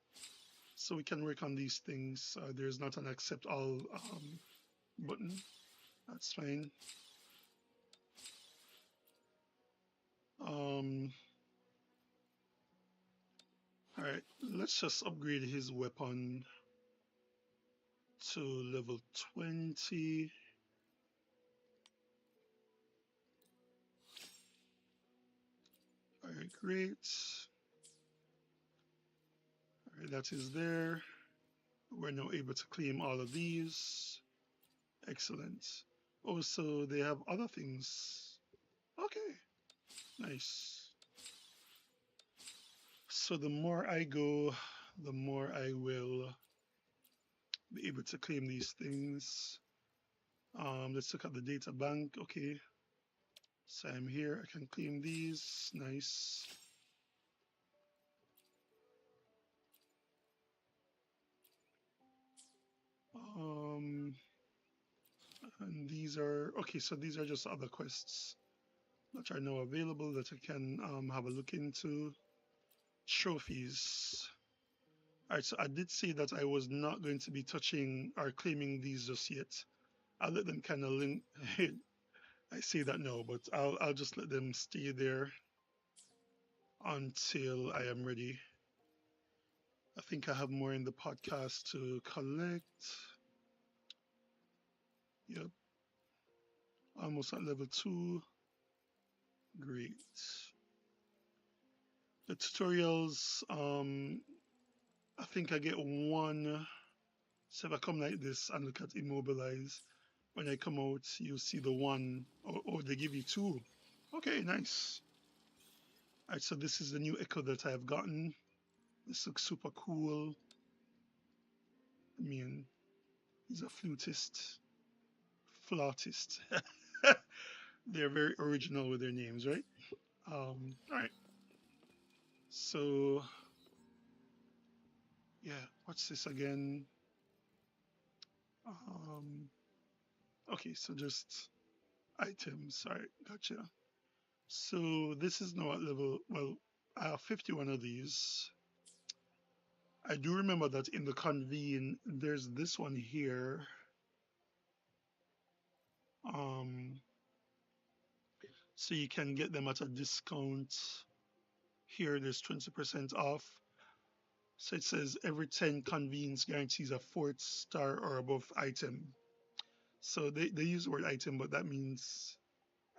So we can work on these things. There's not an accept all button. That's fine. Um, all right, let's just upgrade his weapon to level 20. All right, great. That is there. We're now able to claim all of these. Excellent. Also, they have other things. Okay, nice. So the more I go, the more I will be able to claim these things. Let's look at the data bank. Okay, so I'm here. I can claim these. Nice. Um, and these are okay. So these are just other quests that are now available that I can have a look into. Trophies. All right, so I did say that I was not going to be touching or claiming these just yet. I'll let them kind of link. I say that no, but I'll just let them stay there until I am ready. I think I have more in the podcast to collect. Yep, almost at level 2. Great. The tutorials, I think I get one. So if I come like this and look at immobilize, when I come out, you see the one. Oh, they give you 2. Okay, nice. All right, so this is the new echo that I've gotten. This looks super cool. I mean, he's a flutist, flautist. They're very original with their names, right? All right. So, yeah, what's this again? Um, okay, so just items. All right, gotcha. So this is now at level, well, I have 51 of these. I do remember that in the convene, there's this one here. Um, so you can get them at a discount. Here, there's 20% off. So it says every 10 convenes guarantees a 4-star or above item. So they use the word item, but that means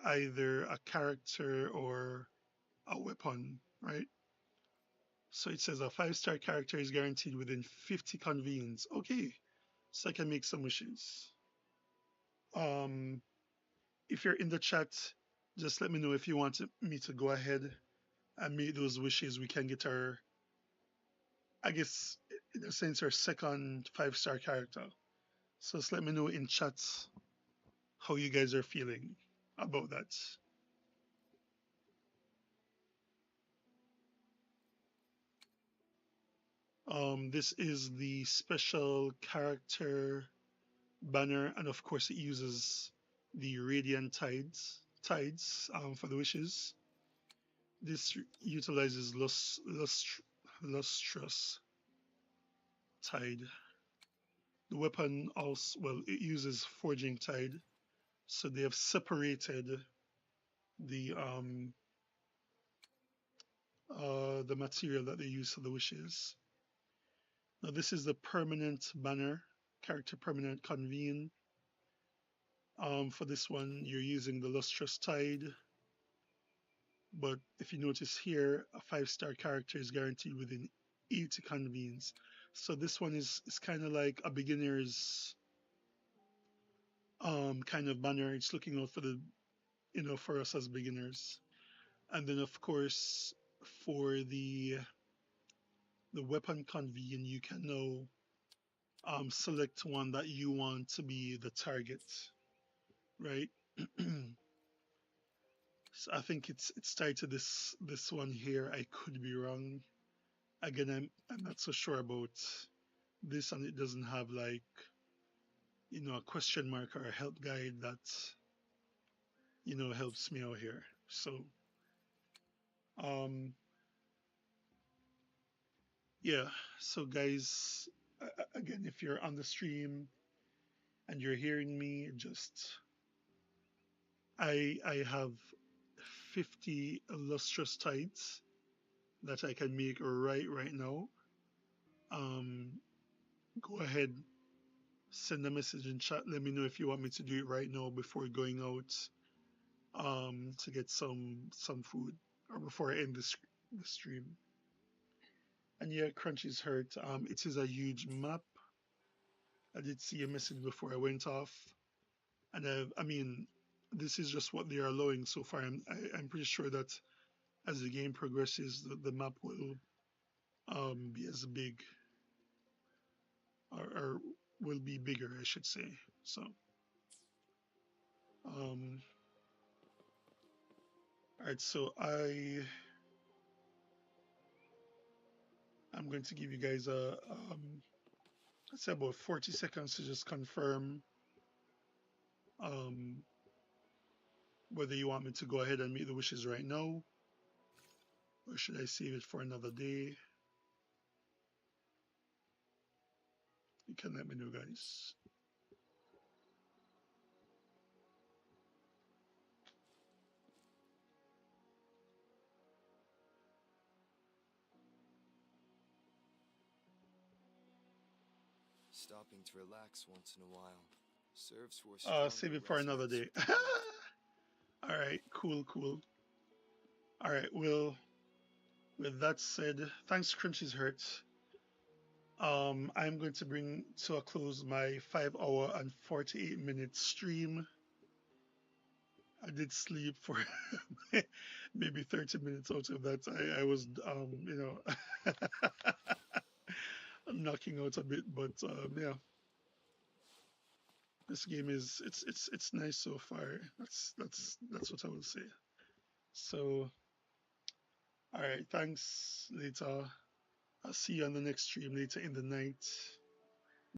either a character or a weapon, right? So it says a 5-star character is guaranteed within 50 convenes. Okay, so I can make some wishes. Um, if you're in the chat, just let me know if you want me to go ahead and make those wishes. We can get our, I guess, in a sense, our second 5-star character. So just let me know in chat how you guys are feeling about that. This is the special character banner, and of course it uses the radiant tides for the wishes. This utilizes lustrous tide. The weapon also, well, it uses forging tide, so they have separated the material that they use for the wishes. Now this is the permanent banner, character permanent convene. For this one, you're using the lustrous tide. But if you notice here, a 5-star character is guaranteed within 80 convenes. So this one is kind of like a beginner's kind of banner. It's looking out for the, for us as beginners. And then of course for the weapon convene, you can now select one that you want to be the target, right? So I think it's tied to this one here. I could be wrong. Again, I'm not so sure about this, and it doesn't have like a question mark or a help guide that helps me out here. So um yeah, so guys, again, if you're on the stream and you're hearing me, just I have 50 illustrious tides that I can make right now. Go ahead, send a message in chat. Let me know if you want me to do it right now before going out to get some food, or before I end the stream. And yeah, Crunchy's hurt. It is a huge map. I did see a message before I went off, and I mean, this is just what they are allowing so far. I'm pretty sure that as the game progresses, the map will be as big, or will be bigger, I should say. So, um, all right. So I'm going to give you guys a let's say about 40 seconds to just confirm um whether you want me to go ahead and make the wishes right now, or should I save it for another day. You can let me know, guys. Stopping to relax once in a while serves for stronger Save it for another resonance day. with the world. All right, cool, cool. All right, well, with that said, thanks, Crunchy's Hurt. I'm going to bring to a close my 5 hour and 48 minute stream. I did sleep for maybe 30 minutes out of that. I was, knocking out a bit, but yeah, this game is it's nice so far. That's what I would say. So, all right, thanks. Later, I'll see you on the next stream later in the night.